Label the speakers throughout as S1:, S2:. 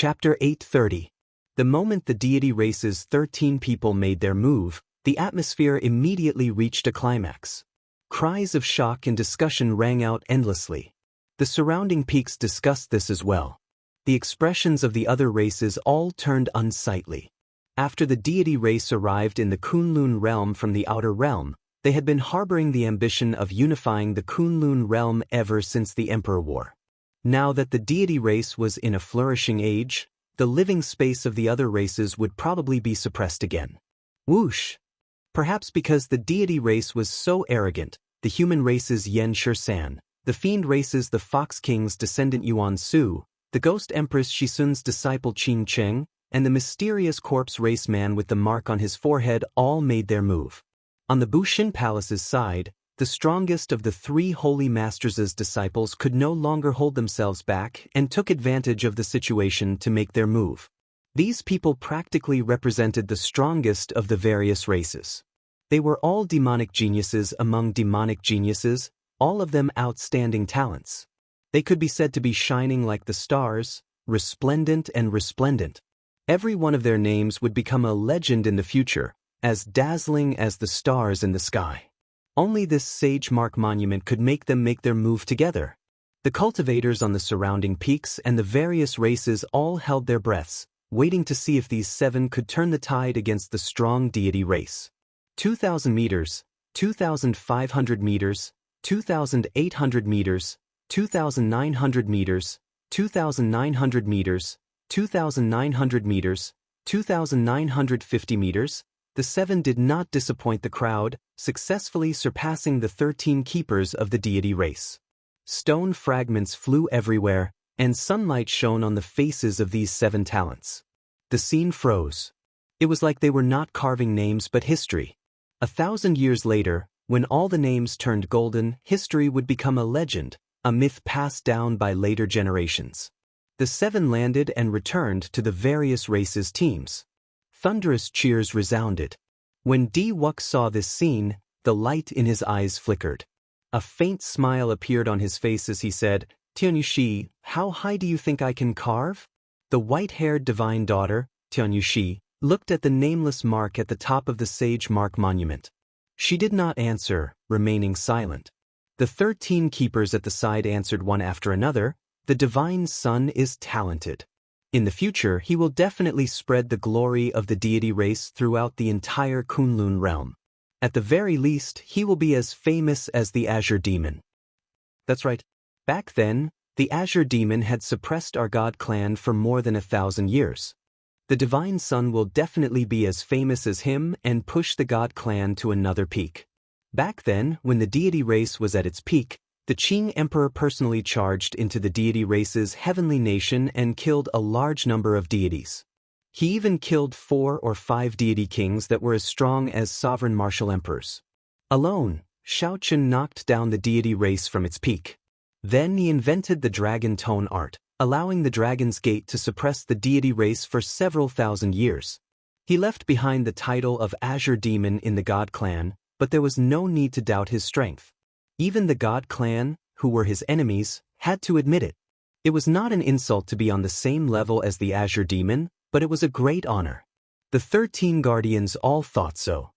S1: Chapter 830. The moment the deity race's 13 people made their move, the atmosphere immediately reached a climax. Cries of shock and discussion rang out endlessly. The surrounding peaks discussed this as well. The expressions of the other races all turned unsightly. After the deity race arrived in the Kunlun realm from the outer realm, they had been harboring the ambition of unifying the Kunlun realm ever since the Emperor War. Now that the deity race was in a flourishing age, the living space of the other races would probably be suppressed again. Whoosh! Perhaps because the deity race was so arrogant, the human race's Yan Shisan, the fiend race's the Fox King's descendant Yuan Su, the ghost empress Shisun's disciple Qin Cheng, and the mysterious corpse race man with the mark on his forehead all made their move. On the Bushin Palace's side, the strongest of the three holy masters' disciples could no longer hold themselves back and took advantage of the situation to make their move. These people practically represented the strongest of the various races. They were all demonic geniuses among demonic geniuses, all of them outstanding talents. They could be said to be shining like the stars, resplendent and resplendent. Every one of their names would become a legend in the future, as dazzling as the stars in the sky. Only this sage mark monument could make them make their move together. The cultivators on the surrounding peaks and the various races all held their breaths, waiting to see if these seven could turn the tide against the strong deity race. 2,000 meters, 2,500 meters, 2,800 meters, 2,900 meters, 2,900 meters, 2,900 meters, 2,950 meters. The seven did not disappoint the crowd, successfully surpassing the 13 keepers of the deity race. Stone fragments flew everywhere, and sunlight shone on the faces of these seven talents. The scene froze. It was like they were not carving names but history. 1,000 years later, when all the names turned golden, history would become a legend, a myth passed down by later generations. The seven landed and returned to the various races' teams. Thunderous cheers resounded. When Wux saw this scene, the light in his eyes flickered. A faint smile appeared on his face as he said, "Tianyushi, how high do you think I can carve?" The white-haired divine daughter, Tianyushi, looked at the nameless mark at the top of the sage mark monument. She did not answer, remaining silent. The 13 keepers at the side answered one after another, "The divine son is talented. In the future, he will definitely spread the glory of the deity race throughout the entire Kunlun realm. At the very least, he will be as famous as the Azure Demon." That's right. Back then, the Azure Demon had suppressed our god clan for more than 1,000 years. The divine son will definitely be as famous as him and push the god clan to another peak. Back then, when the deity race was at its peak, the Qing Emperor personally charged into the deity race's heavenly nation and killed a large number of deities. He even killed 4 or 5 deity kings that were as strong as sovereign martial emperors. Alone, Xiaochen knocked down the deity race from its peak. Then he invented the dragon tone art, allowing the Dragon's Gate to suppress the deity race for several thousand years. He left behind the title of Azure Demon in the God Clan, but there was no need to doubt his strength. Even the God Clan, who were his enemies, had to admit it. It was not an insult to be on the same level as the Azure Demon, but it was a great honor. The 13 guardians all thought so.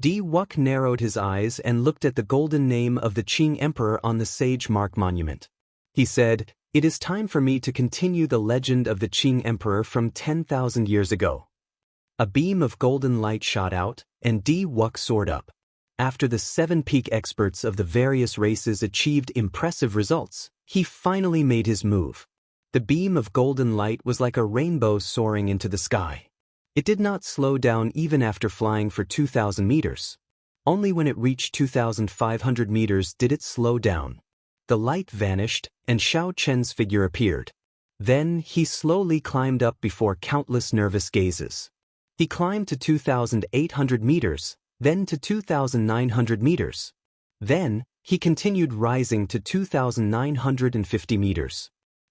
S1: Wux narrowed his eyes and looked at the golden name of the Qing Emperor on the sage mark monument. He said, "It is time for me to continue the legend of the Qing Emperor from 10,000 years ago." A beam of golden light shot out, and Wux soared up. After the 7 peak experts of the various races achieved impressive results, he finally made his move. The beam of golden light was like a rainbow soaring into the sky. It did not slow down even after flying for 2,000 meters. Only when it reached 2,500 meters did it slow down. The light vanished, and Xiao Chen's figure appeared. Then he slowly climbed up before countless nervous gazes. He climbed to 2,800 meters, then to 2,900 meters. Then, he continued rising to 2,950 meters.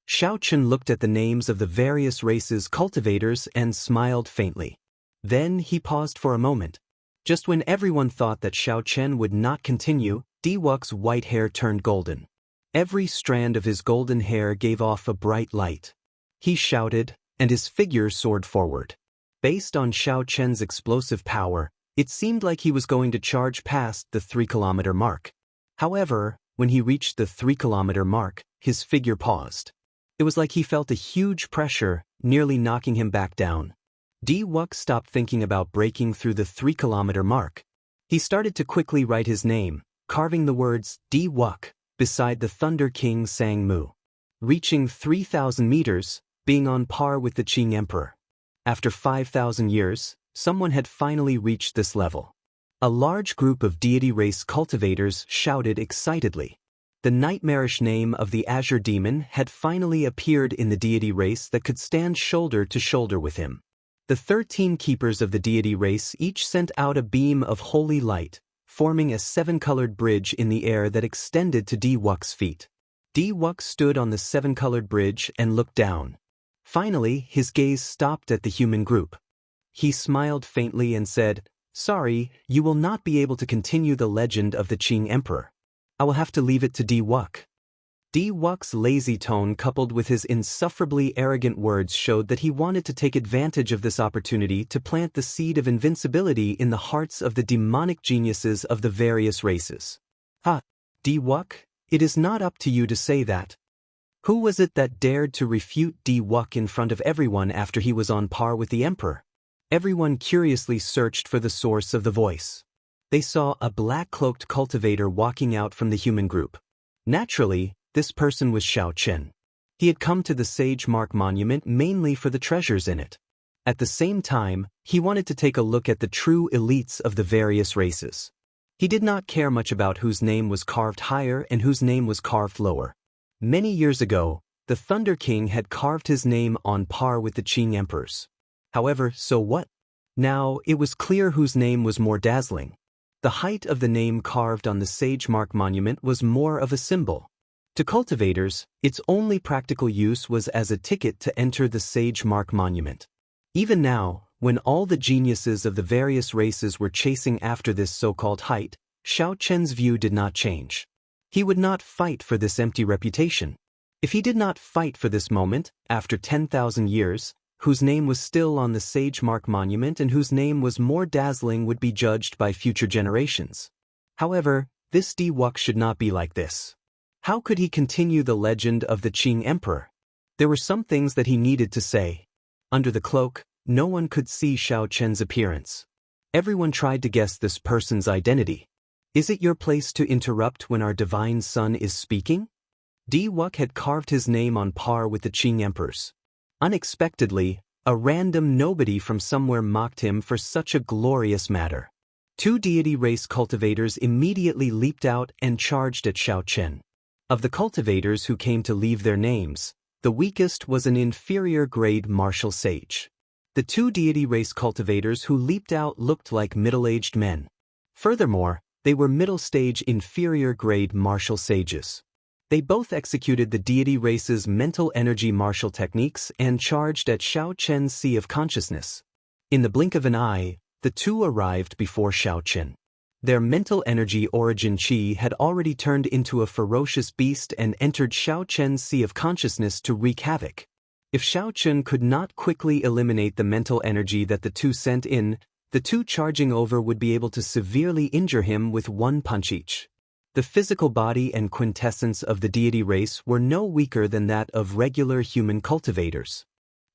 S1: Xiaochen looked at the names of the various races' cultivators and smiled faintly. Then he paused for a moment. Just when everyone thought that Xiaochen would not continue, Wux's white hair turned golden. Every strand of his golden hair gave off a bright light. He shouted, and his figure soared forward. Based on Xiao Chen's explosive power, it seemed like he was going to charge past the 3-kilometer mark. However, when he reached the 3-kilometer mark, his figure paused. It was like he felt a huge pressure, nearly knocking him back down. Wuxia stopped thinking about breaking through the 3-kilometer mark. He started to quickly write his name, carving the words Wuxia beside the Thunder King Sang Mu. Reaching 3,000 meters, being on par with the Qing Emperor. After 5,000 years, someone had finally reached this level. A large group of deity race cultivators shouted excitedly. The nightmarish name of the Azure Demon had finally appeared in the deity race that could stand shoulder to shoulder with him. The 13 keepers of the deity race each sent out a beam of holy light, forming a 7-colored bridge in the air that extended to Wuxia's feet. Wuxia stood on the 7-colored bridge and looked down. Finally, his gaze stopped at the human group. He smiled faintly and said, "Sorry, you will not be able to continue the legend of the Qing Emperor. I will have to leave it to Wuxia." Wuxia's lazy tone coupled with his insufferably arrogant words showed that he wanted to take advantage of this opportunity to plant the seed of invincibility in the hearts of the demonic geniuses of the various races. Wuxia, it is not up to you to say that. Who was it that dared to refute Wuxia in front of everyone after he was on par with the Emperor? Everyone curiously searched for the source of the voice. They saw a black-cloaked cultivator walking out from the human group. Naturally, this person was Xiao Chen. He had come to the Sage Mark Monument mainly for the treasures in it. At the same time, he wanted to take a look at the true elites of the various races. He did not care much about whose name was carved higher and whose name was carved lower. Many years ago, the Thunder King had carved his name on par with the Qing Emperors. However, so what? Now, it was clear whose name was more dazzling. The height of the name carved on the Sage Mark Monument was more of a symbol. To cultivators, its only practical use was as a ticket to enter the Sage Mark Monument. Even now, when all the geniuses of the various races were chasing after this so-called height, Xiao Chen's view did not change. He would not fight for this empty reputation. If he did not fight for this moment, after 10,000 years, whose name was still on the Sage Mark Monument and whose name was more dazzling would be judged by future generations. However, this Wuxia should not be like this. How could he continue the legend of the Qing Emperor? There were some things that he needed to say. Under the cloak, no one could see Xiao Chen's appearance. Everyone tried to guess this person's identity. Is it your place to interrupt when our divine son is speaking? Wuxia had carved his name on par with the Qing Emperors. Unexpectedly, a random nobody from somewhere mocked him for such a glorious matter. 2 deity race cultivators immediately leaped out and charged at Xiao Chen. Of the cultivators who came to leave their names, the weakest was an inferior grade martial sage. The 2 deity race cultivators who leaped out looked like middle-aged men. Furthermore, they were middle-stage inferior grade martial sages. They both executed the deity race's mental energy martial techniques and charged at Xiao Chen's Sea of Consciousness. In the blink of an eye, the 2 arrived before Xiao Chen. Their mental energy origin qi had already turned into a ferocious beast and entered Xiao Chen's Sea of Consciousness to wreak havoc. If Xiao Chen could not quickly eliminate the mental energy that the 2 sent in, the 2 charging over would be able to severely injure him with 1 punch each. The physical body and quintessence of the deity race were no weaker than that of regular human cultivators.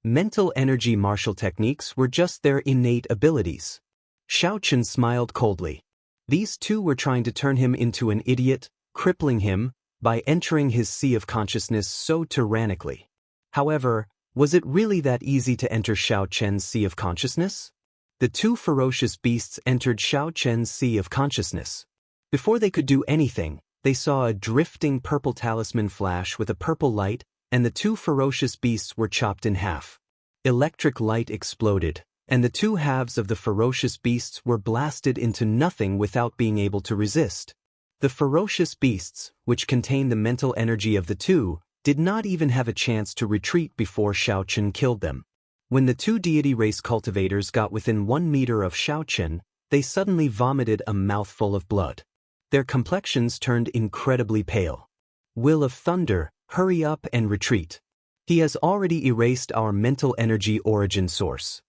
S1: Mental energy martial techniques were just their innate abilities. Xiao Chen smiled coldly. These 2 were trying to turn him into an idiot, crippling him, by entering his Sea of Consciousness so tyrannically. However, was it really that easy to enter Xiao Chen's Sea of Consciousness? The 2 ferocious beasts entered Xiao Chen's Sea of Consciousness. Before they could do anything, they saw a drifting purple talisman flash with a purple light, and the 2 ferocious beasts were chopped in half. Electric light exploded, and the 2 halves of the ferocious beasts were blasted into nothing without being able to resist. The ferocious beasts, which contained the mental energy of the 2, did not even have a chance to retreat before Xiao Chen killed them. When the 2 deity race cultivators got within 1 meter of Xiao Chen, they suddenly vomited a mouthful of blood. Their complexions turned incredibly pale. Will of Thunder, hurry up and retreat. He has already erased our mental energy origin source.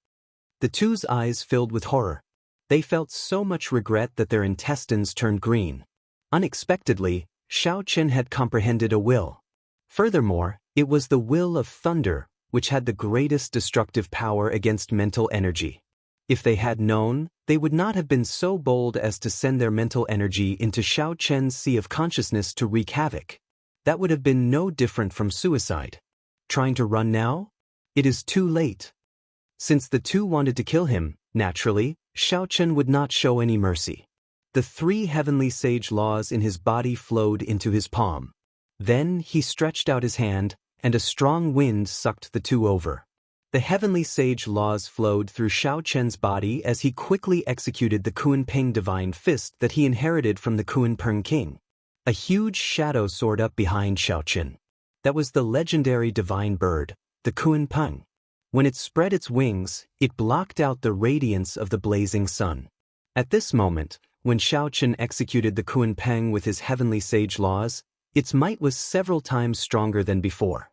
S1: The two's eyes filled with horror. They felt so much regret that their intestines turned green. Unexpectedly, Xiaochen had comprehended a will. Furthermore, it was the will of thunder, which had the greatest destructive power against mental energy. If they had known, they would not have been so bold as to send their mental energy into Xiaochen's sea of consciousness to wreak havoc. That would have been no different from suicide. Trying to run now? It is too late. Since the two wanted to kill him, naturally, Xiaochen would not show any mercy. The 3 heavenly sage laws in his body flowed into his palm. Then he stretched out his hand, and a strong wind sucked the two over. The heavenly sage laws flowed through Xiaochen's body as he quickly executed the Kunpeng divine fist that he inherited from the Kunpeng king. A huge shadow soared up behind Xiaochen. That was the legendary divine bird, the Kunpeng. When it spread its wings, it blocked out the radiance of the blazing sun. At this moment, when Xiaochen executed the Kunpeng with his heavenly sage laws, its might was several times stronger than before.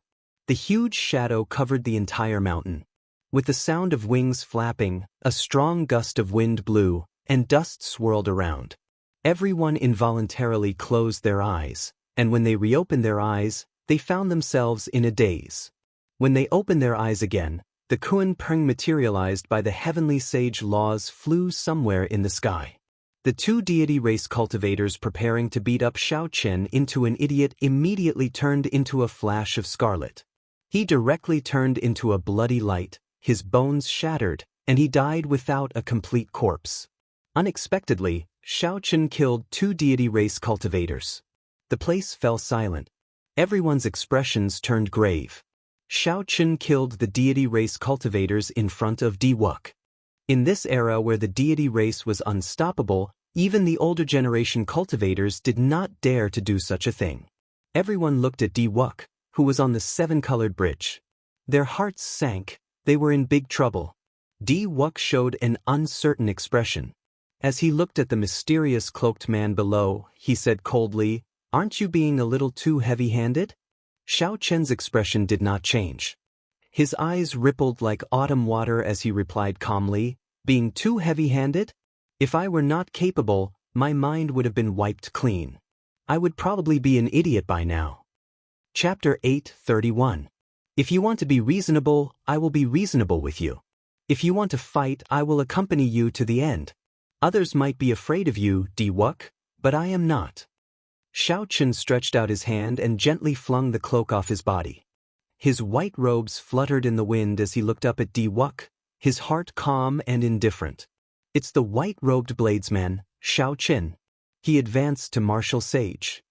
S1: The huge shadow covered the entire mountain. With the sound of wings flapping, a strong gust of wind blew, and dust swirled around. Everyone involuntarily closed their eyes, and when they reopened their eyes, they found themselves in a daze. When they opened their eyes again, the Kunpeng materialized by the heavenly sage laws flew somewhere in the sky. The 2 deity race cultivators preparing to beat up Xiaochen into an idiot immediately turned into a flash of scarlet. He directly turned into a bloody light, his bones shattered, and he died without a complete corpse. Unexpectedly, Xiaochen killed 2 deity race cultivators. The place fell silent. Everyone's expressions turned grave. Xiaochen killed the deity race cultivators in front of Diwuk. In this era where the deity race was unstoppable, even the older generation cultivators did not dare to do such a thing. Everyone looked at Diwuk, who was on the 7-colored bridge. Their hearts sank. They were in big trouble. Diwuk showed an uncertain expression. As he looked at the mysterious cloaked man below, he said coldly, "Aren't you being a little too heavy-handed?" Xiaochen's expression did not change. His eyes rippled like autumn water as he replied calmly, "Being too heavy-handed? If I were not capable, my mind would have been wiped clean. I would probably be an idiot by now." Chapter 8:31. If you want to be reasonable, I will be reasonable with you. If you want to fight, I will accompany you to the end. Others might be afraid of you, Diwuk, but I am not. Xiaochen stretched out his hand and gently flung the cloak off his body. His white robes fluttered in the wind as he looked up at Diwuk, his heart calm and indifferent. "It's the white-robed bladesman, Xiaochen." He advanced to martial sage.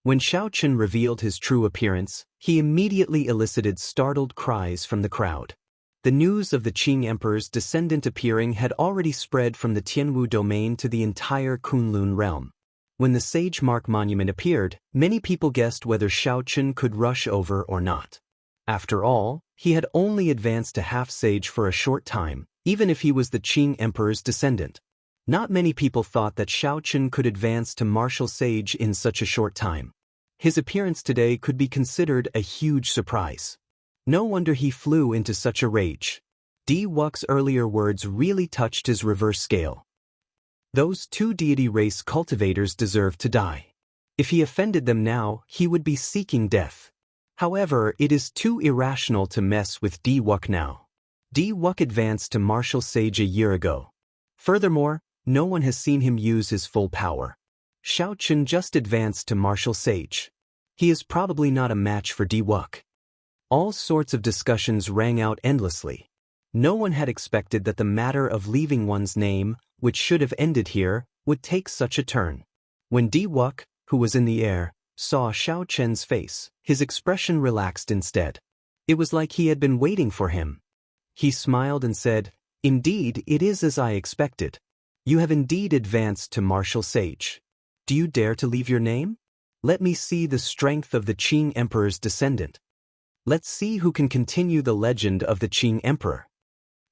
S1: When Xiaochen revealed his true appearance, he immediately elicited startled cries from the crowd. The news of the Qing Emperor's descendant appearing had already spread from the Tianwu domain to the entire Kunlun realm. When the Sage Mark Monument appeared, many people guessed whether Xiaochen could rush over or not. After all, he had only advanced to half-sage for a short time, even if he was the Qing Emperor's descendant. Not many people thought that Xiaochen could advance to martial sage in such a short time. His appearance today could be considered a huge surprise. No wonder he flew into such a rage. Diwuk's earlier words really touched his reverse scale. Those 2 deity race cultivators deserved to die. If he offended them now, he would be seeking death. However, it is too irrational to mess with Diwuk now. Diwuk advanced to martial sage a year ago. Furthermore, no one has seen him use his full power. Xiaochen just advanced to martial sage. He is probably not a match for Diwuk. All sorts of discussions rang out endlessly. No one had expected that the matter of leaving one's name, which should have ended here, would take such a turn. When Diwuk, who was in the air, saw Xiaochen's face, his expression relaxed instead. It was like he had been waiting for him. He smiled and said, "Indeed, it is as I expected. You have indeed advanced to martial sage. Do you dare to leave your name? Let me see the strength of the Qing Emperor's descendant. Let's see who can continue the legend of the Qing Emperor."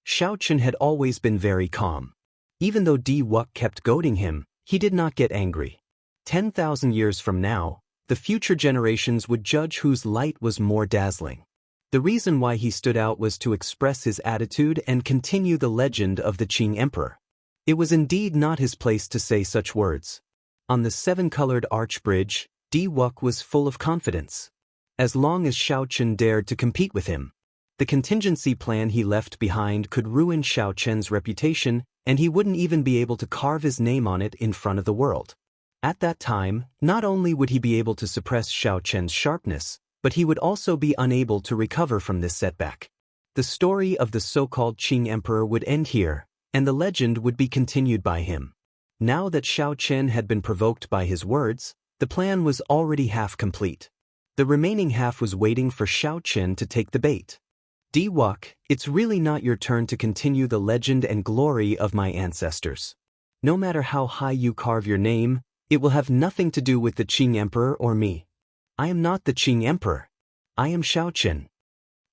S1: Xiaochen had always been very calm. Even though Diwuk kept goading him, he did not get angry. 10,000 years from now, the future generations would judge whose light was more dazzling. The reason why he stood out was to express his attitude and continue the legend of the Qing Emperor. It was indeed not his place to say such words. On the seven-colored arch bridge, Di Wuk was full of confidence. As long as Xiao Chen dared to compete with him, the contingency plan he left behind could ruin Xiao Chen's reputation, and he wouldn't even be able to carve his name on it in front of the world. At that time, not only would he be able to suppress Xiao Chen's sharpness, but he would also be unable to recover from this setback. The story of the so-called Qing Emperor would end here, and the legend would be continued by him. Now that Xiao Chen had been provoked by his words, the plan was already half complete. The remaining half was waiting for Xiao Chen to take the bait. Di Wuk, it's really not your turn to continue the legend and glory of my ancestors. No matter how high you carve your name, it will have nothing to do with the Qing Emperor or me. I am not the Qing Emperor. I am Xiao Chen.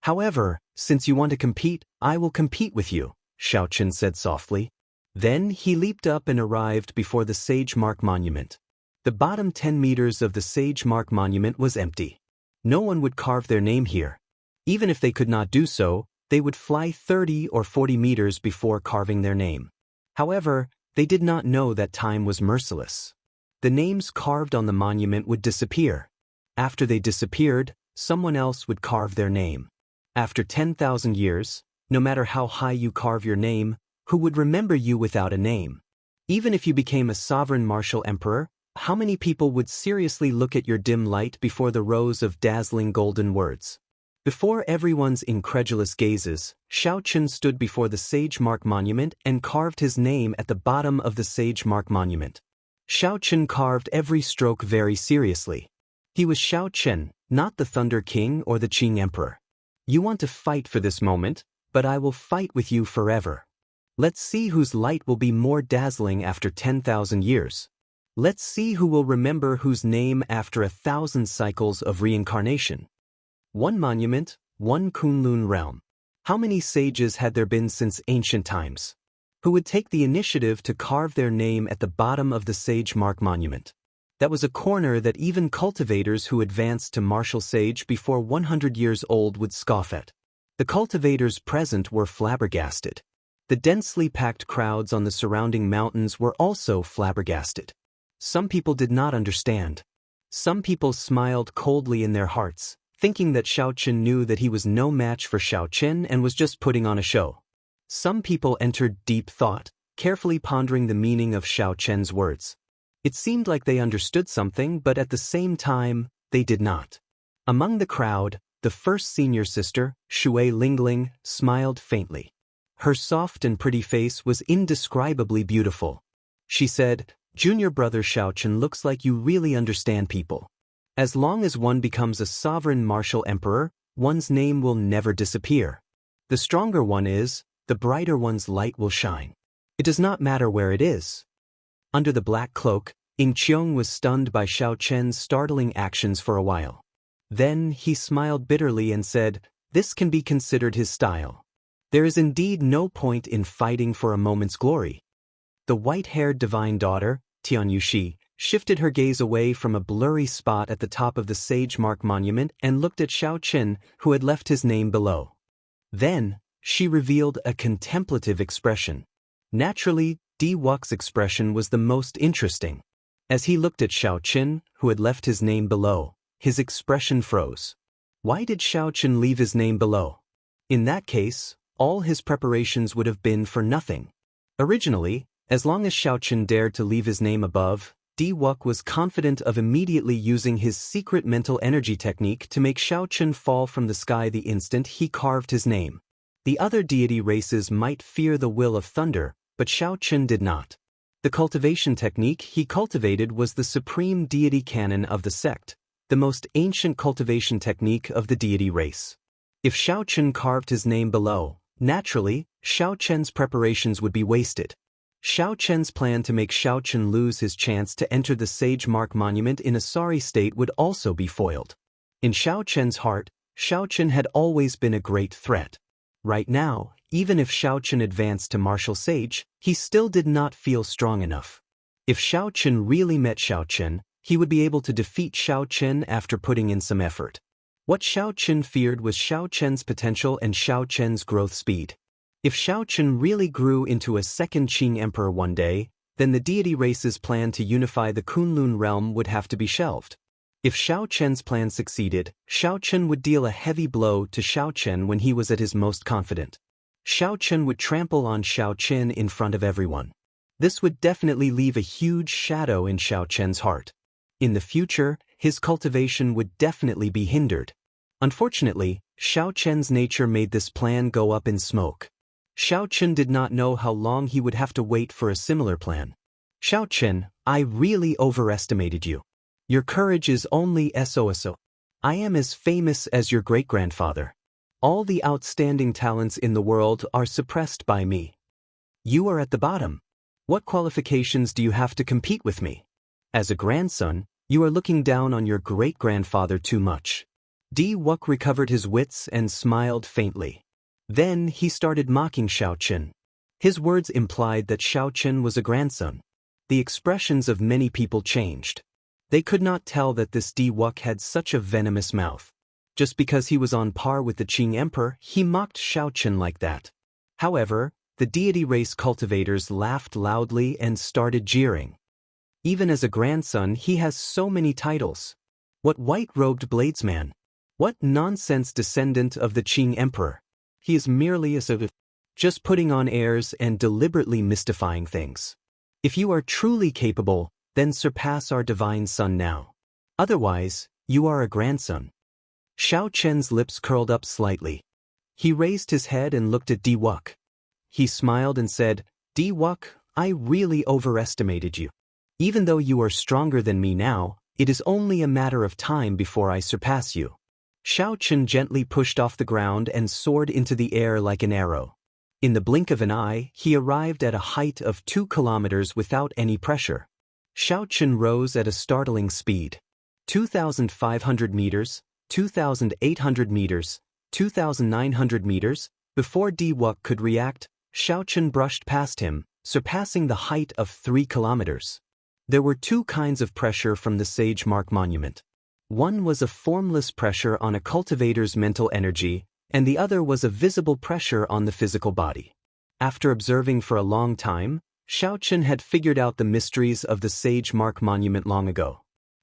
S1: However, since you want to compete, I will compete with you, Xiao Chen said softly. Then he leaped up and arrived before the Sage Mark Monument. The bottom 10 meters of the Sage Mark Monument was empty. No one would carve their name here. Even if they could not do so, they would fly 30 or 40 meters before carving their name. However, they did not know that time was merciless. The names carved on the monument would disappear. After they disappeared, someone else would carve their name. After 10,000 years, no matter how high you carve your name, who would remember you without a name? Even if you became a sovereign martial emperor, how many people would seriously look at your dim light before the rows of dazzling golden words? Before everyone's incredulous gazes, Xiao Chen stood before the Sage Mark Monument and carved his name at the bottom of the Sage Mark Monument. Xiao Chen carved every stroke very seriously. He was Xiao Chen, not the Thunder King or the Qing Emperor. You want to fight for this moment, but I will fight with you forever. Let's see whose light will be more dazzling after 10,000 years. Let's see who will remember whose name after 1,000 cycles of reincarnation. One monument, one Kunlun realm. How many sages had there been since ancient times? Who would take the initiative to carve their name at the bottom of the Sage Mark Monument? That was a corner that even cultivators who advanced to martial sage before 100 years old would scoff at. The cultivators present were flabbergasted. The densely packed crowds on the surrounding mountains were also flabbergasted. Some people did not understand. Some people smiled coldly in their hearts, thinking that Xiao Chen knew that he was no match for Xiao Chen and was just putting on a show. Some people entered deep thought, carefully pondering the meaning of Xiao Chen's words. It seemed like they understood something, but at the same time, they did not. Among the crowd, the first senior sister, Shui Lingling, smiled faintly. Her soft and pretty face was indescribably beautiful. She said, "Junior brother Xiao Chen looks like you really understand people. As long as one becomes a sovereign martial emperor, one's name will never disappear. The stronger one is, the brighter one's light will shine. It does not matter where it is." Under the black cloak, Ying Qiong was stunned by Xiao Chen's startling actions for a while. Then he smiled bitterly and said, "This can be considered his style. There is indeed no point in fighting for a moment's glory." The white-haired divine daughter, Tian Yuxi, shifted her gaze away from a blurry spot at the top of the Sage Mark Monument and looked at Xiao Chen, who had left his name below. Then, she revealed a contemplative expression. Naturally, Di Wuk's expression was the most interesting. As he looked at Xiao Chen, who had left his name below, his expression froze. Why did Xiao Chen leave his name below? In that case, all his preparations would have been for nothing. Originally, as long as Xiao Chen dared to leave his name above, Di Wuk was confident of immediately using his secret mental energy technique to make Xiao Chen fall from the sky the instant he carved his name. The other deity races might fear the will of thunder, but Xiao Chen did not. The cultivation technique he cultivated was the supreme deity canon of the sect, the most ancient cultivation technique of the deity race. If Xiao Chen carved his name below, naturally, Xiao Chen's preparations would be wasted. Xiao Chen's plan to make Xiao Chen lose his chance to enter the Sage Mark Monument in a sorry state would also be foiled. In Xiao Chen's heart, Xiao Chen had always been a great threat. Right now, even if Xiao Chen advanced to martial sage, he still did not feel strong enough. If Xiao Chen really met Xiao Chen, he would be able to defeat Xiao Chen after putting in some effort. What Xiao Chen feared was Xiao Chen's potential and Xiao Chen's growth speed. If Xiao Chen really grew into a second Qing emperor one day, then the deity race's plan to unify the Kunlun realm would have to be shelved. If Xiao Chen's plan succeeded, Xiao Chen would deal a heavy blow to Xiao Chen when he was at his most confident. Xiao Chen would trample on Xiao Chen in front of everyone. This would definitely leave a huge shadow in Xiao Chen's heart. In the future, his cultivation would definitely be hindered. Unfortunately, Xiao Chen's nature made this plan go up in smoke. Xiao Chen did not know how long he would have to wait for a similar plan. Xiao Chen, I really overestimated you. Your courage is only so. I am as famous as your great-grandfather. All the outstanding talents in the world are suppressed by me. You are at the bottom. What qualifications do you have to compete with me? As a grandson, you are looking down on your great-grandfather too much. Wuk recovered his wits and smiled faintly. Then he started mocking Xiao Chen. His words implied that Xiao Chen was a grandson. The expressions of many people changed. They could not tell that this Wuk had such a venomous mouth. Just because he was on par with the Qing emperor, he mocked Xiao Chen like that. However, the deity race cultivators laughed loudly and started jeering. Even as a grandson, he has so many titles. What white-robed bladesman? What nonsense descendant of the Qing emperor? He is merely just putting on airs and deliberately mystifying things. If you are truly capable, then surpass our divine son now. Otherwise, you are a grandson. Xiao Chen's lips curled up slightly. He raised his head and looked at Wuk. He smiled and said, Wuk, I really overestimated you. Even though you are stronger than me now, it is only a matter of time before I surpass you. Xiao Chen gently pushed off the ground and soared into the air like an arrow. In the blink of an eye, he arrived at a height of 2 kilometers without any pressure. Xiao Chen rose at a startling speed. 2,500 meters, 2,800 meters, 2,900 meters. Before Wuk could react, Xiao Chen brushed past him, surpassing the height of 3 kilometers. There were 2 kinds of pressure from the Sage Mark Monument. One was a formless pressure on a cultivator's mental energy, and the other was a visible pressure on the physical body. After observing for a long time, Xiao Chen had figured out the mysteries of the Sage Mark Monument long ago.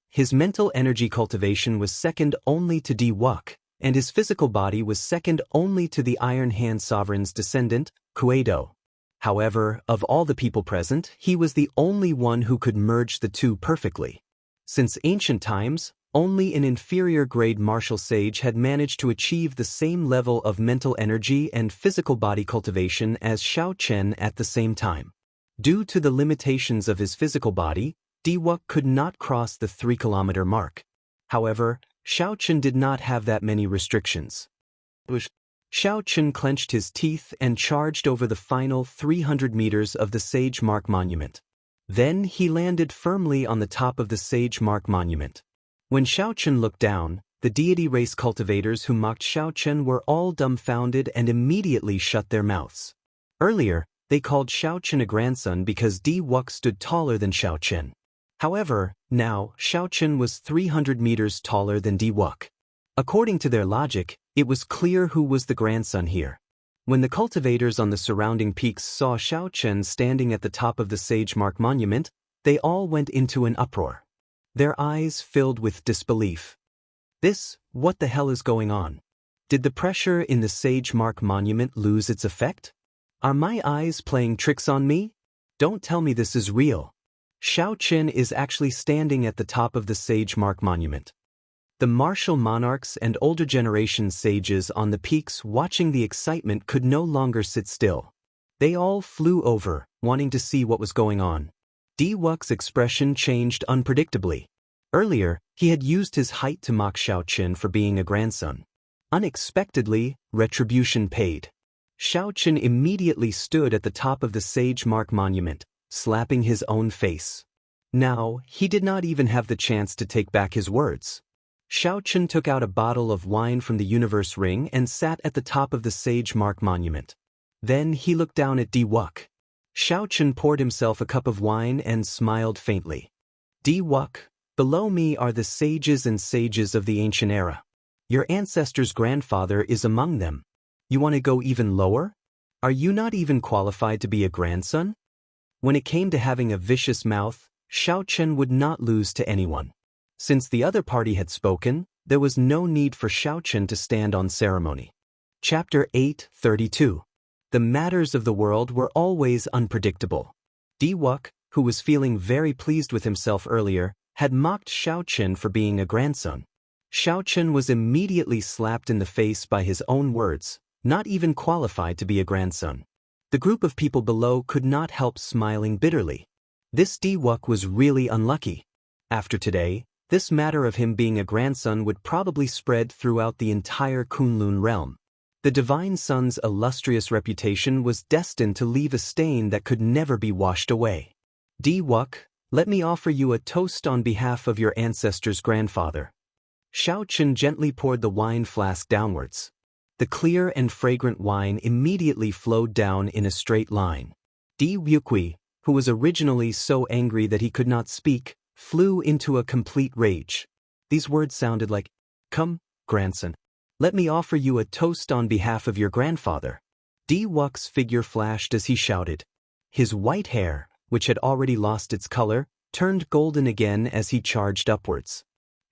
S1: His mental energy cultivation was second only to Wuk, and his physical body was second only to the Iron Hand Sovereign's descendant, Kuei-do. However, of all the people present, he was the only one who could merge the two perfectly. Since ancient times, only an inferior-grade martial sage had managed to achieve the same level of mental energy and physical body cultivation as Xiao Chen at the same time. Due to the limitations of his physical body, Wuk could not cross the 3-kilometer mark. However, Xiao Chen did not have that many restrictions. Xiao Chen clenched his teeth and charged over the final 300 meters of the Sage Mark Monument. Then he landed firmly on the top of the Sage Mark Monument. When Xiao Chen looked down, the deity race cultivators who mocked Xiao Chen were all dumbfounded and immediately shut their mouths. Earlier, they called Xiao Chen a grandson because Wuk stood taller than Xiao Chen. However, now, Xiao Chen was 300 meters taller than Wuk. According to their logic, it was clear who was the grandson here. When the cultivators on the surrounding peaks saw Xiao Chen standing at the top of the Sage Mark Monument, they all went into an uproar. Their eyes filled with disbelief. What the hell is going on? Did the pressure in the Sage Mark Monument lose its effect? Are my eyes playing tricks on me? Don't tell me this is real. Xiao Chen is actually standing at the top of the Sage Mark Monument. The martial monarchs and older generation sages on the peaks watching the excitement could no longer sit still. They all flew over, wanting to see what was going on. Wuk's expression changed unpredictably. Earlier, he had used his height to mock Xiao Chen for being a grandson. Unexpectedly, retribution paid. Xiao Chen immediately stood at the top of the Sage Mark Monument, slapping his own face. Now, he did not even have the chance to take back his words. Xiao Chen took out a bottle of wine from the universe ring and sat at the top of the Sage Mark Monument. Then he looked down at Wuk. Xiao Chen poured himself a cup of wine and smiled faintly. Wuk, below me are the sages and sages of the ancient era. Your ancestor's grandfather is among them. You want to go even lower? Are you not even qualified to be a grandson? When it came to having a vicious mouth, Xiaochen would not lose to anyone. Since the other party had spoken, there was no need for Xiaochen to stand on ceremony. Chapter 8:32. The matters of the world were always unpredictable. Diwuk, who was feeling very pleased with himself earlier, had mocked Xiaochen for being a grandson. Xiaochen was immediately slapped in the face by his own words, not even qualified to be a grandson. The group of people below could not help smiling bitterly. This Diwuk was really unlucky. After today, this matter of him being a grandson would probably spread throughout the entire Kunlun realm. The Divine Son's illustrious reputation was destined to leave a stain that could never be washed away. Diwuk, let me offer you a toast on behalf of your ancestor's grandfather. Xiaochen gently poured the wine flask downwards. The clear and fragrant wine immediately flowed down in a straight line. Diwukui, who was originally so angry that he could not speak, flew into a complete rage. These words sounded like, "Come, grandson. Let me offer you a toast on behalf of your grandfather." Diwuk's figure flashed as he shouted. His white hair, which had already lost its color, turned golden again as he charged upwards.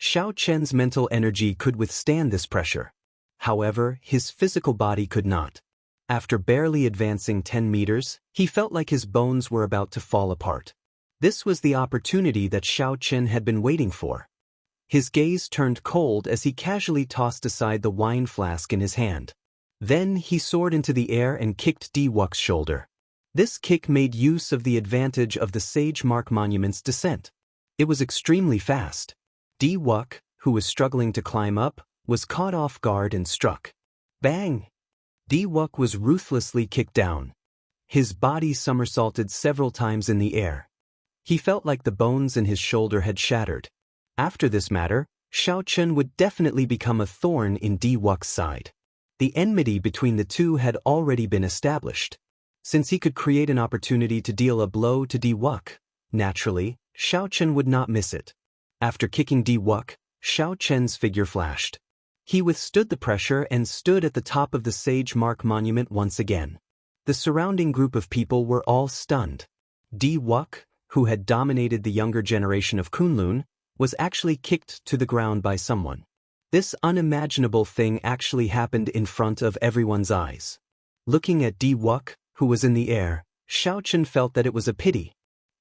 S1: Xiaochen's mental energy could withstand this pressure. However, his physical body could not. After barely advancing 10 meters, he felt like his bones were about to fall apart. This was the opportunity that Xiaochen had been waiting for. His gaze turned cold as he casually tossed aside the wine flask in his hand. Then he soared into the air and kicked Diwuk's shoulder. This kick made use of the advantage of the Sage Mark Monument's descent. It was extremely fast. Diwuk, who was struggling to climb up, was caught off guard and struck. Bang! Diwuk was ruthlessly kicked down. His body somersaulted several times in the air. He felt like the bones in his shoulder had shattered. After this matter, Xiaochen would definitely become a thorn in Diwuk's side. The enmity between the two had already been established. Since he could create an opportunity to deal a blow to Diwuk, naturally, Xiaochen would not miss it. After kicking Diwuk, Xiaochen's figure flashed. He withstood the pressure and stood at the top of the Sage Mark Monument once again. The surrounding group of people were all stunned. Diwuk, who had dominated the younger generation of Kunlun, was actually kicked to the ground by someone. This unimaginable thing actually happened in front of everyone's eyes. Looking at Diwuk, who was in the air, Xiaochen felt that it was a pity.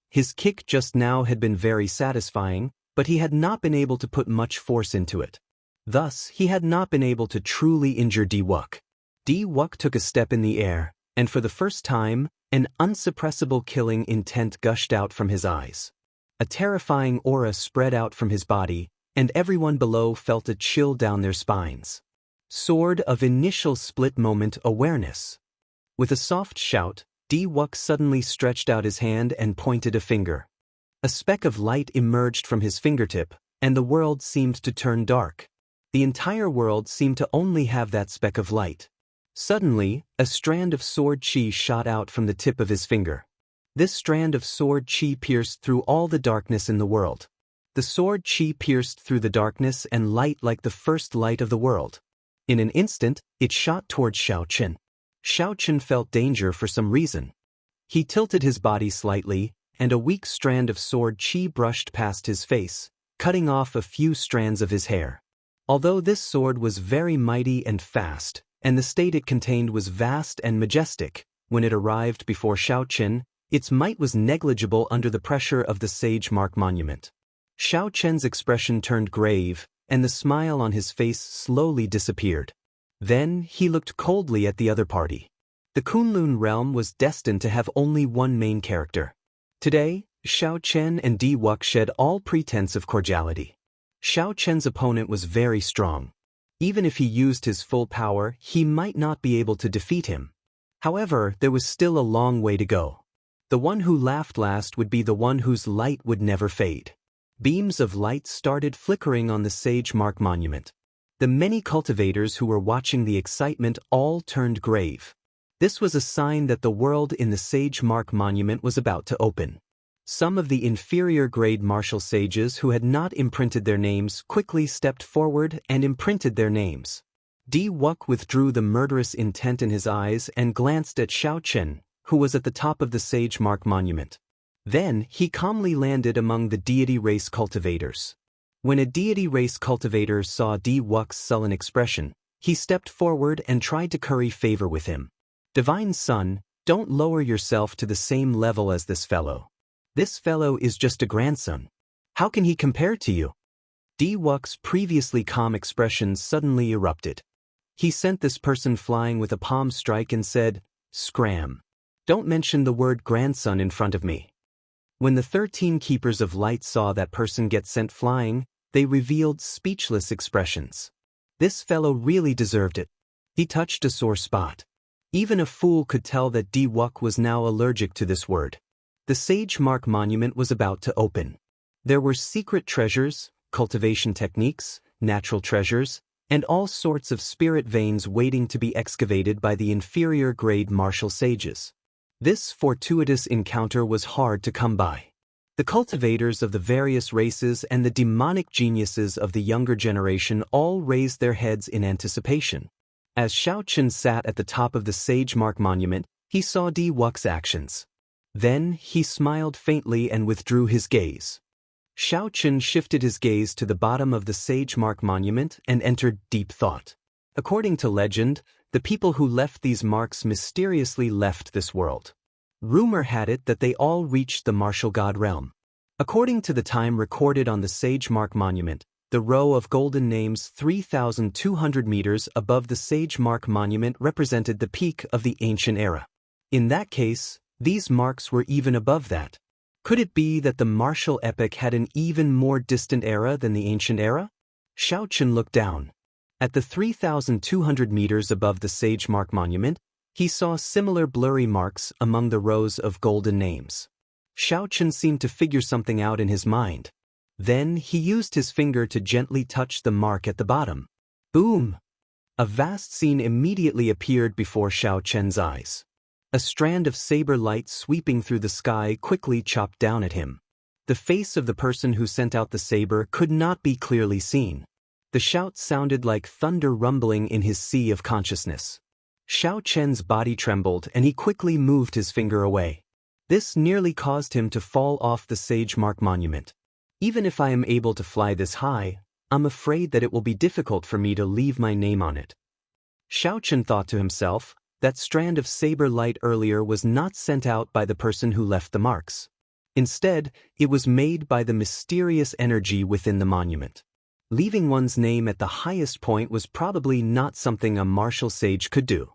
S1: His kick just now had been very satisfying, but he had not been able to put much force into it. Thus, he had not been able to truly injure Diwuk. Diwuk took a step in the air, and for the first time, an unsuppressible killing intent gushed out from his eyes. A terrifying aura spread out from his body, and everyone below felt a chill down their spines. Sword of Initial Split Moment Awareness. With a soft shout, Diwuk suddenly stretched out his hand and pointed a finger. A speck of light emerged from his fingertip, and the world seemed to turn dark. The entire world seemed to only have that speck of light. Suddenly, a strand of sword chi shot out from the tip of his finger. This strand of sword chi pierced through all the darkness in the world. The sword chi pierced through the darkness and light like the first light of the world. In an instant, it shot towards Xiaochen. Xiaochen felt danger for some reason. He tilted his body slightly, and a weak strand of sword chi brushed past his face, cutting off a few strands of his hair. Although this sword was very mighty and fast, and the state it contained was vast and majestic, when it arrived before Xiaochen, its might was negligible under the pressure of the Sage Mark Monument. Xiaochen's expression turned grave, and the smile on his face slowly disappeared. Then he looked coldly at the other party. The Kunlun realm was destined to have only one main character. Today, Xiaochen and Diwuk shed all pretense of cordiality. Xiaochen's opponent was very strong. Even if he used his full power, he might not be able to defeat him. However, there was still a long way to go. The one who laughed last would be the one whose light would never fade. Beams of light started flickering on the Sage Mark Monument. The many cultivators who were watching the excitement all turned grave. This was a sign that the world in the Sage Mark Monument was about to open. Some of the inferior-grade martial sages who had not imprinted their names quickly stepped forward and imprinted their names. Wuk withdrew the murderous intent in his eyes and glanced at Xiaochen, who was at the top of the sage mark monument. Then, he calmly landed among the deity race cultivators. When a deity race cultivator saw Wuk's sullen expression, he stepped forward and tried to curry favor with him. Divine Son, don't lower yourself to the same level as this fellow. This fellow is just a grandson. How can he compare to you? Wuk's previously calm expression suddenly erupted. He sent this person flying with a palm strike and said, "Scram. Don't mention the word grandson in front of me." When the 13 keepers of light saw that person get sent flying, they revealed speechless expressions. This fellow really deserved it. He touched a sore spot. Even a fool could tell that Wuk was now allergic to this word. The Sage Mark Monument was about to open. There were secret treasures, cultivation techniques, natural treasures, and all sorts of spirit veins waiting to be excavated by the inferior-grade martial sages. This fortuitous encounter was hard to come by. The cultivators of the various races and the demonic geniuses of the younger generation all raised their heads in anticipation. As Xiaochen sat at the top of the Sage Mark Monument, he saw Wuk's actions. Then, he smiled faintly and withdrew his gaze. Xiaochen shifted his gaze to the bottom of the Sage Mark Monument and entered deep thought. According to legend, the people who left these marks mysteriously left this world. Rumor had it that they all reached the martial god realm. According to the time recorded on the Sage Mark Monument, the row of golden names 3,200 meters above the Sage Mark Monument represented the peak of the ancient era. In that case, these marks were even above that. Could it be that the martial epoch had an even more distant era than the ancient era? Xiaochen looked down. At the 3,200 meters above the Sage Mark Monument, he saw similar blurry marks among the rows of golden names. Xiaochen seemed to figure something out in his mind. Then he used his finger to gently touch the mark at the bottom. Boom! A vast scene immediately appeared before Xiaochen's eyes. A strand of saber light sweeping through the sky quickly chopped down at him. The face of the person who sent out the saber could not be clearly seen. The shout sounded like thunder rumbling in his sea of consciousness. Xiaochen's body trembled and he quickly moved his finger away. This nearly caused him to fall off the Sage Mark Monument. Even if I am able to fly this high, I'm afraid that it will be difficult for me to leave my name on it. Xiaochen thought to himself, that strand of saber light earlier was not sent out by the person who left the marks. Instead, it was made by the mysterious energy within the monument. Leaving one's name at the highest point was probably not something a martial sage could do.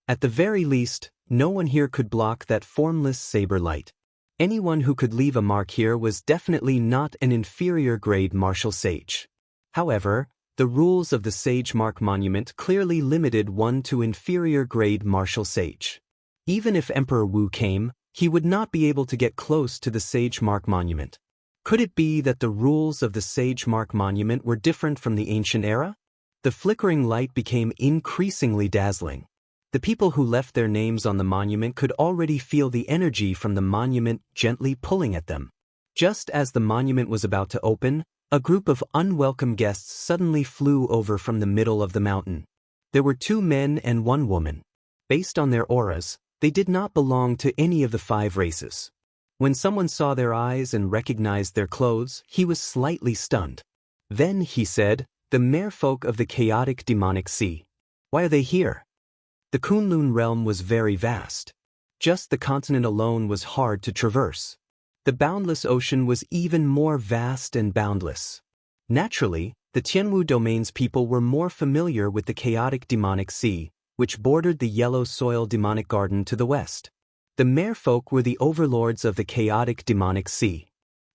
S1: At the very least, no one here could block that formless saber light. Anyone who could leave a mark here was definitely not an inferior-grade martial sage. However, the rules of the Sage Mark Monument clearly limited one to inferior-grade martial sage. Even if Emperor Wu came, he would not be able to get close to the Sage Mark Monument. Could it be that the rules of the Sage Mark Monument were different from the ancient era? The flickering light became increasingly dazzling. The people who left their names on the monument could already feel the energy from the monument gently pulling at them. Just as the monument was about to open, a group of unwelcome guests suddenly flew over from the middle of the mountain. There were 2 men and 1 woman. Based on their auras, they did not belong to any of the 5 races. When someone saw their eyes and recognized their clothes, he was slightly stunned. Then, he said, "The merfolk of the chaotic demonic sea. Why are they here?" The Kunlun realm was very vast. Just the continent alone was hard to traverse. The boundless ocean was even more vast and boundless. Naturally, the Tianwu domain's people were more familiar with the chaotic demonic sea, which bordered the yellow soil demonic garden to the west. The merfolk were the overlords of the chaotic demonic sea.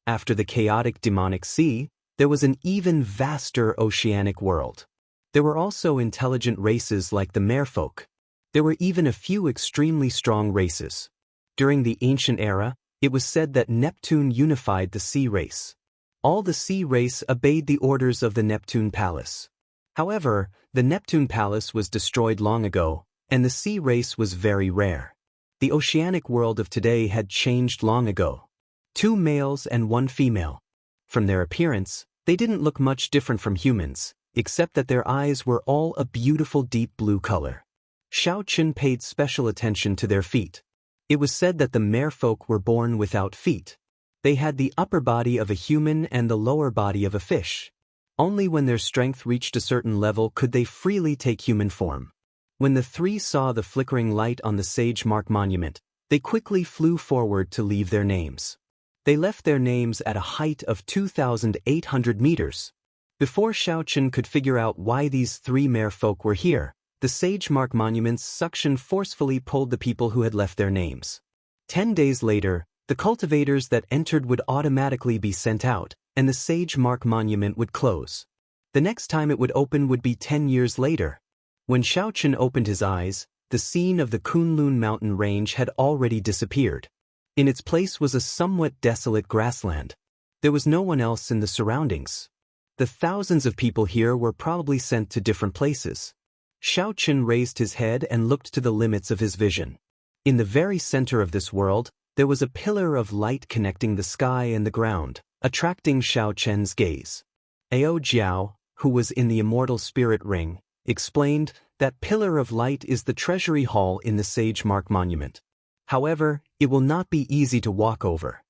S1: After the chaotic demonic sea, there was an even vaster oceanic world. There were also intelligent races like the merfolk. There were even a few extremely strong races. During the ancient era, it was said that Neptune unified the sea race. All the sea race obeyed the orders of the Neptune Palace. However, the Neptune Palace was destroyed long ago, and the sea race was very rare. The oceanic world of today had changed long ago. 2 males and 1 female. From their appearance, they didn't look much different from humans, except that their eyes were all a beautiful deep blue color. Xiaochen paid special attention to their feet. It was said that the merfolk were born without feet. They had the upper body of a human and the lower body of a fish. Only when their strength reached a certain level could they freely take human form. When the 3 saw the flickering light on the sage mark monument, they quickly flew forward to leave their names. They left their names at a height of 2,800 meters. Before Xiaochen could figure out why these 3 merfolk were here, the sage mark monument's suction forcefully pulled the people who had left their names. 10 days later, the cultivators that entered would automatically be sent out, and the sage mark monument would close. The next time it would open would be 10 years later. When Xiaochen opened his eyes, the scene of the Kunlun mountain range had already disappeared. In its place was a somewhat desolate grassland. There was no one else in the surroundings. The thousands of people here were probably sent to different places. Xiaochen raised his head and looked to the limits of his vision. In the very center of this world, there was a pillar of light connecting the sky and the ground, attracting Xiaochen's gaze. Ao Jiao, who was in the Immortal Spirit Ring, explained that pillar of light is the treasury hall in the Sage Mark Monument. However, it will not be easy to walk over.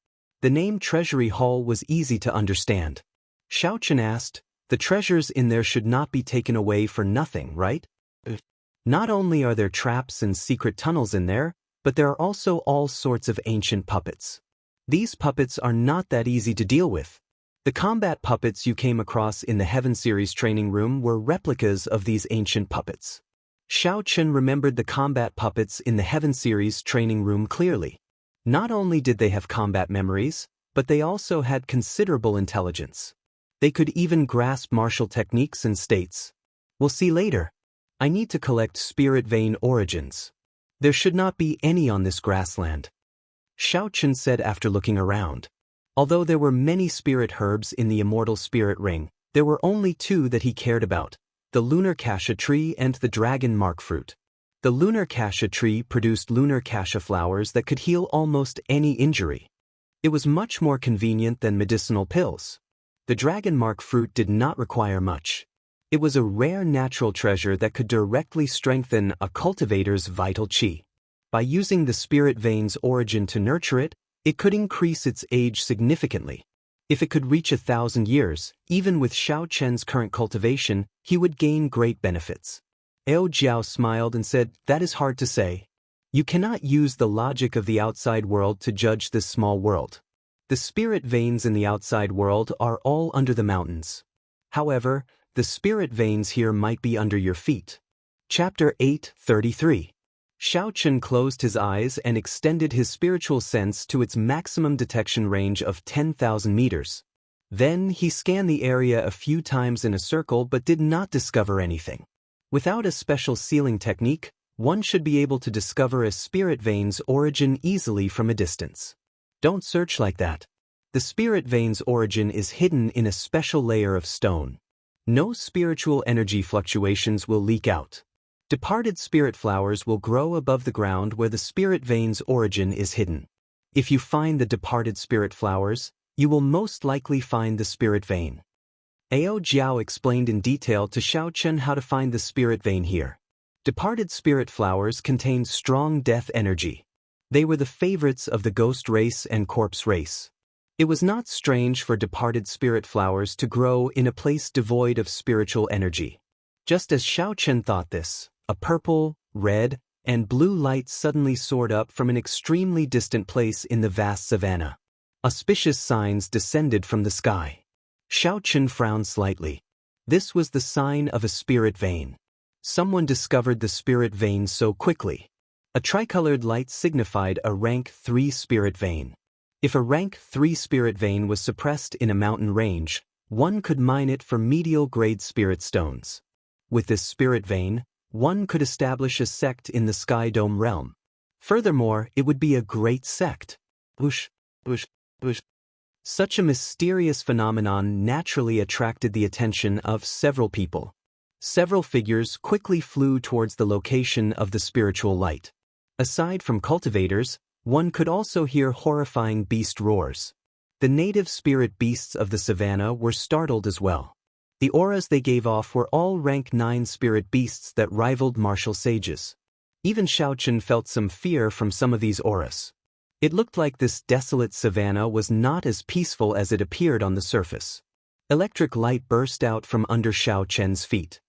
S1: The name Treasury Hall was easy to understand. Xiaochen asked, the treasures in there should not be taken away for nothing, right? Not only are there traps and secret tunnels in there, but there are also all sorts of ancient puppets. These puppets are not that easy to deal with. The combat puppets you came across in the Heaven series training room were replicas of these ancient puppets. Xiaochen remembered the combat puppets in the Heaven series training room clearly. Not only did they have combat memories, but they also had considerable intelligence. They could even grasp martial techniques and states. We'll see later. I need to collect spirit vein origins. There should not be any on this grassland. Xiaochen said after looking around. Although there were many spirit herbs in the Immortal Spirit Ring, there were only 2 that he cared about, the lunar cassia tree and the dragon mark fruit. The lunar cassia tree produced lunar cassia flowers that could heal almost any injury. It was much more convenient than medicinal pills. The dragon mark fruit did not require much. It was a rare natural treasure that could directly strengthen a cultivator's vital qi. By using the spirit vein's origin to nurture it, it could increase its age significantly. If it could reach 1,000 years, even with Xiaochen's current cultivation, he would gain great benefits. Ao Jiao smiled and said, that is hard to say. You cannot use the logic of the outside world to judge this small world. The spirit veins in the outside world are all under the mountains. However, the spirit veins here might be under your feet. Chapter 8:33. Xiaochen closed his eyes and extended his spiritual sense to its maximum detection range of 10,000 meters. Then he scanned the area a few times in a circle but did not discover anything. Without a special sealing technique, one should be able to discover a spirit vein's origin easily from a distance. Don't search like that. The spirit vein's origin is hidden in a special layer of stone. No spiritual energy fluctuations will leak out. Departed spirit flowers will grow above the ground where the spirit vein's origin is hidden. If you find the departed spirit flowers, you will most likely find the spirit vein. Ao Jiao explained in detail to Xiaochen how to find the spirit vein here. Departed spirit flowers contain strong death energy. They were the favorites of the ghost race and corpse race. It was not strange for departed spirit flowers to grow in a place devoid of spiritual energy. Just as Xiaochen thought this, a purple, red, and blue light suddenly soared up from an extremely distant place in the vast savanna. Auspicious signs descended from the sky. Xiaochen frowned slightly. This was the sign of a spirit vein. Someone discovered the spirit vein so quickly. A tricolored light signified a rank 3 spirit vein. If a rank 3 spirit vein was suppressed in a mountain range, one could mine it for medial-grade spirit stones. With this spirit vein, one could establish a sect in the Sky Dome realm. Furthermore, it would be a great sect. Whoosh, whoosh, whoosh. Such a mysterious phenomenon naturally attracted the attention of several people. Several figures quickly flew towards the location of the spiritual light. Aside from cultivators, One could also hear horrifying beast roars. The native spirit beasts of the savannah were startled as well. The auras they gave off were all rank 9 spirit beasts that rivaled martial sages. Even Xiaochen felt some fear from some of these auras. It looked like this desolate savannah was not as peaceful as it appeared on the surface. Electric light burst out from under Xiaochen's feet.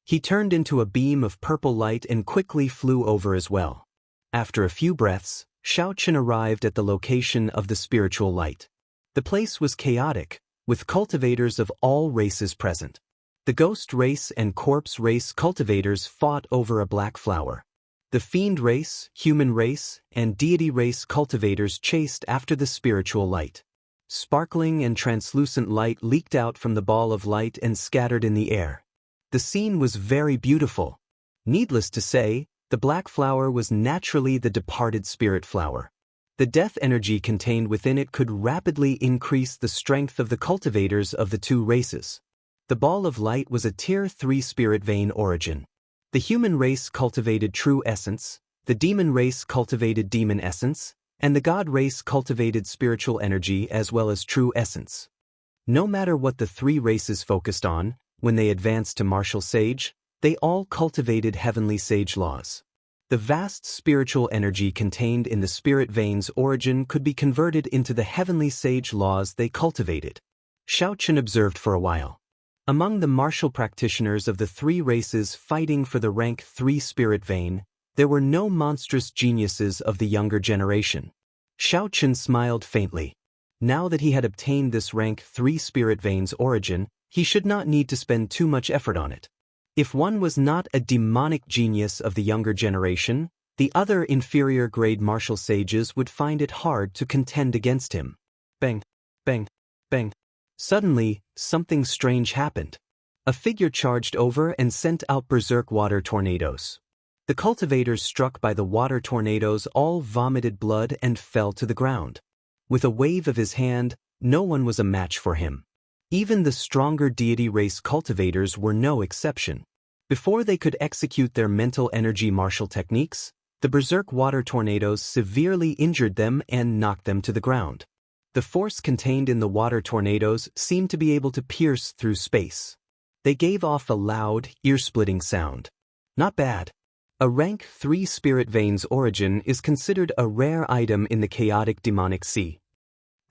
S1: He turned into a beam of purple light and quickly flew over as well. After a few breaths, Xiaochen arrived at the location of the spiritual light. The place was chaotic, with cultivators of all races present. The ghost race and corpse race cultivators fought over a black flower. The fiend race, human race, and deity race cultivators chased after the spiritual light. Sparkling and translucent light leaked out from the ball of light and scattered in the air. The scene was very beautiful. Needless to say, the black flower was naturally the departed spirit flower. The death energy contained within it could rapidly increase the strength of the cultivators of the two races. The ball of light was a Tier 3 spirit vein origin. The human race cultivated true essence, the demon race cultivated demon essence, and the god race cultivated spiritual energy as well as true essence. No matter what the 3 races focused on, when they advanced to martial sage, they all cultivated heavenly sage laws. The vast spiritual energy contained in the spirit veins origin could be converted into the heavenly sage laws they cultivated. Xiaochen observed for a while. Among the martial practitioners of the 3 races fighting for the rank 3 spirit vein, there were no monstrous geniuses of the younger generation. Xiaochen smiled faintly. Now that he had obtained this rank 3 spirit veins origin, he should not need to spend too much effort on it. If one was not a demonic genius of the younger generation, the other inferior grade martial sages would find it hard to contend against him. Bang, bang, bang. Suddenly, something strange happened. A figure charged over and sent out berserk water tornadoes. The cultivators struck by the water tornadoes all vomited blood and fell to the ground. With a wave of his hand, no one was a match for him. Even the stronger deity race cultivators were no exception. Before they could execute their mental energy martial techniques, the berserk water tornadoes severely injured them and knocked them to the ground. The force contained in the water tornadoes seemed to be able to pierce through space. They gave off a loud, ear-splitting sound. Not bad. A rank 3 spirit veins origin is considered a rare item in the chaotic demonic sea.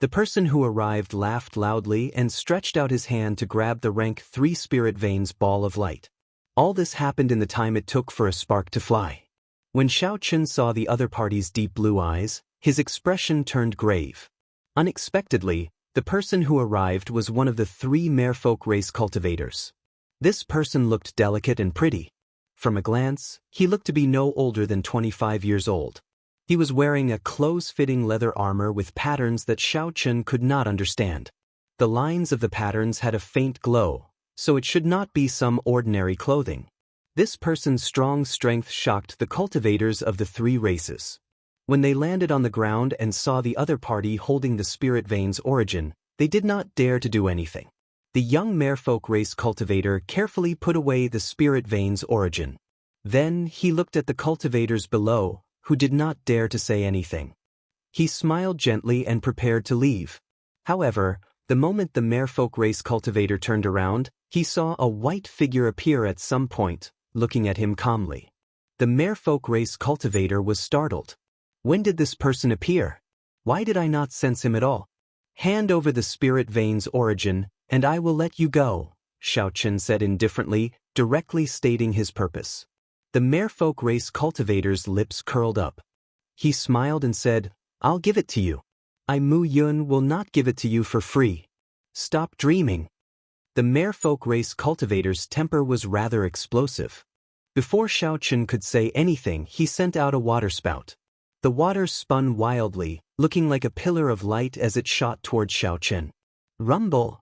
S1: The person who arrived laughed loudly and stretched out his hand to grab the rank 3 spirit veins ball of light. All this happened in the time it took for a spark to fly. When Xiaochen saw the other party's deep blue eyes, his expression turned grave. Unexpectedly, the person who arrived was one of the 3 merfolk race cultivators. This person looked delicate and pretty. From a glance, he looked to be no older than 25 years old. He was wearing a close-fitting leather armor with patterns that Xiaochen could not understand. The lines of the patterns had a faint glow, so it should not be some ordinary clothing. This person's strong strength shocked the cultivators of the 3 races. When they landed on the ground and saw the other party holding the spirit veins origin, they did not dare to do anything. The young merfolk race cultivator carefully put away the spirit veins origin. Then he looked at the cultivators below, who did not dare to say anything. He smiled gently and prepared to leave. However, the moment the merfolk race cultivator turned around, he saw a white figure appear at some point, looking at him calmly. The merfolk race cultivator was startled. When did this person appear? Why did I not sense him at all? Hand over the spirit veins origin, and I will let you go, Xiaochen said indifferently, directly stating his purpose. The merfolk race cultivator's lips curled up. He smiled and said, I'll give it to you. I Mu Yun will not give it to you for free. Stop dreaming. The merfolk race cultivator's temper was rather explosive. Before Xiaochen could say anything, he sent out a water spout. The water spun wildly, looking like a pillar of light as it shot toward Xiaochen. Rumble!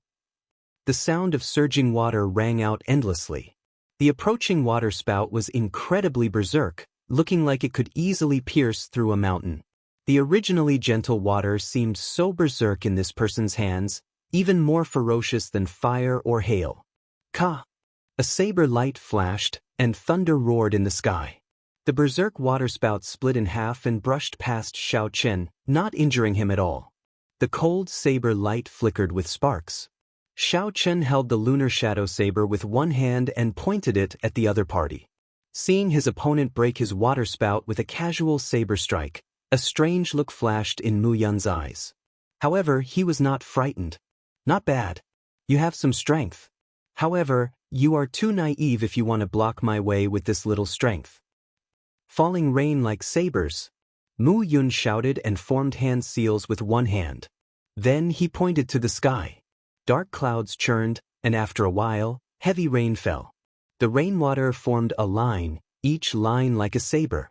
S1: The sound of surging water rang out endlessly. The approaching water spout was incredibly berserk, looking like it could easily pierce through a mountain. The originally gentle water seemed so berserk in this person's hands, even more ferocious than fire or hail. Ka! A saber light flashed, and thunder roared in the sky. The berserk waterspout split in half and brushed past Xiaochen, not injuring him at all. The cold saber light flickered with sparks. Xiaochen held the lunar shadow saber with one hand and pointed it at the other party. Seeing his opponent break his waterspout with a casual saber strike, a strange look flashed in Mu Yun's eyes. However, he was not frightened. Not bad. You have some strength. However, you are too naive if you want to block my way with this little strength. Falling rain like sabers. Mu Yun shouted and formed hand seals with one hand. Then he pointed to the sky. Dark clouds churned, and after a while, heavy rain fell. The rainwater formed a line, each line like a saber.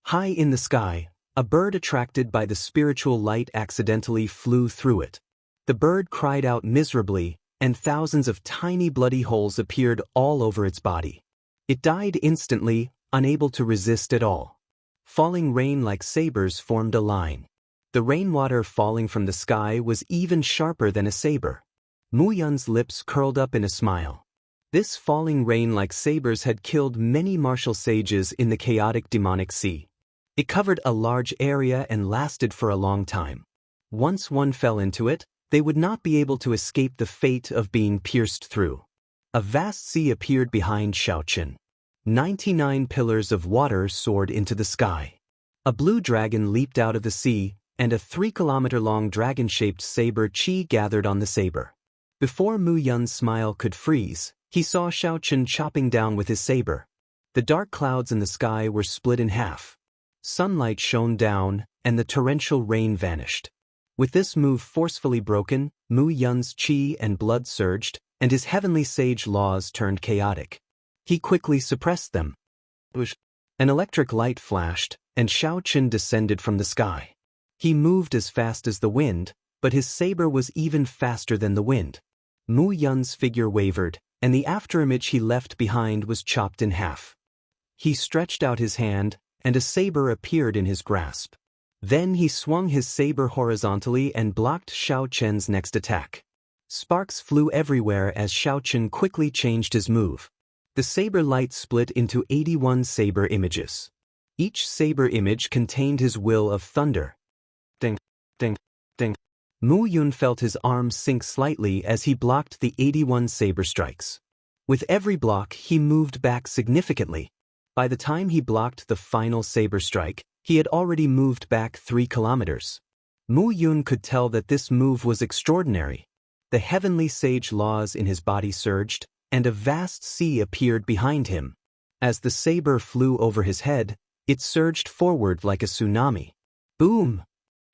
S1: High in the sky, a bird attracted by the spiritual light accidentally flew through it. The bird cried out miserably, and thousands of tiny bloody holes appeared all over its body. It died instantly, unable to resist at all. Falling rain like sabers formed a line. The rainwater falling from the sky was even sharper than a saber. Mu Yun's lips curled up in a smile. This falling rain like sabers had killed many martial sages in the chaotic demonic sea. It covered a large area and lasted for a long time. Once one fell into it, they would not be able to escape the fate of being pierced through. A vast sea appeared behind Xiaochen. 99 pillars of water soared into the sky. A blue dragon leaped out of the sea, and a 3-kilometer-long dragon-shaped saber chi gathered on the saber. Before Mu Yun's smile could freeze, he saw Xiaochen chopping down with his saber. The dark clouds in the sky were split in half. Sunlight shone down, and the torrential rain vanished. With this move forcefully broken, Mu Yun's chi and blood surged, and his heavenly sage laws turned chaotic. He quickly suppressed them. An electric light flashed, and Xiaochen descended from the sky. He moved as fast as the wind, but his saber was even faster than the wind. Mu Yun's figure wavered, and the afterimage he left behind was chopped in half. He stretched out his hand, and a saber appeared in his grasp. Then he swung his saber horizontally and blocked Xiaochen's next attack. Sparks flew everywhere as Xiaochen quickly changed his move. The saber light split into 81 saber images. Each saber image contained his will of thunder. Ding, ding, ding. Mu Yun felt his arm sink slightly as he blocked the 81 saber strikes. With every block, he moved back significantly. By the time he blocked the final saber strike, he had already moved back 3 kilometers. Mu Yun could tell that this move was extraordinary. The heavenly sage laws in his body surged, and a vast sea appeared behind him. As the saber flew over his head, it surged forward like a tsunami. Boom!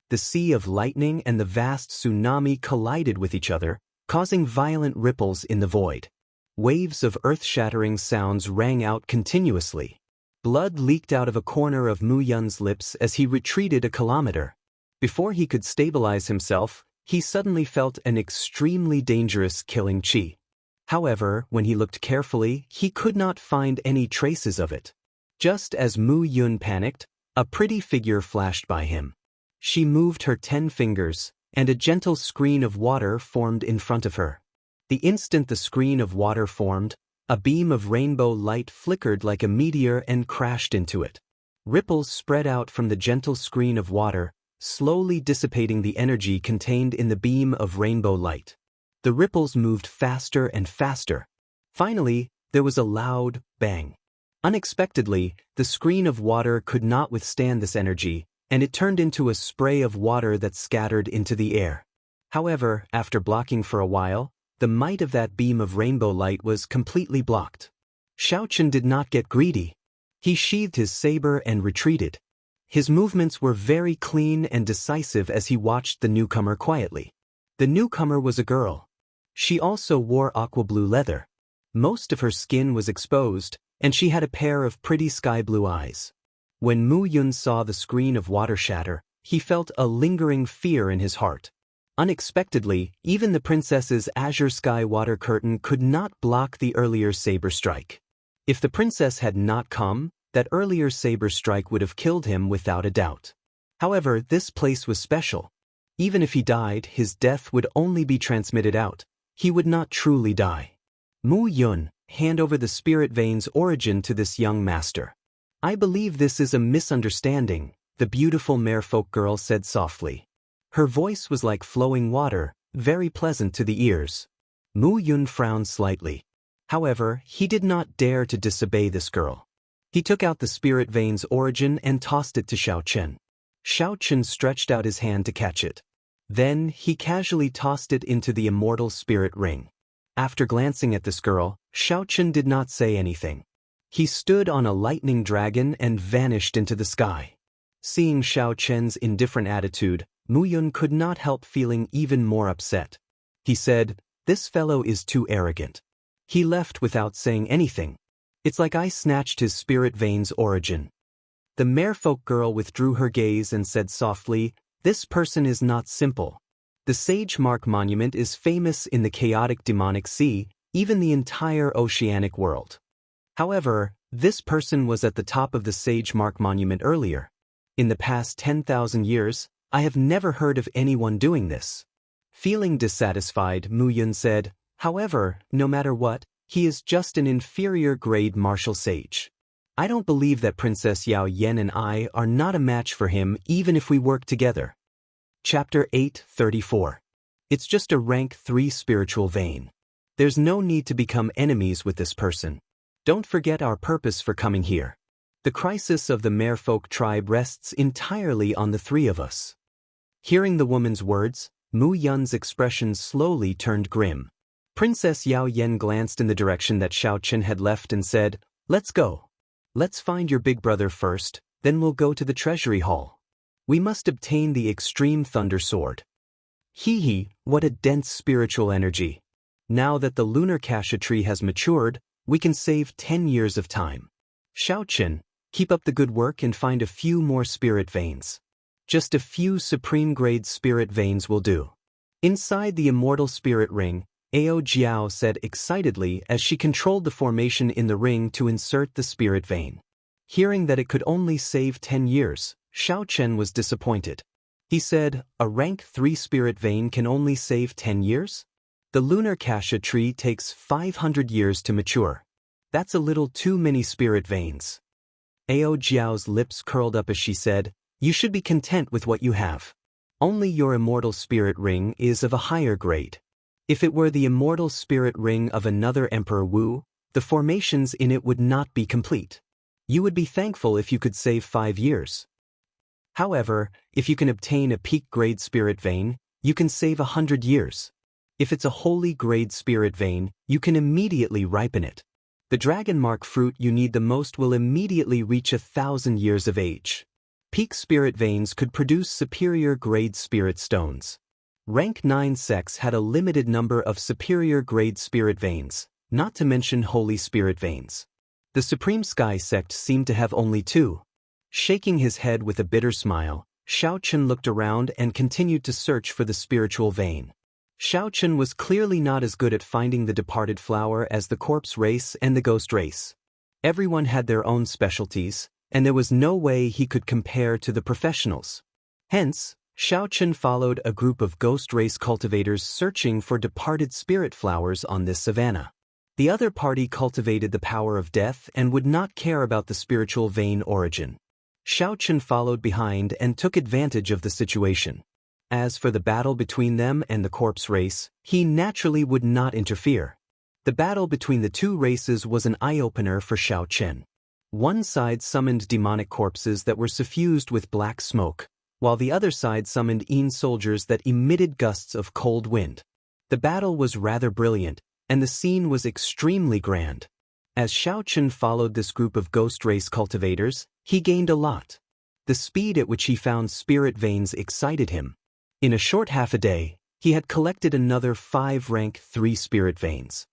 S1: The sea of lightning and the vast tsunami collided with each other, causing violent ripples in the void. Waves of earth-shattering sounds rang out continuously. Blood leaked out of a corner of Mu Yun's lips as he retreated a kilometer. Before he could stabilize himself, he suddenly felt an extremely dangerous killing chi. However, when he looked carefully, he could not find any traces of it. Just as Mu Yun panicked, a pretty figure flashed by him. She moved her 10 fingers, and a gentle screen of water formed in front of her. The instant the screen of water formed, a beam of rainbow light flickered like a meteor and crashed into it. Ripples spread out from the gentle screen of water, slowly dissipating the energy contained in the beam of rainbow light. The ripples moved faster and faster. Finally, there was a loud bang. Unexpectedly, the screen of water could not withstand this energy, and it turned into a spray of water that scattered into the air. However, after blocking for a while, the might of that beam of rainbow light was completely blocked. Xiaochen did not get greedy. He sheathed his saber and retreated. His movements were very clean and decisive as he watched the newcomer quietly. The newcomer was a girl. She also wore aqua blue leather. Most of her skin was exposed, and she had a pair of pretty sky blue eyes. When Mu Yun saw the screen of water shatter, he felt a lingering fear in his heart. Unexpectedly, even the princess's azure sky water curtain could not block the earlier saber strike. If the princess had not come, that earlier saber strike would have killed him without a doubt. However, this place was special. Even if he died, his death would only be transmitted out. He would not truly die. Mu Yun, hand over the spirit vein's origin to this young master. I believe this is a misunderstanding, the beautiful merfolk girl said softly. Her voice was like flowing water, very pleasant to the ears. Mu Yun frowned slightly. However, he did not dare to disobey this girl. He took out the spirit vein's origin and tossed it to Xiao Chen. Xiao Chen stretched out his hand to catch it. Then, he casually tossed it into the immortal spirit ring. After glancing at this girl, Xiao Chen did not say anything. He stood on a lightning dragon and vanished into the sky. Seeing Xiao Chen's indifferent attitude, Mu Yun could not help feeling even more upset. He said, "This fellow is too arrogant." He left without saying anything. It's like I snatched his spirit vein's origin. The merfolk girl withdrew her gaze and said softly, "This person is not simple. The Sage Mark Monument is famous in the chaotic demonic sea, even the entire oceanic world. However, this person was at the top of the Sage Mark Monument earlier. In the past 10,000 years, I have never heard of anyone doing this." Feeling dissatisfied, Mu Yun said, "However, no matter what, he is just an inferior grade martial sage. I don't believe that Princess Yao Yen and I are not a match for him even if we work together." Chapter 8:34. It's just a rank 3 spiritual vein. There's no need to become enemies with this person. Don't forget our purpose for coming here. The crisis of the merfolk tribe rests entirely on the three of us. Hearing the woman's words, Mu Yun's expression slowly turned grim. Princess Yao Yen glanced in the direction that Xiao Chen had left and said, "Let's go. Let's find your big brother first, then we'll go to the treasury hall. We must obtain the extreme thunder sword." Hee, what a dense spiritual energy. Now that the lunar cassia tree has matured, we can save 10 years of time. Xiao Chen, keep up the good work and find a few more spirit veins. Just a few supreme-grade spirit veins will do. Inside the immortal spirit ring, Ao Jiao said excitedly as she controlled the formation in the ring to insert the spirit vein. Hearing that it could only save 10 years, Xiao Chen was disappointed. He said, "A rank 3 spirit vein can only save 10 years? The lunar cassia tree takes 500 years to mature. That's a little too many spirit veins." Ao Jiao's lips curled up as she said, "You should be content with what you have. Only your immortal spirit ring is of a higher grade. If it were the immortal spirit ring of another Emperor Wu, the formations in it would not be complete. You would be thankful if you could save 5 years. However, if you can obtain a peak-grade spirit vein, you can save 100 years. If it's a holy grade spirit vein, you can immediately ripen it. The dragon mark fruit you need the most will immediately reach 1,000 years of age. Peak spirit veins could produce superior grade spirit stones. Rank 9 sects had a limited number of superior grade spirit veins, not to mention holy spirit veins. The Supreme Sky sect seemed to have only 2. Shaking his head with a bitter smile, Xiao Chen looked around and continued to search for the spiritual vein. Xiao Chen was clearly not as good at finding the departed flower as the corpse race and the ghost race. Everyone had their own specialties, and there was no way he could compare to the professionals. Hence, Xiao Chen followed a group of ghost race cultivators searching for departed spirit flowers on this savanna. The other party cultivated the power of death and would not care about the spiritual vein origin. Xiao Chen followed behind and took advantage of the situation. As for the battle between them and the corpse race, he naturally would not interfere. The battle between the two races was an eye-opener for Xiao Chen. One side summoned demonic corpses that were suffused with black smoke, while the other side summoned soldiers that emitted gusts of cold wind. The battle was rather brilliant, and the scene was extremely grand. As Xiao Chen followed this group of ghost race cultivators, he gained a lot. The speed at which he found spirit veins excited him. In a short half a day, he had collected another 5 rank 3 spirit veins.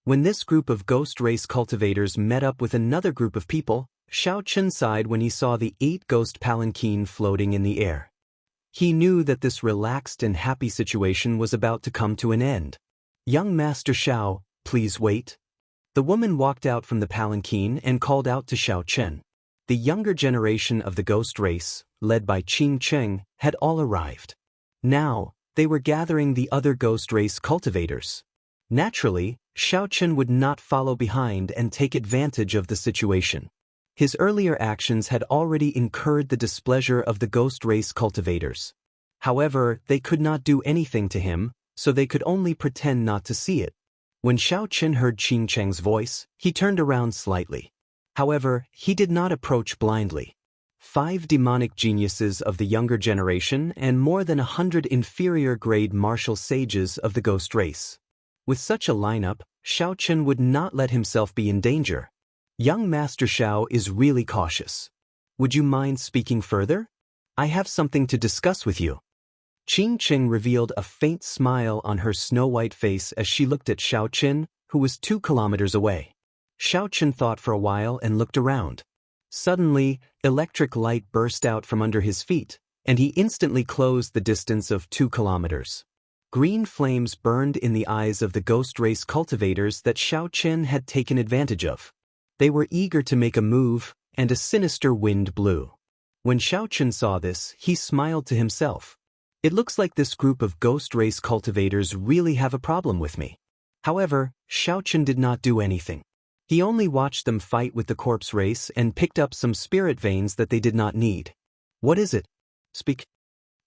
S1: When this group of ghost race cultivators met up with another group of people, Xiao Chen sighed when he saw the 8 ghost palanquin floating in the air. He knew that this relaxed and happy situation was about to come to an end. "Young Master Xiao, please wait." The woman walked out from the palanquin and called out to Xiao Chen. The younger generation of the ghost race, led by Qing Cheng, had all arrived. Now, they were gathering the other ghost race cultivators. Naturally, Xiao Chen would not follow behind and take advantage of the situation. His earlier actions had already incurred the displeasure of the ghost race cultivators. However, they could not do anything to him, so they could only pretend not to see it. When Xiao Qin heard Qing Cheng's voice, he turned around slightly. However, he did not approach blindly. 5 demonic geniuses of the younger generation and more than 100 inferior-grade martial sages of the ghost race. With such a lineup, Xiao Qin would not let himself be in danger. Young Master Xiao is really cautious. Would you mind speaking further? I have something to discuss with you. Qing Cheng revealed a faint smile on her snow-white face as she looked at Xiao Qin, who was 2 kilometers away. Xiao Qin thought for a while and looked around. Suddenly, electric light burst out from under his feet, and he instantly closed the distance of 2 kilometers. Green flames burned in the eyes of the ghost race cultivators that Xiao Qin had taken advantage of. They were eager to make a move, and a sinister wind blew. When Xiao Qin saw this, he smiled to himself. It looks like this group of ghost race cultivators really have a problem with me. However, Xiao Qin did not do anything. He only watched them fight with the corpse race and picked up some spirit veins that they did not need. What is it? Speak.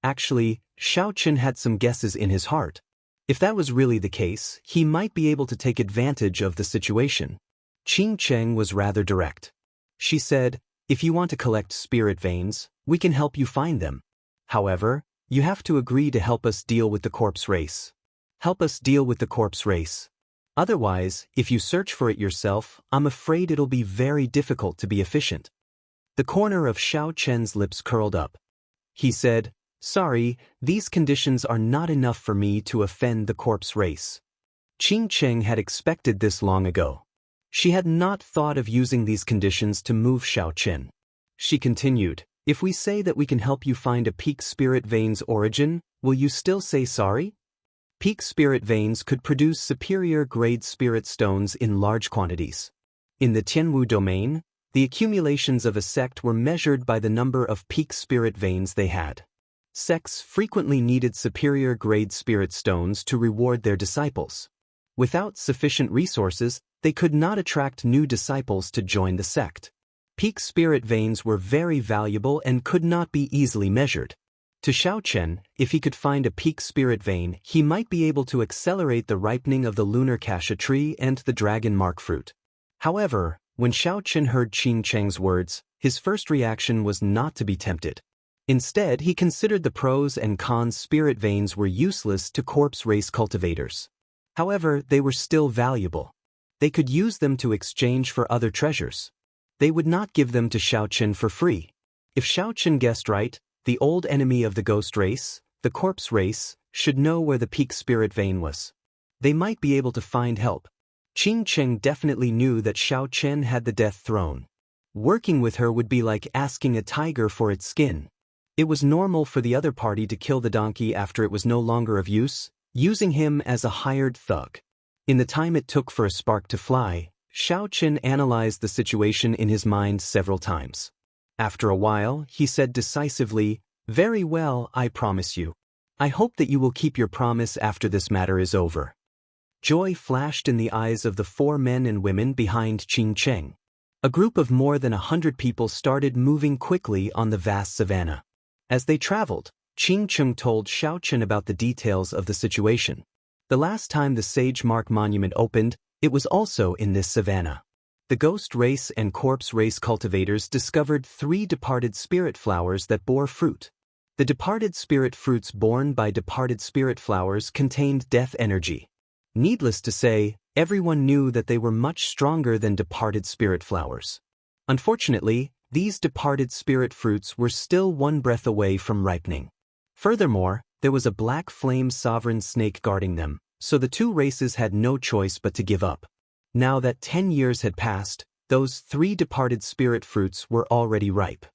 S1: Actually, Xiao Qin had some guesses in his heart. If that was really the case, he might be able to take advantage of the situation. Qing Cheng was rather direct. She said, if you want to collect spirit veins, we can help you find them. However, you have to agree to help us deal with the corpse race. Help us deal with the corpse race. Otherwise, if you search for it yourself, I'm afraid it'll be very difficult to be efficient. The corner of Xiao Chen's lips curled up. He said, sorry, these conditions are not enough for me to offend the corpse race. Qing Cheng had expected this long ago. She had not thought of using these conditions to move Xiao Qin. She continued, if we say that we can help you find a peak spirit vein's origin, will you still say sorry? Peak spirit veins could produce superior-grade spirit stones in large quantities. In the Tianwu domain, the accumulations of a sect were measured by the number of peak spirit veins they had. Sects frequently needed superior-grade spirit stones to reward their disciples. Without sufficient resources, they could not attract new disciples to join the sect. Peak spirit veins were very valuable and could not be easily measured. To Xiao Chen, if he could find a peak spirit vein, he might be able to accelerate the ripening of the lunar cassia tree and the dragon mark fruit. However, when Xiao Chen heard Qing Cheng's words, his first reaction was not to be tempted. Instead, he considered the pros and cons. Spirit veins were useless to corpse race cultivators. However, they were still valuable. They could use them to exchange for other treasures. They would not give them to Xiao Qin for free. If Xiao Qin guessed right, the old enemy of the ghost race, the corpse race, should know where the peak spirit vein was. They might be able to find help. Qing Cheng definitely knew that Xiao Chen had the death throne. Working with her would be like asking a tiger for its skin. It was normal for the other party to kill the donkey after it was no longer of use, using him as a hired thug. In the time it took for a spark to fly, Xiao Qin analyzed the situation in his mind several times. After a while, he said decisively, very well, I promise you. I hope that you will keep your promise after this matter is over. Joy flashed in the eyes of the 4 men and women behind Qing Cheng. A group of more than 100 people started moving quickly on the vast savannah. As they traveled, Qing Cheng told Xiao Chen about the details of the situation. The last time the Sage Mark Monument opened, it was also in this savannah. The ghost race and corpse race cultivators discovered 3 departed spirit flowers that bore fruit. The departed spirit fruits borne by departed spirit flowers contained death energy. Needless to say, everyone knew that they were much stronger than departed spirit flowers. Unfortunately, these departed spirit fruits were still 1 breath away from ripening. Furthermore, there was a black flame sovereign snake guarding them, so the 2 races had no choice but to give up. Now that 10 years had passed, those 3 departed spirit fruits were already ripe.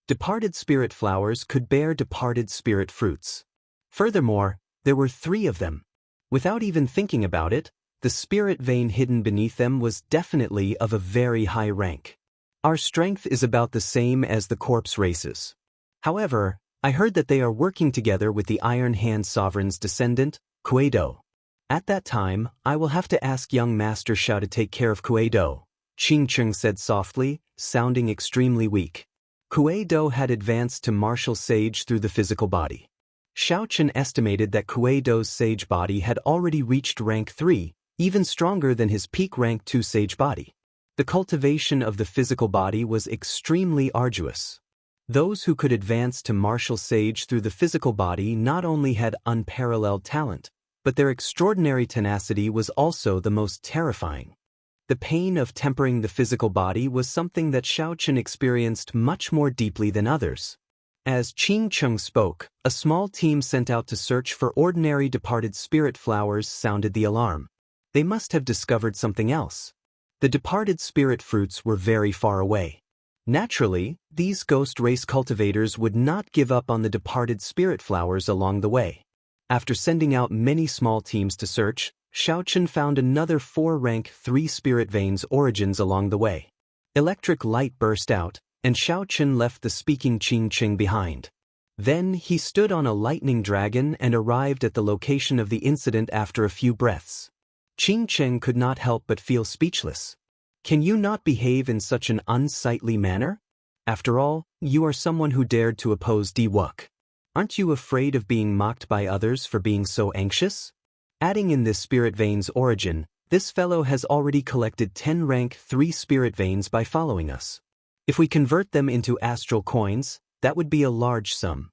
S1: Departed spirit flowers could bear departed spirit fruits. Furthermore, there were 3 of them. Without even thinking about it, the spirit vein hidden beneath them was definitely of a very high rank. Our strength is about the same as the corpse races. However, I heard that they are working together with the Iron Hand Sovereign's descendant, Kuei-do. At that time, I will have to ask young Master Xiao to take care of Kuei-do. Xianxia said softly, sounding extremely weak. Kuei-do had advanced to martial sage through the physical body. Xiaochen estimated that Kuei-do's sage body had already reached rank 3, even stronger than his peak rank 2 sage body. The cultivation of the physical body was extremely arduous. Those who could advance to martial sage through the physical body not only had unparalleled talent, but their extraordinary tenacity was also the most terrifying. The pain of tempering the physical body was something that Xiaochen experienced much more deeply than others. As Xianxia spoke, a small team sent out to search for ordinary departed spirit flowers sounded the alarm. They must have discovered something else. The departed spirit fruits were very far away. Naturally, these ghost race cultivators would not give up on the departed spirit flowers along the way. After sending out many small teams to search, Xiaochen found another 4 rank 3 spirit veins origins along the way. Electric light burst out, and Xiaochen left the speaking Xianxia behind. Then he stood on a lightning dragon and arrived at the location of the incident after a few breaths. Xianxia could not help but feel speechless. Can you not behave in such an unsightly manner? After all, you are someone who dared to oppose Diwuk. Aren't you afraid of being mocked by others for being so anxious? Adding in this spirit veins origin, this fellow has already collected 10 rank 3 spirit veins by following us. If we convert them into astral coins, that would be a large sum.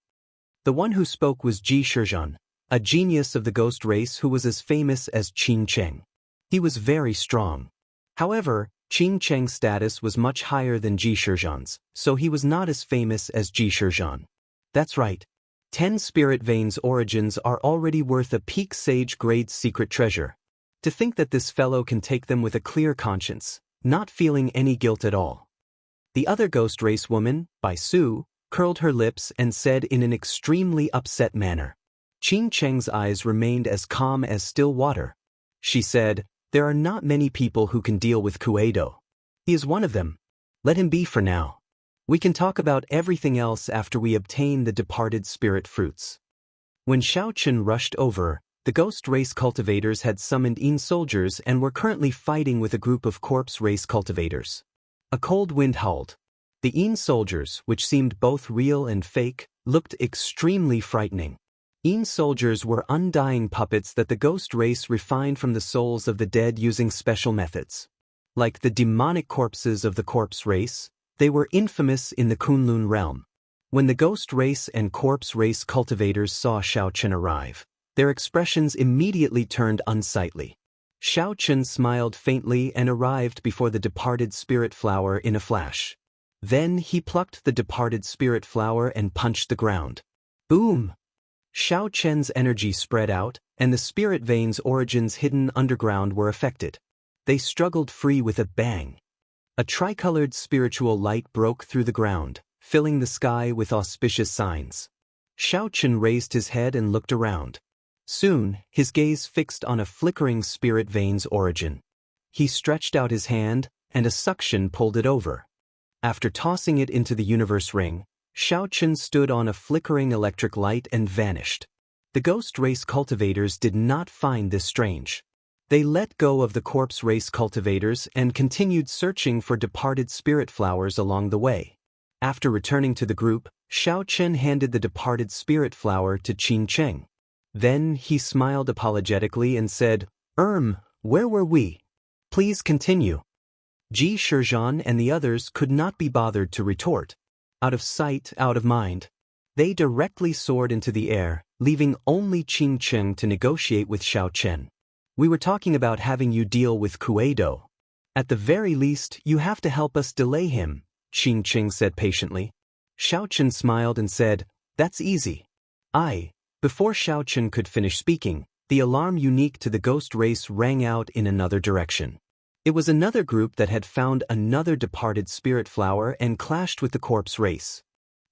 S1: The one who spoke was Ji Shizhan, a genius of the ghost race who was as famous as Xianxia. He was very strong. However, Xianxia's status was much higher than Ji Shizhan's, so he was not as famous as Ji Shizhan. That's right. 10 spirit veins origins are already worth a peak sage grade secret treasure. To think that this fellow can take them with a clear conscience, not feeling any guilt at all. The other ghost race woman, Bai Su, curled her lips and said in an extremely upset manner. Xianxia's eyes remained as calm as still water. She said, "There are not many people who can deal with Kuei-do. He is one of them. Let him be for now. We can talk about everything else after we obtain the departed spirit fruits." When Xiaochen rushed over, the ghost race cultivators had summoned Yin soldiers and were currently fighting with a group of corpse race cultivators. A cold wind howled. The Yin soldiers, which seemed both real and fake, looked extremely frightening. Yin soldiers were undying puppets that the ghost race refined from the souls of the dead using special methods. Like the demonic corpses of the corpse race, they were infamous in the Kunlun realm. When the ghost race and corpse race cultivators saw Xiaochen arrive, their expressions immediately turned unsightly. Xiaochen smiled faintly and arrived before the departed spirit flower in a flash. Then he plucked the departed spirit flower and punched the ground. Boom! Xiaochen's energy spread out, and the spirit veins origins hidden underground were affected. They struggled free with a bang. A tricolored spiritual light broke through the ground, filling the sky with auspicious signs. Xiaochen raised his head and looked around. Soon, his gaze fixed on a flickering spirit veins origin. He stretched out his hand, and a suction pulled it over. After tossing it into the universe ring, Xiaochen stood on a flickering electric light and vanished. The ghost race cultivators did not find this strange. They let go of the corpse race cultivators and continued searching for departed spirit flowers along the way. After returning to the group, Xiaochen handed the departed spirit flower to Xianxia. Then he smiled apologetically and said, Where were we? Please continue." Ji Shizhan and the others could not be bothered to retort. Out of sight, out of mind. They directly soared into the air, leaving only Xianxia to negotiate with Xiaochen. "We were talking about having you deal with Kuei-do. At the very least, you have to help us delay him," Xianxia said patiently. Xiaochen smiled and said, "That's easy." Before Xiaochen could finish speaking, the alarm unique to the ghost race rang out in another direction. It was another group that had found another departed spirit flower and clashed with the corpse race.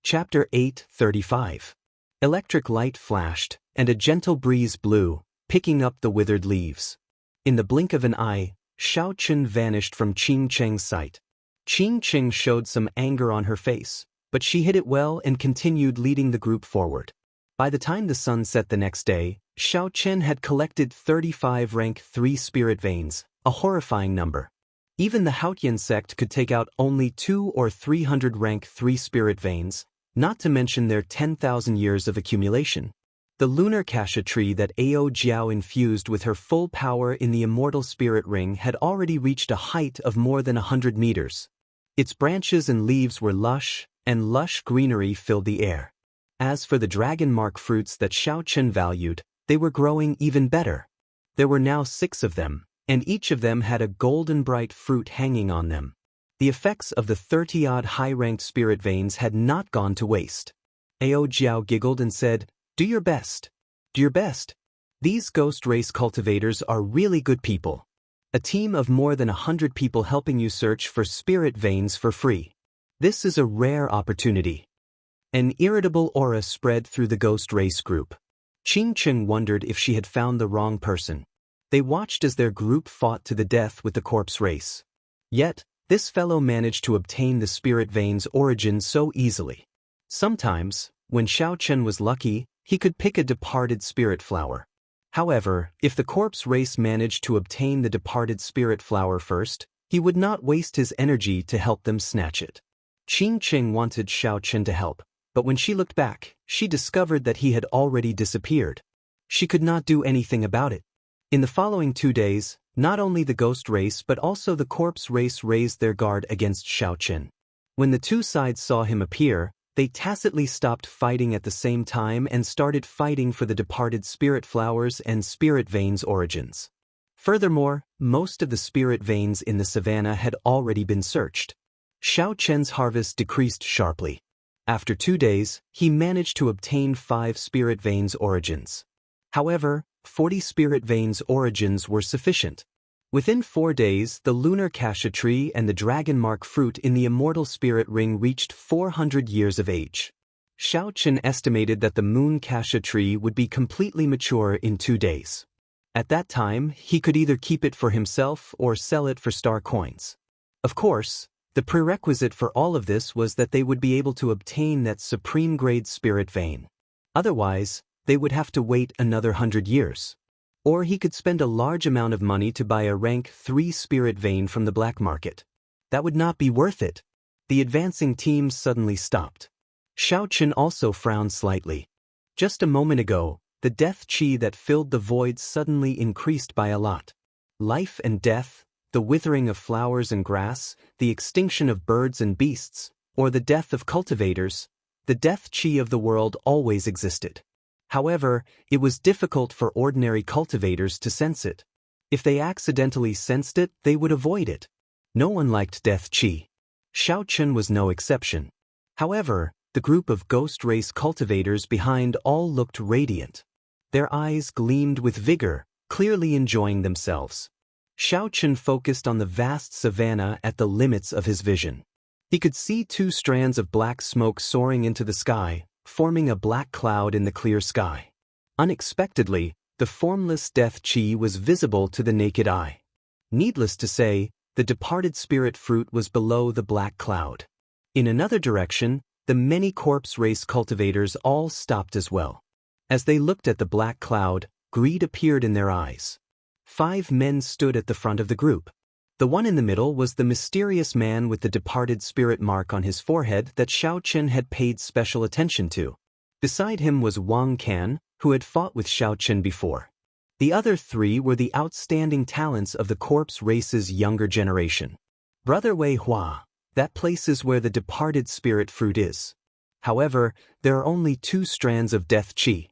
S1: Chapter 8:35. Electric light flashed, and a gentle breeze blew, picking up the withered leaves. In the blink of an eye, Xiaochen vanished from Xianxia's sight. Xianxia showed some anger on her face, but she hid it well and continued leading the group forward. By the time the sun set the next day, Xiaochen had collected 35 rank 3 spirit veins, a horrifying number. Even the Haotian sect could take out only 200 or 300 rank 3 spirit veins, not to mention their 10,000 years of accumulation. The lunar cassia tree that Ao Jiao infused with her full power in the immortal spirit ring had already reached a height of more than 100 meters. Its branches and leaves were lush, and lush greenery filled the air. As for the dragon mark fruits that Xiaochen valued, they were growing even better. There were now 6 of them, and each of them had a golden bright fruit hanging on them. The effects of the 30-odd high-ranked spirit veins had not gone to waste. Ao Jiao giggled and said, "Do your best. Do your best. These ghost race cultivators are really good people. A team of more than 100 people helping you search for spirit veins for free. This is a rare opportunity." An irritable aura spread through the ghost race group. Qingchen wondered if she had found the wrong person. They watched as their group fought to the death with the corpse race. Yet, this fellow managed to obtain the spirit veins' origin so easily. Sometimes, when Xiaochen was lucky, he could pick a departed spirit flower. However, if the corpse race managed to obtain the departed spirit flower first, he would not waste his energy to help them snatch it. Qingchen wanted Xiaochen to help, but when she looked back, she discovered that he had already disappeared. She could not do anything about it. In the following 2 days, not only the ghost race but also the corpse race raised their guard against Xiaochen. When the two sides saw him appear, they tacitly stopped fighting at the same time and started fighting for the departed spirit flowers and spirit veins' origins. Furthermore, most of the spirit veins in the savannah had already been searched. Xiaochen's harvest decreased sharply. After 2 days, he managed to obtain 5 spirit veins' origins. However, 40 spirit veins' origins were sufficient. Within 4 days, the lunar cassia tree and the dragon mark fruit in the immortal spirit ring reached 400 years of age. Xiaochen estimated that the moon cassia tree would be completely mature in 2 days. At that time, he could either keep it for himself or sell it for star coins. Of course, the prerequisite for all of this was that they would be able to obtain that supreme-grade spirit vein. Otherwise, they would have to wait another 100 years. Or he could spend a large amount of money to buy a rank 3 spirit vein from the black market. That would not be worth it. The advancing team suddenly stopped. Xiaochen also frowned slightly. Just a moment ago, the death qi that filled the void suddenly increased by a lot. Life and death, the withering of flowers and grass, the extinction of birds and beasts, or the death of cultivators, the death qi of the world always existed. However, it was difficult for ordinary cultivators to sense it. If they accidentally sensed it, they would avoid it. No one liked death qi. Xiaochen was no exception. However, the group of ghost race cultivators behind all looked radiant. Their eyes gleamed with vigor, clearly enjoying themselves. Xiaochen focused on the vast savannah at the limits of his vision. He could see 2 strands of black smoke soaring into the sky, forming a black cloud in the clear sky. Unexpectedly, the formless death qi was visible to the naked eye. Needless to say, the departed spirit fruit was below the black cloud. In another direction, the many corpse race cultivators all stopped as well. As they looked at the black cloud, greed appeared in their eyes. 5 men stood at the front of the group. The one in the middle was the mysterious man with the departed spirit mark on his forehead that Xiaochen had paid special attention to. Beside him was Wang Can, who had fought with Xiaochen before. The other 3 were the outstanding talents of the corpse race's younger generation. Brother Wei Hua, that place is where the departed spirit fruit is. However, there are only 2 strands of death qi.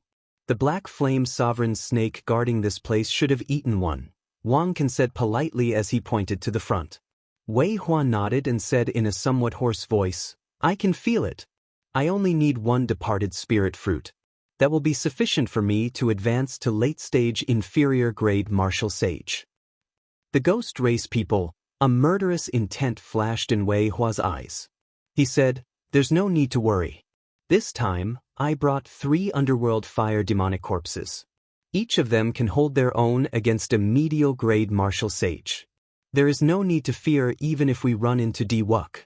S1: The black flame sovereign snake guarding this place should have eaten one, Wang Can said politely as he pointed to the front. Wei Hua nodded and said in a somewhat hoarse voice, "I can feel it. I only need 1 departed spirit fruit. That will be sufficient for me to advance to late-stage inferior-grade martial sage." The ghost race people, a murderous intent flashed in Wei Hua's eyes. He said, "There's no need to worry. This time, I brought 3 underworld fire demonic corpses. Each of them can hold their own against a medial-grade martial sage. There is no need to fear even if we run into Diwuk."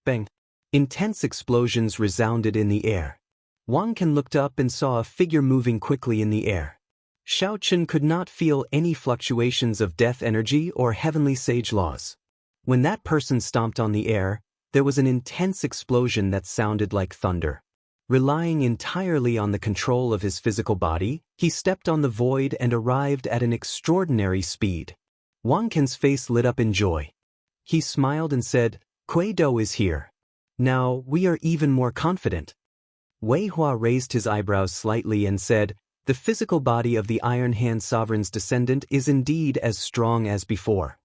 S1: Bang! Intense explosions resounded in the air. Wang Can looked up and saw a figure moving quickly in the air. Xiaochen could not feel any fluctuations of death energy or heavenly sage laws. When that person stomped on the air, there was an intense explosion that sounded like thunder. Relying entirely on the control of his physical body, he stepped on the void and arrived at an extraordinary speed. Wang Qin's face lit up in joy. He smiled and said, "Kuei-do is here. Now we are even more confident." Wei Hua raised his eyebrows slightly and said, "The physical body of the Iron Hand Sovereign's descendant is indeed as strong as before."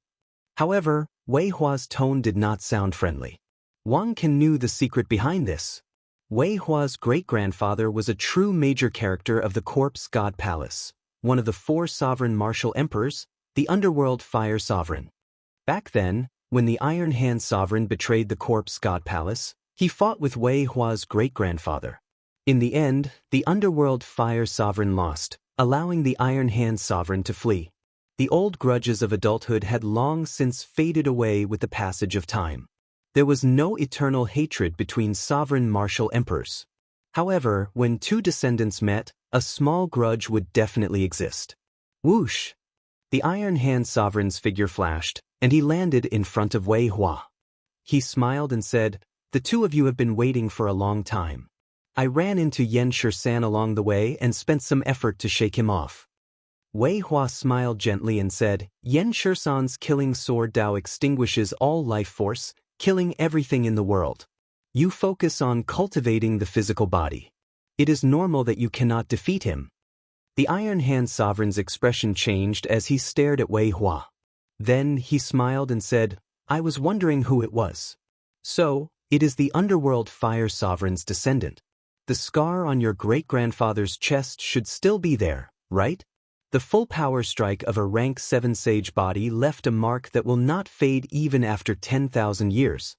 S1: However, Wei Hua's tone did not sound friendly. Wang Qin knew the secret behind this. Wei Hua's great-grandfather was a true major character of the Corpse God Palace, one of the 4 sovereign martial emperors, the Underworld Fire Sovereign. Back then, when the Iron Hand Sovereign betrayed the Corpse God Palace, he fought with Wei Hua's great-grandfather. In the end, the Underworld Fire Sovereign lost, allowing the Iron Hand Sovereign to flee. The old grudges of adulthood had long since faded away with the passage of time. There was no eternal hatred between sovereign martial emperors. However, when 2 descendants met, a small grudge would definitely exist. Whoosh! The Iron Hand Sovereign's figure flashed, and he landed in front of Wei Hua. He smiled and said, "The 2 of you have been waiting for a long time. I ran into Yan Shisan along the way and spent some effort to shake him off." Wei Hua smiled gently and said, "Yan Shisan's killing sword Dao extinguishes all life force, killing everything in the world. You focus on cultivating the physical body. It is normal that you cannot defeat him." The Iron Hand Sovereign's expression changed as he stared at Wei Hua. Then he smiled and said, "I was wondering who it was. So, it is the Underworld Fire Sovereign's descendant. The scar on your great-grandfather's chest should still be there, right? The full power strike of a rank 7 sage body left a mark that will not fade even after 10,000 years."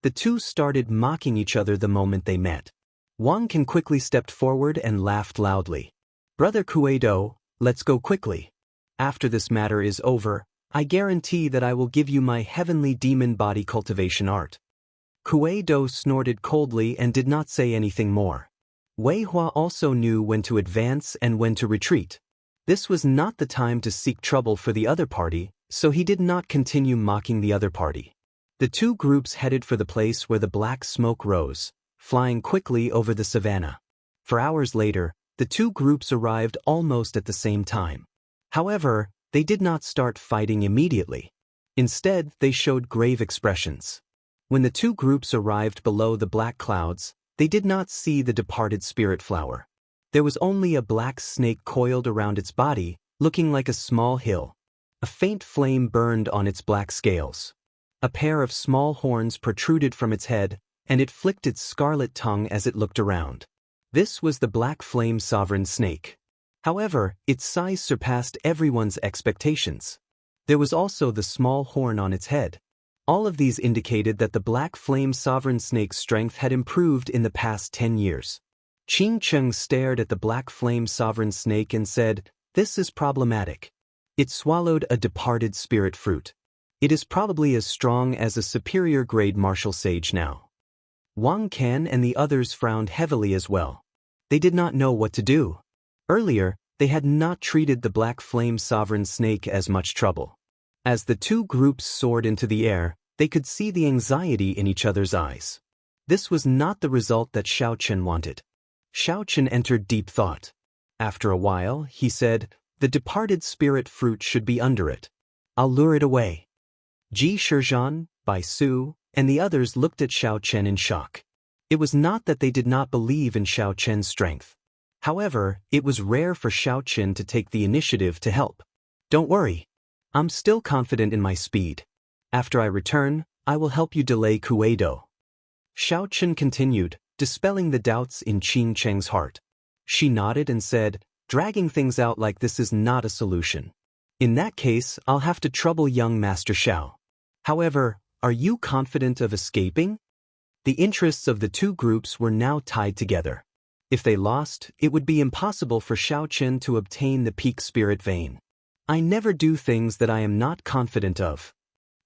S1: The 2 started mocking each other the moment they met. Wang Qin quickly stepped forward and laughed loudly. "Brother Kuei-do, let's go quickly. After this matter is over, I guarantee that I will give you my heavenly demon body cultivation art." Kuei-do snorted coldly and did not say anything more. Wei Hua also knew when to advance and when to retreat. This was not the time to seek trouble for the other party, so he did not continue mocking the other party. The 2 groups headed for the place where the black smoke rose, flying quickly over the savannah. For hours later, the 2 groups arrived almost at the same time. However, they did not start fighting immediately. Instead, they showed grave expressions. When the 2 groups arrived below the black clouds, they did not see the departed spirit flower. There was only a black snake coiled around its body, looking like a small hill. A faint flame burned on its black scales. A pair of small horns protruded from its head, and it flicked its scarlet tongue as it looked around. This was the Black Flame Sovereign Snake. However, its size surpassed everyone's expectations. There was also the small horn on its head. All of these indicated that the Black Flame Sovereign Snake's strength had improved in the past 10 years. Qing Cheng stared at the Black Flame Sovereign Snake and said, "This is problematic. It swallowed a departed spirit fruit. It is probably as strong as a superior grade martial sage now." Wang Can and the others frowned heavily as well. They did not know what to do. Earlier, they had not treated the Black Flame Sovereign Snake as much trouble. As the 2 groups soared into the air, they could see the anxiety in each other's eyes. This was not the result that Xiao Chen wanted. Xiao Chen entered deep thought. After a while, he said, "The departed spirit fruit should be under it. I'll lure it away." Ji Shizhan, Bai Su, and the others looked at Xiao Chen in shock. It was not that they did not believe in Xiao Chen's strength. However, it was rare for Xiao Chen to take the initiative to help. "Don't worry. I'm still confident in my speed. After I return, I will help you delay Kuei-do." Xiao Chen continued, dispelling the doubts in Qing Cheng's heart. She nodded and said, "Dragging things out like this is not a solution. In that case, I'll have to trouble young Master Xiao. However, are you confident of escaping?" The interests of the 2 groups were now tied together. If they lost, it would be impossible for Xiao Chen to obtain the peak spirit vein. "I never do things that I am not confident of."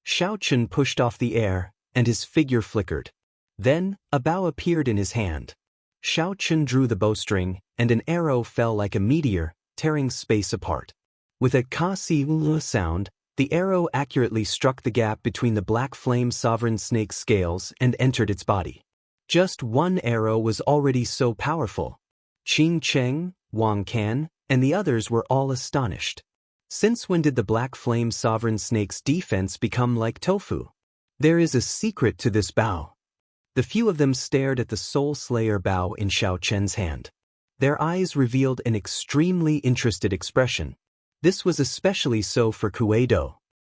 S1: Xiao Chen pushed off the air, and his figure flickered. Then, a bow appeared in his hand. Xiao Chen drew the bowstring, and an arrow fell like a meteor, tearing space apart. With a ka-si sound, The arrow accurately struck the gap between the black flame sovereign snake's scales and entered its body. Just one arrow was already so powerful. Qing Cheng, Wang Can, and the others were all astonished. Since when did the black flame sovereign snake's defense become like tofu? There is a secret to this bow. The few of them stared at the soul slayer bow in Xiao Chen's hand. Their eyes revealed an extremely interested expression. This was especially so for Kuei-do.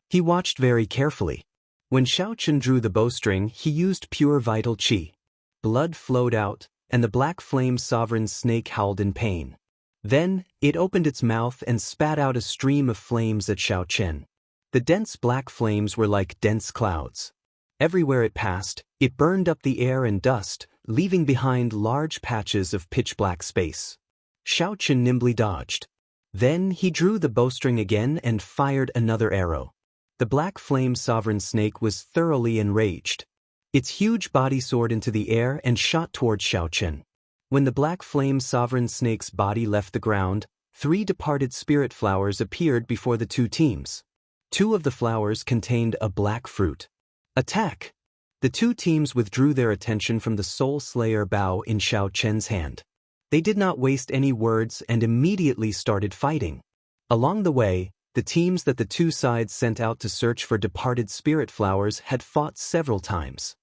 S1: He watched very carefully. When Xiao Chen drew the bowstring, he used pure vital qi. Blood flowed out, and the black flame sovereign snake howled in pain. Then, it opened its mouth and spat out a stream of flames at Xiao Chen. The dense black flames were like dense clouds. Everywhere it passed, it burned up the air and dust, leaving behind large patches of pitch-black space. Xiao Chen nimbly dodged. Then he drew the bowstring again and fired another arrow. The black flame sovereign snake was thoroughly enraged. Its huge body soared into the air and shot toward Xiao Chen. When the black flame sovereign snake's body left the ground, 3 departed spirit flowers appeared before the 2 teams. 2 of the flowers contained a black fruit. Attack! The 2 teams withdrew their attention from the soul slayer bow in Xiao Chen's hand. They did not waste any words and immediately started fighting. Along the way, the teams that the 2 sides sent out to search for departed spirit flowers had fought several times.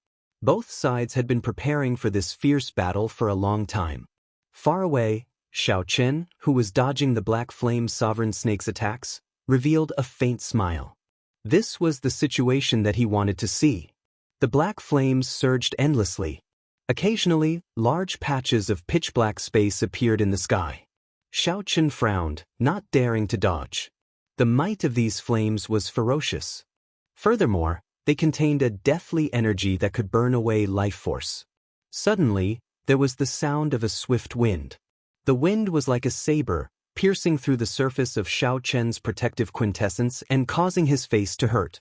S1: Both sides had been preparing for this fierce battle for a long time. Far away, Xiao Chen, who was dodging the black flame sovereign snake's attacks, revealed a faint smile. This was the situation that he wanted to see. The black flames surged endlessly. Occasionally, large patches of pitch-black space appeared in the sky. Xiao Chen frowned, not daring to dodge. The might of these flames was ferocious. Furthermore, they contained a deathly energy that could burn away life force. Suddenly, there was the sound of a swift wind. The wind was like a saber, piercing through the surface of Xiao Chen's protective quintessence and causing his face to hurt.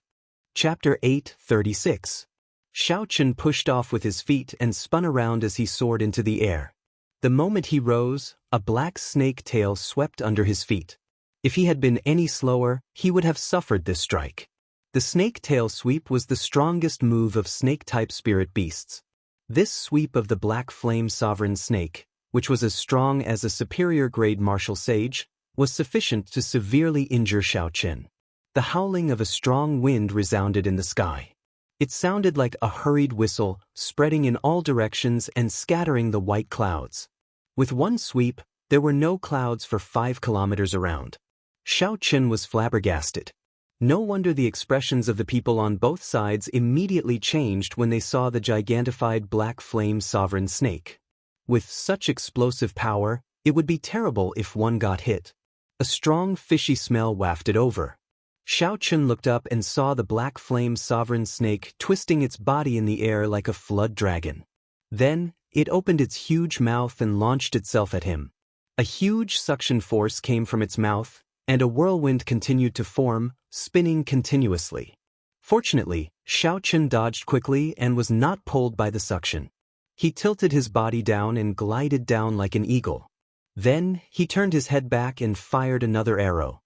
S1: Chapter 8:36. Xiao Chen pushed off with his feet and spun around as he soared into the air. The moment he rose, a black snake tail swept under his feet. If he had been any slower, he would have suffered this strike. The snake tail sweep was the strongest move of snake-type spirit beasts. This sweep of the black flame sovereign snake, which was as strong as a superior-grade martial sage, was sufficient to severely injure Xiao Chen. The howling of a strong wind resounded in the sky. It sounded like a hurried whistle, spreading in all directions and scattering the white clouds. With one sweep, there were no clouds for 5 kilometers around. Xiao Chen was flabbergasted. No wonder the expressions of the people on both sides immediately changed when they saw the gigantified black flame sovereign snake. With such explosive power, it would be terrible if one got hit. A strong fishy smell wafted over. Xiao Chen looked up and saw the black flame sovereign snake twisting its body in the air like a flood dragon. Then, it opened its huge mouth and launched itself at him. A huge suction force came from its mouth, and a whirlwind continued to form, spinning continuously. Fortunately, Xiao Chen dodged quickly and was not pulled by the suction. He tilted his body down and glided down like an eagle. Then, he turned his head back and fired another arrow.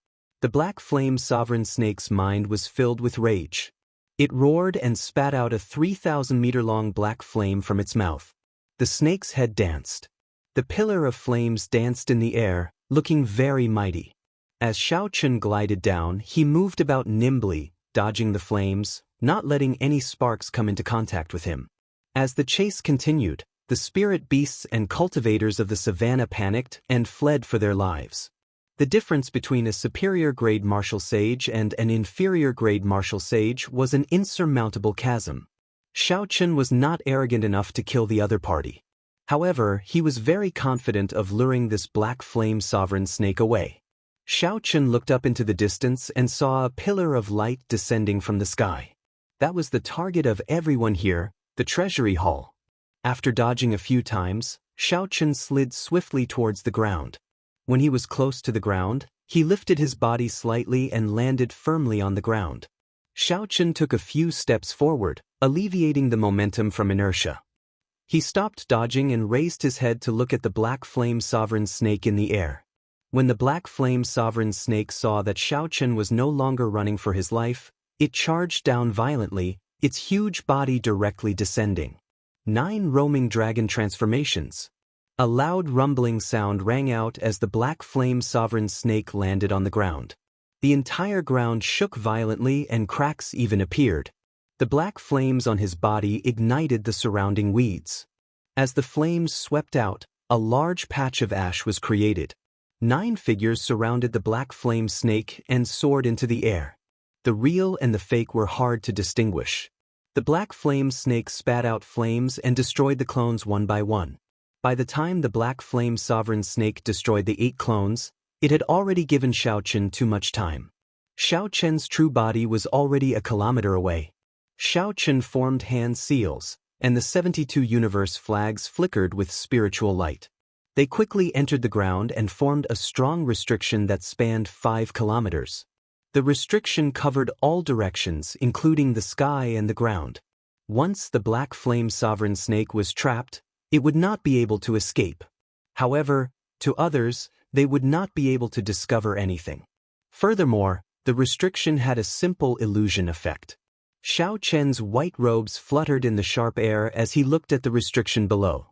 S1: The black flame sovereign snake's mind was filled with rage. It roared and spat out a 3,000-meter-long black flame from its mouth. The snake's head danced. The pillar of flames danced in the air, looking very mighty. As Xiao Chen glided down, he moved about nimbly, dodging the flames, not letting any sparks come into contact with him. As the chase continued, the spirit beasts and cultivators of the savannah panicked and fled for their lives. The difference between a superior-grade martial sage and an inferior-grade martial sage was an insurmountable chasm. Xiao Chen was not arrogant enough to kill the other party. However, he was very confident of luring this black flame sovereign snake away. Xiao Chen looked up into the distance and saw a pillar of light descending from the sky. That was the target of everyone here, the treasury hall. After dodging a few times, Xiao Chen slid swiftly towards the ground. When he was close to the ground, he lifted his body slightly and landed firmly on the ground. Xiao Chen took a few steps forward, alleviating the momentum from inertia. He stopped dodging and raised his head to look at the black flame sovereign snake in the air. When the Black Flame Sovereign Snake saw that Xiaochen was no longer running for his life, it charged down violently, its huge body directly descending. 9 roaming dragon transformations. A loud rumbling sound rang out as the Black Flame Sovereign Snake landed on the ground. The entire ground shook violently and cracks even appeared. The black flames on his body ignited the surrounding weeds. As the flames swept out, a large patch of ash was created. 9 figures surrounded the Black Flame Snake and soared into the air. The real and the fake were hard to distinguish. The Black Flame Snake spat out flames and destroyed the clones one by one. By the time the Black Flame Sovereign Snake destroyed the 8 clones, it had already given Xiaochen too much time. Xiaochen's true body was already a kilometer away. Xiaochen formed hand seals, and the 72 universe flags flickered with spiritual light. They quickly entered the ground and formed a strong restriction that spanned 5 kilometers. The restriction covered all directions, including the sky and the ground. Once the Black Flame Sovereign Snake was trapped, it would not be able to escape. However, to others, they would not be able to discover anything. Furthermore, the restriction had a simple illusion effect. Xiaochen's white robes fluttered in the sharp air as he looked at the restriction below.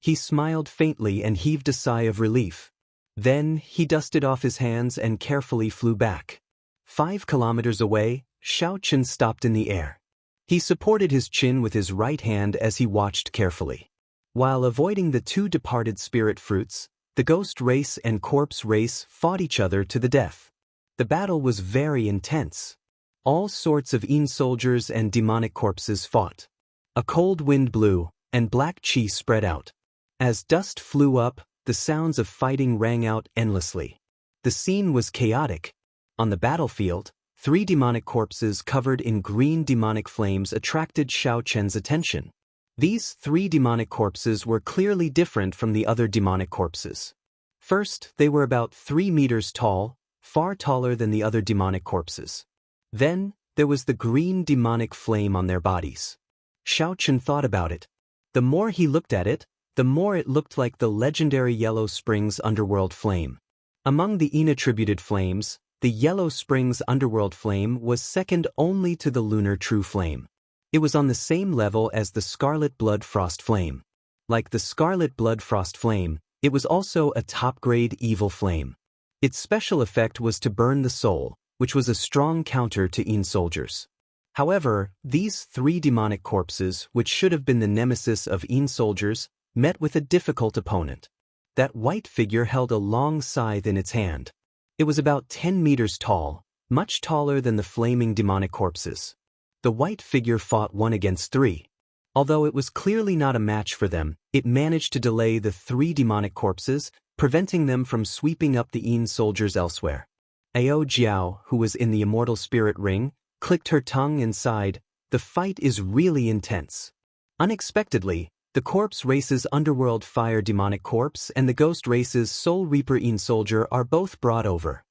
S1: He smiled faintly and heaved a sigh of relief. Then, he dusted off his hands and carefully flew back. 5 kilometers away, Xiaochen stopped in the air. He supported his chin with his right hand as he watched carefully. While avoiding the 2 departed spirit fruits, the ghost race and corpse race fought each other to the death. The battle was very intense. All sorts of soldiers and demonic corpses fought. A cold wind blew, and black chi spread out. As dust flew up, the sounds of fighting rang out endlessly. The scene was chaotic. On the battlefield, 3 demonic corpses covered in green demonic flames attracted Xiaochen's attention. These 3 demonic corpses were clearly different from the other demonic corpses. First, they were about 3 meters tall, far taller than the other demonic corpses. Then, there was the green demonic flame on their bodies. Xiaochen thought about it. The more he looked at it, the more it looked like the legendary Yellow Springs Underworld Flame. Among the inattributed flames, the Yellow Springs Underworld Flame was second only to the Lunar True Flame. It was on the same level as the Scarlet Blood Frost Flame. Like the Scarlet Blood Frost Flame, it was also a top-grade evil flame. Its special effect was to burn the soul, which was a strong counter to soldiers. However, these 3 demonic corpses, which should have been the nemesis of soldiers, met with a difficult opponent. That white figure held a long scythe in its hand. It was about 10 meters tall, much taller than the flaming demonic corpses. The white figure fought 1 against 3. Although it was clearly not a match for them, it managed to delay the 3 demonic corpses, preventing them from sweeping up the soldiers elsewhere. Ao Jiao, who was in the Immortal Spirit Ring, clicked her tongue and sighed, "The fight is really intense." Unexpectedly, the Corpse Race's Underworld Fire Demonic Corpse and the Ghost Race's Soul Reaper Soldier are both brought over.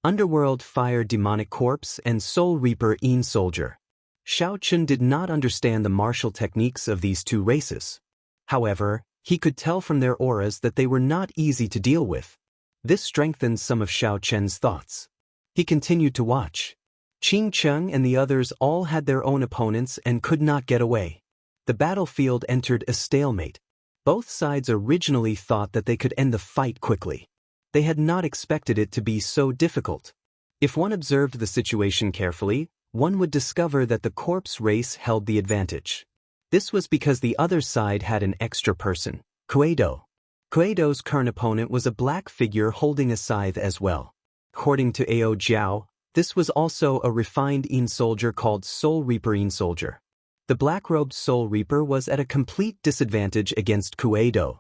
S1: Underworld Fire Demonic Corpse and Soul Reaper Soldier. Xiaochen did not understand the martial techniques of these 2 races. However, he could tell from their auras that they were not easy to deal with. This strengthened some of Xiaochen's thoughts. He continued to watch. Qing Cheng and the others all had their own opponents and could not get away. The battlefield entered a stalemate. Both sides originally thought that they could end the fight quickly. They had not expected it to be so difficult. If one observed the situation carefully, one would discover that the corpse race held the advantage. This was because the other side had an extra person, Kueido. Kueido's current opponent was a black figure holding a scythe as well. According to Ao Jiao, this was also a refined soldier called Soul Reaper soldier. The black-robed Soul Reaper was at a complete disadvantage against Kueido.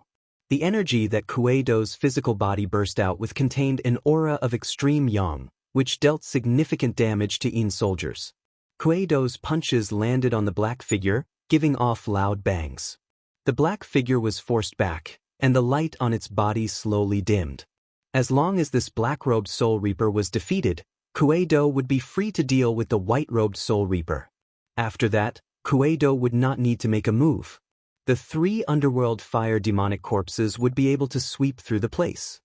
S1: The energy that Kueido's physical body burst out with contained an aura of extreme yang, which dealt significant damage to soldiers. Kueido's punches landed on the black figure, giving off loud bangs. The black figure was forced back, and the light on its body slowly dimmed. As long as this black-robed Soul Reaper was defeated, Kueido would be free to deal with the white-robed Soul Reaper. After that, Kueido would not need to make a move. The 3 Underworld Fire Demonic Corpses would be able to sweep through the place.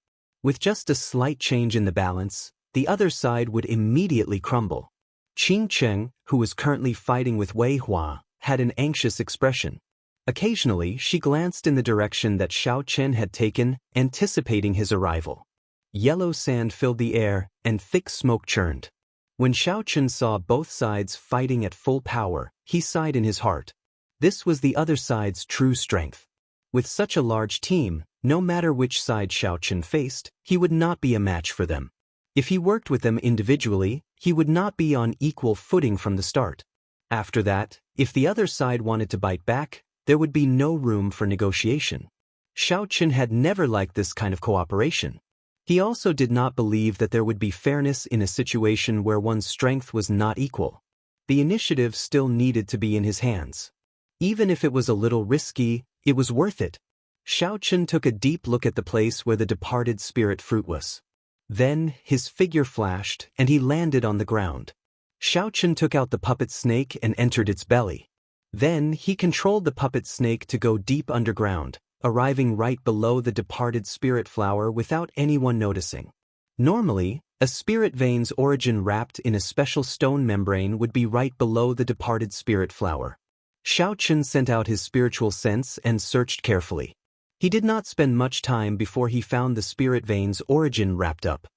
S1: With just a slight change in the balance, the other side would immediately crumble. Qing Cheng, who was currently fighting with Wei Hua, had an anxious expression. Occasionally, she glanced in the direction that Xiao Chen had taken, anticipating his arrival. Yellow sand filled the air, and thick smoke churned. When Xiao Chen saw both sides fighting at full power, he sighed in his heart. This was the other side's true strength. With such a large team, no matter which side Xiao Chen faced, he would not be a match for them. If he worked with them individually, he would not be on equal footing from the start. After that, if the other side wanted to bite back, there would be no room for negotiation. Xiao Chen had never liked this kind of cooperation. He also did not believe that there would be fairness in a situation where one's strength was not equal. The initiative still needed to be in his hands. Even if it was a little risky, it was worth it. Xiao Chen took a deep look at the place where the departed spirit fruit was. Then, his figure flashed, and he landed on the ground. Xiao Chen took out the puppet snake and entered its belly. Then, he controlled the puppet snake to go deep underground, arriving right below the departed spirit flower without anyone noticing. Normally, a spirit vein's origin wrapped in a special stone membrane would be right below the departed spirit flower. Xiao Chen sent out his spiritual sense and searched carefully. He did not spend much time before he found the spirit vein's origin wrapped up.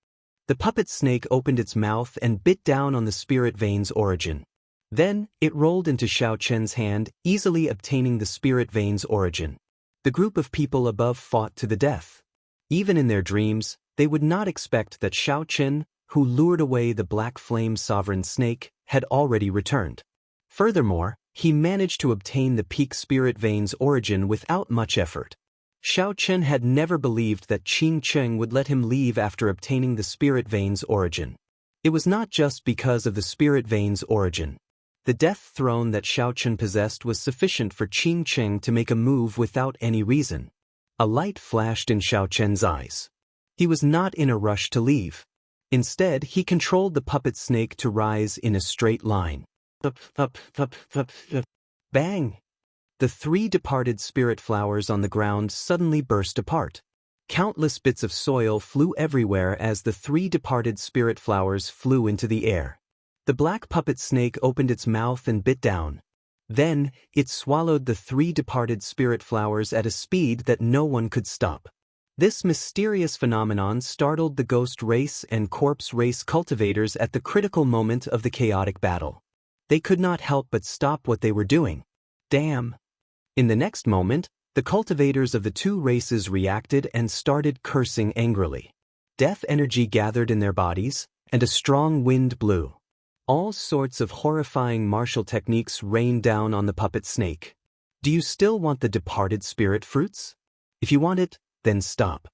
S1: The puppet snake opened its mouth and bit down on the spirit vein's origin. Then, it rolled into Xiao Chen's hand, easily obtaining the spirit vein's origin. The group of people above fought to the death. Even in their dreams, they would not expect that Xiao Chen, who lured away the black flame sovereign snake, had already returned. Furthermore, he managed to obtain the peak spirit vein's origin without much effort. Xiao Chen had never believed that Qing Cheng would let him leave after obtaining the spirit vein's origin. It was not just because of the spirit vein's origin. The death throne that Xiao Chen possessed was sufficient for Qing Cheng to make a move without any reason. A light flashed in Xiao Chen's eyes. He was not in a rush to leave. Instead, he controlled the puppet snake to rise in a straight line. Bang! The three departed spirit flowers on the ground suddenly burst apart. Countless bits of soil flew everywhere as the three departed spirit flowers flew into the air. The black puppet snake opened its mouth and bit down. Then, it swallowed the three departed spirit flowers at a speed that no one could stop. This mysterious phenomenon startled the ghost race and corpse race cultivators at the critical moment of the chaotic battle. They could not help but stop what they were doing. Damn! In the next moment, the cultivators of the two races reacted and started cursing angrily. Death energy gathered in their bodies, and a strong wind blew. All sorts of horrifying martial techniques rained down on the puppet snake. Do you still want the departed spirit fruits? If you want it, then stop.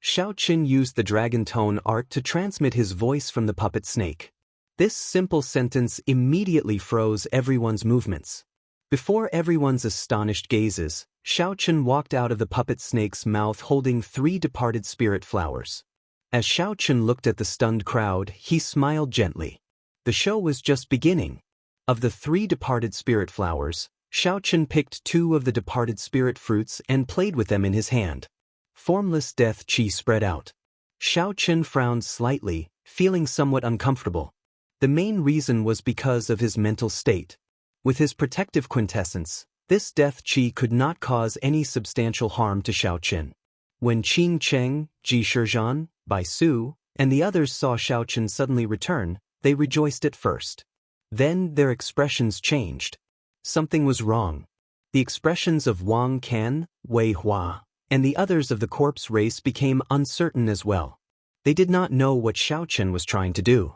S1: Xiao Chen used the dragon tone art to transmit his voice from the puppet snake. This simple sentence immediately froze everyone's movements. Before everyone's astonished gazes, Xiao Chen walked out of the puppet snake's mouth holding three departed spirit flowers. As Xiao Chen looked at the stunned crowd, he smiled gently. The show was just beginning. Of the three departed spirit flowers, Xiao Chen picked two of the departed spirit fruits and played with them in his hand. Formless death chi spread out. Xiao Chen frowned slightly, feeling somewhat uncomfortable. The main reason was because of his mental state. With his protective quintessence, this death chi could not cause any substantial harm to Xiao Chen. When Qing Cheng, Ji Shizhan, Bai Su, and the others saw Xiao Chen suddenly return, they rejoiced at first. Then their expressions changed. Something was wrong. The expressions of Wang Can, Wei Hua, and the others of the corpse race became uncertain as well. They did not know what Xiao Chen was trying to do.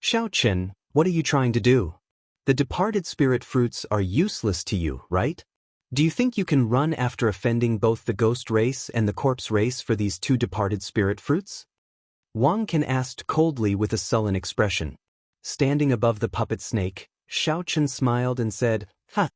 S1: Xiao Chen, what are you trying to do? The departed spirit fruits are useless to you, right? Do you think you can run after offending both the ghost race and the corpse race for these two departed spirit fruits? Wang Can asked coldly with a sullen expression. Standing above the puppet snake, Xiao Chen smiled and said, "Ha!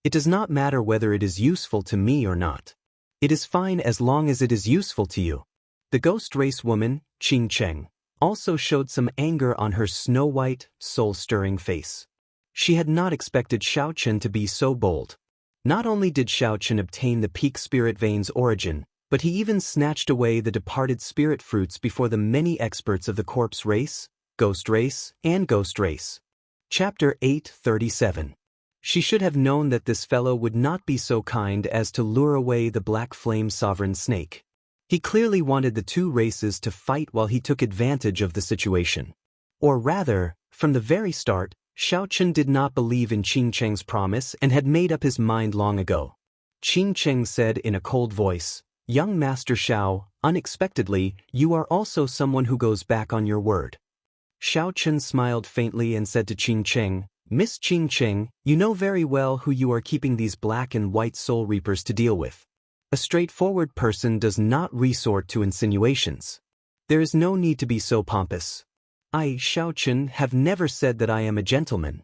S1: It does not matter whether it is useful to me or not. It is fine as long as it is useful to you." The ghost race woman, Qing Cheng, also showed some anger on her snow-white, soul-stirring face. She had not expected Xiao Chen to be so bold. Not only did Xiao Chen obtain the peak spirit vein's origin, But he even snatched away the departed spirit fruits before the many experts of the corpse race, ghost race, and ghost race. Chapter 837. She should have known that this fellow would not be so kind as to lure away the black flame sovereign snake. He clearly wanted the two races to fight while he took advantage of the situation. Or rather, from the very start, Xiaochen did not believe in Qing Cheng's promise and had made up his mind long ago. Qing Cheng said in a cold voice, "Young Master Xiao, unexpectedly, you are also someone who goes back on your word." Xiaochen smiled faintly and said to Qing Cheng, "Miss Qing Cheng, you know very well who you are keeping these black and white soul reapers to deal with. A straightforward person does not resort to insinuations. There is no need to be so pompous. I, Xiaochen, have never said that I am a gentleman.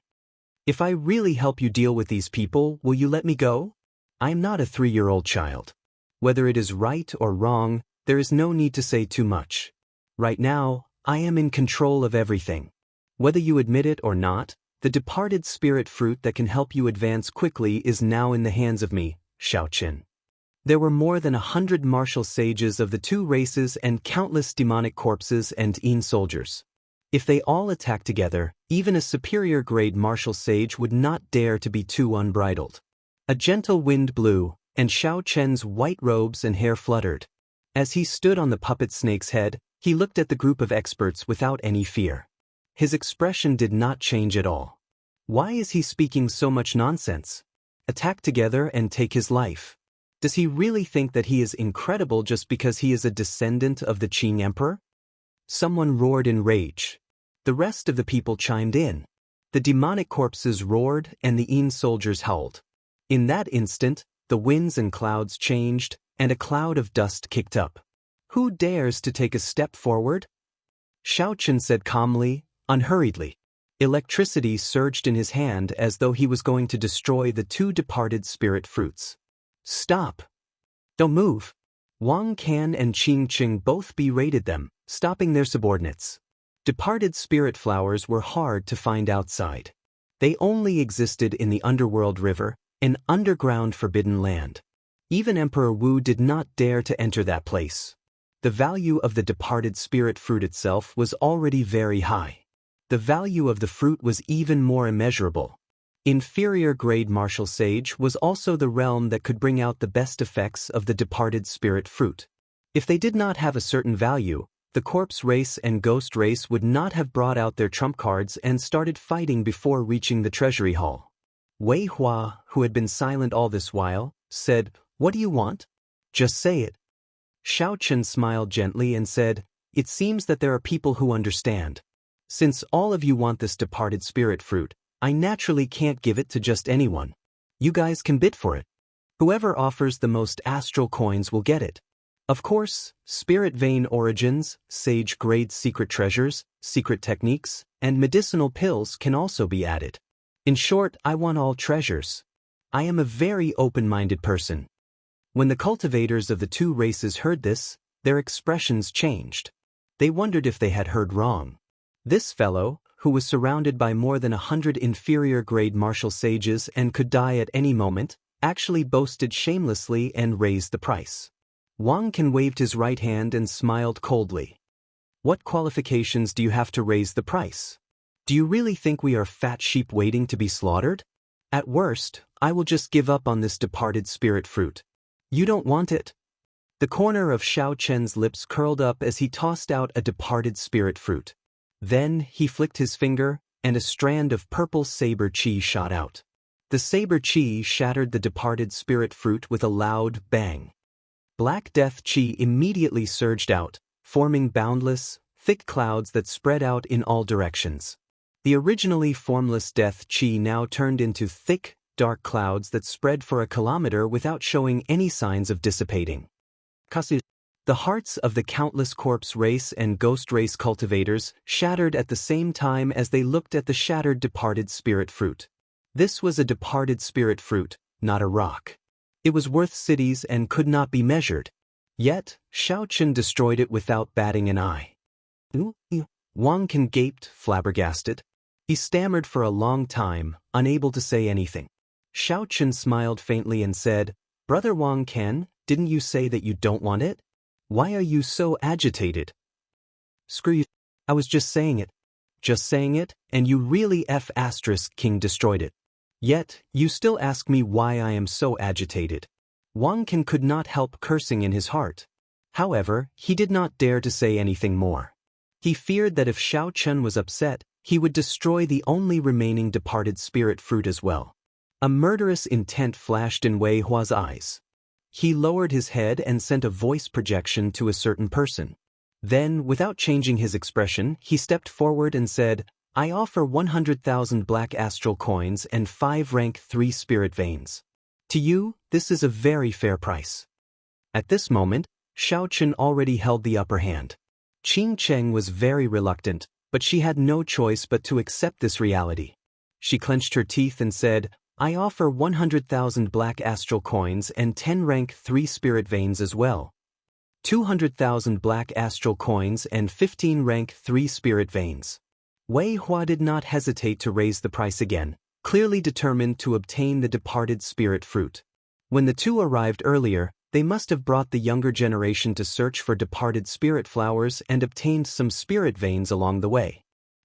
S1: If I really help you deal with these people, will you let me go? I am not a 3-year-old child. Whether it is right or wrong, there is no need to say too much. Right now, I am in control of everything. Whether you admit it or not, the departed spirit fruit that can help you advance quickly is now in the hands of me, Xiaochen." There were more than 100 martial sages of the two races and countless demonic corpses and Yin soldiers. If they all attacked together, even a superior-grade martial sage would not dare to be too unbridled. A gentle wind blew, and Xiao Chen's white robes and hair fluttered. As he stood on the puppet snake's head, he looked at the group of experts without any fear. His expression did not change at all. Why is he speaking so much nonsense? Attack together and take his life. Does he really think that he is incredible just because he is a descendant of the Qing Emperor? Someone roared in rage. The rest of the people chimed in. The demonic corpses roared and the Yin soldiers howled. In that instant, the winds and clouds changed, and a cloud of dust kicked up. "Who dares to take a step forward?" Xiaochen said calmly, unhurriedly. Electricity surged in his hand as though he was going to destroy the two departed spirit fruits. "Stop! Don't move!" Wang Can and Qing Qing both berated them, stopping their subordinates. Departed spirit flowers were hard to find outside. They only existed in the underworld river, an underground forbidden land. Even Emperor Wu did not dare to enter that place. The value of the departed spirit fruit itself was already very high. The value of the fruit was even more immeasurable. Inferior grade martial sage was also the realm that could bring out the best effects of the departed spirit fruit. If they did not have a certain value, the corpse race and ghost race would not have brought out their trump cards and started fighting before reaching the treasury hall. Wei Hua, who had been silent all this while, said, "What do you want? Just say it." Xiaochen smiled gently and said, "It seems that there are people who understand. Since all of you want this departed spirit fruit, I naturally can't give it to just anyone. You guys can bid for it. Whoever offers the most astral coins will get it. Of course, spirit vein origins, sage grade secret treasures, secret techniques, and medicinal pills can also be added. In short, I want all treasures. I am a very open-minded person." When the cultivators of the two races heard this, their expressions changed. They wondered if they had heard wrong. This fellow, who was surrounded by more than 100 inferior-grade martial sages and could die at any moment, actually boasted shamelessly and raised the price. Wang Can waved his right hand and smiled coldly. "What qualifications do you have to raise the price? Do you really think we are fat sheep waiting to be slaughtered? At worst, I will just give up on this departed spirit fruit. You don't want it?" The corner of Xiao Chen's lips curled up as he tossed out a departed spirit fruit. Then he flicked his finger, and a strand of purple saber chi shot out. The saber chi shattered the departed spirit fruit with a loud bang. Black death chi immediately surged out, forming boundless, thick clouds that spread out in all directions. The originally formless death chi now turned into thick, dark clouds that spread for a kilometer without showing any signs of dissipating. The hearts of the countless corpse race and ghost race cultivators shattered at the same time as they looked at the shattered departed spirit fruit. This was a departed spirit fruit, not a rock. It was worth cities and could not be measured. Yet, Xiaochen destroyed it without batting an eye. Wang Can gaped, flabbergasted. He stammered for a long time, unable to say anything. Xiaochen smiled faintly and said, "Brother Wang Can, didn't you say that you don't want it? Why are you so agitated? Screw you. I was just saying it. Just saying it, and you really King destroyed it. Yet, you still ask me why I am so agitated. Wang Lin could not help cursing in his heart. However, he did not dare to say anything more. He feared that if Xiao Chen was upset, he would destroy the only remaining departed spirit fruit as well. A murderous intent flashed in Wei Hua's eyes. He lowered his head and sent a voice projection to a certain person. Then, without changing his expression, he stepped forward and said, I offer 100,000 black astral coins and 5 rank 3 spirit veins. To you, this is a very fair price. At this moment, Xiao Chen already held the upper hand. Qing Cheng was very reluctant, but she had no choice but to accept this reality. She clenched her teeth and said, I offer 100,000 black astral coins and 10 rank 3 spirit veins as well. 200,000 black astral coins and 15 rank 3 spirit veins. Wei Hua did not hesitate to raise the price again, clearly determined to obtain the departed spirit fruit. When the two arrived earlier, they must have brought the younger generation to search for departed spirit flowers and obtained some spirit veins along the way.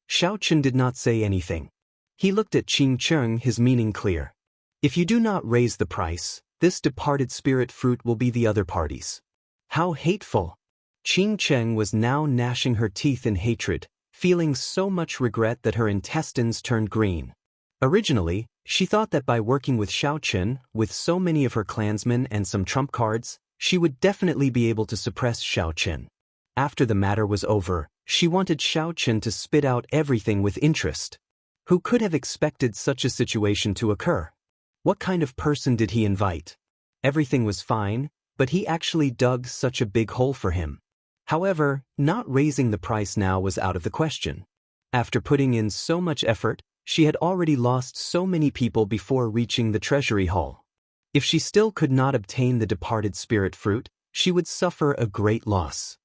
S1: Xiao Chen did not say anything. He looked at Qing Cheng, his meaning clear. If you do not raise the price, this departed spirit fruit will be the other party's. How hateful! Qing Cheng was now gnashing her teeth in hatred, feeling so much regret that her intestines turned green. Originally, she thought that by working with Xiao Chen, with so many of her clansmen and some trump cards, she would definitely be able to suppress Xiao Chen. After the matter was over, she wanted Xiao Chen to spit out everything with interest. Who could have expected such a situation to occur? What kind of person did he invite? Everything was fine, but he actually dug such a big hole for him. However, not raising the price now was out of the question. After putting in so much effort, she had already lost so many people before reaching the treasury hall. If she still could not obtain the departed spirit fruit, she would suffer a great loss.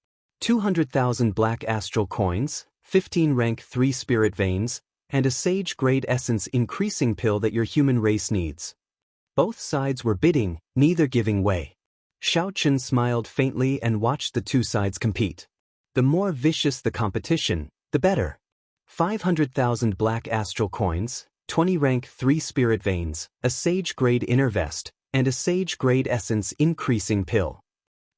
S1: 200,000 black astral coins, 15 rank 3 spirit veins, and a sage-grade essence increasing pill that your human race needs. Both sides were bidding, neither giving way. Xiao Chen smiled faintly and watched the two sides compete. The more vicious the competition, the better. 500,000 black astral coins, 20 rank 3 spirit veins, a sage-grade inner vest, and a sage-grade essence increasing pill.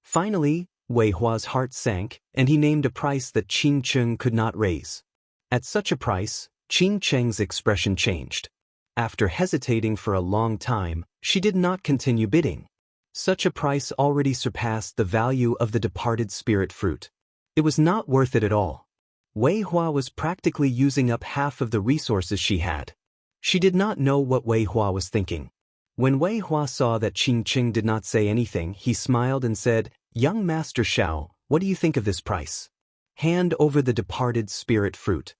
S1: Finally, Wei Hua's heart sank, and he named a price that Qing Cheng could not raise. At such a price, Qing Cheng's expression changed. After hesitating for a long time, she did not continue bidding. Such a price already surpassed the value of the departed spirit fruit. It was not worth it at all. Wei Hua was practically using up half of the resources she had. She did not know what Wei Hua was thinking. When Wei Hua saw that Qing Cheng did not say anything, he smiled and said, Young Master Xiao, what do you think of this price? Hand over the departed spirit fruit.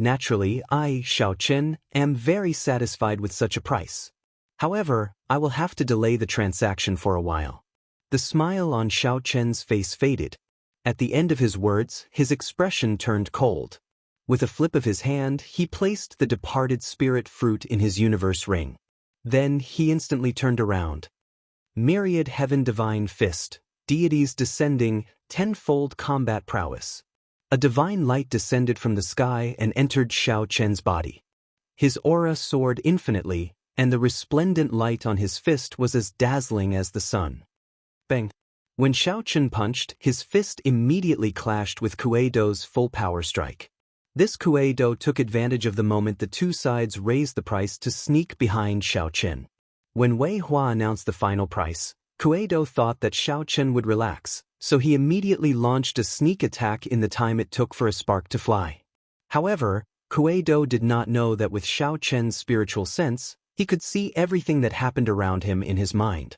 S1: Naturally, I, Xiao Chen, am very satisfied with such a price. However, I will have to delay the transaction for a while. The smile on Xiao Chen's face faded. At the end of his words, his expression turned cold. With a flip of his hand, he placed the departed spirit fruit in his universe ring. Then he instantly turned around. Myriad heaven divine fist, deities descending, tenfold combat prowess. A divine light descended from the sky and entered Xiao Chen's body. His aura soared infinitely, and the resplendent light on his fist was as dazzling as the sun. Bang! When Xiao Chen punched, his fist immediately clashed with Kuei-do's full power strike. This Kuei-do took advantage of the moment the two sides raised the price to sneak behind Xiao Chen. When Wei Hua announced the final price, Kuei-do thought that Xiao Chen would relax, so he immediately launched a sneak attack in the time it took for a spark to fly. However, Kuei-do did not know that with Xiao Chen's spiritual sense, he could see everything that happened around him in his mind.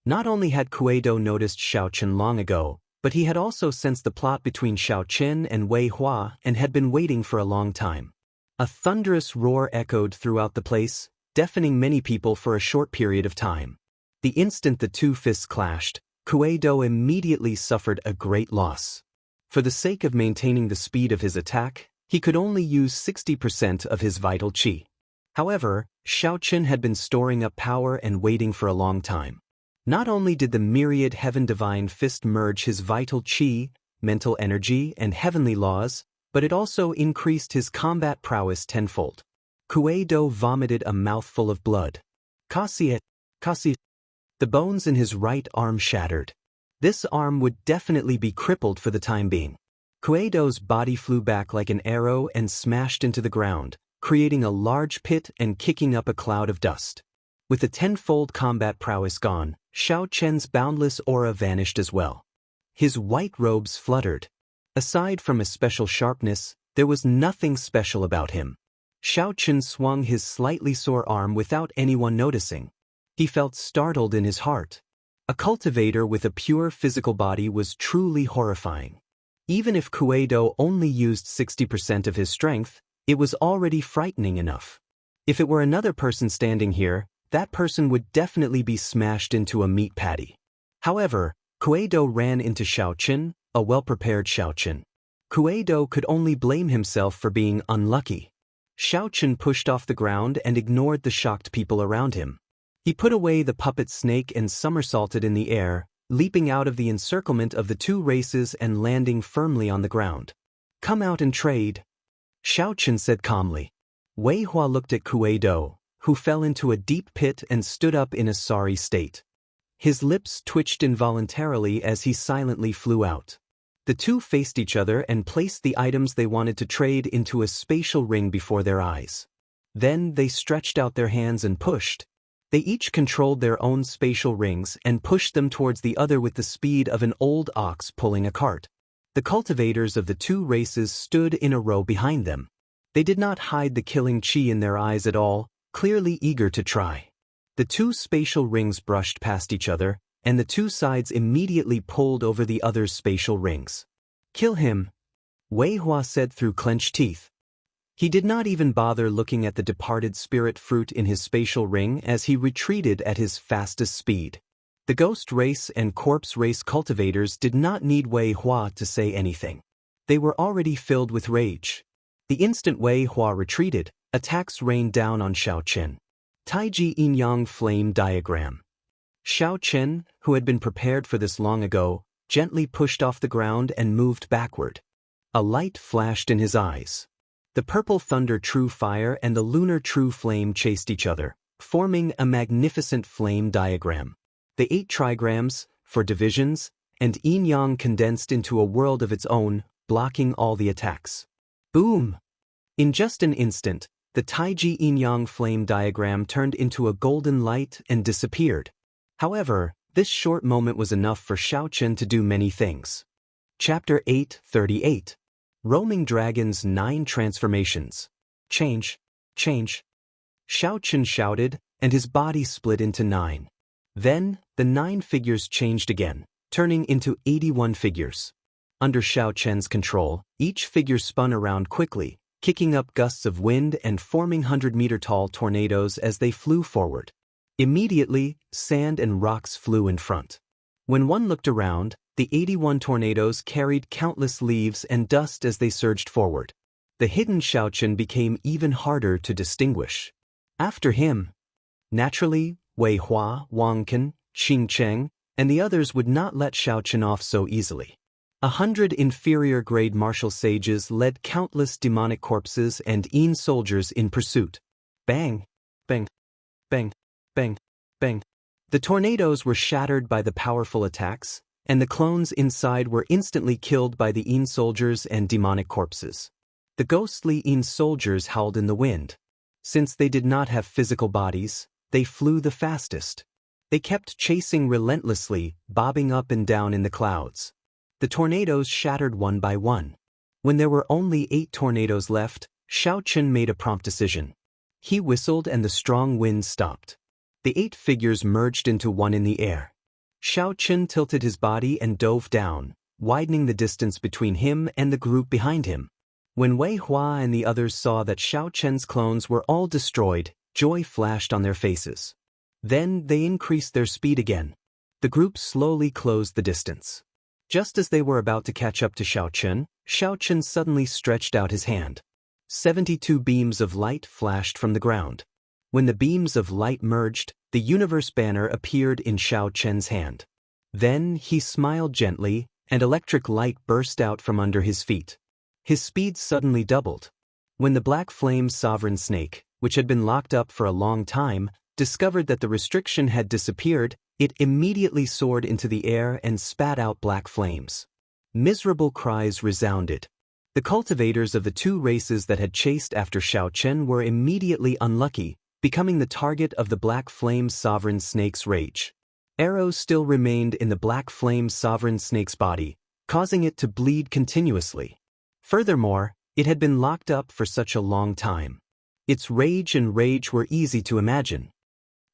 S1: Not only had Kuei-do noticed Xiao Chen long ago, but he had also sensed the plot between Xiao Chen and Wei Hua and had been waiting for a long time. A thunderous roar echoed throughout the place, deafening many people for a short period of time. The instant the two fists clashed, Kuei-do immediately suffered a great loss. For the sake of maintaining the speed of his attack, he could only use 60% of his vital qi. However, Xiao Chen had been storing up power and waiting for a long time. Not only did the myriad heaven divine fist merge his vital qi, mental energy, and heavenly laws, but it also increased his combat prowess tenfold. Kuei-do vomited a mouthful of blood. Kasi. The bones in his right arm shattered. This arm would definitely be crippled for the time being. Kuei-do's body flew back like an arrow and smashed into the ground, creating a large pit and kicking up a cloud of dust. With the tenfold combat prowess gone, Xiao Chen's boundless aura vanished as well. His white robes fluttered. Aside from his special sharpness, there was nothing special about him. Xiao Chen swung his slightly sore arm without anyone noticing. He felt startled in his heart. A cultivator with a pure physical body was truly horrifying. Even if Kuei-do only used 60% of his strength, it was already frightening enough. If it were another person standing here, that person would definitely be smashed into a meat patty. However, Kuei-do ran into Xiao Chen, a well-prepared Xiao Chen. Kuei-do could only blame himself for being unlucky. Xiao Chen pushed off the ground and ignored the shocked people around him. He put away the puppet snake and somersaulted in the air, leaping out of the encirclement of the two races and landing firmly on the ground. "Come out and trade," Xiao Chen said calmly. Wei Hua looked at Kuei-do, who fell into a deep pit and stood up in a sorry state. His lips twitched involuntarily as he silently flew out. The two faced each other and placed the items they wanted to trade into a spatial ring before their eyes. Then they stretched out their hands and pushed. They each controlled their own spatial rings and pushed them towards the other with the speed of an old ox pulling a cart. The cultivators of the two races stood in a row behind them. They did not hide the killing chi in their eyes at all, clearly eager to try. The two spatial rings brushed past each other, and the two sides immediately pulled over the other's spatial rings. "Kill him," Wei Hua said through clenched teeth. He did not even bother looking at the departed spirit fruit in his spatial ring as he retreated at his fastest speed. The ghost race and corpse race cultivators did not need Wei Hua to say anything. They were already filled with rage. The instant Wei Hua retreated, attacks rained down on Xiao Chen. Taiji Yin-Yang Flame Diagram. Xiao Chen, who had been prepared for this long ago, gently pushed off the ground and moved backward. A light flashed in his eyes. The purple thunder true fire and the lunar true flame chased each other, forming a magnificent flame diagram. The 8 trigrams, for divisions, and yin-yang condensed into a world of its own, blocking all the attacks. Boom! In just an instant, the Taiji yin-yang flame diagram turned into a golden light and disappeared. However, this short moment was enough for Xiao Chen to do many things. Chapter 8:38. Roaming Dragon's 9 Transformations. Change, change. Xiao Chen shouted, and his body split into 9. Then, the 9 figures changed again, turning into 81 figures. Under Xiao Chen's control, each figure spun around quickly, kicking up gusts of wind and forming 100-meter-tall tornadoes as they flew forward. Immediately, sand and rocks flew in front. When one looked around, the 81 tornadoes carried countless leaves and dust as they surged forward. The hidden Xiao Chen became even harder to distinguish. After him, naturally, Wei Hua, Wang Lin, Xing Cheng, and the others would not let Xiao Chen off so easily. 100 inferior-grade martial sages led countless demonic corpses and Yin soldiers in pursuit. Bang! Bang! Bang! Bang! Bang! The tornadoes were shattered by the powerful attacks, and the clones inside were instantly killed by the Yin soldiers and demonic corpses. The ghostly Yin soldiers howled in the wind. Since they did not have physical bodies, they flew the fastest. They kept chasing relentlessly, bobbing up and down in the clouds. The tornadoes shattered one by one. When there were only 8 tornadoes left, Xiao Chen made a prompt decision. He whistled and the strong wind stopped. The 8 figures merged into one in the air. Xiao Chen tilted his body and dove down, widening the distance between him and the group behind him. When Wei Hua and the others saw that Xiao Chen's clones were all destroyed, joy flashed on their faces. Then they increased their speed again. The group slowly closed the distance. Just as they were about to catch up to Xiao Chen suddenly stretched out his hand. 72 beams of light flashed from the ground. When the beams of light merged, the universe banner appeared in Xiao Chen's hand. Then he smiled gently, and electric light burst out from under his feet. His speed suddenly doubled. When the black flame sovereign snake, which had been locked up for a long time, discovered that the restriction had disappeared, it immediately soared into the air and spat out black flames. Miserable cries resounded. The cultivators of the two races that had chased after Xiao Chen were immediately unlucky, becoming the target of the black flame sovereign snake's rage. Arrows still remained in the black flame sovereign snake's body, causing it to bleed continuously. Furthermore, it had been locked up for such a long time. Its rage and rage were easy to imagine.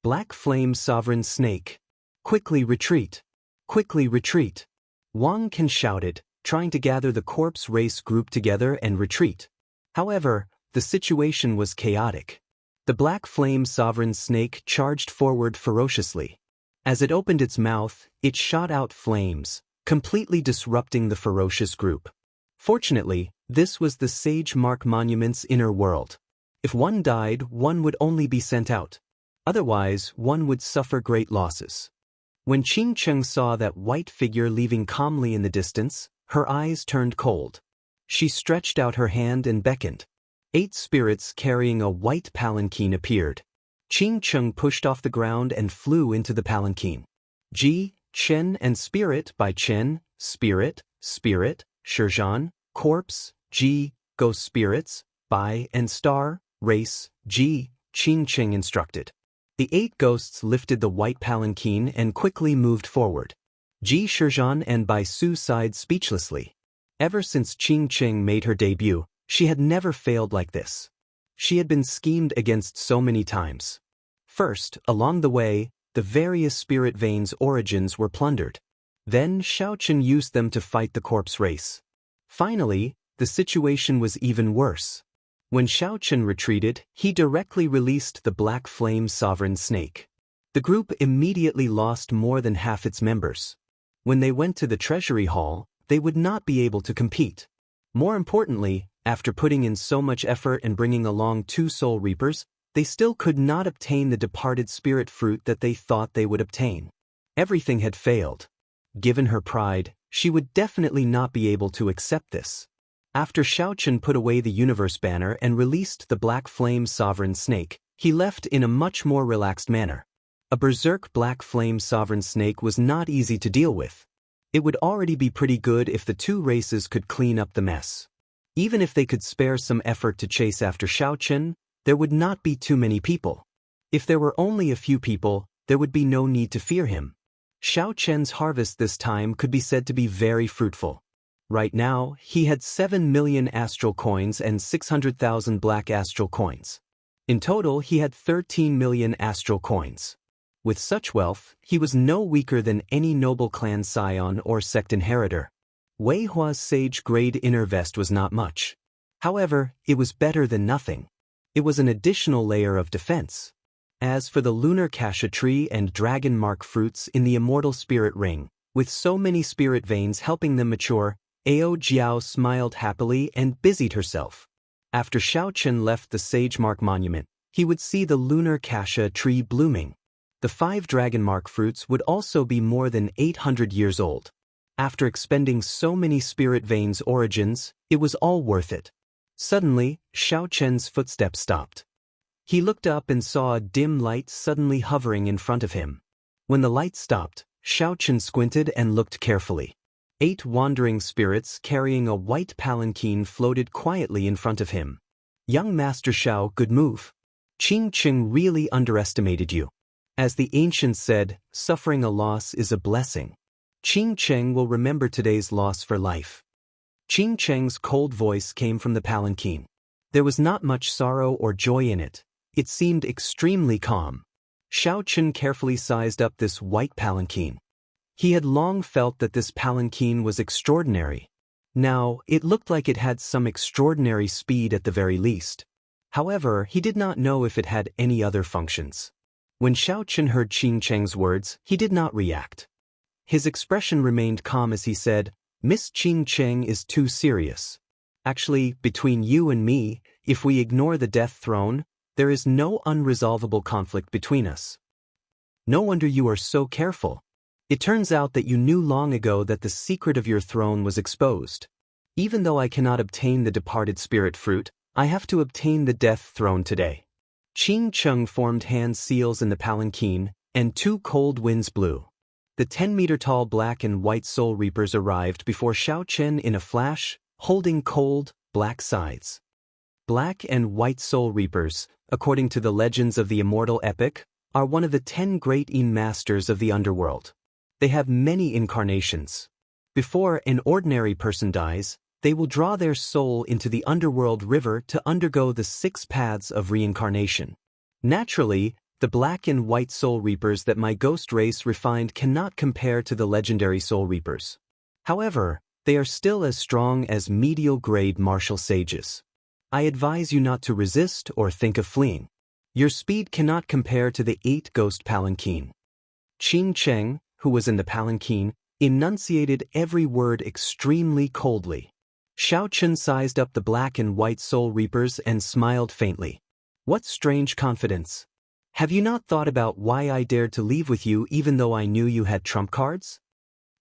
S1: Black flame sovereign snake. Quickly retreat. Quickly retreat. Wang Lin shouted, trying to gather the corpse race group together and retreat. However, the situation was chaotic. The black flame sovereign snake charged forward ferociously. As it opened its mouth, it shot out flames, completely disrupting the ferocious group. Fortunately, this was the Sage Mark Monument's inner world. If one died, one would only be sent out. Otherwise, one would suffer great losses. When Xianxia saw that white figure leaving calmly in the distance, her eyes turned cold. She stretched out her hand and beckoned. 8 spirits carrying a white palanquin appeared. Xianxia pushed off the ground and flew into the palanquin. Ji, Chen and Spirit by Chen, Spirit, Spirit, Shizhan, Corpse, Ji, Ghost Spirits, Bai and Star, Race, Ji, Xianxia instructed. The 8 ghosts lifted the white palanquin and quickly moved forward. Ji Shizhan and Bai Su sighed speechlessly. Ever since Xianxia made her debut, she had never failed like this. She had been schemed against so many times. First, along the way, the various spirit veins' origins were plundered. Then Xiao Chen used them to fight the corpse race. Finally, the situation was even worse. When Xiao Chen retreated, he directly released the black flame sovereign snake. The group immediately lost more than half its members. When they went to the treasury hall, they would not be able to compete. More importantly, after putting in so much effort and bringing along 2 soul reapers, they still could not obtain the departed spirit fruit that they thought they would obtain. Everything had failed. Given her pride, she would definitely not be able to accept this. After Xiao Chen put away the universe banner and released the black flame sovereign snake, he left in a much more relaxed manner. A berserk black flame sovereign snake was not easy to deal with. It would already be pretty good if the 2 races could clean up the mess. Even if they could spare some effort to chase after Xiao Chen, there would not be too many people. If there were only a few people, there would be no need to fear him. Xiao Chen's harvest this time could be said to be very fruitful. Right now, he had 7 million astral coins and 600,000 black astral coins. In total, he had 13 million astral coins. With such wealth, he was no weaker than any noble clan scion or sect inheritor. Wei Hua's sage grade inner vest was not much. However, it was better than nothing. It was an additional layer of defense. As for the lunar cassia tree and dragon mark fruits in the immortal spirit ring, with so many spirit veins helping them mature, Ao Jiao smiled happily and busied herself. After Xiao Chen left the Sage Mark Monument, he would see the lunar cassia tree blooming. The 5 dragon mark fruits would also be more than 800 years old. After expending so many spirit veins' origins, it was all worth it. Suddenly, Xiao Chen's footsteps stopped. He looked up and saw a dim light suddenly hovering in front of him. When the light stopped, Xiao Chen squinted and looked carefully. 8 wandering spirits carrying a white palanquin floated quietly in front of him. Young Master Xiao, good move. Xianxia really underestimated you. As the ancients said, suffering a loss is a blessing. Xianxia will remember today's loss for life. Xianxia's cold voice came from the palanquin. There was not much sorrow or joy in it. It seemed extremely calm. Xiao Chen carefully sized up this white palanquin. He had long felt that this palanquin was extraordinary. Now, it looked like it had some extraordinary speed at the very least. However, he did not know if it had any other functions. When Xiao Chen heard Xianxia's words, he did not react. His expression remained calm as he said, Miss Xianxia is too serious. Actually, between you and me, if we ignore the death throne, there is no unresolvable conflict between us. No wonder you are so careful. It turns out that you knew long ago that the secret of your throne was exposed. Even though I cannot obtain the departed spirit fruit, I have to obtain the death throne today. Qing Cheng formed hand seals in the palanquin, and 2 cold winds blew. The 10-meter-tall black and white soul reapers arrived before Xiao Chen in a flash, holding cold, black scythes. Black and white soul reapers, according to the legends of the Immortal epic, are one of the 10 great Yin masters of the underworld. They have many incarnations. Before an ordinary person dies, they will draw their soul into the underworld river to undergo the 6 paths of reincarnation. Naturally, the black and white soul reapers that my ghost race refined cannot compare to the legendary soul reapers. However, they are still as strong as medial-grade martial sages. I advise you not to resist or think of fleeing. Your speed cannot compare to the 8 ghost palanquin. Qing Cheng, who was in the palanquin, enunciated every word extremely coldly. Xiao Chen sized up the black and white soul reapers and smiled faintly. What strange confidence. Have you not thought about why I dared to leave with you even though I knew you had trump cards?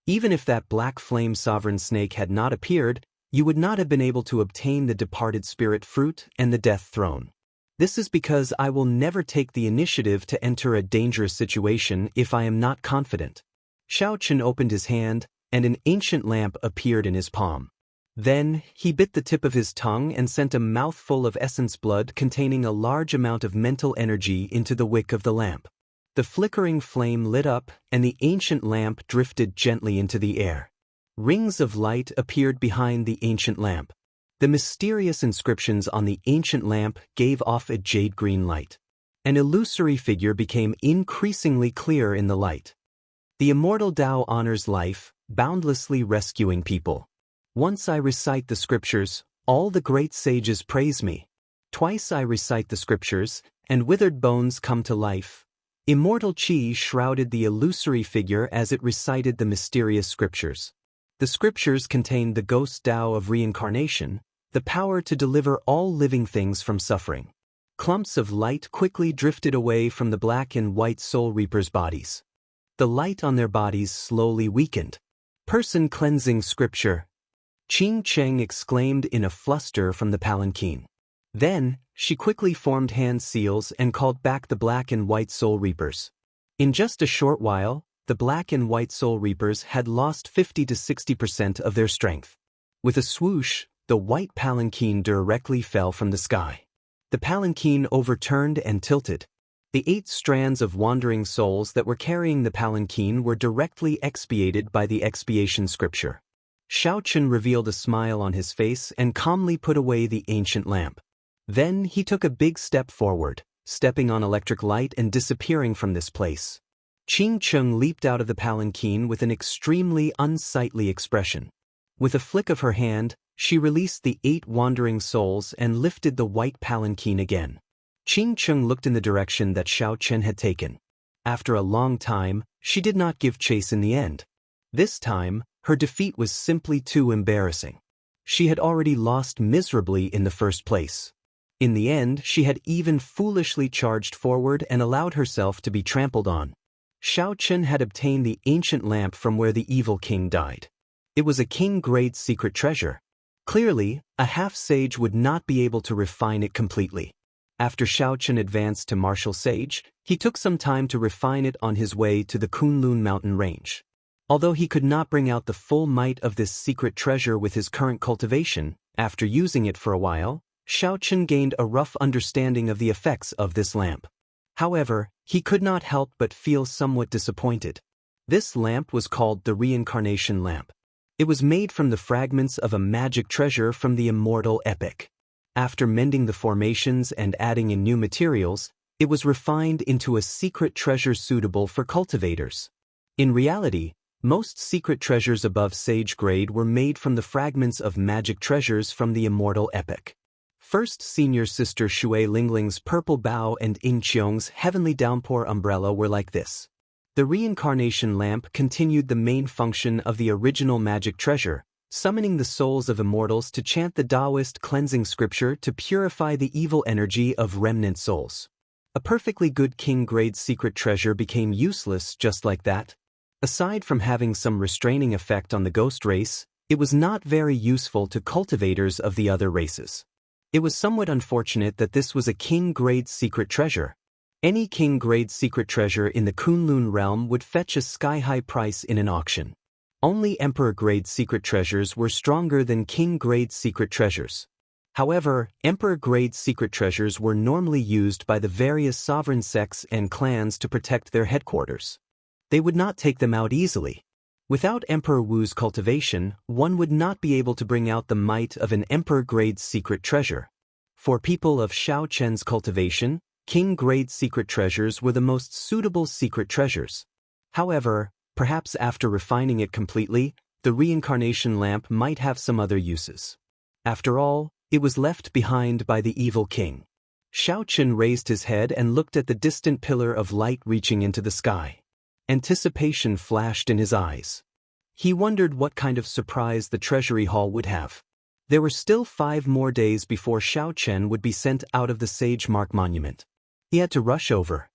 S1: Even if that black flame sovereign snake had not appeared, you would not have been able to obtain the departed spirit fruit and the death throne. This is because I will never take the initiative to enter a dangerous situation if I am not confident. Xiao Chen opened his hand, and an ancient lamp appeared in his palm. Then, he bit the tip of his tongue and sent a mouthful of essence blood containing a large amount of mental energy into the wick of the lamp. The flickering flame lit up, and the ancient lamp drifted gently into the air. Rings of light appeared behind the ancient lamp. The mysterious inscriptions on the ancient lamp gave off a jade-green light. An illusory figure became increasingly clear in the light. The immortal Tao honors life, boundlessly rescuing people. Once I recite the scriptures, all the great sages praise me. Twice I recite the scriptures, and withered bones come to life. Immortal Qi shrouded the illusory figure as it recited the mysterious scriptures. The scriptures contained the ghost Tao of reincarnation, the power to deliver all living things from suffering. Clumps of light quickly drifted away from the black and white soul reapers' bodies. The light on their bodies slowly weakened. Person cleansing scripture. Qing Cheng exclaimed in a fluster from the palanquin. Then, she quickly formed hand seals and called back the black and white soul reapers. In just a short while, the black and white soul reapers had lost 50 to 60% of their strength. With a swoosh, the white palanquin directly fell from the sky. The palanquin overturned and tilted. The 8 strands of wandering souls that were carrying the palanquin were directly expiated by the expiation scripture. Xiao Chen revealed a smile on his face and calmly put away the ancient lamp. Then he took a big step forward, stepping on electric light and disappearing from this place. Qing Cheng leaped out of the palanquin with an extremely unsightly expression. With a flick of her hand, she released the 8 wandering souls and lifted the white palanquin again. Qing Cheng looked in the direction that Xiao Chen had taken. After a long time, she did not give chase in the end. This time, her defeat was simply too embarrassing. She had already lost miserably in the first place. In the end, she had even foolishly charged forward and allowed herself to be trampled on. Xiao Chen had obtained the ancient lamp from where the evil king died. It was a king-grade secret treasure. Clearly, a half-sage would not be able to refine it completely. After Xiao Chen advanced to martial sage, he took some time to refine it on his way to the Kunlun mountain range. Although he could not bring out the full might of this secret treasure with his current cultivation, after using it for a while, Xiao Chen gained a rough understanding of the effects of this lamp. However, he could not help but feel somewhat disappointed. This lamp was called the reincarnation lamp. It was made from the fragments of a magic treasure from the Immortal epic. After mending the formations and adding in new materials, it was refined into a secret treasure suitable for cultivators. In reality, most secret treasures above sage grade were made from the fragments of magic treasures from the Immortal epic. First senior sister Shui Lingling's purple bow and In Qiong's heavenly downpour umbrella were like this. The reincarnation lamp continued the main function of the original magic treasure, summoning the souls of immortals to chant the Daoist cleansing scripture to purify the evil energy of remnant souls. A perfectly good king-grade secret treasure became useless just like that. Aside from having some restraining effect on the ghost race, it was not very useful to cultivators of the other races. It was somewhat unfortunate that this was a king-grade secret treasure. Any king-grade secret treasure in the Kunlun realm would fetch a sky-high price in an auction. Only emperor-grade secret treasures were stronger than king-grade secret treasures. However, emperor-grade secret treasures were normally used by the various sovereign sects and clans to protect their headquarters. They would not take them out easily. Without Emperor Wu's cultivation, one would not be able to bring out the might of an emperor-grade secret treasure. For people of Xiaochen's cultivation, king-grade secret treasures were the most suitable secret treasures. However, perhaps after refining it completely, the reincarnation lamp might have some other uses. After all, it was left behind by the evil king. Xiaochen raised his head and looked at the distant pillar of light reaching into the sky. Anticipation flashed in his eyes. He wondered what kind of surprise the treasury hall would have. There were still 5 more days before Xiaochen would be sent out of the Sage Mark Monument. He had to rush over.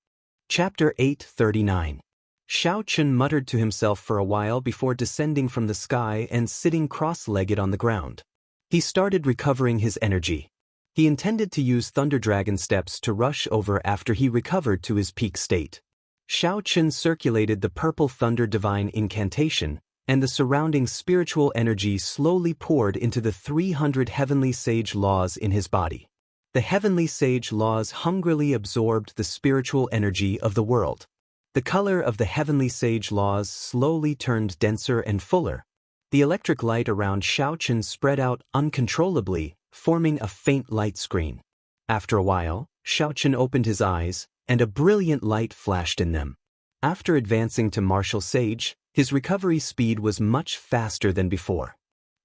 S1: Chapter 839. Xiaochen muttered to himself for a while before descending from the sky and sitting cross-legged on the ground. He started recovering his energy. He intended to use Thunder Dragon steps to rush over after he recovered to his peak state. Xiaochen circulated the purple thunder divine incantation, and the surrounding spiritual energy slowly poured into the 300 heavenly sage laws in his body. The heavenly sage laws hungrily absorbed the spiritual energy of the world. The color of the heavenly sage laws slowly turned denser and fuller. The electric light around Xiaochen spread out uncontrollably, forming a faint light screen. After a while, Xiaochen opened his eyes, and a brilliant light flashed in them. After advancing to martial sage, his recovery speed was much faster than before.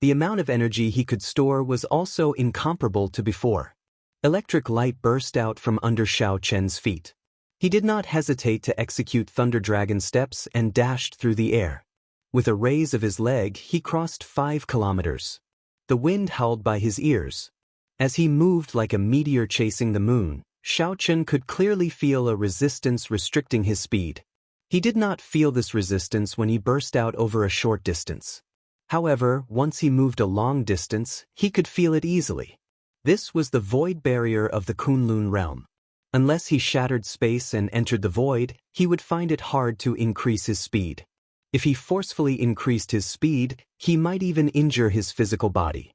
S1: The amount of energy he could store was also incomparable to before. Electric light burst out from under Xiaochen's feet. He did not hesitate to execute Thunder Dragon steps and dashed through the air. With a raise of his leg, he crossed 5 kilometers. The wind howled by his ears. As he moved like a meteor chasing the moon, Xiaochen could clearly feel a resistance restricting his speed. He did not feel this resistance when he burst out over a short distance. However, once he moved a long distance, he could feel it easily. This was the void barrier of the Kunlun realm. Unless he shattered space and entered the void, he would find it hard to increase his speed. If he forcefully increased his speed, he might even injure his physical body.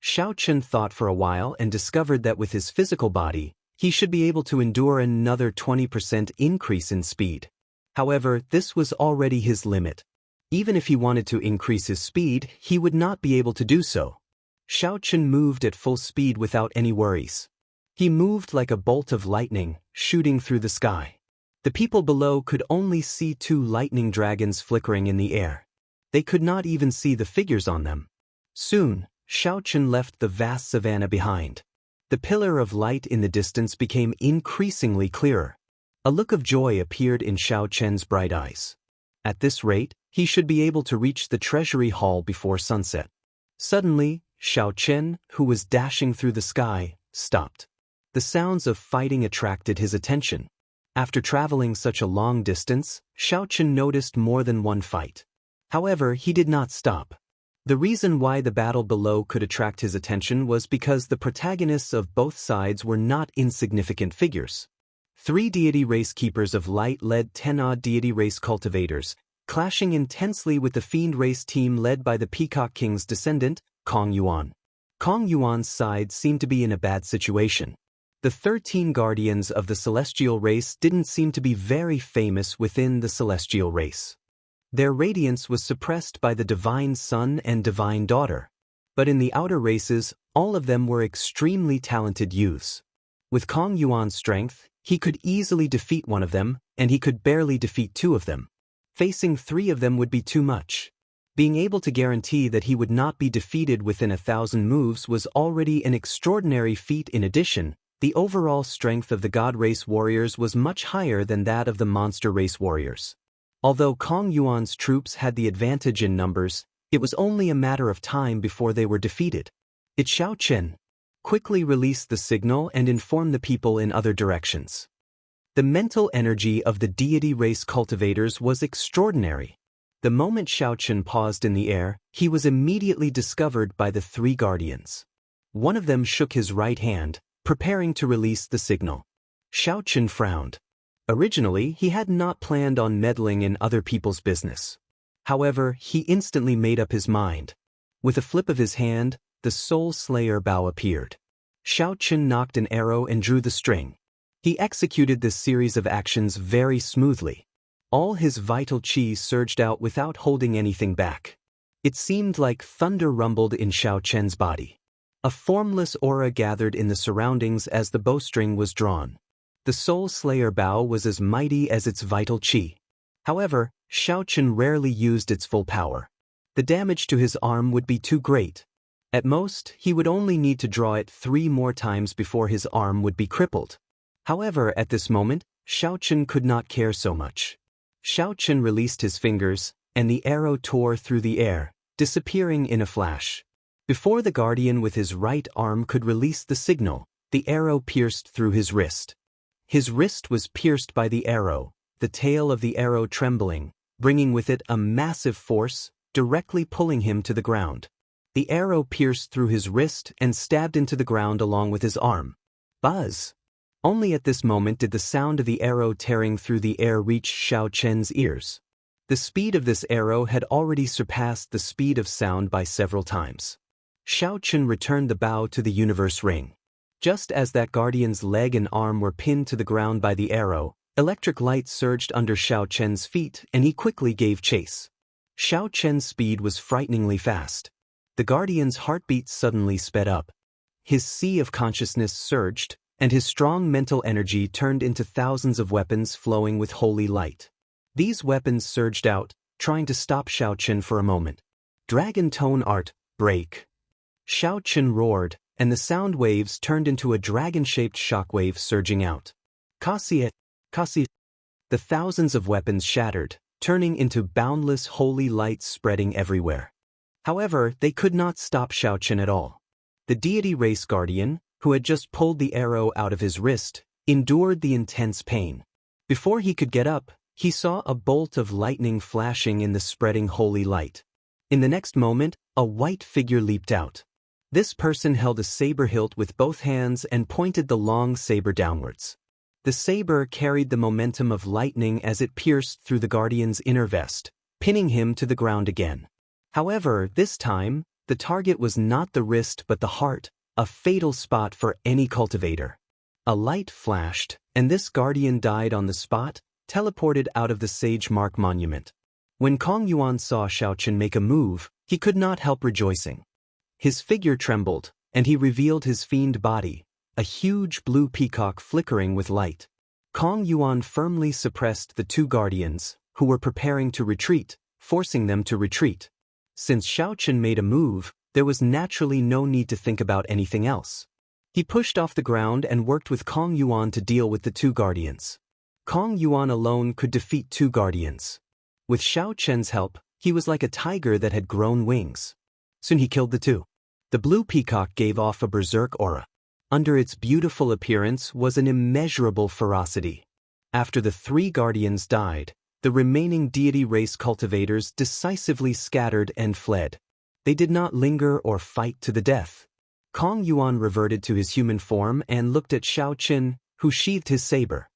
S1: Xiaochen thought for a while and discovered that with his physical body, he should be able to endure another 20% increase in speed. However, this was already his limit. Even if he wanted to increase his speed, he would not be able to do so. Xiaochen moved at full speed without any worries. He moved like a bolt of lightning, shooting through the sky. The people below could only see 2 lightning dragons flickering in the air. They could not even see the figures on them. Soon, Xiaochen left the vast savanna behind. The pillar of light in the distance became increasingly clearer. A look of joy appeared in Xiaochen's bright eyes. At this rate, he should be able to reach the treasury hall before sunset. Suddenly, Xiaochen, who was dashing through the sky, stopped. The sounds of fighting attracted his attention. After traveling such a long distance, Xiaochen noticed more than one fight. However, he did not stop. The reason why the battle below could attract his attention was because the protagonists of both sides were not insignificant figures. 3 deity race keepers of light led 10-odd deity race cultivators, clashing intensely with the fiend race team led by the Peacock King's descendant, Kong Yuan. Kong Yuan's side seemed to be in a bad situation. The 13 guardians of the celestial race didn't seem to be very famous within the celestial race. Their radiance was suppressed by the divine son and divine daughter. But in the outer races, all of them were extremely talented youths. With Kong Yuan's strength, he could easily defeat one of them, and he could barely defeat 2 of them. Facing 3 of them would be too much. Being able to guarantee that he would not be defeated within 1,000 moves was already an extraordinary feat. In addition, the overall strength of the God Race warriors was much higher than that of the Monster Race warriors. Although Kong Yuan's troops had the advantage in numbers, it was only a matter of time before they were defeated. Xiaochen quickly released the signal and informed the people in other directions. The mental energy of the deity race cultivators was extraordinary. The moment Xiaochen paused in the air, he was immediately discovered by the three guardians. One of them shook his right hand, preparing to release the signal. Xiaochen frowned. Originally, he had not planned on meddling in other people's business. However, he instantly made up his mind. With a flip of his hand, the Soul Slayer bow appeared. Xiaochen knocked an arrow and drew the string. He executed this series of actions very smoothly. All his vital qi surged out without holding anything back. It seemed like thunder rumbled in Xiaochen's body. A formless aura gathered in the surroundings as the bowstring was drawn. The Soul Slayer bow was as mighty as its vital qi. However, Xiaochen rarely used its full power. The damage to his arm would be too great. At most, he would only need to draw it 3 more times before his arm would be crippled. However, at this moment, Xiaochen could not care so much. Xiaochen released his fingers, and the arrow tore through the air, disappearing in a flash. Before the guardian with his right arm could release the signal, the arrow pierced through his wrist. His wrist was pierced by the arrow, the tail of the arrow trembling, bringing with it a massive force, directly pulling him to the ground. The arrow pierced through his wrist and stabbed into the ground along with his arm. Buzz! Only at this moment did the sound of the arrow tearing through the air reach Xiaochen's ears. The speed of this arrow had already surpassed the speed of sound by several times. Xiaochen returned the bow to the universe ring. Just as that guardian's leg and arm were pinned to the ground by the arrow, electric light surged under Xiaochen's feet and he quickly gave chase. Xiaochen's speed was frighteningly fast. The guardian's heartbeat suddenly sped up. His sea of consciousness surged, and his strong mental energy turned into thousands of weapons flowing with holy light. These weapons surged out, trying to stop Xiaochen for a moment. Dragon tone art, break. Xiaochen roared, and the sound waves turned into a dragon-shaped shockwave surging out. Kasi. The thousands of weapons shattered, turning into boundless holy light spreading everywhere. However, they could not stop Xiaochen at all. The deity race guardian, who had just pulled the arrow out of his wrist, endured the intense pain. Before he could get up, he saw a bolt of lightning flashing in the spreading holy light. In the next moment, a white figure leaped out. This person held a saber hilt with both hands and pointed the long saber downwards. The saber carried the momentum of lightning as it pierced through the guardian's inner vest, pinning him to the ground again. However, this time, the target was not the wrist but the heart, a fatal spot for any cultivator. A light flashed, and this guardian died on the spot, teleported out of the Sage Mark Monument. When Kong Yuan saw Xiaochen make a move, he could not help rejoicing. His figure trembled, and he revealed his fiend body, a huge blue peacock flickering with light. Kong Yuan firmly suppressed the two guardians, who were preparing to retreat, forcing them to retreat. Since Xiaochen made a move, there was naturally no need to think about anything else. He pushed off the ground and worked with Kong Yuan to deal with the two guardians. Kong Yuan alone could defeat two guardians. With Xiaochen's help, he was like a tiger that had grown wings. Soon he killed the two. The blue peacock gave off a berserk aura. Under its beautiful appearance was an immeasurable ferocity. After the three guardians died, the remaining deity race cultivators decisively scattered and fled. They did not linger or fight to the death. Kong Yuan reverted to his human form and looked at Xiaochen, who sheathed his saber.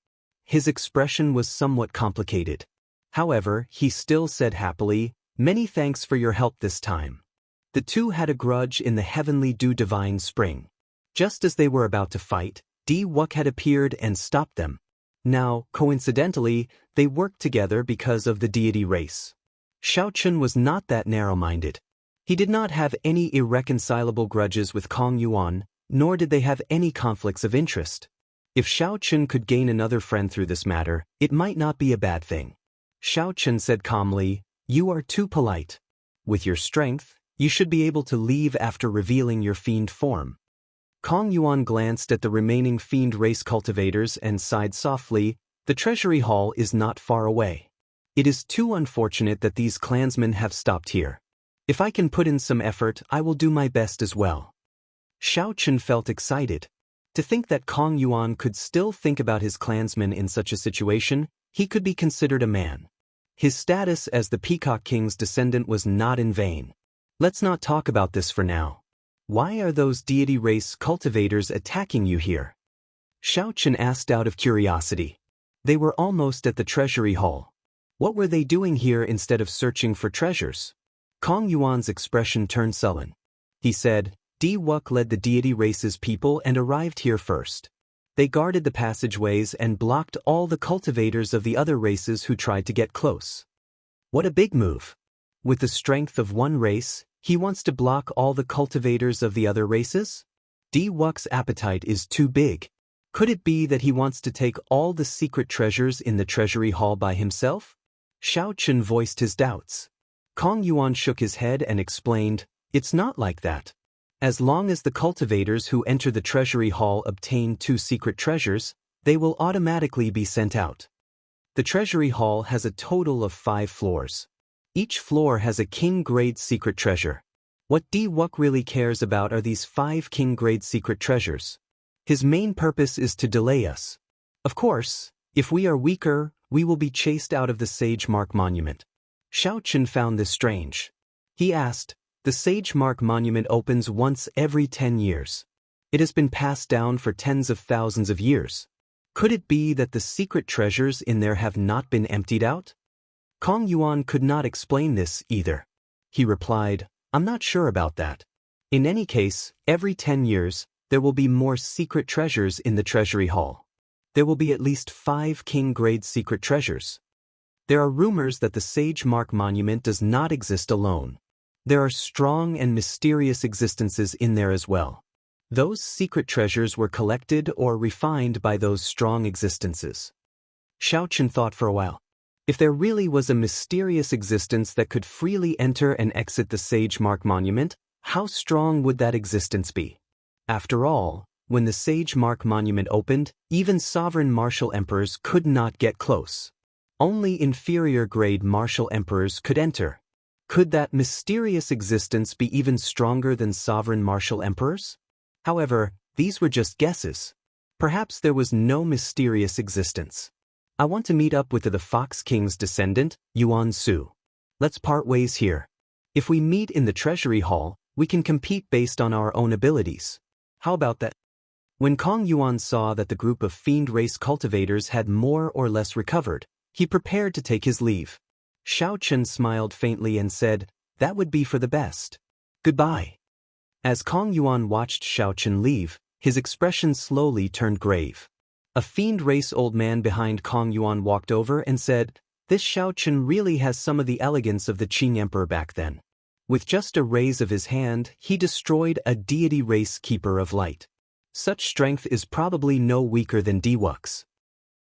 S1: His expression was somewhat complicated. However, he still said happily, "Many thanks for your help this time." The two had a grudge in the heavenly dew divine spring. Just as they were about to fight, Di Wuk had appeared and stopped them. Now, coincidentally, they worked together because of the deity race. Xiaochen was not that narrow-minded. He did not have any irreconcilable grudges with Kong Yuan, nor did they have any conflicts of interest. If Xiaochen could gain another friend through this matter, it might not be a bad thing. Xiaochen said calmly, "You are too polite. With your strength, you should be able to leave after revealing your fiend form." Kong Yuan glanced at the remaining fiend race cultivators and sighed softly, "The treasury hall is not far away. It is too unfortunate that these clansmen have stopped here. If I can put in some effort, I will do my best as well." Xiaochen felt excited. To think that Kong Yuan could still think about his clansmen in such a situation, he could be considered a man. His status as the Peacock King's descendant was not in vain. Let's not talk about this for now. Why are those deity race cultivators attacking you here? Xiaochen asked out of curiosity. They were almost at the treasury hall. What were they doing here instead of searching for treasures? Kong Yuan's expression turned sullen. He said, Di Wuk led the deity race's people and arrived here first. They guarded the passageways and blocked all the cultivators of the other races who tried to get close. What a big move! With the strength of one race, he wants to block all the cultivators of the other races? Di Wuk's appetite is too big. Could it be that he wants to take all the secret treasures in the treasury hall by himself? Xiaochen voiced his doubts. Kong Yuan shook his head and explained, it's not like that. As long as the cultivators who enter the treasury hall obtain 2 secret treasures, they will automatically be sent out. The treasury hall has a total of 5 floors. Each floor has a king-grade secret treasure. What Di Wuk really cares about are these 5 king-grade secret treasures. His main purpose is to delay us. Of course, if we are weaker, we will be chased out of the Sage Mark Monument. Xiaochen found this strange. He asked, the Sage Mark Monument opens once every 10 years. It has been passed down for tens of thousands of years. Could it be that the secret treasures in there have not been emptied out? Kong Yuan could not explain this either. He replied, I'm not sure about that. In any case, every 10 years, there will be more secret treasures in the treasury hall. There will be at least 5 king-grade secret treasures. There are rumors that the Sage Mark Monument does not exist alone. There are strong and mysterious existences in there as well. Those secret treasures were collected or refined by those strong existences. Xiaochen thought for a while. If there really was a mysterious existence that could freely enter and exit the Sage Mark Monument, how strong would that existence be? After all, when the Sage Mark Monument opened, even sovereign martial emperors could not get close. Only inferior-grade martial emperors could enter. Could that mysterious existence be even stronger than sovereign martial emperors? However, these were just guesses. Perhaps there was no mysterious existence. I want to meet up with the Fox King's descendant, Yuan Su. Let's part ways here. If we meet in the treasury hall, we can compete based on our own abilities. How about that? When Kong Yuan saw that the group of fiend race cultivators had more or less recovered, he prepared to take his leave. Xiaochen smiled faintly and said, that would be for the best. Goodbye. As Kong Yuan watched Xiaochen leave, his expression slowly turned grave. A fiend race old man behind Kong Yuan walked over and said, this Xiaochen really has some of the elegance of the Qing Emperor back then. With just a raise of his hand, he destroyed a deity race keeper of light. Such strength is probably no weaker than Di Wuk's.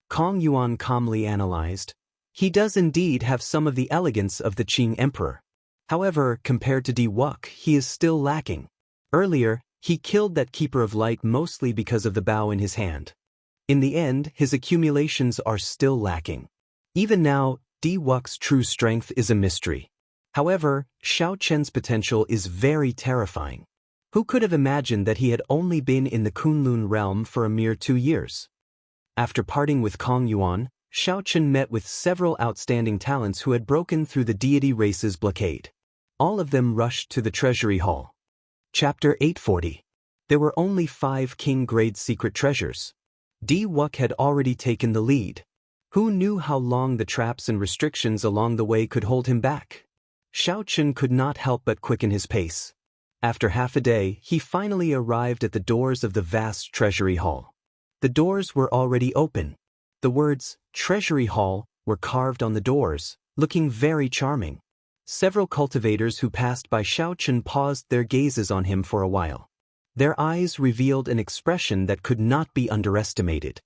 S1: Kong Yuan calmly analyzed. He does indeed have some of the elegance of the Qing Emperor. However, compared to Di Wuk, he is still lacking. Earlier, he killed that keeper of light mostly because of the bow in his hand. In the end, his accumulations are still lacking. Even now, Di Wuk's true strength is a mystery. However, Xiaochen's potential is very terrifying. Who could have imagined that he had only been in the Kunlun realm for a mere 2 years? After parting with Kong Yuan, Xiaochen met with several outstanding talents who had broken through the deity race's blockade. All of them rushed to the treasury hall. Chapter 840. There were only 5 king-grade secret treasures. Di Wuk had already taken the lead. Who knew how long the traps and restrictions along the way could hold him back? Xiaochen could not help but quicken his pace. After half a day, he finally arrived at the doors of the vast treasury hall. The doors were already open. The words, Treasury Hall, were carved on the doors, looking very charming. Several cultivators who passed by Xiaochen paused their gazes on him for a while. Their eyes revealed an expression that could not be underestimated.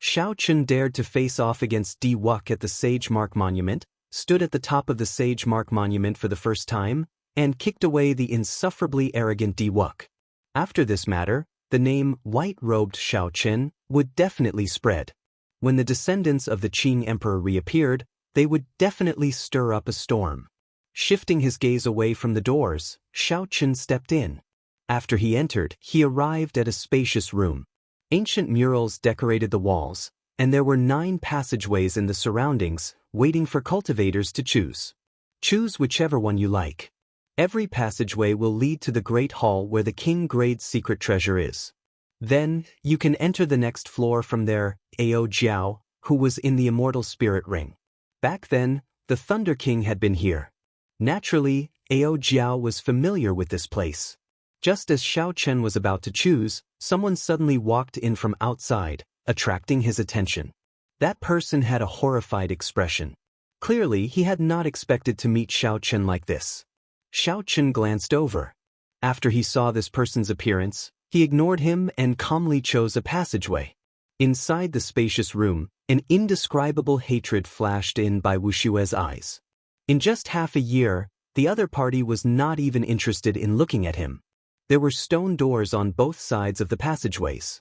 S1: Xiaochen dared to face off against Di Wuk at the Sage Mark Monument, stood at the top of the Sage Mark Monument for the first time, and kicked away the insufferably arrogant Di Wuk. After this matter, the name White-Robed Xiaochen would definitely spread. When the descendants of the Qing Emperor reappeared, they would definitely stir up a storm. Shifting his gaze away from the doors, Xiaochen stepped in. After he entered, he arrived at a spacious room. Ancient murals decorated the walls, and there were 9 passageways in the surroundings, waiting for cultivators to choose. Choose whichever one you like. Every passageway will lead to the Great Hall where the King Grade's secret treasure is. Then, you can enter the next floor from there. Ao Jiao, who was in the Immortal Spirit Ring. Back then, the Thunder King had been here. Naturally, Ao Jiao was familiar with this place. Just as Xiao Chen was about to choose, someone suddenly walked in from outside, attracting his attention. That person had a horrified expression. Clearly, he had not expected to meet Xiao Chen like this. Xiao Chen glanced over. After he saw this person's appearance, he ignored him and calmly chose a passageway. Inside the spacious room, an indescribable hatred flashed in by Wushue's eyes. In just half a year, the other party was not even interested in looking at him. There were stone doors on both sides of the passageways.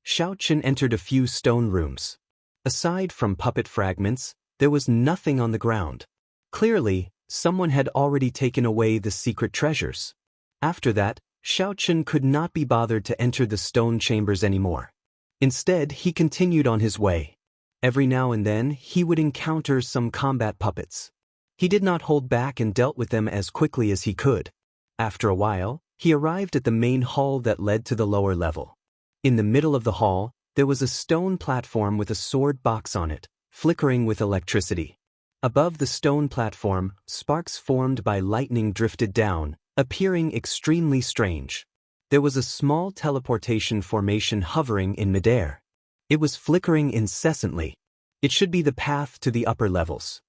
S1: Xiao Chen entered a few stone rooms. Aside from puppet fragments, there was nothing on the ground. Clearly, someone had already taken away the secret treasures. After that, Xiao Chen could not be bothered to enter the stone chambers anymore. Instead, he continued on his way. Every now and then, he would encounter some combat puppets. He did not hold back and dealt with them as quickly as he could. After a while, he arrived at the main hall that led to the lower level. In the middle of the hall, there was a stone platform with a sword box on it, flickering with electricity. Above the stone platform, sparks formed by lightning drifted down, appearing extremely strange. There was a small teleportation formation hovering in midair. It was flickering incessantly. It should be the path to the upper levels.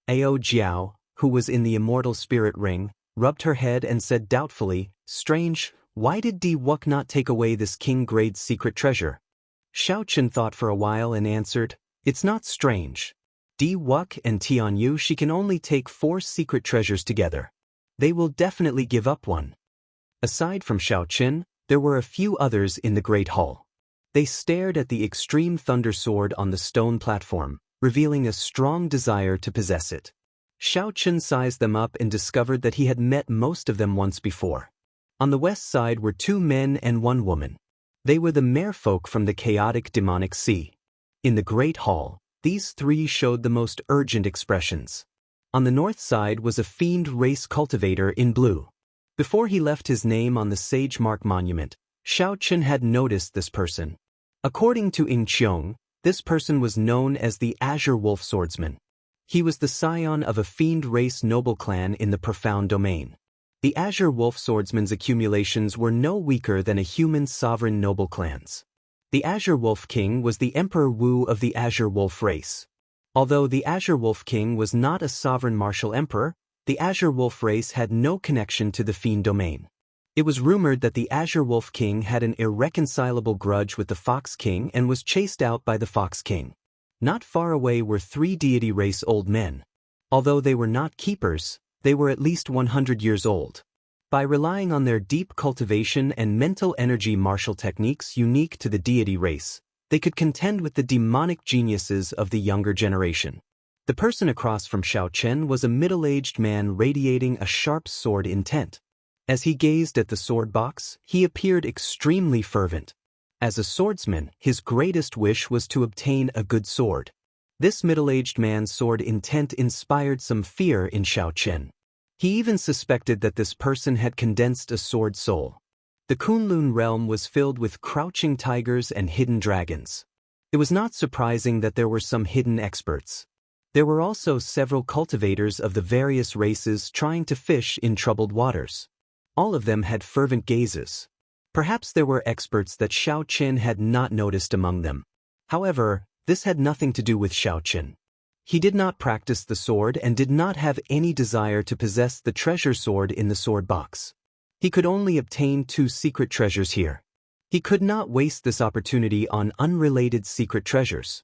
S1: Ao Jiao, who was in the Immortal Spirit Ring, rubbed her head and said doubtfully, "Strange, why did Di Wuk not take away this King Grade's secret treasure?" Xiao Chen thought for a while and answered, "It's not strange. Di Wuk and Tianyu, she can only take 4 secret treasures together. They will definitely give up one." Aside from Xiao Chen, there were a few others in the Great Hall. They stared at the extreme thunder sword on the stone platform, revealing a strong desire to possess it. Xiao Chen sized them up and discovered that he had met most of them once before. On the west side were 2 men and 1 woman. They were the merfolk from the chaotic demonic sea. In the Great Hall, these 3 showed the most urgent expressions. On the north side was a fiend race cultivator in blue. Before he left his name on the Sage Mark monument, Xiao Chen had noticed this person. According to Ying Qiong, this person was known as the Azure Wolf Swordsman. He was the scion of a fiend race noble clan in the Profound Domain. The Azure Wolf Swordsman's accumulations were no weaker than a human sovereign noble clans. The Azure Wolf King was the Emperor Wu of the Azure Wolf race. Although the Azure Wolf King was not a sovereign martial emperor, the Azure Wolf race had no connection to the Fiend Domain. It was rumored that the Azure Wolf King had an irreconcilable grudge with the Fox King and was chased out by the Fox King. Not far away were 3 deity race old men. Although they were not keepers, they were at least 100 years old. By relying on their deep cultivation and mental energy martial techniques unique to the deity race, they could contend with the demonic geniuses of the younger generation. The person across from Xiao Chen was a middle-aged man radiating a sharp sword intent. As he gazed at the sword box, he appeared extremely fervent. As a swordsman, his greatest wish was to obtain a good sword. This middle-aged man's sword intent inspired some fear in Xiao Chen. He even suspected that this person had condensed a sword soul. The Kunlun realm was filled with crouching tigers and hidden dragons. It was not surprising that there were some hidden experts. There were also several cultivators of the various races trying to fish in troubled waters. All of them had fervent gazes. Perhaps there were experts that Xiao Chen had not noticed among them. However, this had nothing to do with Xiao Chen. He did not practice the sword and did not have any desire to possess the treasure sword in the sword box. He could only obtain 2 secret treasures here. He could not waste this opportunity on unrelated secret treasures.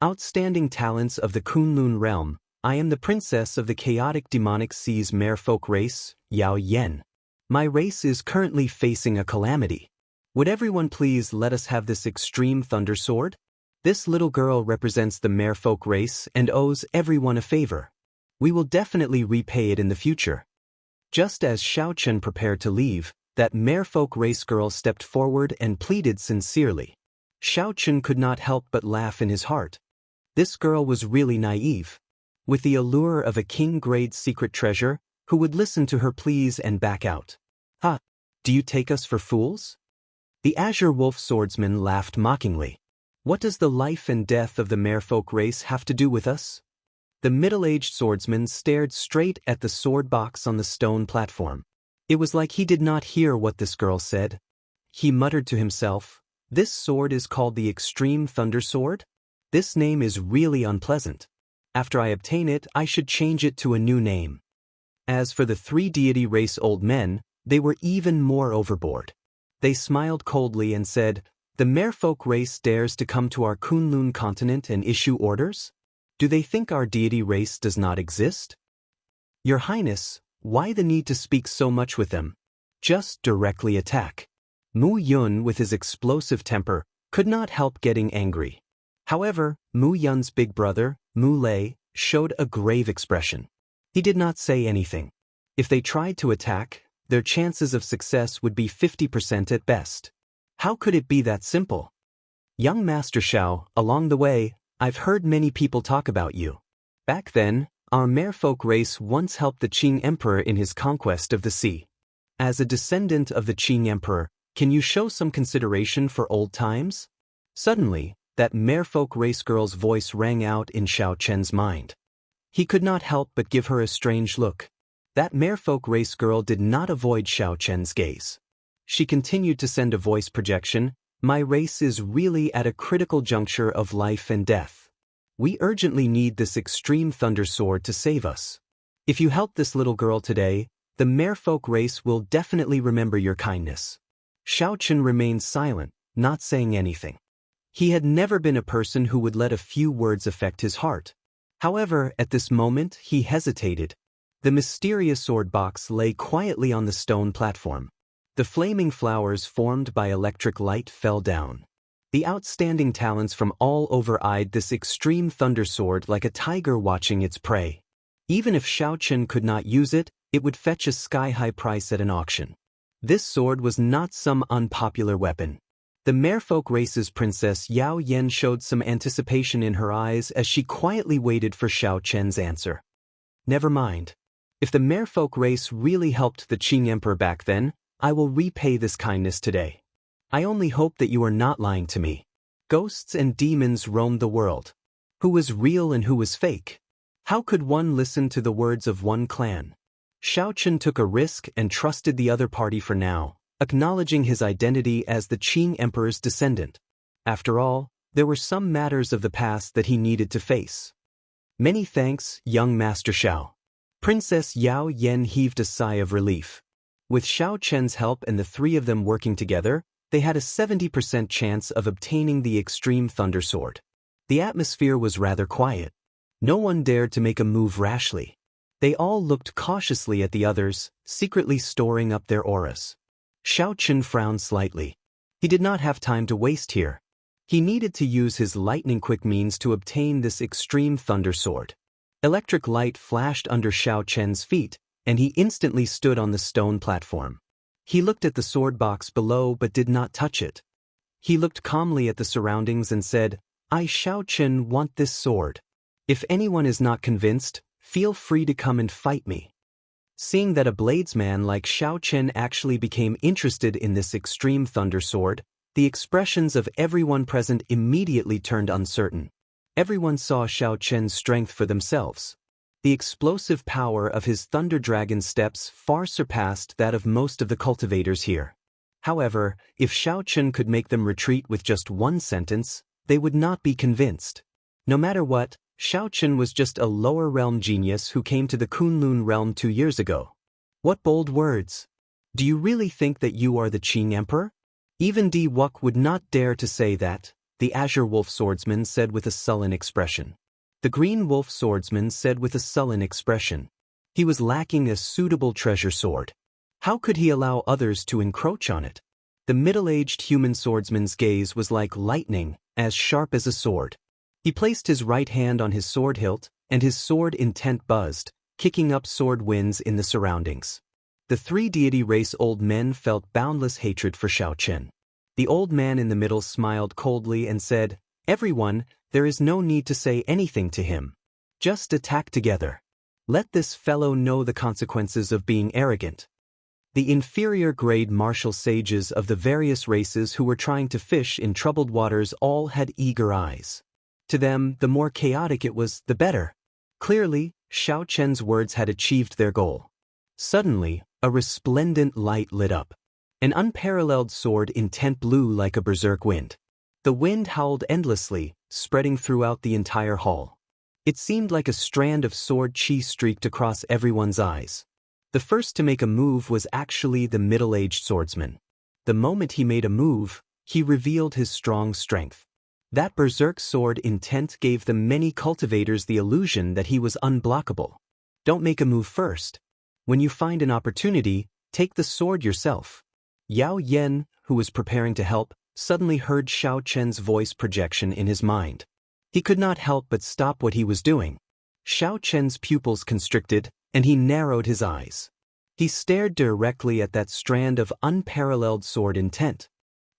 S1: Outstanding talents of the Kunlun realm. I am the princess of the chaotic demonic sea's merfolk race, Yao Yen. My race is currently facing a calamity. Would everyone please let us have this extreme thunder sword? This little girl represents the merfolk race and owes everyone a favor. We will definitely repay it in the future. Just as Xiao Chen prepared to leave, that merfolk race girl stepped forward and pleaded sincerely. Xiao could not help but laugh in his heart. This girl was really naive. With the allure of a king-grade secret treasure, who would listen to her pleas and back out? Ha! Do you take us for fools? The Azure Wolf swordsman laughed mockingly. What does the life and death of the merfolk race have to do with us? The middle-aged swordsman stared straight at the sword box on the stone platform. It was like he did not hear what this girl said. He muttered to himself, "This sword is called the Extreme Thunder Sword? This name is really unpleasant. After I obtain it, I should change it to a new name." As for the three deity race old men, they were even more overboard. They smiled coldly and said, "The merfolk race dares to come to our Kunlun continent and issue orders? Do they think our deity race does not exist? Your Highness, why the need to speak so much with them? Just directly attack." Mu Yun, with his explosive temper, could not help getting angry. However, Mu Yun's big brother, Mu Lei, showed a grave expression. He did not say anything. If they tried to attack, their chances of success would be 50% at best. How could it be that simple? "Young Master Xiao, along the way, I've heard many people talk about you. Back then, our merfolk race once helped the Qing Emperor in his conquest of the sea. As a descendant of the Qing Emperor, can you show some consideration for old times?" Suddenly, that merfolk race girl's voice rang out in Xiao Chen's mind. He could not help but give her a strange look. That merfolk race girl did not avoid Xiao Chen's gaze. She continued to send a voice projection, "My race is really at a critical juncture of life and death. We urgently need this extreme thunder sword to save us. If you help this little girl today, the merfolk race will definitely remember your kindness." Xiao Chen remained silent, not saying anything. He had never been a person who would let a few words affect his heart. However, at this moment, he hesitated. The mysterious sword box lay quietly on the stone platform. The flaming flowers formed by electric light fell down. The outstanding talents from all over eyed this extreme thunder sword like a tiger watching its prey. Even if Xiao Chen could not use it, it would fetch a sky-high price at an auction. This sword was not some unpopular weapon. The merfolk race's Princess Yao Yen showed some anticipation in her eyes as she quietly waited for Xiao Chen's answer. "Never mind. If the merfolk race really helped the Qing Emperor back then, I will repay this kindness today. I only hope that you are not lying to me. Ghosts and demons roamed the world. Who was real and who was fake? How could one listen to the words of one clan?" Xiao Chen took a risk and trusted the other party for now, acknowledging his identity as the Qing Emperor's descendant. After all, there were some matters of the past that he needed to face. "Many thanks, young Master Xiao." Princess Yao Yen heaved a sigh of relief. With Xiao Chen's help and the three of them working together, they had a 70% chance of obtaining the Extreme Thunder Sword. The atmosphere was rather quiet. No one dared to make a move rashly. They all looked cautiously at the others, secretly storing up their auras. Xiao Chen frowned slightly. He did not have time to waste here. He needed to use his lightning-quick means to obtain this Extreme Thunder Sword. Electric light flashed under Xiao Chen's feet, and he instantly stood on the stone platform. He looked at the sword box below but did not touch it. He looked calmly at the surroundings and said, "I, Xiao Chen, want this sword. If anyone is not convinced, feel free to come and fight me." Seeing that a bladesman like Xiao Chen actually became interested in this Extreme Thunder Sword, the expressions of everyone present immediately turned uncertain. Everyone saw Xiao Chen's strength for themselves. The explosive power of his Thunder Dragon steps far surpassed that of most of the cultivators here. However, if Xiao Chen could make them retreat with just one sentence, they would not be convinced. No matter what, Xiao Chen was just a lower realm genius who came to the Kunlun realm 2 years ago. What bold words! Do you really think that you are the Qing Emperor? Even Di Wuk would not dare to say that, the Azure Wolf swordsman said with a sullen expression. The Green Wolf swordsman said with a sullen expression. He was lacking a suitable treasure sword. How could he allow others to encroach on it? The middle-aged human swordsman's gaze was like lightning, as sharp as a sword. He placed his right hand on his sword hilt, and his sword intent buzzed, kicking up sword winds in the surroundings. The three deity race old men felt boundless hatred for Xiao Chen. The old man in the middle smiled coldly and said, "Everyone, there is no need to say anything to him. Just attack together. Let this fellow know the consequences of being arrogant." The inferior grade martial sages of the various races who were trying to fish in troubled waters all had eager eyes. To them, the more chaotic it was, the better. Clearly, Xiao Chen's words had achieved their goal. Suddenly, a resplendent light lit up. An unparalleled sword intent blew like a berserk wind. The wind howled endlessly, spreading throughout the entire hall. It seemed like a strand of sword chi streaked across everyone's eyes. The first to make a move was actually the middle-aged swordsman. The moment he made a move, he revealed his strong strength. That berserk sword intent gave the many cultivators the illusion that he was unblockable. Don't make a move first. When you find an opportunity, take the sword yourself. Yao Yan, who was preparing to help, suddenly heard Xiao Chen's voice projection in his mind. He could not help but stop what he was doing. Xiao Chen's pupils constricted, and he narrowed his eyes. He stared directly at that strand of unparalleled sword intent.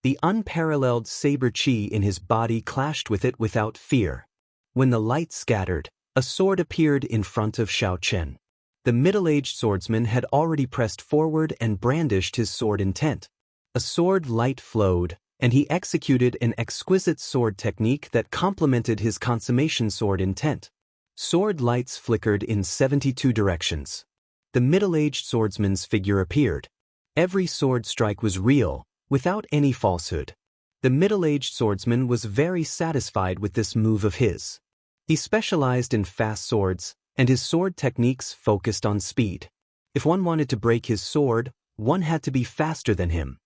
S1: The unparalleled saber chi in his body clashed with it without fear. When the light scattered, a sword appeared in front of Xiao Chen. The middle-aged swordsman had already pressed forward and brandished his sword intent. A sword light flowed, and he executed an exquisite sword technique that complemented his consummation sword intent. Sword lights flickered in 72 directions. The middle-aged swordsman's figure appeared. Every sword strike was real, without any falsehood. The middle-aged swordsman was very satisfied with this move of his. He specialized in fast swords, and his sword techniques focused on speed. If one wanted to break his sword, one had to be faster than him.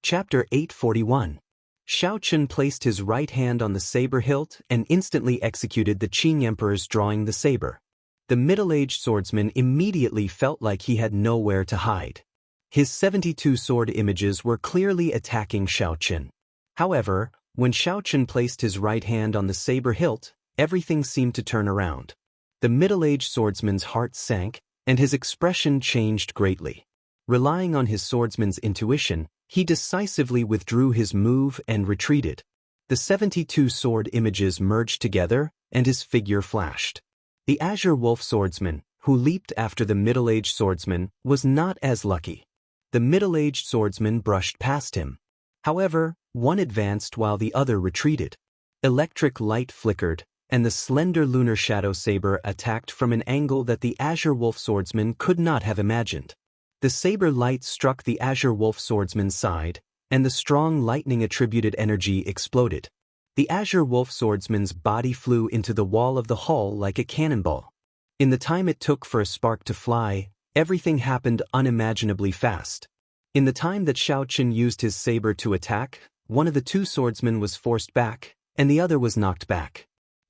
S1: Chapter 841. Xiao Chen placed his right hand on the saber hilt and instantly executed the Qing Emperor's drawing the saber. The middle-aged swordsman immediately felt like he had nowhere to hide. His 72 sword images were clearly attacking Xiao Chen. However, when Xiao Chen placed his right hand on the saber hilt, everything seemed to turn around. The middle-aged swordsman's heart sank, and his expression changed greatly. Relying on his swordsman's intuition, he decisively withdrew his move and retreated. The 72 sword images merged together, and his figure flashed. The Azure Wolf swordsman, who leaped after the middle-aged swordsman, was not as lucky. The middle-aged swordsman brushed past him. However, one advanced while the other retreated. Electric light flickered, and the slender lunar shadow saber attacked from an angle that the Azure Wolf swordsman could not have imagined. The saber light struck the Azure Wolf swordsman's side, and the strong lightning-attributed energy exploded. The Azure Wolf swordsman's body flew into the wall of the hall like a cannonball. In the time it took for a spark to fly, everything happened unimaginably fast. In the time that Xiao Chen used his saber to attack, one of the two swordsmen was forced back, and the other was knocked back.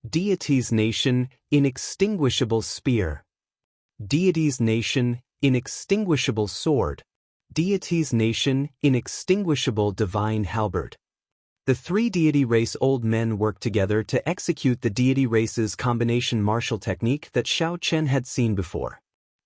S1: Deity's Nation, Inextinguishable Spear. Deity's Nation, Inextinguishable Sword. Deity's Nation, Inextinguishable Divine Halberd. The three deity race old men worked together to execute the deity race's combination martial technique that Xiao Chen had seen before.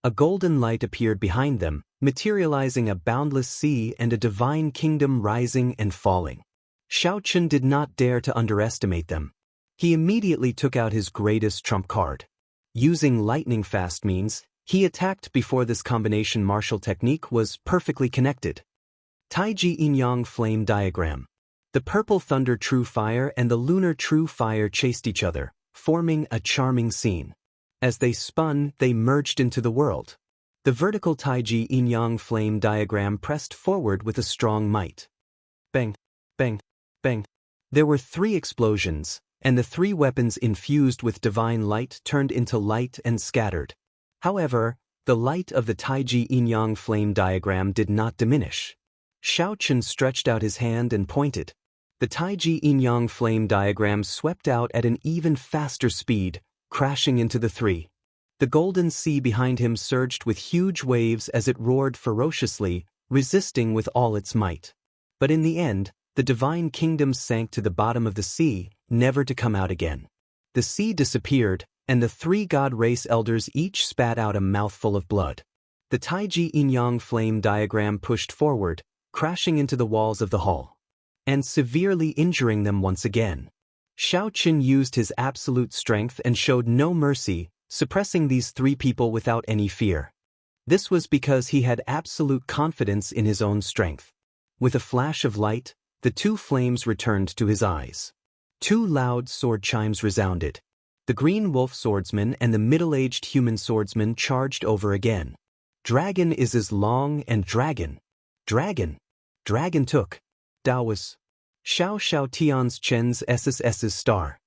S1: A golden light appeared behind them, materializing a boundless sea and a divine kingdom rising and falling. Xiao Chen did not dare to underestimate them. He immediately took out his greatest trump card. Using lightning-fast means, he attacked before this combination martial technique was perfectly connected. Taiji Yin-Yang Flame Diagram. The purple thunder true fire and the lunar true fire chased each other, forming a charming scene. As they spun, they merged into the world. The vertical Taiji Yin-Yang Flame Diagram pressed forward with a strong might. Bang, bang, bang. There were 3 explosions, and the 3 weapons infused with divine light turned into light and scattered. However, the light of the Taiji Yin-Yang Flame Diagram did not diminish. Xiao Chen stretched out his hand and pointed. The Taiji Yin-Yang Flame Diagram swept out at an even faster speed, crashing into the 3. The golden sea behind him surged with huge waves as it roared ferociously, resisting with all its might. But in the end, the divine kingdom sank to the bottom of the sea, never to come out again. The sea disappeared, and the 3 god race elders each spat out a mouthful of blood. The Taiji Yin-Yang Flame Diagram pushed forward, crashing into the walls of the hall. and severely injuring them once again. Xiaoqin used his absolute strength and showed no mercy, suppressing these three people without any fear. This was because he had absolute confidence in his own strength. With a flash of light, the two flames returned to his eyes. Two loud sword chimes resounded. The green wolf swordsman and the middle-aged human swordsman charged over again. Dragon is as long and dragon. Dragon. Dragon took. Daoist. Xiao Xiao Tian's Chen's SSS's star.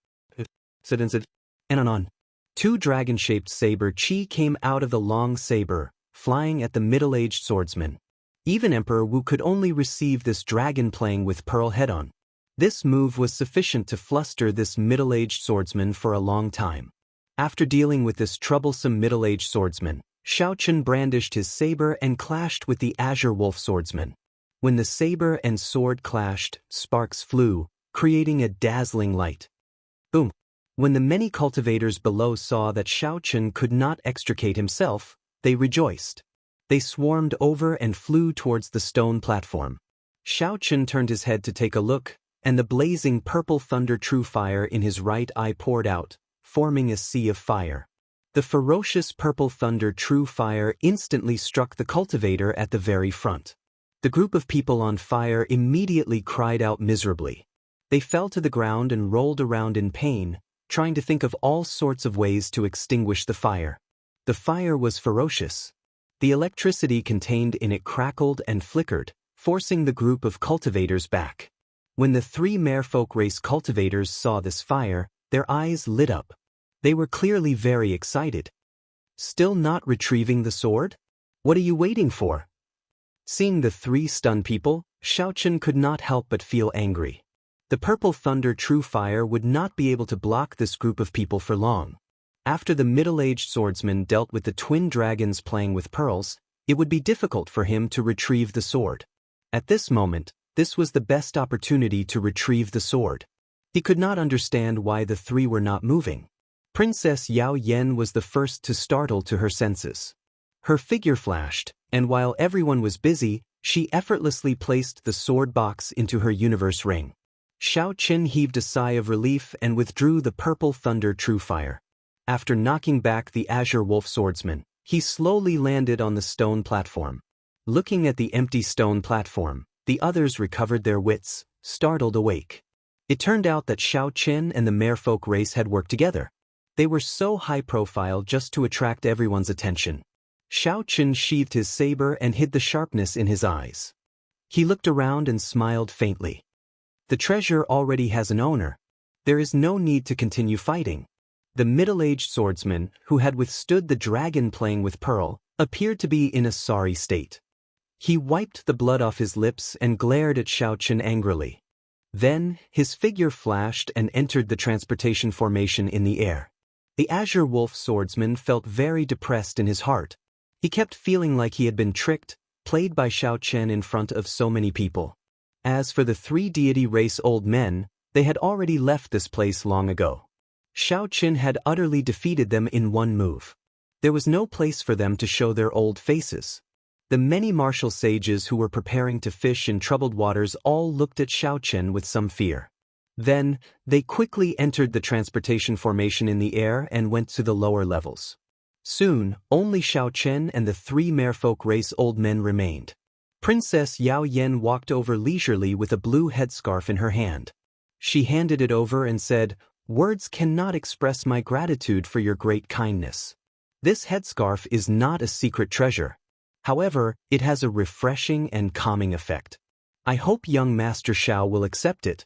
S1: And on. Two dragon-shaped saber chi came out of the long saber, flying at the middle-aged swordsman. Even Emperor Wu could only receive this dragon playing with pearl head-on. This move was sufficient to fluster this middle-aged swordsman for a long time. After dealing with this troublesome middle-aged swordsman, Xiaoqin brandished his saber and clashed with the azure wolf swordsman. When the saber and sword clashed, sparks flew, creating a dazzling light. Boom! When the many cultivators below saw that Xiaoqin could not extricate himself, they rejoiced. They swarmed over and flew towards the stone platform. Xiaoqin turned his head to take a look, and the blazing purple thunder true fire in his right eye poured out, forming a sea of fire. The ferocious purple thunder true fire instantly struck the cultivator at the very front. The group of people on fire immediately cried out miserably. They fell to the ground and rolled around in pain, trying to think of all sorts of ways to extinguish the fire. The fire was ferocious. The electricity contained in it crackled and flickered, forcing the group of cultivators back. When the three merfolk race cultivators saw this fire, their eyes lit up. They were clearly very excited. Still not retrieving the sword? What are you waiting for? Seeing the three stunned people, Xiaoqin could not help but feel angry. The purple thunder true fire would not be able to block this group of people for long. After the middle-aged swordsman dealt with the twin dragons playing with pearls, it would be difficult for him to retrieve the sword. At this moment, this was the best opportunity to retrieve the sword. He could not understand why the three were not moving. Princess Yao Yen was the first to startle to her senses. Her figure flashed, and while everyone was busy, she effortlessly placed the sword box into her universe ring. Xiaoqin heaved a sigh of relief and withdrew the purple thunder true fire. After knocking back the azure wolf swordsman, he slowly landed on the stone platform. Looking at the empty stone platform, the others recovered their wits, startled awake. It turned out that Xiaoqin and the merfolk race had worked together. They were so high-profile just to attract everyone's attention. Xiaoqin sheathed his saber and hid the sharpness in his eyes. He looked around and smiled faintly. The treasure already has an owner. There is no need to continue fighting. The middle-aged swordsman, who had withstood the dragon playing with pearl, appeared to be in a sorry state. He wiped the blood off his lips and glared at Xiaoqin angrily. Then, his figure flashed and entered the transportation formation in the air. The azure wolf swordsman felt very depressed in his heart. He kept feeling like he had been tricked, played by Xiaoqin in front of so many people. As for the three deity race old men, they had already left this place long ago. Xiaoqin had utterly defeated them in one move. There was no place for them to show their old faces. The many martial sages who were preparing to fish in troubled waters all looked at Xiaoqin with some fear. Then, they quickly entered the transportation formation in the air and went to the lower levels. Soon, only Xiaoqin and the three merfolk race old men remained. Princess Yao Yen walked over leisurely with a blue headscarf in her hand. She handed it over and said, "Words cannot express my gratitude for your great kindness. This headscarf is not a secret treasure. However, it has a refreshing and calming effect. I hope young Master Xiao will accept it."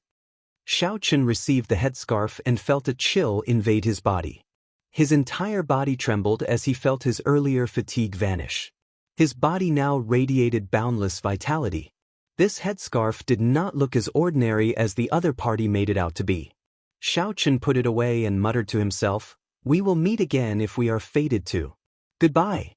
S1: Xiaoqin received the headscarf and felt a chill invade his body. His entire body trembled as he felt his earlier fatigue vanish. His body now radiated boundless vitality. This headscarf did not look as ordinary as the other party made it out to be. Xiaoqin put it away and muttered to himself, "We will meet again if we are fated to. Goodbye."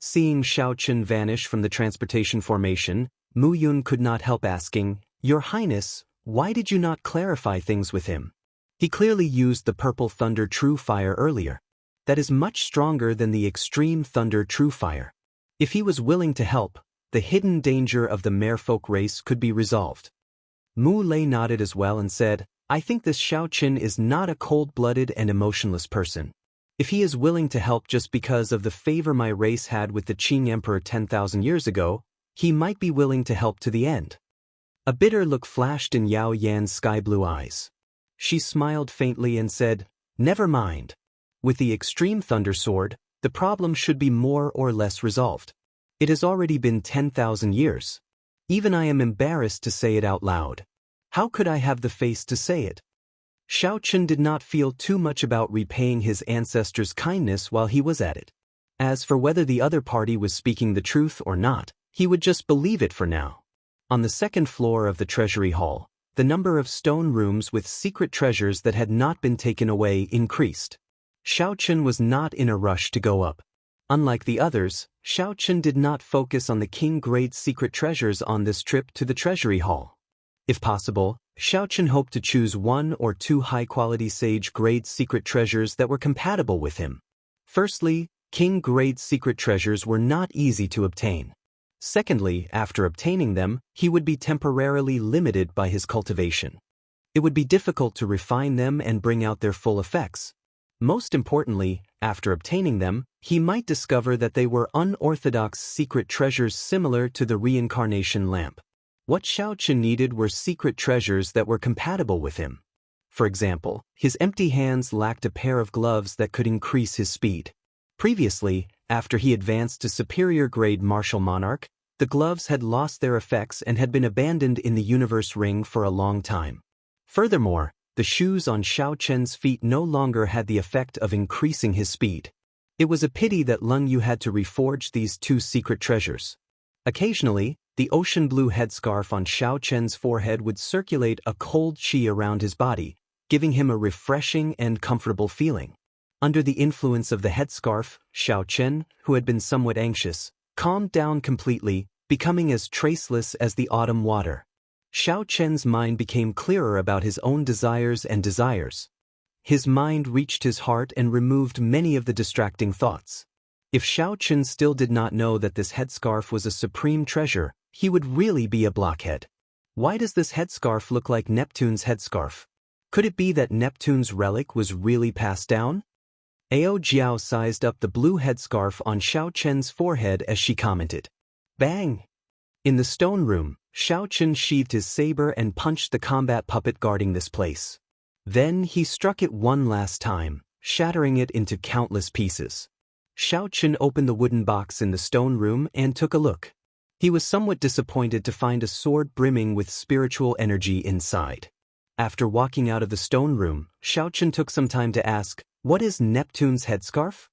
S1: Seeing Xiaoqin vanish from the transportation formation, Mu Yun could not help asking, "Your Highness, why did you not clarify things with him? He clearly used the purple thunder true fire earlier. That is much stronger than the extreme thunder true fire. If he was willing to help, the hidden danger of the merfolk race could be resolved." Mu Lei nodded as well and said, I think this Xiao Qin is not a cold-blooded and emotionless person. If he is willing to help just because of the favor my race had with the Qing Emperor 10,000 years ago, he might be willing to help to the end. A bitter look flashed in Yao Yan's sky-blue eyes. She smiled faintly and said, Never mind. With the extreme thunder sword, the problem should be more or less resolved. It has already been 10,000 years. Even I am embarrassed to say it out loud. How could I have the face to say it? Xiao Qin did not feel too much about repaying his ancestors' kindness while he was at it. As for whether the other party was speaking the truth or not, he would just believe it for now. On the second floor of the treasury hall, the number of stone rooms with secret treasures that had not been taken away increased. Xiao Qin was not in a rush to go up. Unlike the others, Xiao Qin did not focus on the king-grade secret treasures on this trip to the treasury hall. If possible, Xiao Qin hoped to choose 1 or 2 high-quality sage-grade secret treasures that were compatible with him. Firstly, king-grade secret treasures were not easy to obtain. Secondly, after obtaining them, he would be temporarily limited by his cultivation. It would be difficult to refine them and bring out their full effects. Most importantly, after obtaining them, he might discover that they were unorthodox secret treasures similar to the reincarnation lamp. What Xiao Qin needed were secret treasures that were compatible with him. For example, his empty hands lacked a pair of gloves that could increase his speed. Previously, after he advanced to superior-grade martial monarch, the gloves had lost their effects and had been abandoned in the universe ring for a long time. Furthermore, the shoes on Xiao Qin's feet no longer had the effect of increasing his speed. It was a pity that Lung Yu had to reforge these 2 secret treasures. Occasionally, the ocean blue headscarf on Xiao Qin's forehead would circulate a cold qi around his body, giving him a refreshing and comfortable feeling. Under the influence of the headscarf, Xiao Qin, who had been somewhat anxious, calmed down completely, becoming as traceless as the autumn water. Xiao Qin's mind became clearer about his own desires and desires. His mind reached his heart and removed many of the distracting thoughts. If Xiao Qin still did not know that this headscarf was a supreme treasure, he would really be a blockhead. Why does this headscarf look like Neptune's headscarf? Could it be that Neptune's relic was really passed down? Ao Jiao sized up the blue headscarf on Xiao Qin's forehead as she commented. Bang! In the stone room, Xiao Qin sheathed his saber and punched the combat puppet guarding this place. Then he struck it one last time, shattering it into countless pieces. Xiao Qin opened the wooden box in the stone room and took a look. He was somewhat disappointed to find a sword brimming with spiritual energy inside. After walking out of the stone room, Xiao Qin took some time to ask, what is Neptune's headscarf?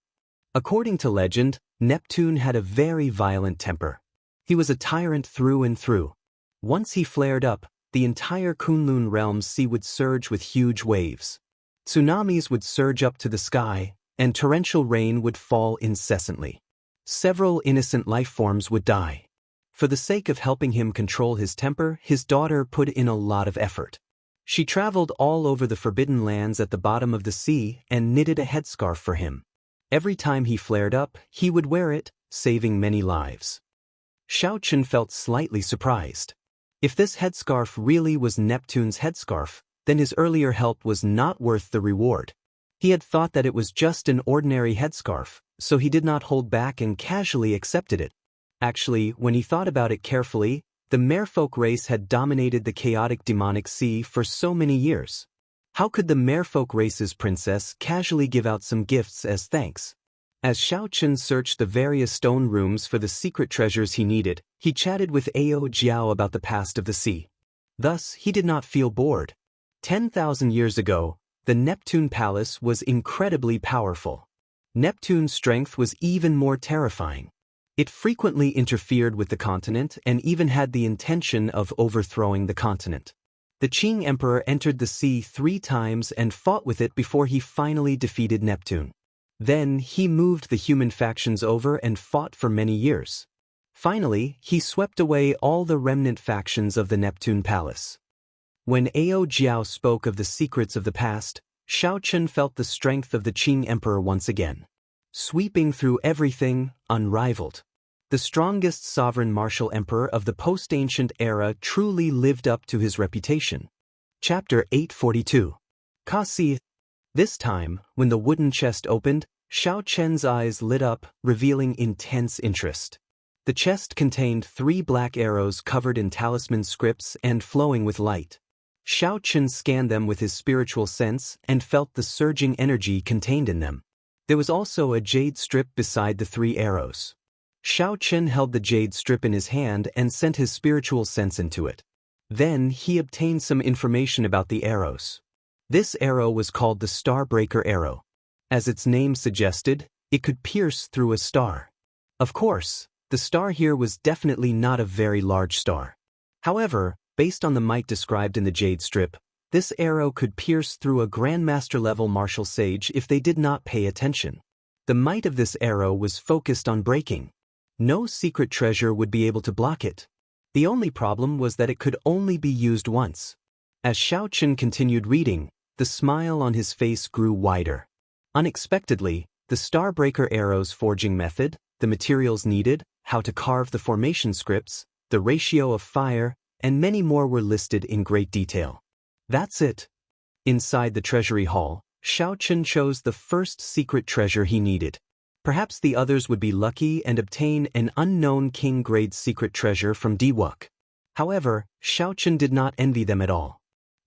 S1: According to legend, Neptune had a very violent temper. He was a tyrant through and through. Once he flared up, the entire Kunlun realm's sea would surge with huge waves. Tsunamis would surge up to the sky, and torrential rain would fall incessantly. Several innocent life forms would die. For the sake of helping him control his temper, his daughter put in a lot of effort. She traveled all over the forbidden lands at the bottom of the sea and knitted a headscarf for him. Every time he flared up, he would wear it, saving many lives. Xiao Qin felt slightly surprised. If this headscarf really was Neptune's headscarf, then his earlier help was not worth the reward. He had thought that it was just an ordinary headscarf, so he did not hold back and casually accepted it. Actually, when he thought about it carefully, the merfolk race had dominated the chaotic demonic sea for so many years. How could the merfolk race's princess casually give out some gifts as thanks? As Xiao Qin searched the various stone rooms for the secret treasures he needed, he chatted with Ao Jiao about the past of the sea. Thus, he did not feel bored. 10,000 years ago, the Neptune Palace was incredibly powerful. Neptune's strength was even more terrifying. It frequently interfered with the continent and even had the intention of overthrowing the continent. The Qing Emperor entered the sea 3 times and fought with it before he finally defeated Neptune. Then he moved the human factions over and fought for many years. Finally, he swept away all the remnant factions of the Neptune Palace. When Ao Jiao spoke of the secrets of the past, Xiao Qin felt the strength of the Qing Emperor once again. Sweeping through everything, unrivaled. The strongest sovereign martial emperor of the post-ancient era truly lived up to his reputation. Chapter 842. Kasi. This time, when the wooden chest opened, Xiao Chen's eyes lit up, revealing intense interest. The chest contained 3 black arrows covered in talisman scripts and flowing with light. Xiao Chen scanned them with his spiritual sense and felt the surging energy contained in them. There was also a jade strip beside the 3 arrows. Xiao Chen held the jade strip in his hand and sent his spiritual sense into it. Then he obtained some information about the arrows. This arrow was called the Starbreaker arrow. As its name suggested, it could pierce through a star. Of course, the star here was definitely not a very large star. However, based on the might described in the jade strip, this arrow could pierce through a Grandmaster-level martial sage if they did not pay attention. The might of this arrow was focused on breaking. No secret treasure would be able to block it. The only problem was that it could only be used once. As Xiao Chen continued reading, the smile on his face grew wider. Unexpectedly, the Starbreaker arrow's forging method, the materials needed, how to carve the formation scripts, the ratio of fire, and many more were listed in great detail. That's it. Inside the treasury hall, Xiao Chen chose the first secret treasure he needed. Perhaps the others would be lucky and obtain an unknown king-grade secret treasure from Diwuk. However, Xiao Chen did not envy them at all.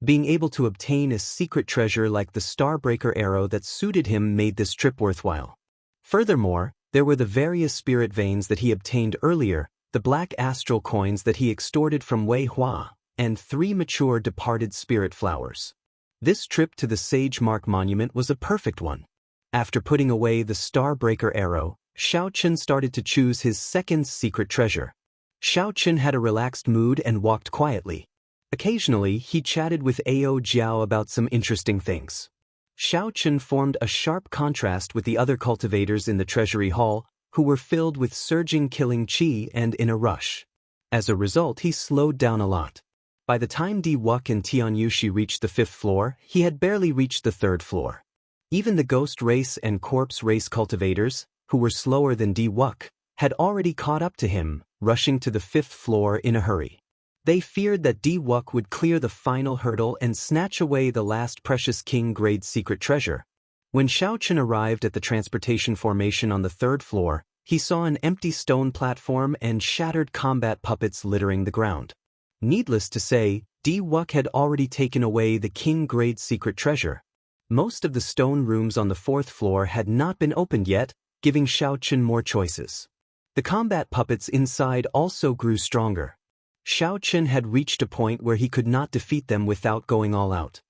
S1: Being able to obtain a secret treasure like the Starbreaker arrow that suited him made this trip worthwhile. Furthermore, there were the various spirit veins that he obtained earlier, the black astral coins that he extorted from Wei Hua, and 3 mature departed spirit flowers. This trip to the Sage Mark Monument was a perfect one. After putting away the Starbreaker arrow, Xiao Chen started to choose his second secret treasure. Xiao Chen had a relaxed mood and walked quietly. Occasionally, he chatted with Ao Jiao about some interesting things. Xiao Chen formed a sharp contrast with the other cultivators in the treasury hall, who were filled with surging killing qi and in a rush. As a result, he slowed down a lot. By the time Diwuk and Tianyushi reached the 5th floor, he had barely reached the 3rd floor. Even the ghost race and corpse race cultivators, who were slower than Diwuk, had already caught up to him, rushing to the 5th floor in a hurry. They feared that Diwuk would clear the final hurdle and snatch away the last precious king-grade secret treasure. When Xiao Chen arrived at the transportation formation on the 3rd floor, he saw an empty stone platform and shattered combat puppets littering the ground. Needless to say, Diwuk had already taken away the king-grade secret treasure. Most of the stone rooms on the 4th floor had not been opened yet, giving Xiao Chen more choices. The combat puppets inside also grew stronger. Xiao Chen had reached a point where he could not defeat them without going all out.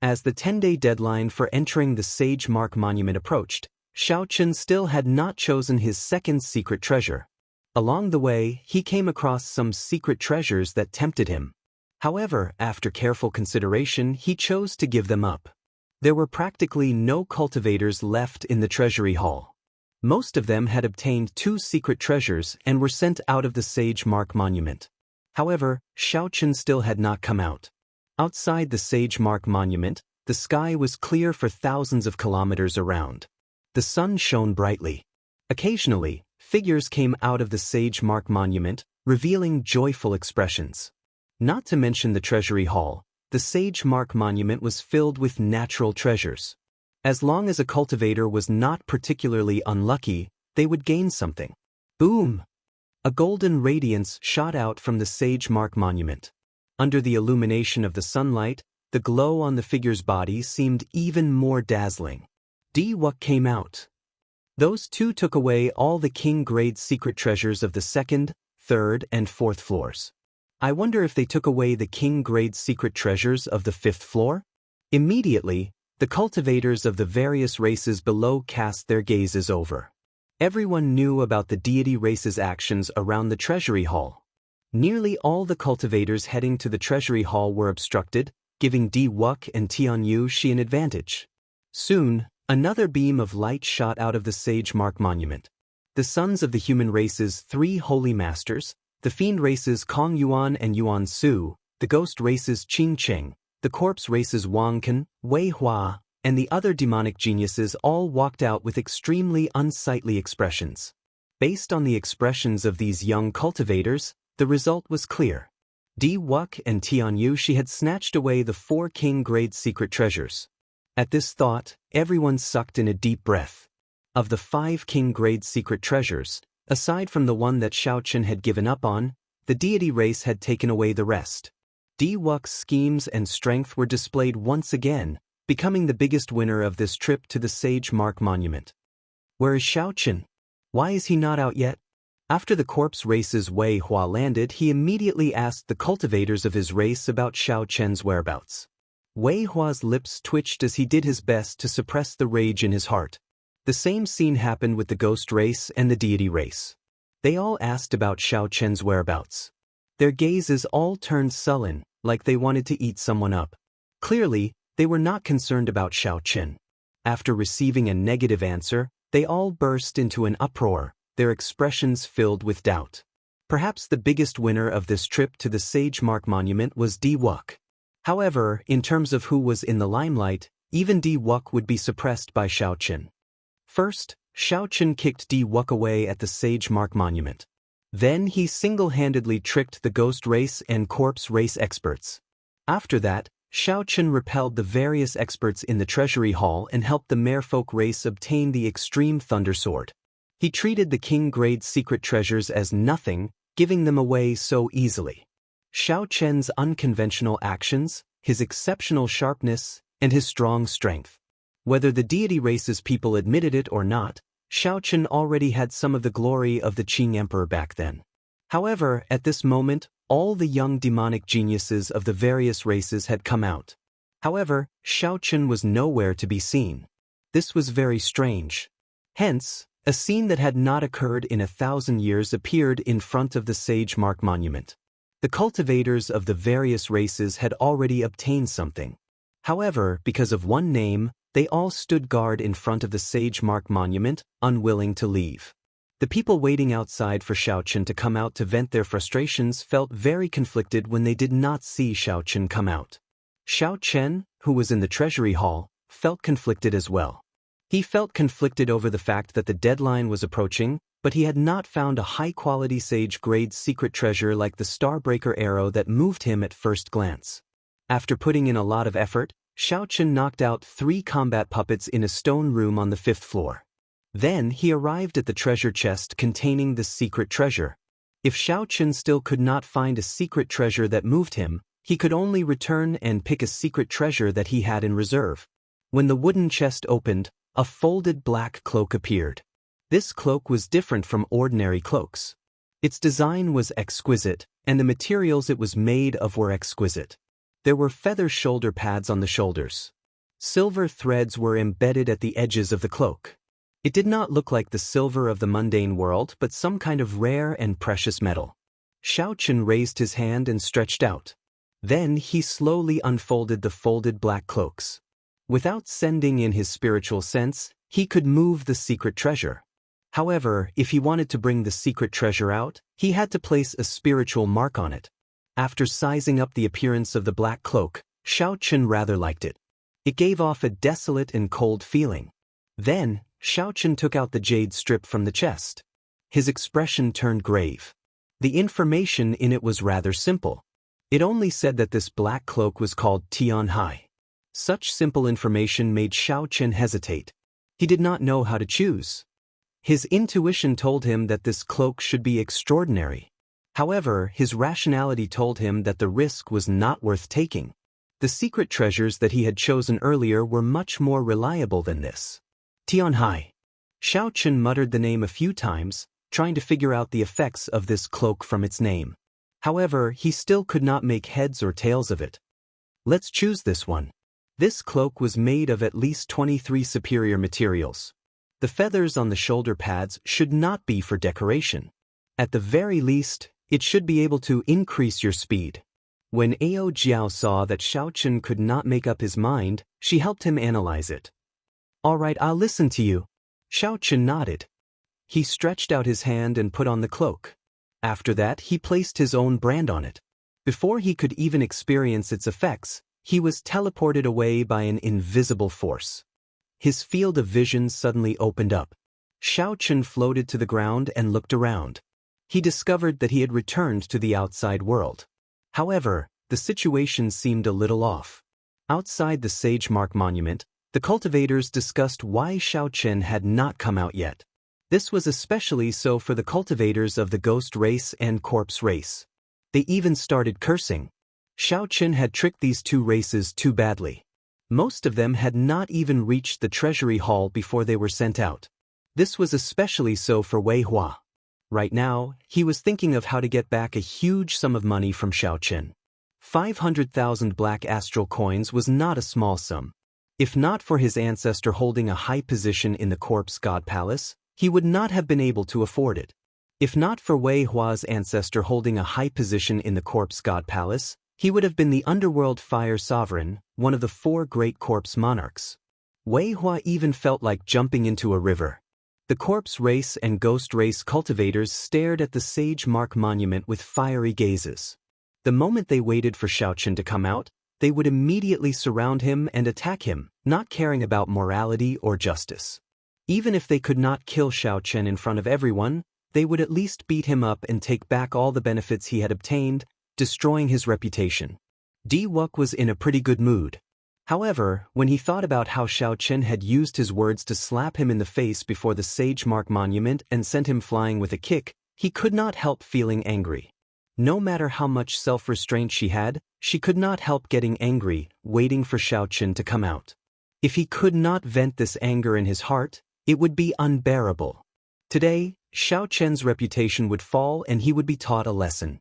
S1: As the 10-day deadline for entering the Sage Mark Monument approached, Xiao Chen still had not chosen his second secret treasure. Along the way, he came across some secret treasures that tempted him. However, after careful consideration, he chose to give them up. There were practically no cultivators left in the treasury hall. Most of them had obtained 2 secret treasures and were sent out of the Sage Mark Monument. However, Xiao Chen still had not come out. Outside the Sage Mark Monument, the sky was clear for thousands of kilometers around. The sun shone brightly. Occasionally, figures came out of the Sage Mark Monument, revealing joyful expressions. Not to mention the treasury hall, the Sage Mark Monument was filled with natural treasures. As long as a cultivator was not particularly unlucky, they would gain something. Boom! A golden radiance shot out from the Sage Mark Monument. Under the illumination of the sunlight, the glow on the figure's body seemed even more dazzling. Diwuk came out. Those 2 took away all the king-grade secret treasures of the 2nd, 3rd, and 4th floors. I wonder if they took away the king-grade secret treasures of the 5th floor? Immediately, the cultivators of the various races below cast their gazes over. Everyone knew about the deity race's actions around the treasury hall. Nearly all the cultivators heading to the treasury hall were obstructed, giving Diwuk and Tianyushi an advantage. Soon, another beam of light shot out of the Sage Mark Monument. The sons of the human race's 3 holy masters, the fiend races Kong Yuan and Yuan Su, the ghost races Qing Cheng, the corpse races Wang Lin, Wei Hua, and the other demonic geniuses all walked out with extremely unsightly expressions. Based on the expressions of these young cultivators, the result was clear. Wuxia and Xianxia had snatched away the 4 king-grade secret treasures. At this thought, everyone sucked in a deep breath. Of the 5 king-grade secret treasures, aside from the one that Xiaochen had given up on, the deity race had taken away the rest. Wuxia's schemes and strength were displayed once again, becoming the biggest winner of this trip to the Sage Mark Monument. Where is Xiaochen? Why is he not out yet? After the corpse race's Wei Hua landed, he immediately asked the cultivators of his race about Xiaochen's whereabouts. Wei Hua's lips twitched as he did his best to suppress the rage in his heart. The same scene happened with the ghost race and the deity race. They all asked about Xiaochen's whereabouts. Their gazes all turned sullen, like they wanted to eat someone up. Clearly, they were not concerned about Xiaochen. After receiving a negative answer, they all burst into an uproar, their expressions filled with doubt. Perhaps the biggest winner of this trip to the Sage Mark Monument was Wuxia. However, in terms of who was in the limelight, even Wuxia would be suppressed by Xiaochen. First, Xiaochen kicked Wuxia away at the Sage Mark Monument. Then he single-handedly tricked the ghost race and corpse race experts. After that, Xiaochen repelled the various experts in the treasury hall and helped the merfolk race obtain the extreme thunder sword. He treated the king-grade secret treasures as nothing, giving them away so easily. Xiaochen's unconventional actions, his exceptional sharpness, and his strong strength. Whether the deity race's people admitted it or not, Xiaochen already had some of the glory of the Qing Emperor back then. However, at this moment, all the young demonic geniuses of the various races had come out. However, Xiaochen was nowhere to be seen. This was very strange. Hence, a scene that had not occurred in 1,000 years appeared in front of the Sage Mark Monument. The cultivators of the various races had already obtained something. However, because of one name, they all stood guard in front of the Sage Mark Monument, unwilling to leave. The people waiting outside for Xiaochen to come out to vent their frustrations felt very conflicted when they did not see Xiaochen come out. Xiaochen, who was in the treasury hall, felt conflicted as well. He felt conflicted over the fact that the deadline was approaching, but he had not found a high-quality sage-grade secret treasure like the Starbreaker arrow that moved him at first glance. After putting in a lot of effort, Xiaochen knocked out 3 combat puppets in a stone room on the 5th floor. Then he arrived at the treasure chest containing the secret treasure. If Xiaochen still could not find a secret treasure that moved him, he could only return and pick a secret treasure that he had in reserve. When the wooden chest opened, a folded black cloak appeared. This cloak was different from ordinary cloaks. Its design was exquisite, and the materials it was made of were exquisite. There were feather shoulder pads on the shoulders. Silver threads were embedded at the edges of the cloak. It did not look like the silver of the mundane world but some kind of rare and precious metal. Xiaochen raised his hand and stretched out. Then he slowly unfolded the folded black cloaks. Without sending in his spiritual sense, he could move the secret treasure. However, if he wanted to bring the secret treasure out, he had to place a spiritual mark on it. After sizing up the appearance of the black cloak, Xiaochen rather liked it. It gave off a desolate and cold feeling. Then, Xiaochen took out the jade strip from the chest. His expression turned grave. The information in it was rather simple. It only said that this black cloak was called Tianhai. Such simple information made Xiaochen hesitate. He did not know how to choose. His intuition told him that this cloak should be extraordinary. However, his rationality told him that the risk was not worth taking. The secret treasures that he had chosen earlier were much more reliable than this. Tianhai. Xiaochen muttered the name a few times, trying to figure out the effects of this cloak from its name. However, he still could not make heads or tails of it. Let's choose this one. This cloak was made of at least 23 superior materials. The feathers on the shoulder pads should not be for decoration. At the very least, it should be able to increase your speed. When Ao Jiao saw that Xiaochen could not make up his mind, she helped him analyze it. All right, I'll listen to you. Xiaochen nodded. He stretched out his hand and put on the cloak. After that, he placed his own brand on it. Before he could even experience its effects, he was teleported away by an invisible force. His field of vision suddenly opened up. Xiao floated to the ground and looked around. He discovered that he had returned to the outside world. However, the situation seemed a little off. Outside the Sage Mark Monument, the cultivators discussed why Xiao had not come out yet. This was especially so for the cultivators of the ghost race and corpse race. They even started cursing. Xiao had tricked these two races too badly. Most of them had not even reached the treasury hall before they were sent out. This was especially so for Wei Hua. Right now, he was thinking of how to get back a huge sum of money from Xiao. 500,000 black astral coins was not a small sum. If not for his ancestor holding a high position in the Corpse God Palace, he would not have been able to afford it. If not for Wei Hua's ancestor holding a high position in the Corpse God Palace, he would have been the Underworld Fire Sovereign, one of the 4 great corpse monarchs. Wei Hua even felt like jumping into a river. The corpse race and ghost race cultivators stared at the Sage Mark Monument with fiery gazes. The moment they waited for Xiao to come out, they would immediately surround him and attack him, not caring about morality or justice. Even if they could not kill Xiao in front of everyone, they would at least beat him up and take back all the benefits he had obtained, destroying his reputation. Wuk was in a pretty good mood. However, when he thought about how Xiao had used his words to slap him in the face before the Sage Mark Monument and sent him flying with a kick, he could not help feeling angry. No matter how much self-restraint she had, she could not help getting angry, waiting for Xiao to come out. If he could not vent this anger in his heart, it would be unbearable. Today, Xiao reputation would fall and he would be taught a lesson.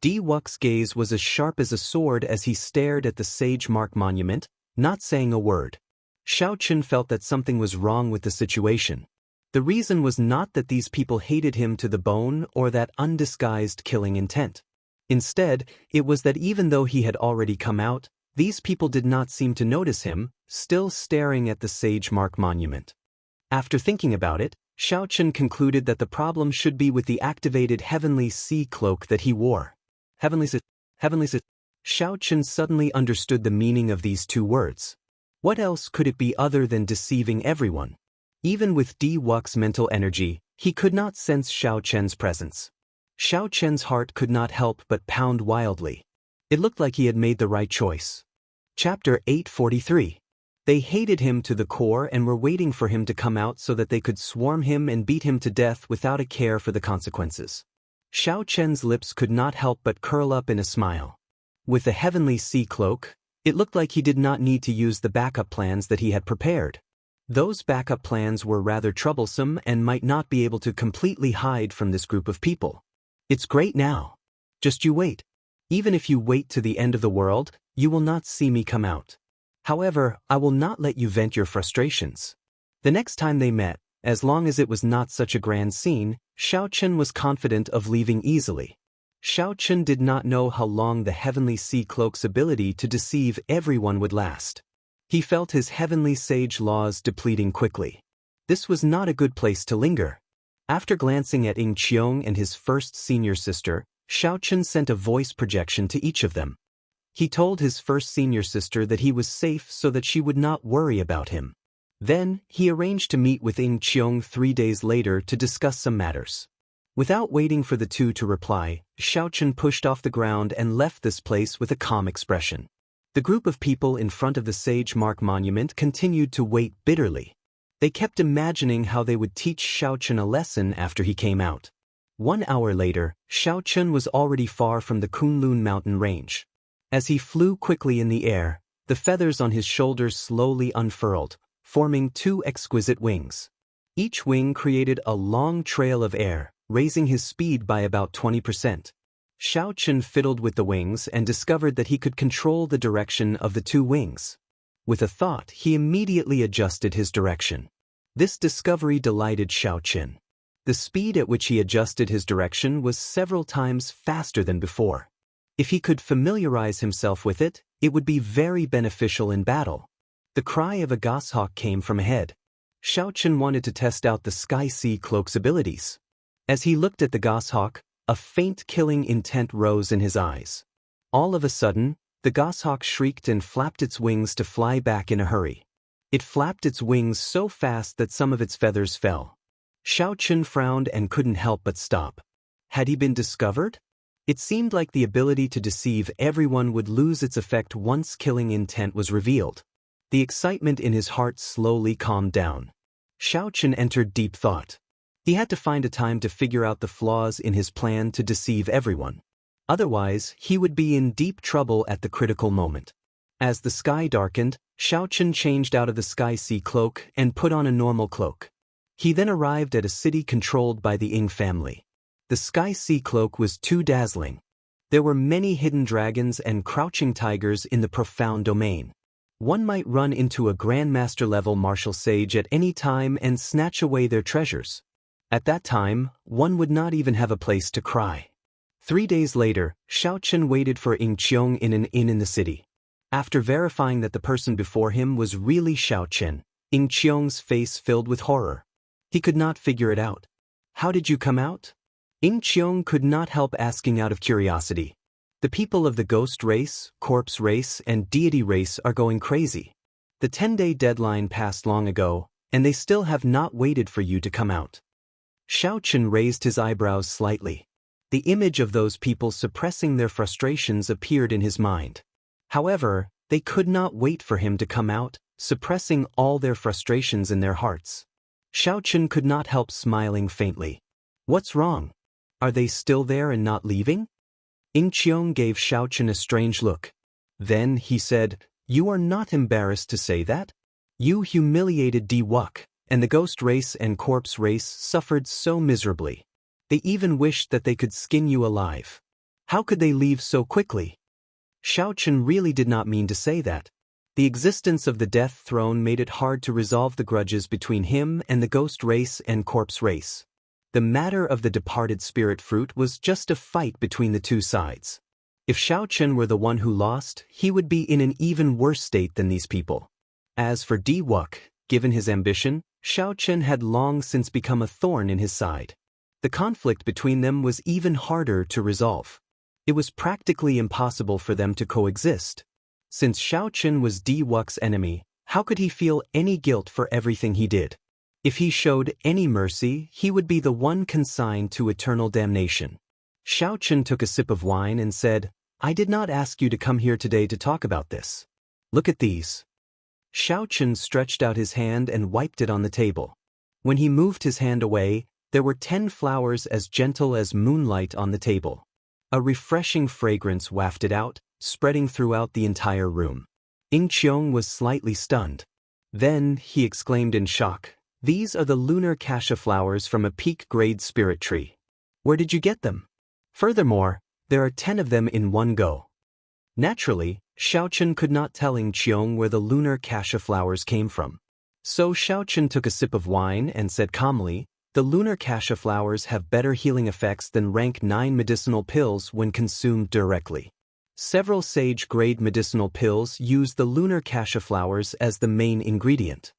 S1: Wuk's gaze was as sharp as a sword as he stared at the Sage Mark Monument, not saying a word. Xiao felt that something was wrong with the situation. The reason was not that these people hated him to the bone or that undisguised killing intent. Instead, it was that even though he had already come out, these people did not seem to notice him, still staring at the Sage Mark Monument. After thinking about it, Xiao concluded that the problem should be with the activated Heavenly Sea cloak that he wore. Heavenly Sea. Xiao suddenly understood the meaning of these two words. What else could it be other than deceiving everyone? Even with Wuk's mental energy, he could not sense Xiao presence. Xiao heart could not help but pound wildly. It looked like he had made the right choice. Chapter 843. They hated him to the core and were waiting for him to come out so that they could swarm him and beat him to death without a care for the consequences. Xiao lips could not help but curl up in a smile. With the Heavenly Sea cloak, it looked like he did not need to use the backup plans that he had prepared. Those backup plans were rather troublesome and might not be able to completely hide from this group of people. It's great now. Just you wait. Even if you wait to the end of the world, you will not see me come out. However, I will not let you vent your frustrations. The next time they met, as long as it was not such a grand scene, Xiao was confident of leaving easily. Xiao did not know how long the Heavenly Sea Cloak's ability to deceive everyone would last. He felt his heavenly sage laws depleting quickly. This was not a good place to linger. After glancing at Ying Qiong and his first senior sister, Xiao sent a voice projection to each of them. He told his first senior sister that he was safe so that she would not worry about him. Then, he arranged to meet with Ying Qiong 3 days later to discuss some matters. Without waiting for the two to reply, Xiao pushed off the ground and left this place with a calm expression. The group of people in front of the Sage Mark Monument continued to wait bitterly. They kept imagining how they would teach Xiao a lesson after he came out. 1 hour later, Xiao was already far from the Kunlun mountain range. As he flew quickly in the air, the feathers on his shoulders slowly unfurled, forming 2 exquisite wings. Each wing created a long trail of air, raising his speed by about 20%. Xiao fiddled with the wings and discovered that he could control the direction of the 2 wings. With a thought, he immediately adjusted his direction. This discovery delighted Xiao. The speed at which he adjusted his direction was several times faster than before. If he could familiarize himself with it, it would be very beneficial in battle. The cry of a goshawk came from ahead. Xiao wanted to test out the Sky Sea Cloak's abilities. As he looked at the goshawk, a faint killing intent rose in his eyes. All of a sudden, the goshawk shrieked and flapped its wings to fly back in a hurry. It flapped its wings so fast that some of its feathers fell. Xiao Chun frowned and couldn't help but stop. Had he been discovered? It seemed like the ability to deceive everyone would lose its effect once killing intent was revealed. The excitement in his heart slowly calmed down. Xiao Chun entered deep thought. He had to find a time to figure out the flaws in his plan to deceive everyone. Otherwise, he would be in deep trouble at the critical moment. As the sky darkened, Xiao Chun changed out of the Sky Sea cloak and put on a normal cloak. He then arrived at a city controlled by the Ying family. The Sky Sea cloak was too dazzling. There were many hidden dragons and crouching tigers in the profound domain. One might run into a Grandmaster-level martial sage at any time and snatch away their treasures. At that time, one would not even have a place to cry. 3 days later, Xiao Chun waited for Ying Qiong in an inn in the city. After verifying that the person before him was really Xiao Chun, Ying Qiong's face filled with horror. He could not figure it out. How did you come out? Ying Qiong could not help asking out of curiosity. The people of the ghost race, corpse race, and deity race are going crazy. The 10-day deadline passed long ago, and they still have not waited for you to come out. Xiao Chun raised his eyebrows slightly. The image of those people suppressing their frustrations appeared in his mind. However, they could not wait for him to come out, suppressing all their frustrations in their hearts. Xiao Chun could not help smiling faintly. What's wrong? Are they still there and not leaving? Ying Qiong gave Xiao Chun a strange look. Then he said, "You are not embarrassed to say that? You humiliated Di Wuk, and the ghost race and corpse race suffered so miserably. They even wished that they could skin you alive. How could they leave so quickly?" Xiao Chun really did not mean to say that. The existence of the Death Throne made it hard to resolve the grudges between him and the ghost race and corpse race. The matter of the departed spirit fruit was just a fight between the two sides. If Xiao Chun were the one who lost, he would be in an even worse state than these people. As for Di Wuk, given his ambition, Xiao Chun had long since become a thorn in his side. The conflict between them was even harder to resolve. It was practically impossible for them to coexist. Since Xiao Chun was Di Wuk's enemy, how could he feel any guilt for everything he did? If he showed any mercy, he would be the one consigned to eternal damnation. Xiao Chun took a sip of wine and said, "I did not ask you to come here today to talk about this. Look at these." Xiao Chun stretched out his hand and wiped it on the table. When he moved his hand away, there were 10 flowers as gentle as moonlight on the table. A refreshing fragrance wafted out, spreading throughout the entire room. Ying Qiong was slightly stunned. Then he exclaimed in shock, "These are the lunar cassia flowers from a peak-grade spirit tree. Where did you get them? Furthermore, there are 10 of them in one go." Naturally, Xiao Chun could not tell Ying Qiong where the lunar cassia flowers came from. So Xiao Chun took a sip of wine and said calmly, "The lunar cassia flowers have better healing effects than rank 9 medicinal pills when consumed directly. Several sage-grade medicinal pills use the lunar cassia flowers as the main ingredient."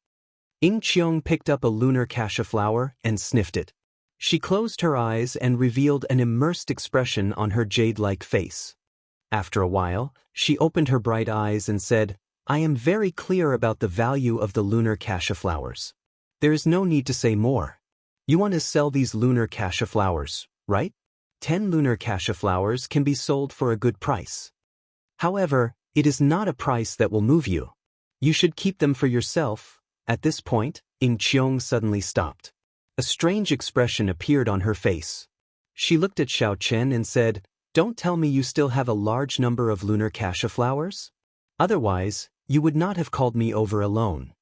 S1: Ying Qiong picked up a lunar cassia flower and sniffed it. She closed her eyes and revealed an immersed expression on her jade-like face. After a while, she opened her bright eyes and said, "I am very clear about the value of the lunar cassia flowers. There is no need to say more. You want to sell these lunar cassia flowers, right? 10 lunar cassia flowers can be sold for a good price. However, it is not a price that will move you. You should keep them for yourself." At this point, Ying Qiong suddenly stopped. A strange expression appeared on her face. She looked at Xiao Chun and said, "Don't tell me you still have a large number of lunar cassia flowers? Otherwise, you would not have called me over alone."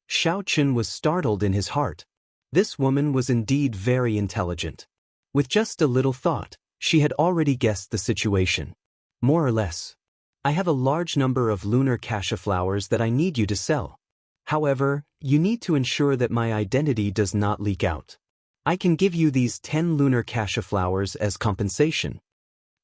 S1: Xiao Chun was startled in his heart. This woman was indeed very intelligent. With just a little thought, she had already guessed the situation. More or less. "I have a large number of lunar cassia flowers that I need you to sell. However, you need to ensure that my identity does not leak out. I can give you these 10 lunar cassia flowers as compensation."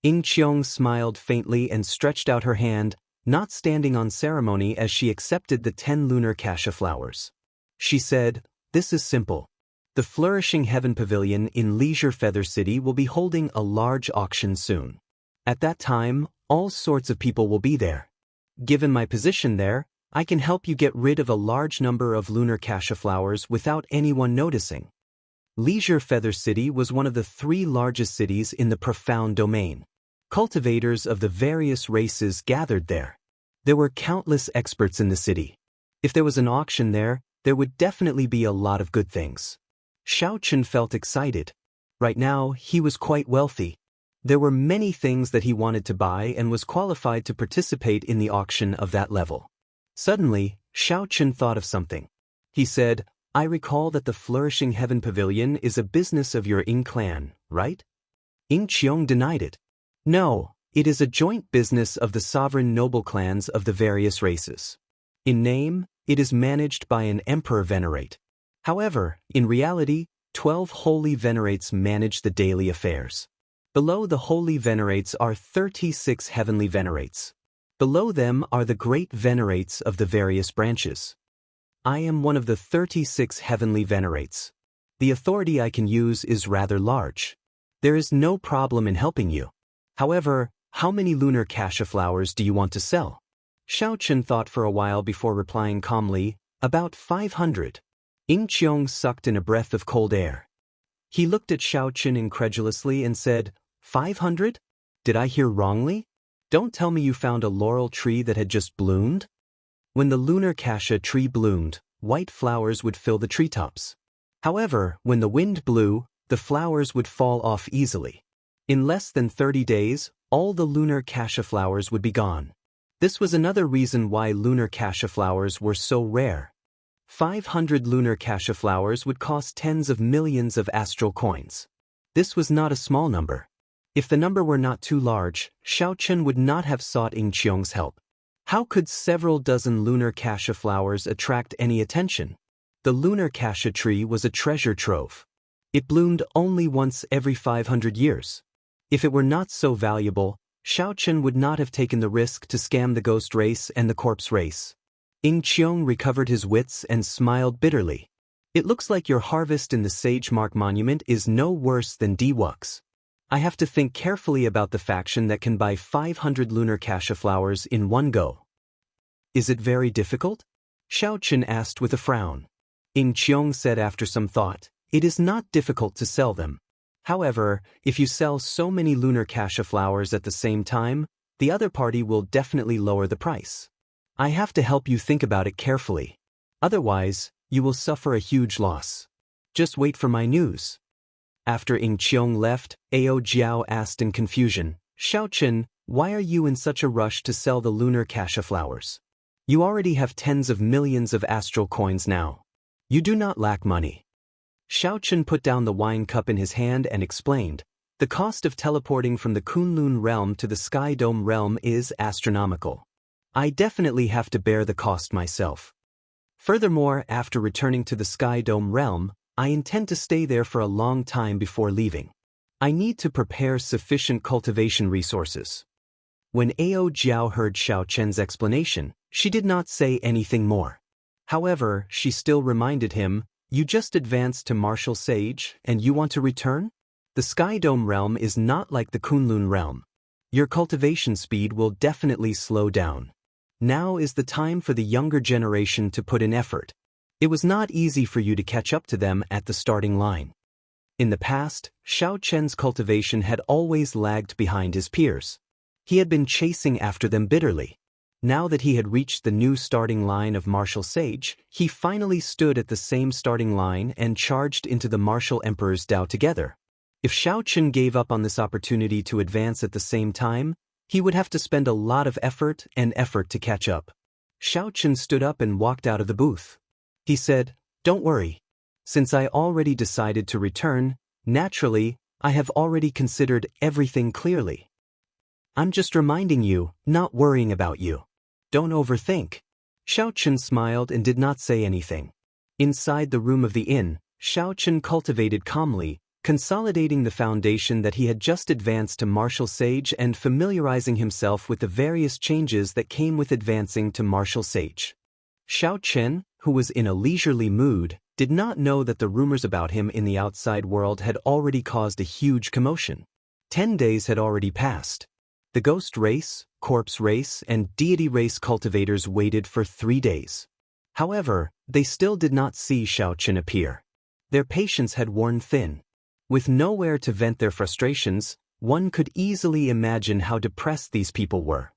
S1: Ying Qiong smiled faintly and stretched out her hand, not standing on ceremony as she accepted the 10 lunar cassia flowers. She said, "This is simple. The Flourishing Heaven Pavilion in Leisure Feather City will be holding a large auction soon. At that time, all sorts of people will be there. Given my position there, I can help you get rid of a large number of lunar cassia flowers without anyone noticing." Leisure Feather City was one of the 3 largest cities in the profound domain. Cultivators of the various races gathered there. There were countless experts in the city. If there was an auction there would definitely be a lot of good things. Xiaochen felt excited. Right now, he was quite wealthy. There were many things that he wanted to buy and was qualified to participate in the auction of that level. Suddenly, Xiaochen thought of something. He said, "I recall that the Flourishing Heaven Pavilion is a business of your Ying clan, right?" Ying Qiong denied it. "No, it is a joint business of the sovereign noble clans of the various races. In name, it is managed by an emperor venerate. However, in reality, 12 holy venerates manage the daily affairs. Below the holy venerates are 36 heavenly venerates. Below them are the great venerates of the various branches. I am one of the 36 heavenly venerates. The authority I can use is rather large. There is no problem in helping you. However, how many lunar cassia flowers do you want to sell?" Xiaochen thought for a while before replying calmly, "About 500. Ying Qiong sucked in a breath of cold air. He looked at Xiaochen incredulously and said, 500? Did I hear wrongly? Don't tell me you found a laurel tree that had just bloomed?" When the lunar cassia tree bloomed, white flowers would fill the treetops. However, when the wind blew, the flowers would fall off easily. In less than 30 days, all the lunar cassia flowers would be gone. This was another reason why lunar cassia flowers were so rare. 500 lunar cassia flowers would cost tens of millions of astral coins. This was not a small number. If the number were not too large, Xiaochen would not have sought Ying Qiong's help. How could several dozen lunar cassia flowers attract any attention? The lunar cassia tree was a treasure trove. It bloomed only once every 500 years. If it were not so valuable, Xiaochen would not have taken the risk to scam the ghost race and the corpse race. Ying Qiong recovered his wits and smiled bitterly. "It looks like your harvest in the Sage Mark Monument is no worse than Wux. I have to think carefully about the faction that can buy 500 lunar cassia flowers in one go." "Is it very difficult?" Xiaochen asked with a frown. Ying Qiong said after some thought, "It is not difficult to sell them. However, if you sell so many lunar cassia flowers at the same time, the other party will definitely lower the price. I have to help you think about it carefully. Otherwise, you will suffer a huge loss. Just wait for my news." After Ying Qiong left, Ao Jiao asked in confusion, "Xiaochen, why are you in such a rush to sell the lunar cassia flowers? You already have tens of millions of astral coins now. You do not lack money." Xiaochen put down the wine cup in his hand and explained, "The cost of teleporting from the Kunlun realm to the Sky Dome realm is astronomical. I definitely have to bear the cost myself. Furthermore, after returning to the Sky Dome realm, I intend to stay there for a long time before leaving. I need to prepare sufficient cultivation resources." When Ao Jiao heard Xiaochen's explanation, she did not say anything more. However, she still reminded him, "You just advanced to Martial Sage, and you want to return? The Sky Dome realm is not like the Kunlun realm. Your cultivation speed will definitely slow down. Now is the time for the younger generation to put in effort. It was not easy for you to catch up to them at the starting line." In the past, Xiaochen's cultivation had always lagged behind his peers. He had been chasing after them bitterly. Now that he had reached the new starting line of Martial Sage, he finally stood at the same starting line and charged into the Martial Emperor's Dao together. If Xiaochen gave up on this opportunity to advance at the same time, he would have to spend a lot of effort to catch up. Xiaochen stood up and walked out of the booth. He said, "Don't worry. Since I already decided to return, naturally, I have already considered everything clearly. I'm just reminding you, not worrying about you. Don't overthink." Xiaochen smiled and did not say anything. Inside the room of the inn, Xiaochen cultivated calmly, consolidating the foundation that he had just advanced to Martial Sage and familiarizing himself with the various changes that came with advancing to Martial Sage. Xiaochen, who was in a leisurely mood, did not know that the rumors about him in the outside world had already caused a huge commotion. 10 days had already passed. The ghost race, corpse race, and deity race cultivators waited for 3 days. However, they still did not see Xiaochen appear. Their patience had worn thin. With nowhere to vent their frustrations, one could easily imagine how depressed these people were.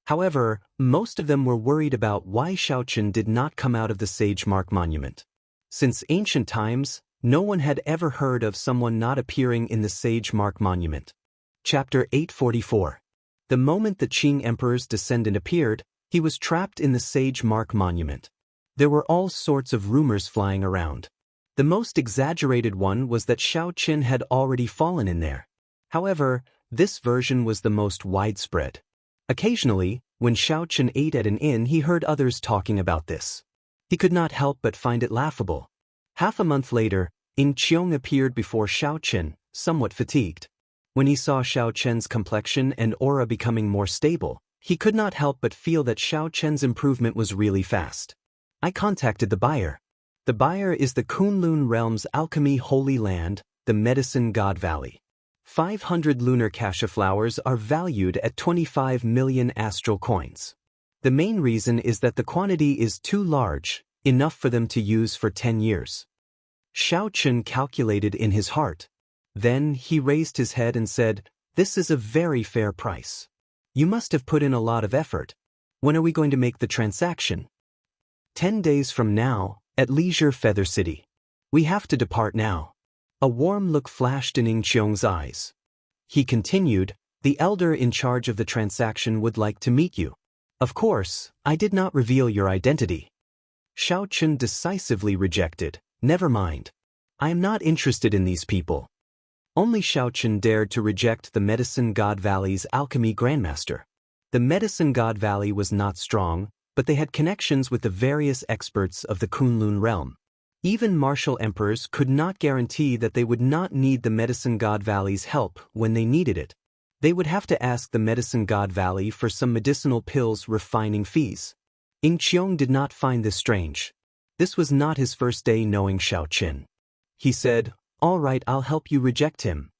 S1: However, most of them were worried about why Xiaoqun did not come out of the Sage Mark Monument. Since ancient times, no one had ever heard of someone not appearing in the Sage Mark Monument. Chapter 844. The moment the Qing Emperor's descendant appeared, he was trapped in the Sage Mark Monument. There were all sorts of rumors flying around. The most exaggerated one was that Xiaoqun had already fallen in there. However, this version was the most widespread. Occasionally, when Xiaoqun ate at an inn, he heard others talking about this. He could not help but find it laughable. Half a month later, Yin Qiong appeared before Xiaoqun, somewhat fatigued. When he saw Xiaoqun's complexion and aura becoming more stable, he could not help but feel that Xiaoqun's improvement was really fast. I contacted the buyer. The buyer is the Kunlun Realm's alchemy holy land, the Medicine God Valley. 500 lunar cassia flowers are valued at 25 million astral coins. The main reason is that the quantity is too large, enough for them to use for 10 years. Xiaoqun calculated in his heart. Then he raised his head and said, "This is a very fair price. You must have put in a lot of effort. When are we going to make the transaction?" 10 days from now, at Leisure Feather City. We have to depart now. A warm look flashed in Yin Qiong's eyes. He continued, "The elder in charge of the transaction would like to meet you. Of course, I did not reveal your identity." Xiaoqun decisively rejected, "Never mind. I am not interested in these people." Only Xiaoqun dared to reject the Medicine God Valley's alchemy grandmaster. The Medicine God Valley was not strong, but they had connections with the various experts of the Kunlun realm. Even martial emperors could not guarantee that they would not need the Medicine God Valley's help when they needed it. They would have to ask the Medicine God Valley for some medicinal pills refining fees. Yin Qiong did not find this strange. This was not his first day knowing Xiaoqun. He said, "All right, I'll help you reject him."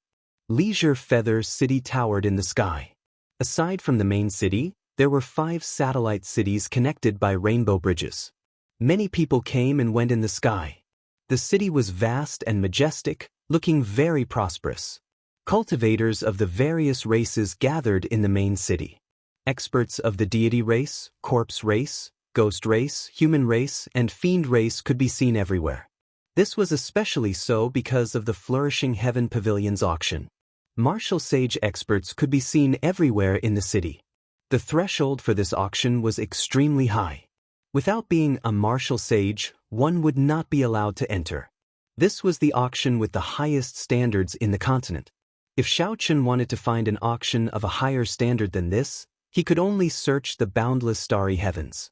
S1: Leisure Feather City towered in the sky. Aside from the main city, there were 5 satellite cities connected by rainbow bridges. Many people came and went in the sky. The city was vast and majestic, looking very prosperous. Cultivators of the various races gathered in the main city. Experts of the deity race, corpse race, ghost race, human race, and fiend race could be seen everywhere. This was especially so because of the Flourishing Heaven Pavilion's auction. Martial sage experts could be seen everywhere in the city. The threshold for this auction was extremely high. Without being a martial sage, one would not be allowed to enter. This was the auction with the highest standards in the continent. If Xiaoqun wanted to find an auction of a higher standard than this, he could only search the boundless starry heavens.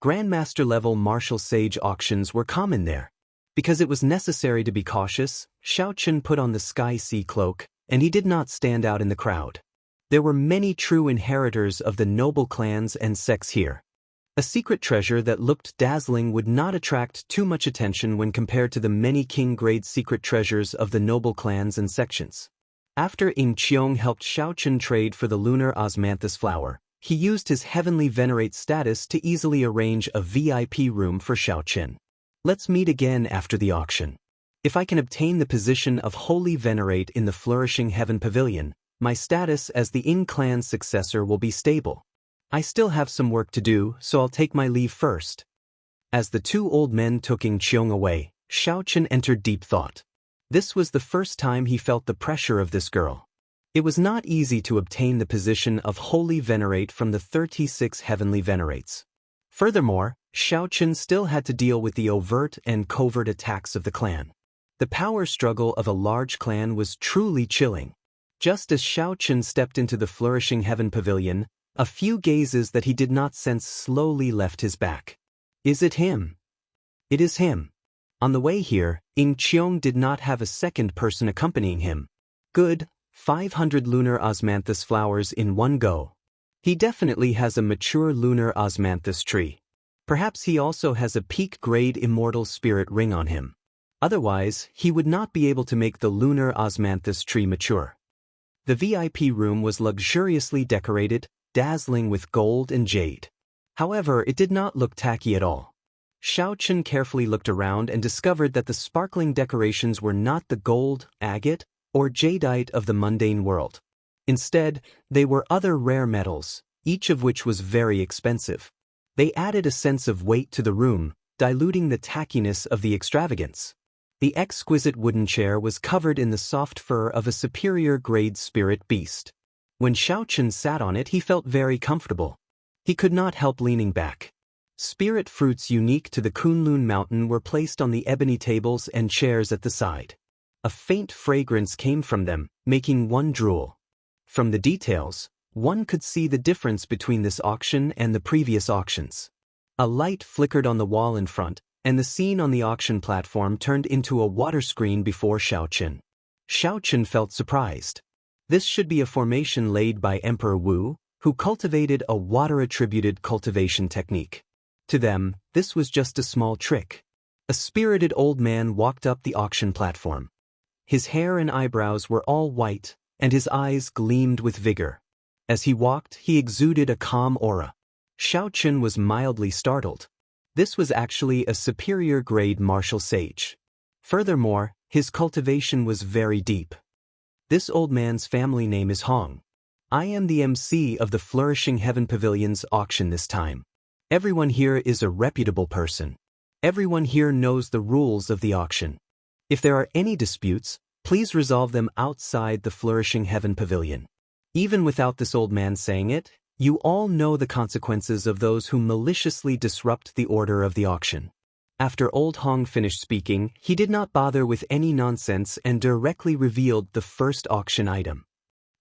S1: Grandmaster-level martial sage auctions were common there. Because it was necessary to be cautious, Xiaoqun put on the sky sea cloak, and he did not stand out in the crowd. There were many true inheritors of the noble clans and sects here. A secret treasure that looked dazzling would not attract too much attention when compared to the many king-grade secret treasures of the noble clans and sections. After Yin Qiong helped Xiaoqun trade for the lunar osmanthus flower, he used his heavenly venerate status to easily arrange a VIP room for Xiaoqun. "Let's meet again after the auction. If I can obtain the position of holy venerate in the Flourishing Heaven Pavilion, my status as the Yin clan's successor will be stable. I still have some work to do, so I'll take my leave first." As the 2 old men took Yin Qiong away, Xiaoqun entered deep thought. This was the first time he felt the pressure of this girl. It was not easy to obtain the position of holy venerate from the 36 heavenly venerates. Furthermore, Xiaoqun still had to deal with the overt and covert attacks of the clan. The power struggle of a large clan was truly chilling. Just as Xiaoqun stepped into the Flourishing Heaven Pavilion, a few gazes that he did not sense slowly left his back. "Is it him?" "It is him." On the way here, Yin Qiong did not have a second person accompanying him. Good, 500 lunar osmanthus flowers in one go. He definitely has a mature lunar osmanthus tree. Perhaps he also has a peak-grade immortal spirit ring on him. Otherwise, he would not be able to make the lunar osmanthus tree mature. The VIP room was luxuriously decorated, dazzling with gold and jade. However, it did not look tacky at all. Xiao Chen carefully looked around and discovered that the sparkling decorations were not the gold, agate, or jadeite of the mundane world. Instead, they were other rare metals, each of which was very expensive. They added a sense of weight to the room, diluting the tackiness of the extravagance. The exquisite wooden chair was covered in the soft fur of a superior-grade spirit beast. When Xiao Chen sat on it, he felt very comfortable. He could not help leaning back. Spirit fruits unique to the Kunlun mountain were placed on the ebony tables and chairs at the side. A faint fragrance came from them, making one drool. From the details, one could see the difference between this auction and the previous auctions. A light flickered on the wall in front, and the scene on the auction platform turned into a water screen before Xiao Chen. Xiao Chen felt surprised. This should be a formation laid by Emperor Wu, who cultivated a water-attributed cultivation technique. To them, this was just a small trick. A spirited old man walked up the auction platform. His hair and eyebrows were all white, and his eyes gleamed with vigor. As he walked, he exuded a calm aura. Xiao Chen was mildly startled. This was actually a superior-grade martial sage. Furthermore, his cultivation was very deep. This old man's family name is Hong. I am the MC of the Flourishing Heaven Pavilion's auction this time. Everyone here is a reputable person. Everyone here knows the rules of the auction. If there are any disputes, please resolve them outside the Flourishing Heaven Pavilion. Even without this old man saying it, you all know the consequences of those who maliciously disrupt the order of the auction. After old Hong finished speaking, he did not bother with any nonsense and directly revealed the first auction item.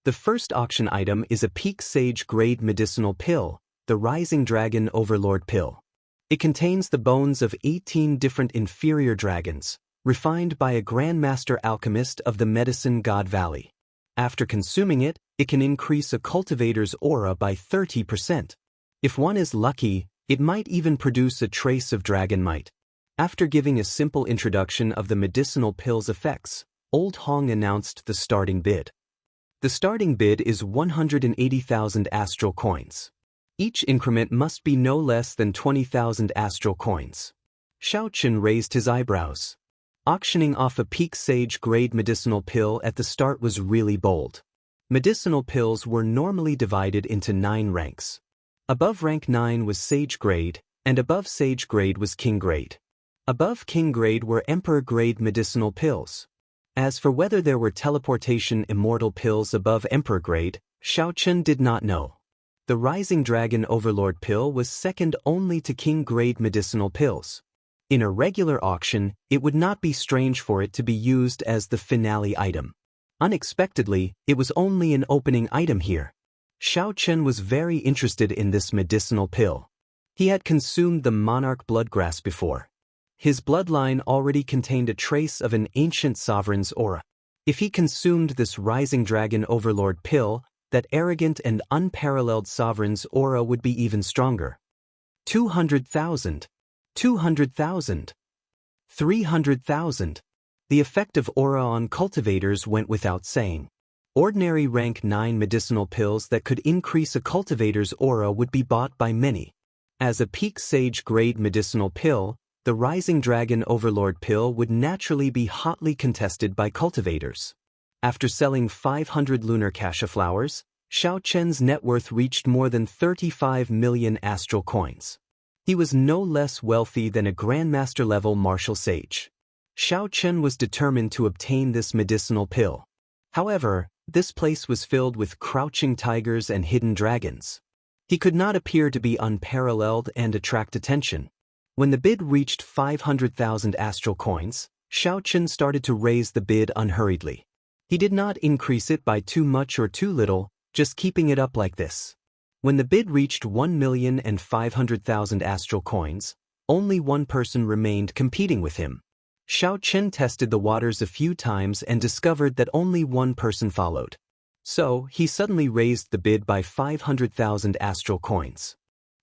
S1: The first auction item is a peak sage grade medicinal pill, the Rising Dragon Overlord Pill. It contains the bones of 18 different inferior dragons, refined by a Grandmaster alchemist of the Medicine God Valley. After consuming it, it can increase a cultivator's aura by 30%. If one is lucky, it might even produce a trace of dragon might. After giving a simple introduction of the medicinal pill's effects, old Hong announced the starting bid. The starting bid is 180,000 astral coins. Each increment must be no less than 20,000 astral coins. Xiao Chen raised his eyebrows. Auctioning off a peak sage grade medicinal pill at the start was really bold. Medicinal pills were normally divided into 9 ranks. Above rank 9 was sage grade, and above sage grade was king grade. Above king grade were emperor grade medicinal pills. As for whether there were teleportation immortal pills above emperor grade, Xiao Chen did not know. The Rising Dragon Overlord pill was second only to king-grade medicinal pills. In a regular auction, it would not be strange for it to be used as the finale item. Unexpectedly, it was only an opening item here. Xiao Chen was very interested in this medicinal pill. He had consumed the monarch bloodgrass before. His bloodline already contained a trace of an ancient sovereign's aura. If he consumed this Rising Dragon Overlord pill, that arrogant and unparalleled sovereign's aura would be even stronger. 200,000. 200,000. 300,000. The effect of aura on cultivators went without saying. Ordinary rank 9 medicinal pills that could increase a cultivator's aura would be bought by many. As a peak sage grade medicinal pill, the Rising Dragon Overlord pill would naturally be hotly contested by cultivators. After selling 500 lunar cassia flowers, Xiao Chen's net worth reached more than 35 million astral coins. He was no less wealthy than a Grandmaster-level martial sage. Xiao Chen was determined to obtain this medicinal pill. However, this place was filled with crouching tigers and hidden dragons. He could not appear to be unparalleled and attract attention. When the bid reached 500,000 astral coins, Xiao Chen started to raise the bid unhurriedly. He did not increase it by too much or too little, just keeping it up like this. When the bid reached 1,500,000 astral coins, only one person remained competing with him. Xiao Chen tested the waters a few times and discovered that only one person followed. So, he suddenly raised the bid by 500,000 astral coins.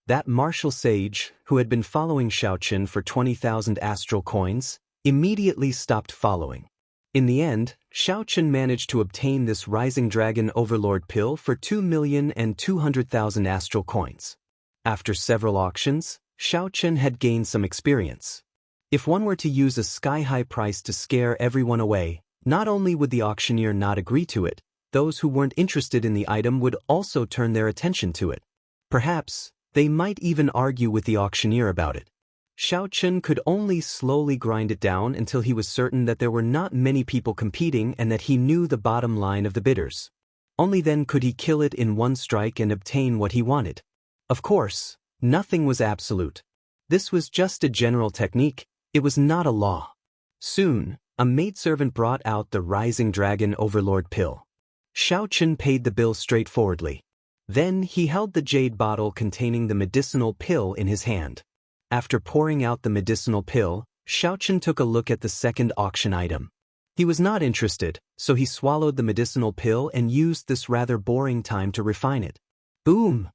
S1: That martial sage, who had been following Xiao Chen for 20,000 astral coins, immediately stopped following. In the end, Xiao Chen managed to obtain this Rising Dragon Overlord pill for 2,200,000 astral coins. After several auctions, Xiao Chen had gained some experience. If one were to use a sky-high price to scare everyone away, not only would the auctioneer not agree to it, those who weren't interested in the item would also turn their attention to it. Perhaps, they might even argue with the auctioneer about it. Xiao Chen could only slowly grind it down until he was certain that there were not many people competing and that he knew the bottom line of the bidders. Only then could he kill it in one strike and obtain what he wanted. Of course, nothing was absolute. This was just a general technique, it was not a law. Soon, a maidservant brought out the Rising Dragon Overlord pill. Xiao Chen paid the bill straightforwardly. Then he held the jade bottle containing the medicinal pill in his hand. After pouring out the medicinal pill, Xiao Chen took a look at the second auction item. He was not interested, so he swallowed the medicinal pill and used this rather boring time to refine it. Boom!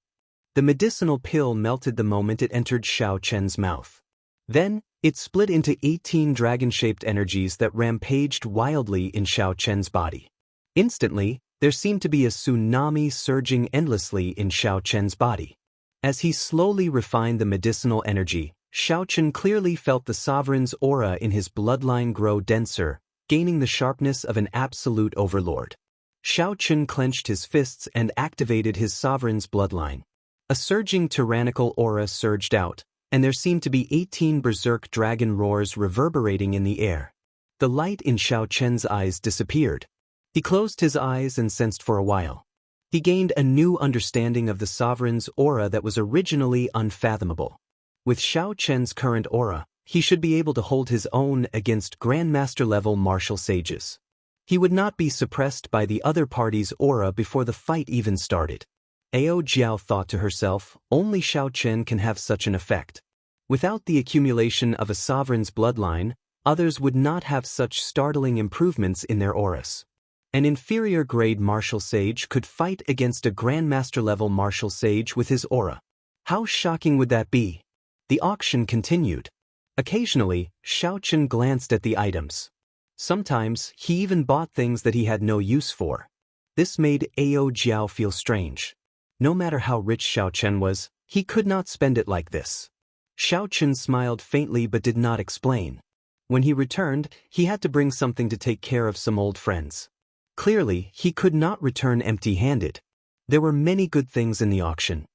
S1: The medicinal pill melted the moment it entered Xiao Chen's mouth. Then, it split into 18 dragon-shaped energies that rampaged wildly in Xiao Chen's body. Instantly, there seemed to be a tsunami surging endlessly in Xiao Chen's body. As he slowly refined the medicinal energy, Xiao Chen clearly felt the sovereign's aura in his bloodline grow denser, gaining the sharpness of an absolute overlord. Xiao Chen clenched his fists and activated his sovereign's bloodline. A surging tyrannical aura surged out, and there seemed to be 18 berserk dragon roars reverberating in the air. The light in Xiao Chen's eyes disappeared. He closed his eyes and sensed for a while. He gained a new understanding of the sovereign's aura that was originally unfathomable. With Xiao Chen's current aura, he should be able to hold his own against Grandmaster-level martial sages. He would not be suppressed by the other party's aura before the fight even started. Ao Jiao thought to herself, only Xiao Chen can have such an effect. Without the accumulation of a sovereign's bloodline, others would not have such startling improvements in their auras. An inferior-grade martial sage could fight against a Grandmaster-level martial sage with his aura. How shocking would that be? The auction continued. Occasionally, Xiao Chen glanced at the items. Sometimes, he even bought things that he had no use for. This made Ao Jiao feel strange. No matter how rich Xiao Chen was, he could not spend it like this. Xiao Chen smiled faintly but did not explain. When he returned, he had to bring something to take care of some old friends. Clearly, he could not return empty-handed. There were many good things in the auction.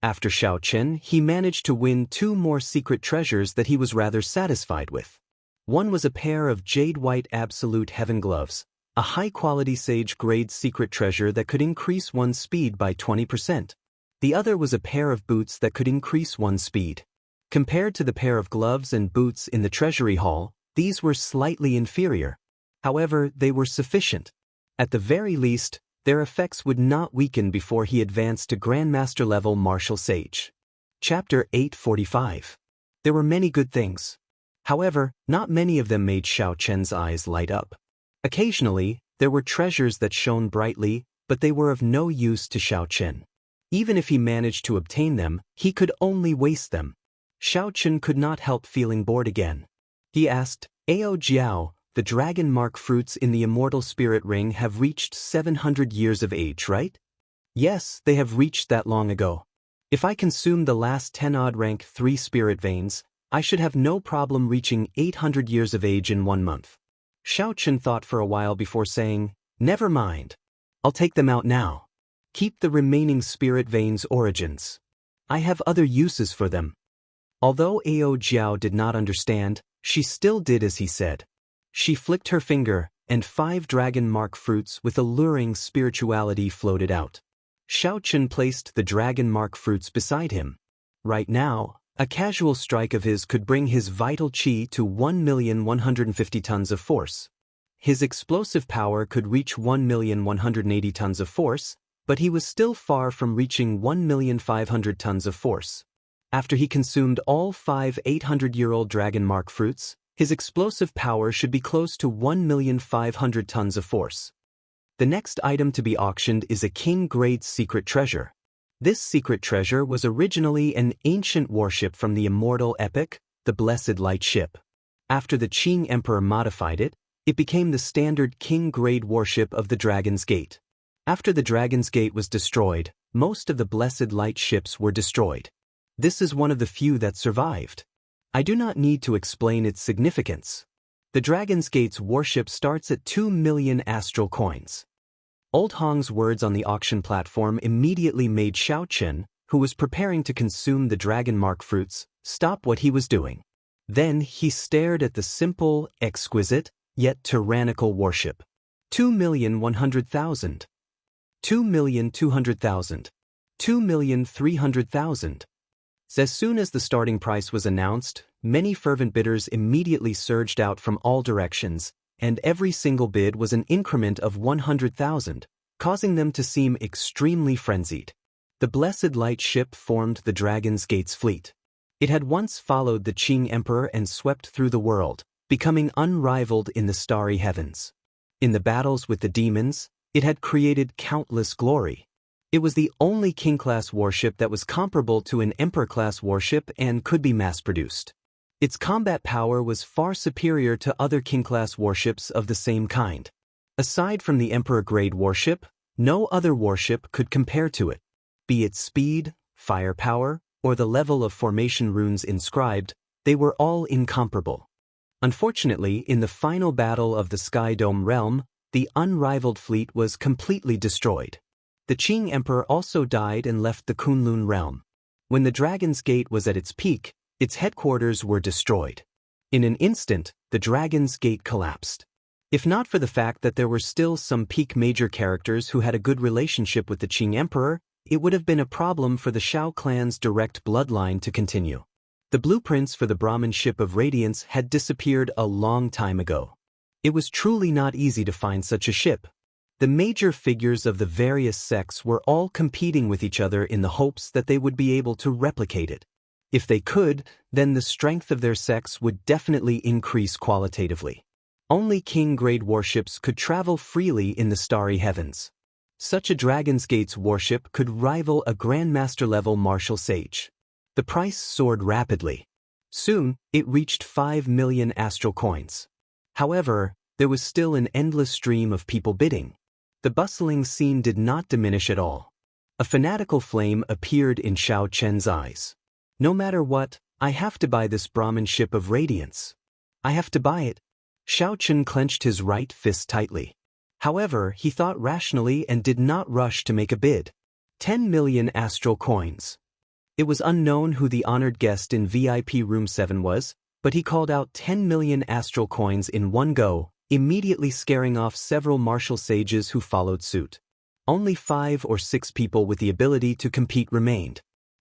S1: After Xiao Chen, he managed to win 2 more secret treasures that he was rather satisfied with. One was a pair of jade-white absolute heaven gloves, a high-quality sage-grade secret treasure that could increase one's speed by 20%. The other was a pair of boots that could increase one's speed. Compared to the pair of gloves and boots in the treasury hall, these were slightly inferior. However, they were sufficient. At the very least, their effects would not weaken before he advanced to Grandmaster-level martial sage. Chapter 845. There were many good things. However, not many of them made Xiao Chen's eyes light up. Occasionally, there were treasures that shone brightly, but they were of no use to Xiao Chen. Even if he managed to obtain them, he could only waste them. Xiao Chen could not help feeling bored again. He asked, Ao Jiao, the dragon mark fruits in the immortal spirit ring have reached 700 years of age, right? Yes, they have reached that long ago. If I consume the last 10-odd rank 3 spirit veins, I should have no problem reaching 800 years of age in 1 month. Xiao Chen thought for a while before saying, never mind. I'll take them out now. Keep the remaining spirit veins origins. I have other uses for them. Although Ao Jiao did not understand, she still did as he said. She flicked her finger, and 5 dragon mark fruits with alluring spirituality floated out. Xiao Chen placed the dragon mark fruits beside him. Right now, a casual strike of his could bring his vital qi to 1,150 tons of force. His explosive power could reach 1,180 tons of force, but he was still far from reaching 1,500 tons of force. After he consumed all 5 800-year-old dragon mark fruits, his explosive power should be close to 1,500 tons of force. The next item to be auctioned is a king-grade secret treasure. This secret treasure was originally an ancient warship from the Immortal epic, the Blessed Light Ship. After the Qing Emperor modified it, it became the standard king-grade warship of the Dragon's Gate. After the Dragon's Gate was destroyed, most of the Blessed Light ships were destroyed. This is one of the few that survived. I do not need to explain its significance. The Dragon's Gate's warship starts at 2 million astral coins. Old Hong's words on the auction platform immediately made Xiaochen, who was preparing to consume the dragon mark fruits, stop what he was doing. Then he stared at the simple, exquisite, yet tyrannical warship. 2,100,000. 2,200,000. 2,300,000. As soon as the starting price was announced, many fervent bidders immediately surged out from all directions, and every single bid was an increment of 100,000, causing them to seem extremely frenzied. The Blessed Light ship formed the Dragon's Gate's fleet. It had once followed the Qing Emperor and swept through the world, becoming unrivaled in the starry heavens. In the battles with the demons, it had created countless glory. It was the only King-class warship that was comparable to an Emperor-class warship and could be mass-produced. Its combat power was far superior to other King-class warships of the same kind. Aside from the Emperor-grade warship, no other warship could compare to it. Be it speed, firepower, or the level of formation runes inscribed, they were all incomparable. Unfortunately, in the final battle of the Sky Dome realm, the unrivaled fleet was completely destroyed. The Qing Emperor also died and left the Kunlun realm. When the Dragon's Gate was at its peak, its headquarters were destroyed. In an instant, the Dragon's Gate collapsed. If not for the fact that there were still some peak major characters who had a good relationship with the Qing Emperor, it would have been a problem for the Shao clan's direct bloodline to continue. The blueprints for the Brahmin ship of Radiance had disappeared a long time ago. It was truly not easy to find such a ship. The major figures of the various sects were all competing with each other in the hopes that they would be able to replicate it. If they could, then the strength of their sects would definitely increase qualitatively. Only King-grade warships could travel freely in the starry heavens. Such a Dragon's Gate's warship could rival a Grandmaster-level martial sage. The price soared rapidly. Soon, it reached 5 million astral coins. However, there was still an endless stream of people bidding. The bustling scene did not diminish at all. A fanatical flame appeared in Xiao Chen's eyes. No matter what, I have to buy this Brahmin ship of radiance. I have to buy it. Xiao Chen clenched his right fist tightly. However, he thought rationally and did not rush to make a bid. 10 million astral coins. It was unknown who the honored guest in VIP room 7 was, but he called out 10 million astral coins in one go, immediately scaring off several martial sages who followed suit. Only 5 or 6 people with the ability to compete remained.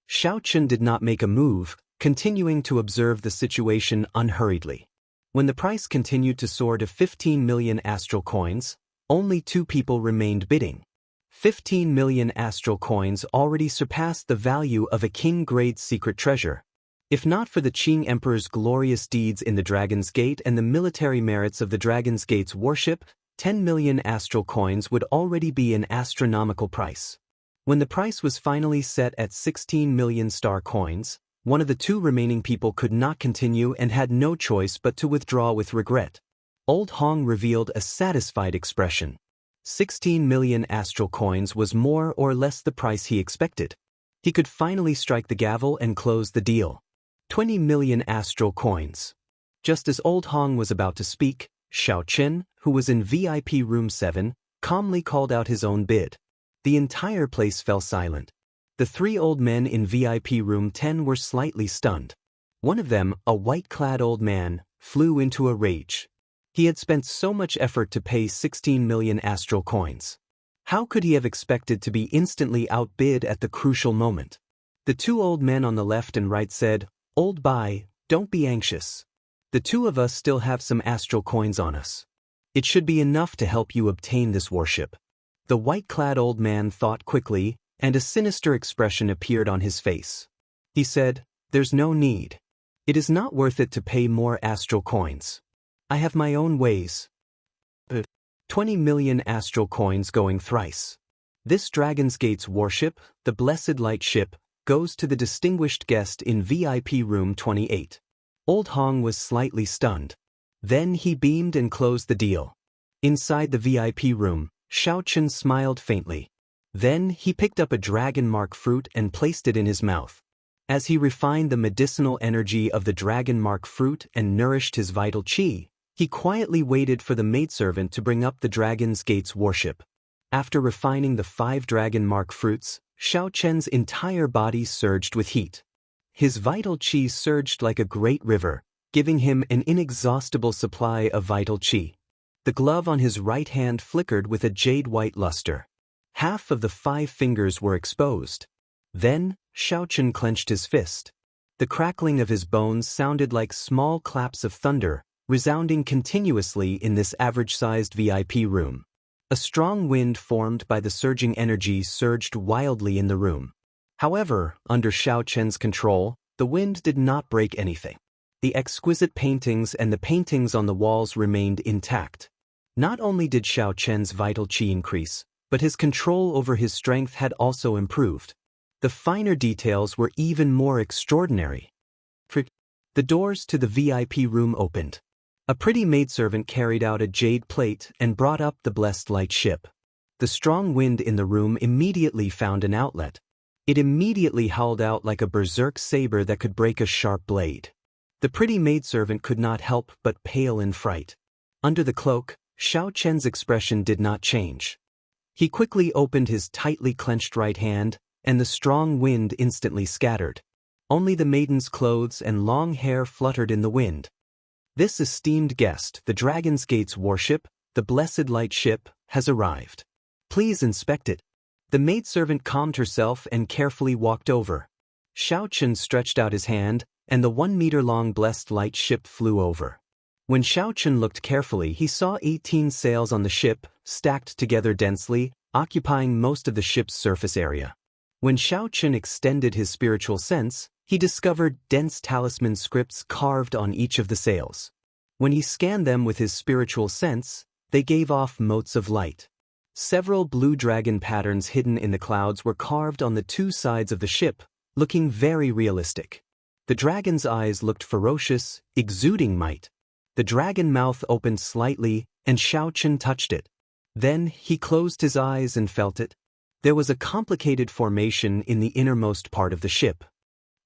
S1: Xiao Chen did not make a move, continuing to observe the situation unhurriedly. When the price continued to soar to 15 million astral coins, only 2 people remained bidding. 15 million astral coins already surpassed the value of a king-grade secret treasure. If not for the Qing Emperor's glorious deeds in the Dragon's Gate and the military merits of the Dragon's Gate's warship, 10 million astral coins would already be an astronomical price. When the price was finally set at 16 million star coins, one of the 2 remaining people could not continue and had no choice but to withdraw with regret. Old Hong revealed a satisfied expression. 16 million astral coins was more or less the price he expected. He could finally strike the gavel and close the deal. 20 million astral coins. Just as Old Hong was about to speak, Xiao Chen, who was in VIP room 7, calmly called out his own bid. The entire place fell silent. The 3 old men in VIP room 10 were slightly stunned. One of them, a white-clad old man, flew into a rage. He had spent so much effort to pay 16 million astral coins. How could he have expected to be instantly outbid at the crucial moment? The 2 old men on the left and right said, "Old Bai, don't be anxious. The 2 of us still have some astral coins on us. It should be enough to help you obtain this warship." The white-clad old man thought quickly, and a sinister expression appeared on his face. He said, "There's no need. It is not worth it to pay more astral coins. I have my own ways." 20 million astral coins going thrice. This Dragon's Gate's warship, the Blessed Light ship, goes to the distinguished guest in VIP room 28. Old Hong was slightly stunned. Then he beamed and closed the deal. Inside the VIP room, Xiao Chen smiled faintly. Then he picked up a dragon mark fruit and placed it in his mouth. As he refined the medicinal energy of the dragon mark fruit and nourished his vital qi, he quietly waited for the maidservant to bring up the dragon's gate's worship. After refining the 5 dragon mark fruits, Xiao Chen's entire body surged with heat. His vital qi surged like a great river, giving him an inexhaustible supply of vital qi. The glove on his right hand flickered with a jade-white luster. Half of the 5 fingers were exposed. Then, Xiao Chen clenched his fist. The crackling of his bones sounded like small claps of thunder, resounding continuously in this average-sized VIP room. A strong wind formed by the surging energy surged wildly in the room. However, under Xiao Chen's control, the wind did not break anything. The exquisite paintings and the paintings on the walls remained intact. Not only did Xiao Chen's vital qi increase, but his control over his strength had also improved. The finer details were even more extraordinary. The doors to the VIP room opened. A pretty maidservant carried out a jade plate and brought up the blessed light ship. The strong wind in the room immediately found an outlet. It immediately howled out like a berserk saber that could break a sharp blade. The pretty maidservant could not help but pale in fright. Under the cloak, Xiao Chen's expression did not change. He quickly opened his tightly clenched right hand, and the strong wind instantly scattered. Only the maiden's clothes and long hair fluttered in the wind. This esteemed guest, the Dragon's Gate's warship, the blessed light ship, has arrived. Please inspect it. The maidservant calmed herself and carefully walked over. Xiao Chen stretched out his hand, and the 1-meter-long blessed light ship flew over. When Xiao Chen looked carefully, he saw 18 sails on the ship, stacked together densely, occupying most of the ship's surface area. When Xiao Chen extended his spiritual sense, he discovered dense talisman scripts carved on each of the sails. When he scanned them with his spiritual sense, they gave off motes of light. Several blue dragon patterns hidden in the clouds were carved on the 2 sides of the ship, looking very realistic. The dragon's eyes looked ferocious, exuding might. The dragon mouth opened slightly, and Xiao Chen touched it. Then he closed his eyes and felt it. There was a complicated formation in the innermost part of the ship.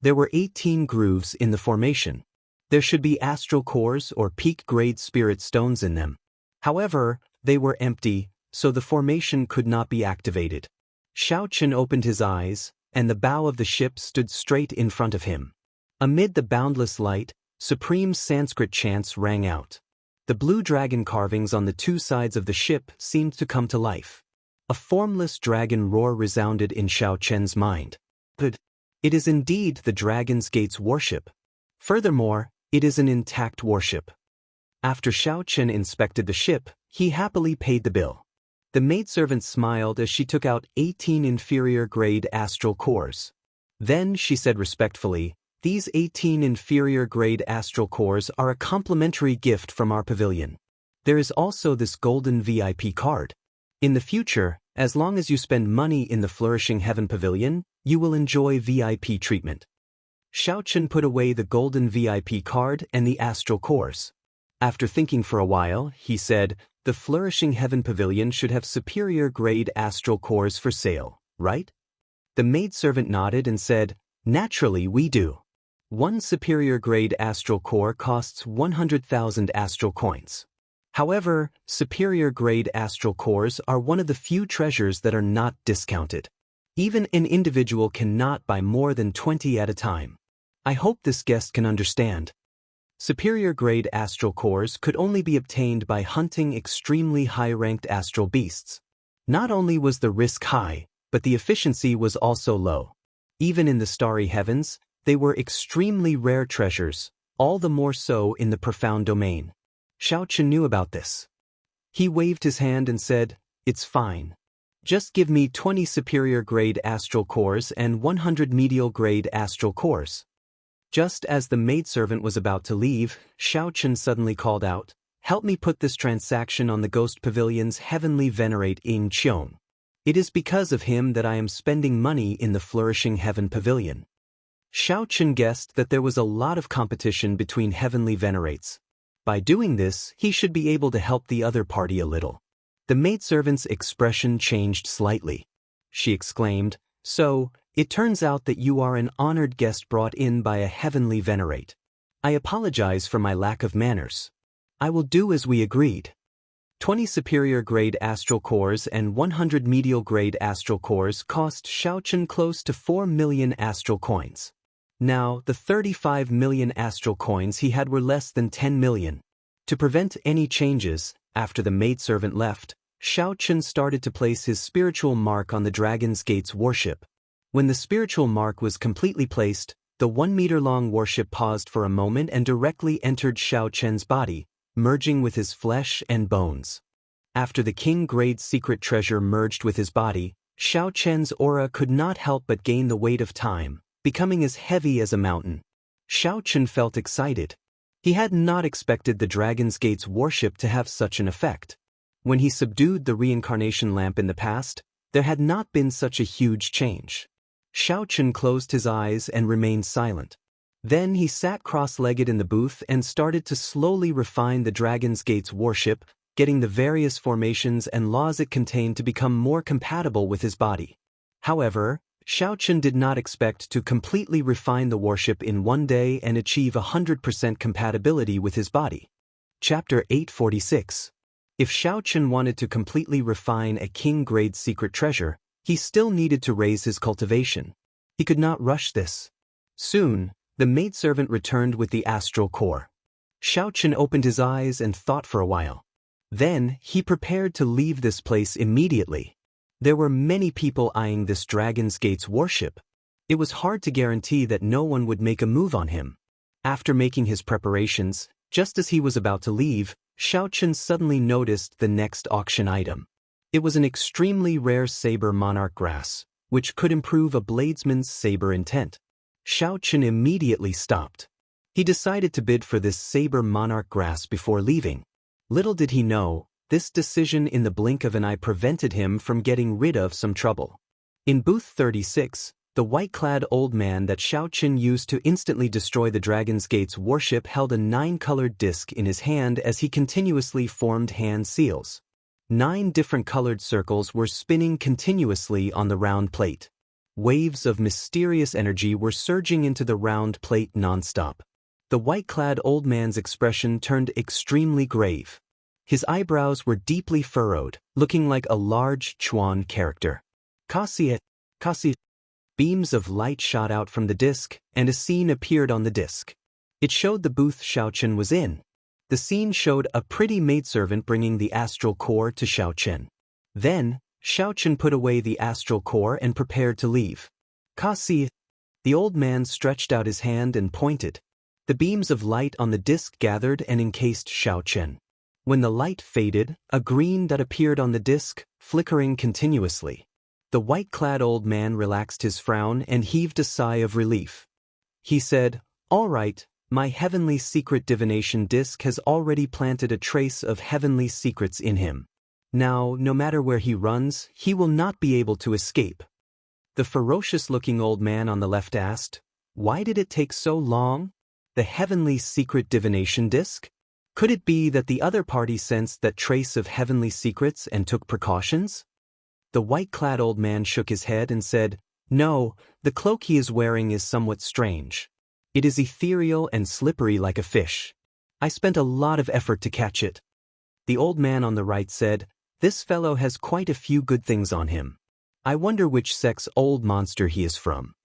S1: There were 18 grooves in the formation. There should be astral cores or peak-grade spirit stones in them. However, they were empty, so the formation could not be activated. Xiao Chen opened his eyes, and the bow of the ship stood straight in front of him. Amid the boundless light, supreme Sanskrit chants rang out. The blue dragon carvings on the 2 sides of the ship seemed to come to life. A formless dragon roar resounded in Xiao Chen's mind. It is indeed the Dragon's Gate's warship. Furthermore, it is an intact warship. After Xiao Chen inspected the ship, he happily paid the bill. The maidservant smiled as she took out 18 inferior-grade astral cores. Then she said respectfully, "These 18 inferior-grade astral cores are a complimentary gift from our pavilion. There is also this golden VIP card. In the future, as long as you spend money in the Flourishing Heaven Pavilion, you will enjoy VIP treatment." Xiao Chen put away the golden VIP card and the astral cores. After thinking for a while, he said, "The Flourishing Heaven Pavilion should have superior-grade astral cores for sale, right?" The maidservant nodded and said, "Naturally we do. 1 superior-grade astral core costs 100,000 astral coins. However, superior-grade astral cores are one of the few treasures that are not discounted. Even an individual cannot buy more than 20 at a time. I hope this guest can understand. Superior-grade astral cores could only be obtained by hunting extremely high-ranked astral beasts. Not only was the risk high, but the efficiency was also low. Even in the starry heavens, they were extremely rare treasures, all the more so in the profound domain. Xiao Chen knew about this. He waved his hand and said, "It's fine. Just give me 20 superior-grade astral cores and 100 medial-grade astral cores." Just as the maidservant was about to leave, Xiao Chen suddenly called out, "Help me put this transaction on the Ghost Pavilion's heavenly venerate Ying Qiong. It is because of him that I am spending money in the Flourishing Heaven Pavilion." Xiao Chen guessed that there was a lot of competition between heavenly venerates. By doing this, he should be able to help the other party a little. The maidservant's expression changed slightly. She exclaimed, So, it turns out that you are an honored guest brought in by a heavenly venerate. I apologize for my lack of manners. I will do as we agreed. 20 superior-grade astral cores and 100 medial-grade astral cores cost Xiaochen close to 4 million astral coins. Now, the 35 million astral coins he had were less than 10 million. To prevent any changes, after the maidservant left, Xiaochen started to place his spiritual mark on the Dragon's Gate's warship. When the spiritual mark was completely placed, the 1-meter-long warship paused for a moment and directly entered Xiaochen's body, merging with his flesh and bones. After the king-grade secret treasure merged with his body, Xiaochen's aura could not help but gain the weight of time, becoming as heavy as a mountain. Xiaochen felt excited. He had not expected the Dragon's Gate's warship to have such an effect. When he subdued the reincarnation lamp in the past, there had not been such a huge change. Xiaochen closed his eyes and remained silent. Then he sat cross-legged in the booth and started to slowly refine the Dragon's Gate's warship, getting the various formations and laws it contained to become more compatible with his body. However, Xiaochen did not expect to completely refine the warship in one day and achieve 100% compatibility with his body. Chapter 846. If Xiaochen wanted to completely refine a king-grade secret treasure, he still needed to raise his cultivation. He could not rush this. Soon, the maidservant returned with the astral core. Xiaochen opened his eyes and thought for a while. Then, he prepared to leave this place immediately. There were many people eyeing this Dragon's Gate's warship. It was hard to guarantee that no one would make a move on him. After making his preparations, just as he was about to leave, Xiaochen suddenly noticed the next auction item. It was an extremely rare saber monarch grass, which could improve a bladesman's saber intent. Xiaochen immediately stopped. He decided to bid for this saber monarch grass before leaving. Little did he know, this decision in the blink of an eye prevented him from getting rid of some trouble. In booth 36, the white-clad old man that Xiaochen used to instantly destroy the Dragon's Gate's warship held a 9-colored disc in his hand as he continuously formed hand seals. 9 different colored circles were spinning continuously on the round plate. Waves of mysterious energy were surging into the round plate non-stop. The white-clad old man's expression turned extremely grave. His eyebrows were deeply furrowed, looking like a large Chuan character. Kasi. Beams of light shot out from the disc, and a scene appeared on the disc. It showed the booth Xiaochen was in. The scene showed a pretty maidservant bringing the astral core to Xiaochen. Then, Xiaochen put away the astral core and prepared to leave. Kasi. The old man stretched out his hand and pointed. The beams of light on the disc gathered and encased Xiaochen. When the light faded, a green dot appeared on the disc, flickering continuously. The white-clad old man relaxed his frown and heaved a sigh of relief. He said, "All right, my heavenly secret divination disc has already planted a trace of heavenly secrets in him. Now, no matter where he runs, he will not be able to escape." The ferocious-looking old man on the left asked, "Why did it take so long? The heavenly secret divination disc? Could it be that the other party sensed that trace of heavenly secrets and took precautions?" The white-clad old man shook his head and said, "No, the cloak he is wearing is somewhat strange. It is ethereal and slippery like a fish. I spent a lot of effort to catch it." The old man on the right said, "This fellow has quite a few good things on him. I wonder which sect's old monster he is from."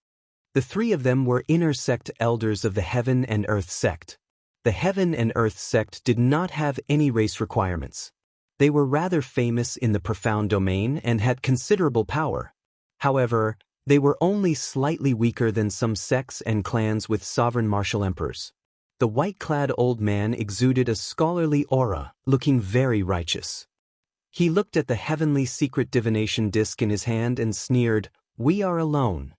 S1: The 3 of them were inner sect elders of the Heaven and Earth sect. The Heaven and Earth sect did not have any race requirements. They were rather famous in the profound domain and had considerable power. However, they were only slightly weaker than some sects and clans with sovereign martial emperors. The white-clad old man exuded a scholarly aura, looking very righteous. He looked at the heavenly secret divination disc in his hand and sneered, "We are alone.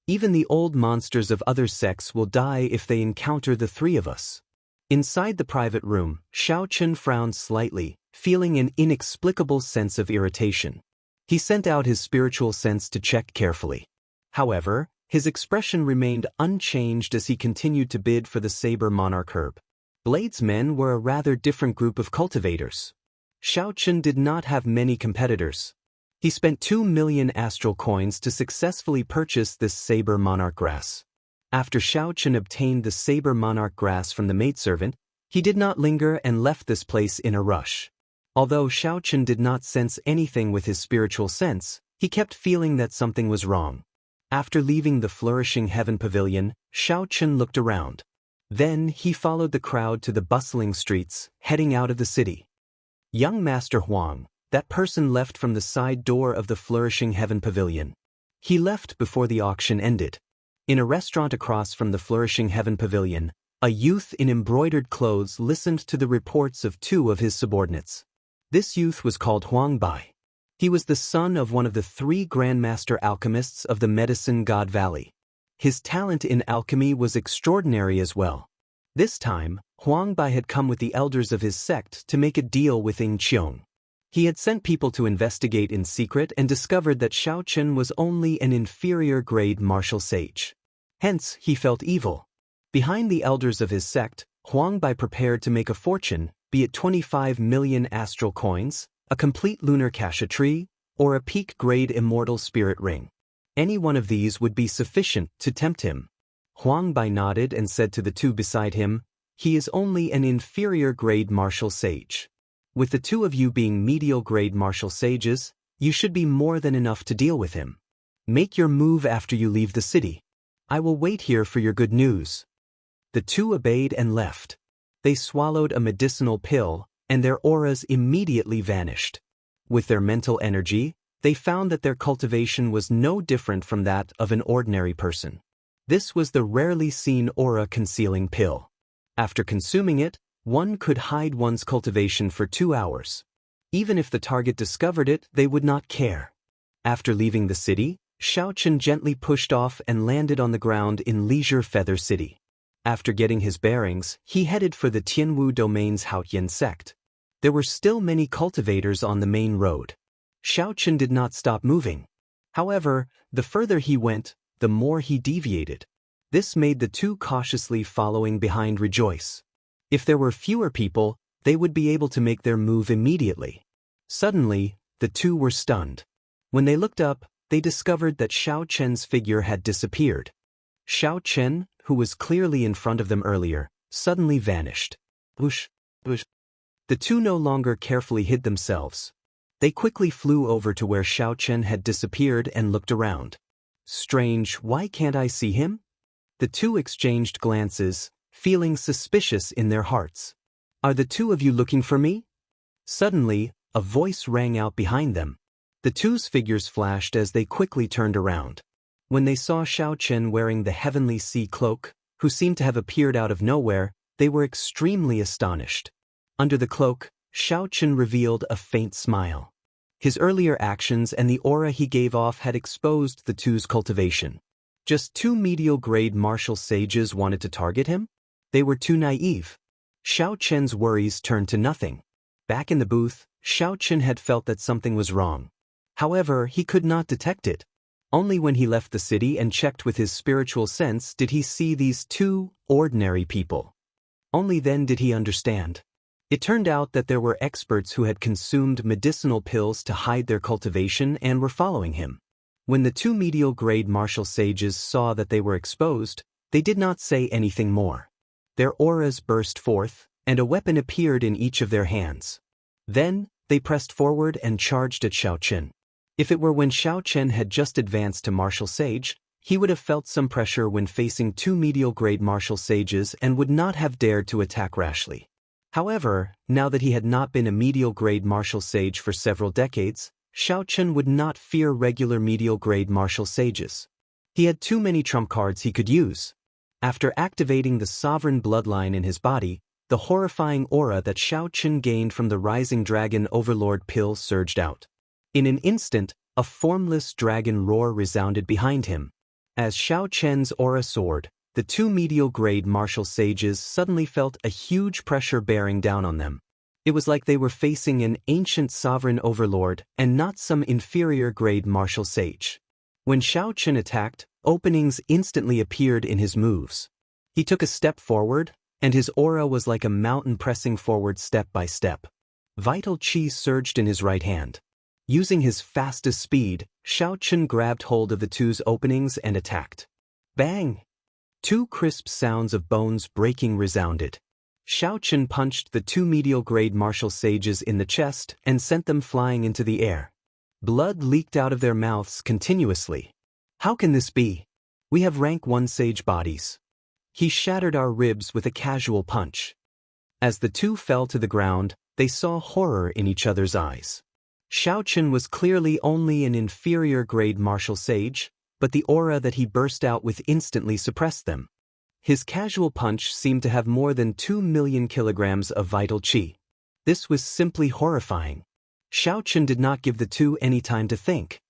S1: Even the old monsters of other sects will die if they encounter the 3 of us." Inside the private room, Xiaochen frowned slightly, feeling an inexplicable sense of irritation. He sent out his spiritual sense to check carefully. However, his expression remained unchanged as he continued to bid for the saber monarch herb. Bladesmen were a rather different group of cultivators. Xiaochen did not have many competitors. He spent 2 million astral coins to successfully purchase this saber monarch grass. After Xiaochen obtained the saber monarch grass from the maidservant, he did not linger and left this place in a rush. Although Xiaochen did not sense anything with his spiritual sense, he kept feeling that something was wrong. After leaving the flourishing heaven pavilion, Xiaochen looked around. Then he followed the crowd to the bustling streets, heading out of the city. Young Master Huang, that person left from the side door of the flourishing heaven pavilion. He left before the auction ended. In a restaurant across from the flourishing heaven pavilion, a youth in embroidered clothes listened to the reports of 2 of his subordinates. This youth was called Huang Bai. He was the son of one of the 3 grandmaster alchemists of the Medicine God Valley. His talent in alchemy was extraordinary as well. This time, Huang Bai had come with the elders of his sect to make a deal with Ying Qiong. He had sent people to investigate in secret and discovered that Xiaochen was only an inferior-grade martial sage. Hence, he felt evil. Behind the elders of his sect, Huang Bai prepared to make a fortune, be it 25 million astral coins, a complete lunar kasha tree, or a peak-grade immortal spirit ring. Any one of these would be sufficient to tempt him. Huang Bai nodded and said to the 2 beside him, "He is only an inferior-grade martial sage. With the 2 of you being medial-grade martial sages, you should be more than enough to deal with him. Make your move after you leave the city. I will wait here for your good news." The 2 obeyed and left. They swallowed a medicinal pill, and their auras immediately vanished. With their mental energy, they found that their cultivation was no different from that of an ordinary person. This was the rarely seen aura-concealing pill. After consuming it, one could hide one's cultivation for 2 hours. Even if the target discovered it, they would not care. After leaving the city, Xiaochen gently pushed off and landed on the ground in Leisure Feather City. After getting his bearings, he headed for the Tianwu Domain's Haotian sect. There were still many cultivators on the main road. Xiaochen did not stop moving. However, the further he went, the more he deviated. This made the 2 cautiously following behind rejoice. If there were fewer people, they would be able to make their move immediately. Suddenly, the 2 were stunned. When they looked up, they discovered that Xiaochen's figure had disappeared. Xiaochen, who was clearly in front of them earlier, suddenly vanished. Whoosh, whoosh. The 2 no longer carefully hid themselves. They quickly flew over to where Xiaochen had disappeared and looked around. Strange, why can't I see him? The 2 exchanged glances, feeling suspicious in their hearts. Are the 2 of you looking for me? Suddenly, a voice rang out behind them. The 2's figures flashed as they quickly turned around. When they saw Xiaochen wearing the heavenly sea cloak, who seemed to have appeared out of nowhere, they were extremely astonished. Under the cloak, Xiaochen revealed a faint smile. His earlier actions and the aura he gave off had exposed the 2's cultivation. Just 2 medial-grade martial sages wanted to target him? They were too naive. Xiaochen's worries turned to nothing. Back in the booth, Xiaochen had felt that something was wrong. However, he could not detect it. Only when he left the city and checked with his spiritual sense did he see these 2 ordinary people. Only then did he understand. It turned out that there were experts who had consumed medicinal pills to hide their cultivation and were following him. When the 2 medial-grade martial sages saw that they were exposed, they did not say anything more. Their auras burst forth, and a weapon appeared in each of their hands. Then, they pressed forward and charged at Xiaochen. If it were when Xiaochen had just advanced to martial sage, he would have felt some pressure when facing 2 medial-grade martial sages and would not have dared to attack rashly. However, now that he had not been a medial-grade martial sage for several decades, Xiaochen would not fear regular medial-grade martial sages. He had too many trump cards he could use. After activating the sovereign bloodline in his body, the horrifying aura that Xiaochen gained from the Rising Dragon Overlord pill surged out. In an instant, a formless dragon roar resounded behind him. As Xiaochen's aura soared, the 2 medial-grade martial sages suddenly felt a huge pressure bearing down on them. It was like they were facing an ancient sovereign overlord and not some inferior-grade martial sage. When Xiaochen attacked, openings instantly appeared in his moves. He took a step forward, and his aura was like a mountain pressing forward step by step. Vital chi surged in his right hand. Using his fastest speed, Xiaochen grabbed hold of the two's openings and attacked. Bang! Two crisp sounds of bones breaking resounded. Xiaochen punched the two medial-grade martial sages in the chest and sent them flying into the air. Blood leaked out of their mouths continuously. How can this be? We have rank 1 sage bodies. He shattered our ribs with a casual punch. As the two fell to the ground, they saw horror in each other's eyes. Xiaochen was clearly only an inferior-grade martial sage, but the aura that he burst out with instantly suppressed them. His casual punch seemed to have more than 2 million kilograms of vital qi. This was simply horrifying. Xiaochen did not give the two any time to think.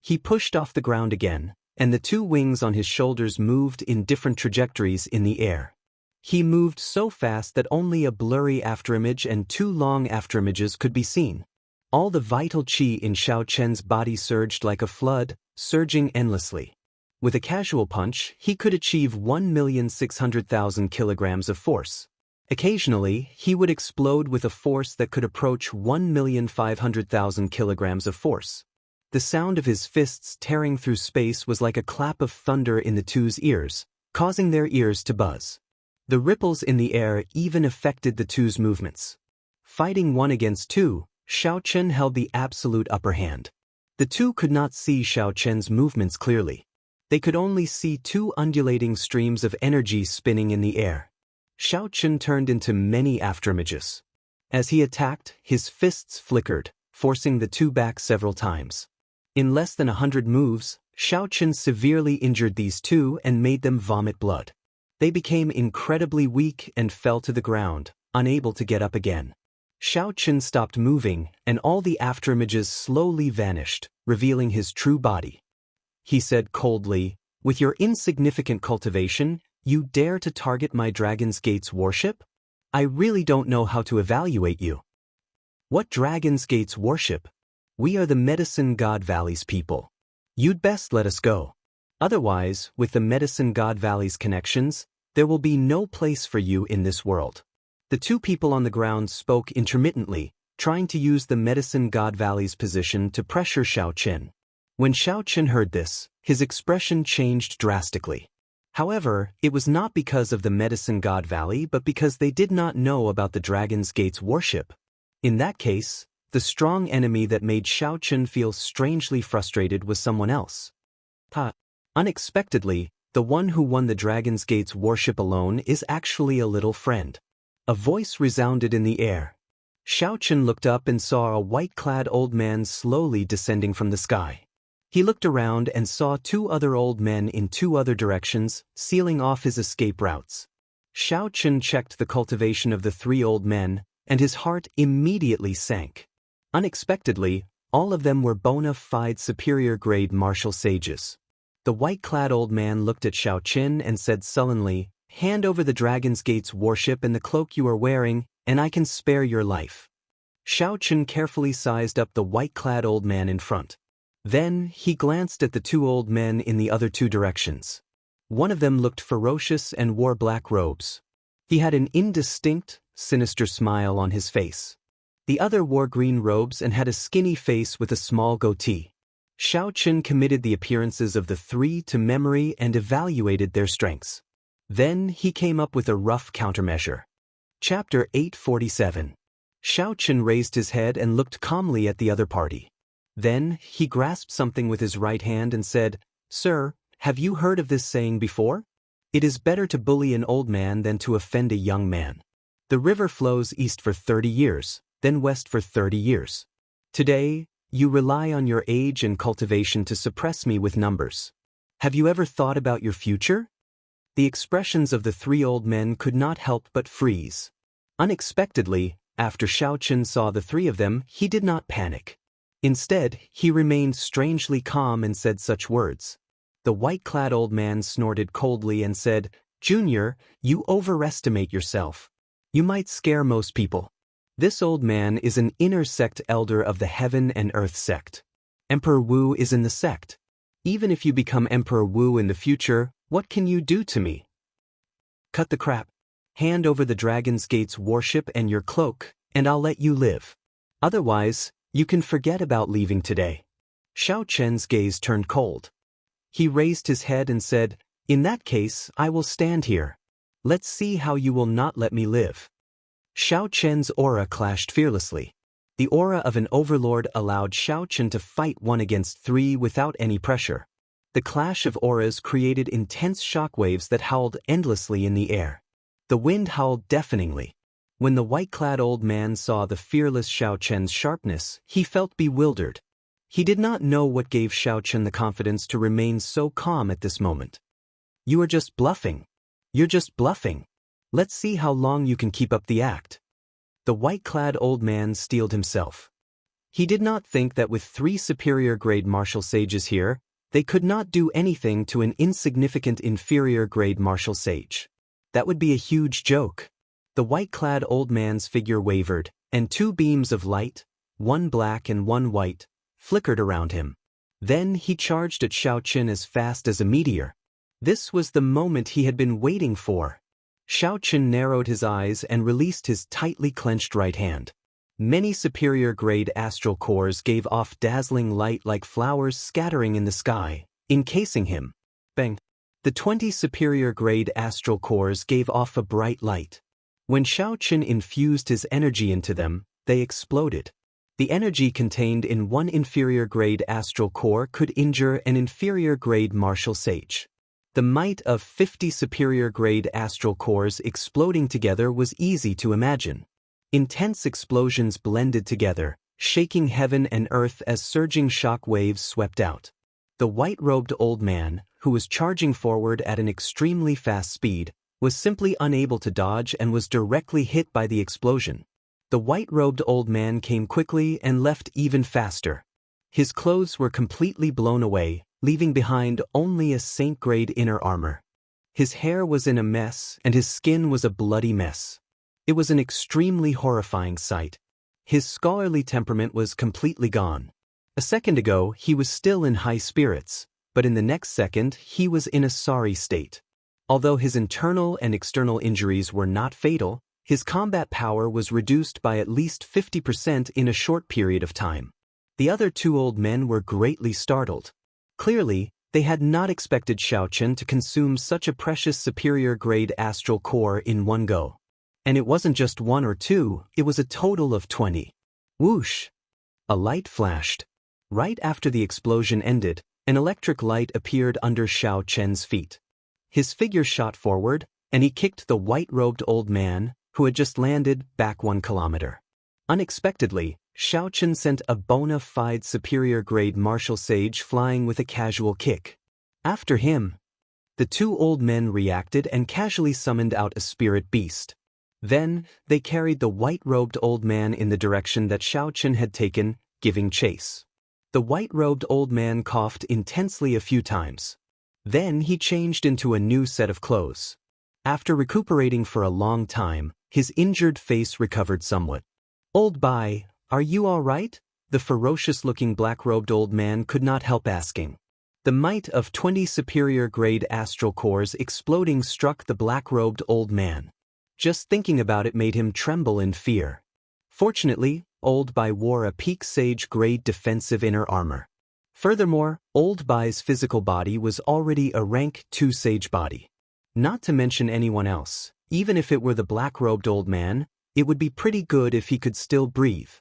S1: He pushed off the ground again, and the two wings on his shoulders moved in different trajectories in the air. He moved so fast that only a blurry afterimage and 2 long afterimages could be seen. All the vital qi in Xiaochen's body surged like a flood, surging endlessly. With a casual punch, he could achieve 1,600,000 kilograms of force. Occasionally, he would explode with a force that could approach 1,500,000 kilograms of force. The sound of his fists tearing through space was like a clap of thunder in the two's ears, causing their ears to buzz. The ripples in the air even affected the two's movements. Fighting 1 against 2, Xiaochen held the absolute upper hand. The two could not see Xiaochen's movements clearly. They could only see 2 undulating streams of energy spinning in the air. Xiaochen turned into many afterimages. As he attacked, his fists flickered, forcing the two back several times. In less than 100 moves, Xiaochen severely injured these two and made them vomit blood. They became incredibly weak and fell to the ground, unable to get up again. Xiaochen stopped moving, and all the afterimages slowly vanished, revealing his true body. He said coldly, "With your insignificant cultivation, you dare to target my Dragon's Gate's warship? I really don't know how to evaluate you." "What Dragon's Gate's warship? We are the Medicine God Valley's people. You'd best let us go. Otherwise, with the Medicine God Valley's connections, there will be no place for you in this world." The two people on the ground spoke intermittently, trying to use the Medicine God Valley's position to pressure Xiaochen. When Xiaochen heard this, his expression changed drastically. However, it was not because of the Medicine God Valley but because they did not know about the Dragon's Gate's warship. In that case, the strong enemy that made Xiaochen feel strangely frustrated was someone else. Unexpectedly, the one who won the Dragon's Gate's warship alone is actually a little friend. A voice resounded in the air. Xiaochen looked up and saw a white-clad old man slowly descending from the sky. He looked around and saw 2 other old men in 2 other directions, sealing off his escape routes. Xiaochen checked the cultivation of the 3 old men, and his heart immediately sank. Unexpectedly, all of them were bona fide superior-grade martial sages. The white-clad old man looked at Xiaochen and said sullenly, "Hand over the Dragon's Gate's warship and the cloak you are wearing, and I can spare your life." Xiaochen carefully sized up the white-clad old man in front. Then, he glanced at the 2 old men in the other 2 directions. One of them looked ferocious and wore black robes. He had an indistinct, sinister smile on his face. The other wore green robes and had a skinny face with a small goatee. Xiaochen committed the appearances of the 3 to memory and evaluated their strengths. Then, he came up with a rough countermeasure. Chapter 847. Xiaochen raised his head and looked calmly at the other party. Then, he grasped something with his right hand and said, "Sir, have you heard of this saying before? It is better to bully an old man than to offend a young man. The river flows east for 30 years, then west for 30 years. Today, you rely on your age and cultivation to suppress me with numbers. Have you ever thought about your future?" The expressions of the 3 old men could not help but freeze. Unexpectedly, after Xiaochen saw the 3 of them, he did not panic. Instead, he remained strangely calm and said such words. The white-clad old man snorted coldly and said, "Junior, you overestimate yourself. You might scare most people. This old man is an inner sect elder of the Heaven and Earth sect. Emperor Wu is in the sect. Even if you become Emperor Wu in the future, what can you do to me? Cut the crap. Hand over the Dragon's Gate's warship and your cloak, and I'll let you live. Otherwise, You can forget about leaving today. Xiao Chen's gaze turned cold. He raised his head and said, "In that case, I will stand here. Let's see how you will not let me live." Xiao Chen's aura clashed fearlessly. The aura of an overlord allowed Xiao Chen to fight 1 against 3 without any pressure. The clash of auras created intense shockwaves that howled endlessly in the air. The wind howled deafeningly. When the white-clad old man saw the fearless Xiao Chen's sharpness, he felt bewildered. He did not know what gave Xiao Chen the confidence to remain so calm at this moment. "You are just bluffing. You're just bluffing. Let's see how long you can keep up the act." The white-clad old man steeled himself. He did not think that with 3 superior-grade martial sages here, they could not do anything to an insignificant inferior-grade martial sage. That would be a huge joke. The white-clad old man's figure wavered, and 2 beams of light, 1 black and 1 white, flickered around him. Then he charged at Xiao Chen as fast as a meteor. This was the moment he had been waiting for. Xiao Chen narrowed his eyes and released his tightly clenched right hand. Many superior-grade astral cores gave off dazzling light like flowers scattering in the sky, encasing him. Bang! The 20 superior-grade astral cores gave off a bright light. When Xiao Chen infused his energy into them, they exploded. The energy contained in 1 inferior-grade astral core could injure an inferior-grade martial sage. The might of 50 superior-grade astral cores exploding together was easy to imagine. Intense explosions blended together, shaking heaven and earth as surging shock waves swept out. The white-robed old man, who was charging forward at an extremely fast speed, was simply unable to dodge and was directly hit by the explosion. The white-robed old man came quickly and left even faster. His clothes were completely blown away, leaving behind only a saint-grade inner armor. His hair was in a mess and his skin was a bloody mess. It was an extremely horrifying sight. His scholarly temperament was completely gone. A second ago he was still in high spirits, but in the next second he was in a sorry state. Although his internal and external injuries were not fatal, his combat power was reduced by at least 50% in a short period of time. The other 2 old men were greatly startled. Clearly, they had not expected Xiao Chen to consume such a precious superior-grade astral core in one go. And it wasn't just 1 or 2, it was a total of 20. Whoosh! A light flashed. Right after the explosion ended, an electric light appeared under Xiao Chen's feet. His figure shot forward, and he kicked the white-robed old man, who had just landed, back 1 kilometer. Unexpectedly, Xiao Chen sent a bona fide superior-grade martial sage flying with a casual kick. After him, the 2 old men reacted and casually summoned out a spirit beast. Then, they carried the white-robed old man in the direction that Xiao Chen had taken, giving chase. The white-robed old man coughed intensely a few times. Then he changed into a new set of clothes. After recuperating for a long time, his injured face recovered somewhat. "Old Bai, are you all right?" The ferocious-looking black-robed old man could not help asking. The might of 20 superior-grade astral cores exploding struck the black-robed old man. Just thinking about it made him tremble in fear. Fortunately, Old Bai wore a peak sage-grade defensive inner armor. Furthermore, Old Bai's physical body was already a rank 2 sage body. Not to mention anyone else, even if it were the black-robed old man, it would be pretty good if he could still breathe.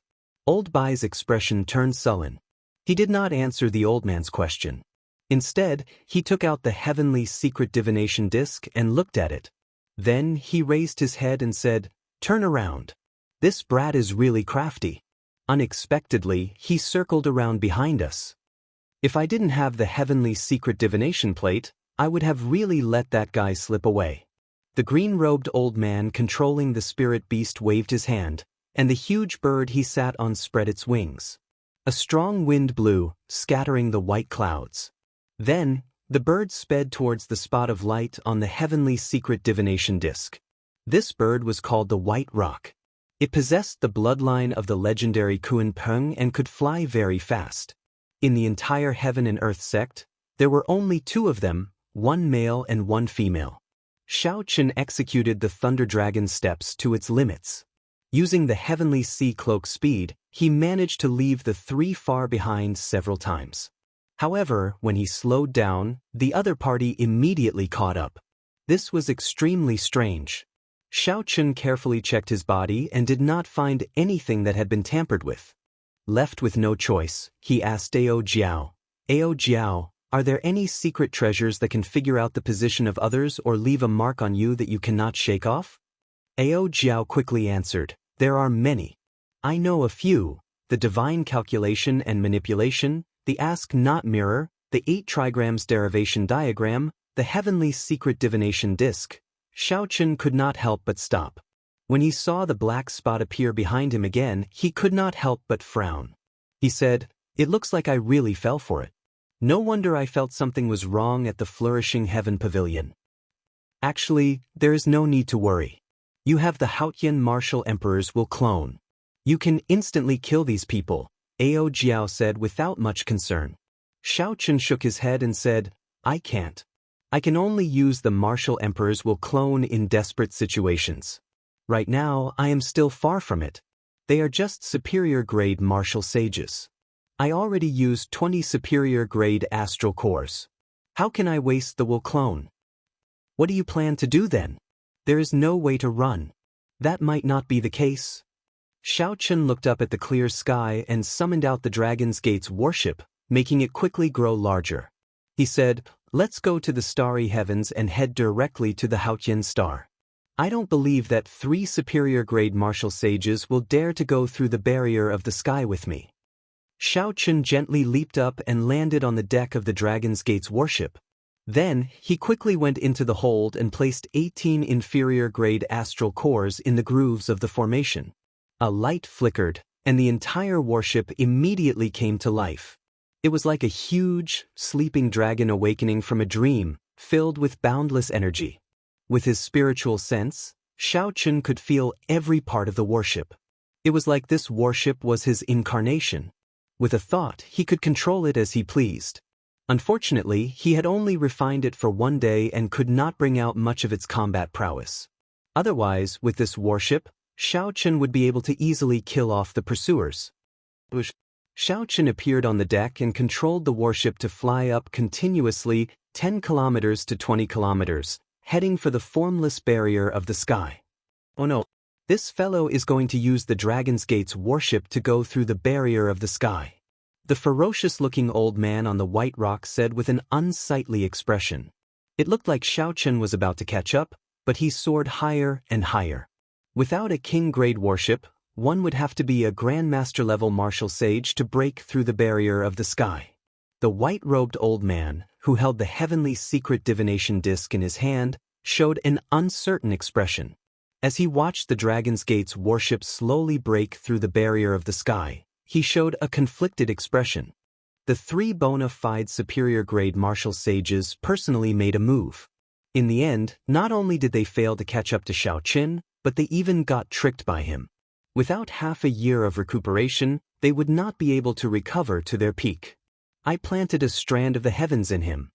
S1: Old Bai's expression turned sullen. He did not answer the old man's question. Instead, he took out the heavenly secret divination disc and looked at it. Then he raised his head and said, "Turn around. This brat is really crafty." Unexpectedly, he circled around behind us. If I didn't have the heavenly secret divination plate, I would have really let that guy slip away. The green-robed old man controlling the spirit beast waved his hand, and the huge bird he sat on spread its wings. A strong wind blew, scattering the white clouds. Then, the bird sped towards the spot of light on the heavenly secret divination disc. This bird was called the White Rock. It possessed the bloodline of the legendary Kuan Peng and could fly very fast. In the entire heaven and earth sect, there were only 2 of them, 1 male and 1 female. Xiao Chen executed the Thunder Dragon steps to its limits. Using the heavenly sea cloak speed, he managed to leave the three far behind several times. However, when he slowed down, the other party immediately caught up. This was extremely strange. Xiaochen carefully checked his body and did not find anything that had been tampered with. Left with no choice, he asked Ao Jiao, "Ao Jiao, are there any secret treasures that can figure out the position of others or leave a mark on you that you cannot shake off?" Ao Jiao quickly answered, "There are many. I know a few: the divine calculation and manipulation, the ask not mirror, the 8 trigrams derivation diagram, the heavenly secret divination disc." Xiaochen could not help but stop. When he saw the black spot appear behind him again, he could not help but frown. He said, "It looks like I really fell for it. No wonder I felt something was wrong at the Flourishing Heaven Pavilion." "Actually, there is no need to worry. You have the Haotian martial emperors will clone. You can instantly kill these people," Ao Jiao said without much concern. Xiaochen shook his head and said, "I can't. I can only use the martial emperors will clone in desperate situations. Right now, I am still far from it. They are just superior-grade martial sages. I already used 20 superior-grade astral cores. How can I waste the will clone?" "What do you plan to do then? There is no way to run." "That might not be the case." Xiaochen looked up at the clear sky and summoned out the Dragon's Gate's warship, making it quickly grow larger. He said, "Let's go to the starry heavens and head directly to the Haotian star. I don't believe that 3 superior-grade martial sages will dare to go through the barrier of the sky with me." Xiaochen gently leaped up and landed on the deck of the Dragon's Gate's warship. Then, he quickly went into the hold and placed 18 inferior-grade astral cores in the grooves of the formation. A light flickered, and the entire warship immediately came to life. It was like a huge, sleeping dragon awakening from a dream, filled with boundless energy. With his spiritual sense, Xiaochen could feel every part of the warship. It was like this warship was his incarnation. With a thought, he could control it as he pleased. Unfortunately, he had only refined it for one day and could not bring out much of its combat prowess. Otherwise, with this warship, Xiaochen would be able to easily kill off the pursuers. Xiaochen appeared on the deck and controlled the warship to fly up continuously 10 kilometers to 20 kilometers, heading for the formless barrier of the sky. "Oh no, this fellow is going to use the Dragon's Gate's warship to go through the barrier of the sky," the ferocious-looking old man on the white rock said with an unsightly expression. It looked like Xiaochen was about to catch up, but he soared higher and higher. Without a king-grade warship, one would have to be a grandmaster-level martial sage to break through the barrier of the sky. The white-robed old man, who held the heavenly secret divination disc in his hand, showed an uncertain expression. As he watched the Dragon's Gate's warship slowly break through the barrier of the sky, he showed a conflicted expression. The 3 bona fide superior-grade martial sages personally made a move. In the end, not only did they fail to catch up to Xiaochen, but they even got tricked by him. Without half a year of recuperation, they would not be able to recover to their peak. "I planted a strand of the heavens in him.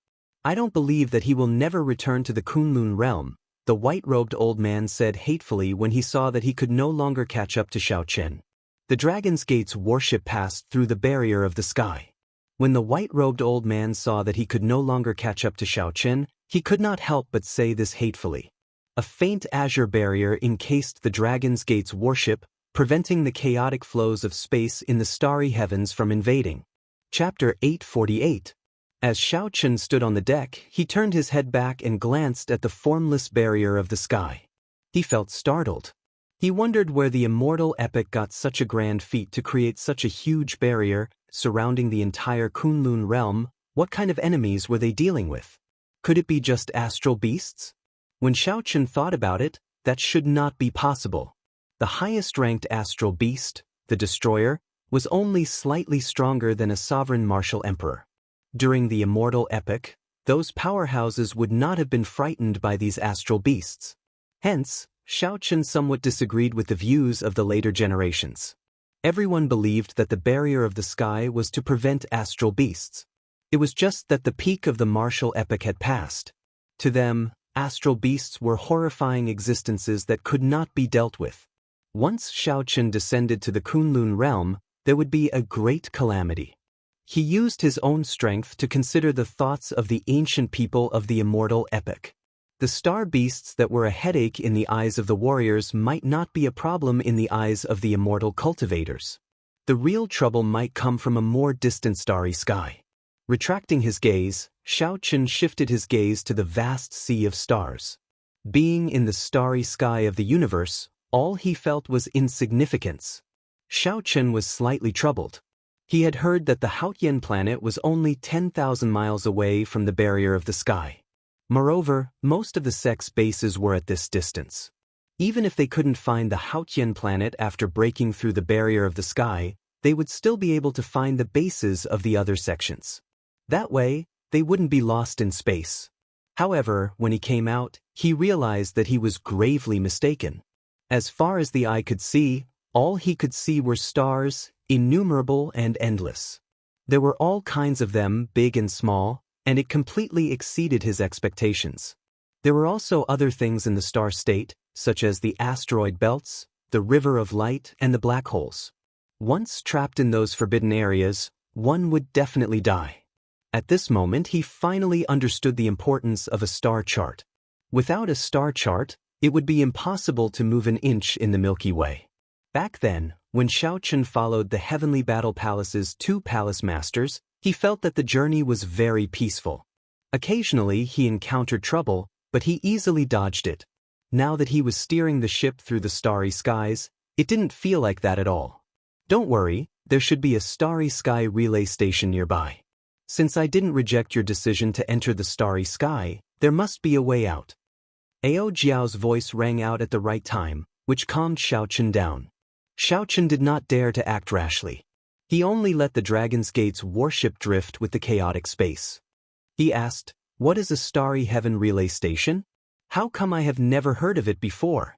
S1: I don't believe that he will never return to the Kunlun realm," the white-robed old man said hatefully when he saw that he could no longer catch up to Xiaochen. The Dragon's Gate's warship passed through the barrier of the sky. When the white-robed old man saw that he could no longer catch up to Xiaochen, he could not help but say this hatefully. A faint azure barrier encased the Dragon's Gate's warship, preventing the chaotic flows of space in the starry heavens from invading. Chapter 848. As Xiaochen stood on the deck, he turned his head back and glanced at the formless barrier of the sky. He felt startled. He wondered where the Immortal epic got such a grand feat to create such a huge barrier, surrounding the entire Kunlun realm. What kind of enemies were they dealing with? Could it be just astral beasts? When Xiaochen thought about it, that should not be possible. The highest-ranked astral beast, the Destroyer, was only slightly stronger than a sovereign martial emperor. During the Immortal epic, those powerhouses would not have been frightened by these astral beasts. Hence, Xiaochen somewhat disagreed with the views of the later generations. Everyone believed that the barrier of the sky was to prevent astral beasts. It was just that the peak of the martial epic had passed. To them, astral beasts were horrifying existences that could not be dealt with. Once Xiaochen descended to the Kunlun realm, there would be a great calamity. He used his own strength to consider the thoughts of the ancient people of the immortal epoch. The star beasts that were a headache in the eyes of the warriors might not be a problem in the eyes of the immortal cultivators. The real trouble might come from a more distant starry sky. Retracting his gaze, Xiaochen shifted his gaze to the vast sea of stars. Being in the starry sky of the universe, all he felt was insignificance. Xiaochen was slightly troubled. He had heard that the Haotian planet was only 10,000 miles away from the barrier of the sky. Moreover, most of the sect's bases were at this distance. Even if they couldn't find the Haotian planet after breaking through the barrier of the sky, they would still be able to find the bases of the other sections. That way, they wouldn't be lost in space. However, when he came out, he realized that he was gravely mistaken. As far as the eye could see, all he could see were stars, innumerable and endless. There were all kinds of them, big and small, and it completely exceeded his expectations. There were also other things in the star state, such as the asteroid belts, the river of light, and the black holes. Once trapped in those forbidden areas, one would definitely die. At this moment, he finally understood the importance of a star chart. Without a star chart, it would be impossible to move an inch in the Milky Way. Back then, when Xiaochen followed the Heavenly Battle Palace's 2 palace masters, he felt that the journey was very peaceful. Occasionally, he encountered trouble, but he easily dodged it. Now that he was steering the ship through the starry skies, it didn't feel like that at all. Don't worry, there should be a starry sky relay station nearby. Since I didn't reject your decision to enter the starry sky, there must be a way out. Ao Jiao's voice rang out at the right time, which calmed Xiaochen down. Xiaochen did not dare to act rashly. He only let the Dragon's Gate's warship drift with the chaotic space. He asked, "What is a starry heaven relay station? How come I have never heard of it before?"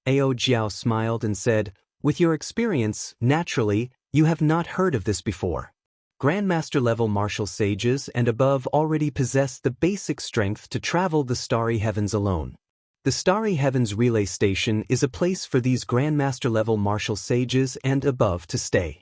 S1: Ao Jiao smiled and said, "With your experience, naturally, you have not heard of this before. Grandmaster-level martial sages and above already possess the basic strength to travel the starry heavens alone. The Starry Heavens Relay Station is a place for these Grandmaster-level martial sages and above to stay.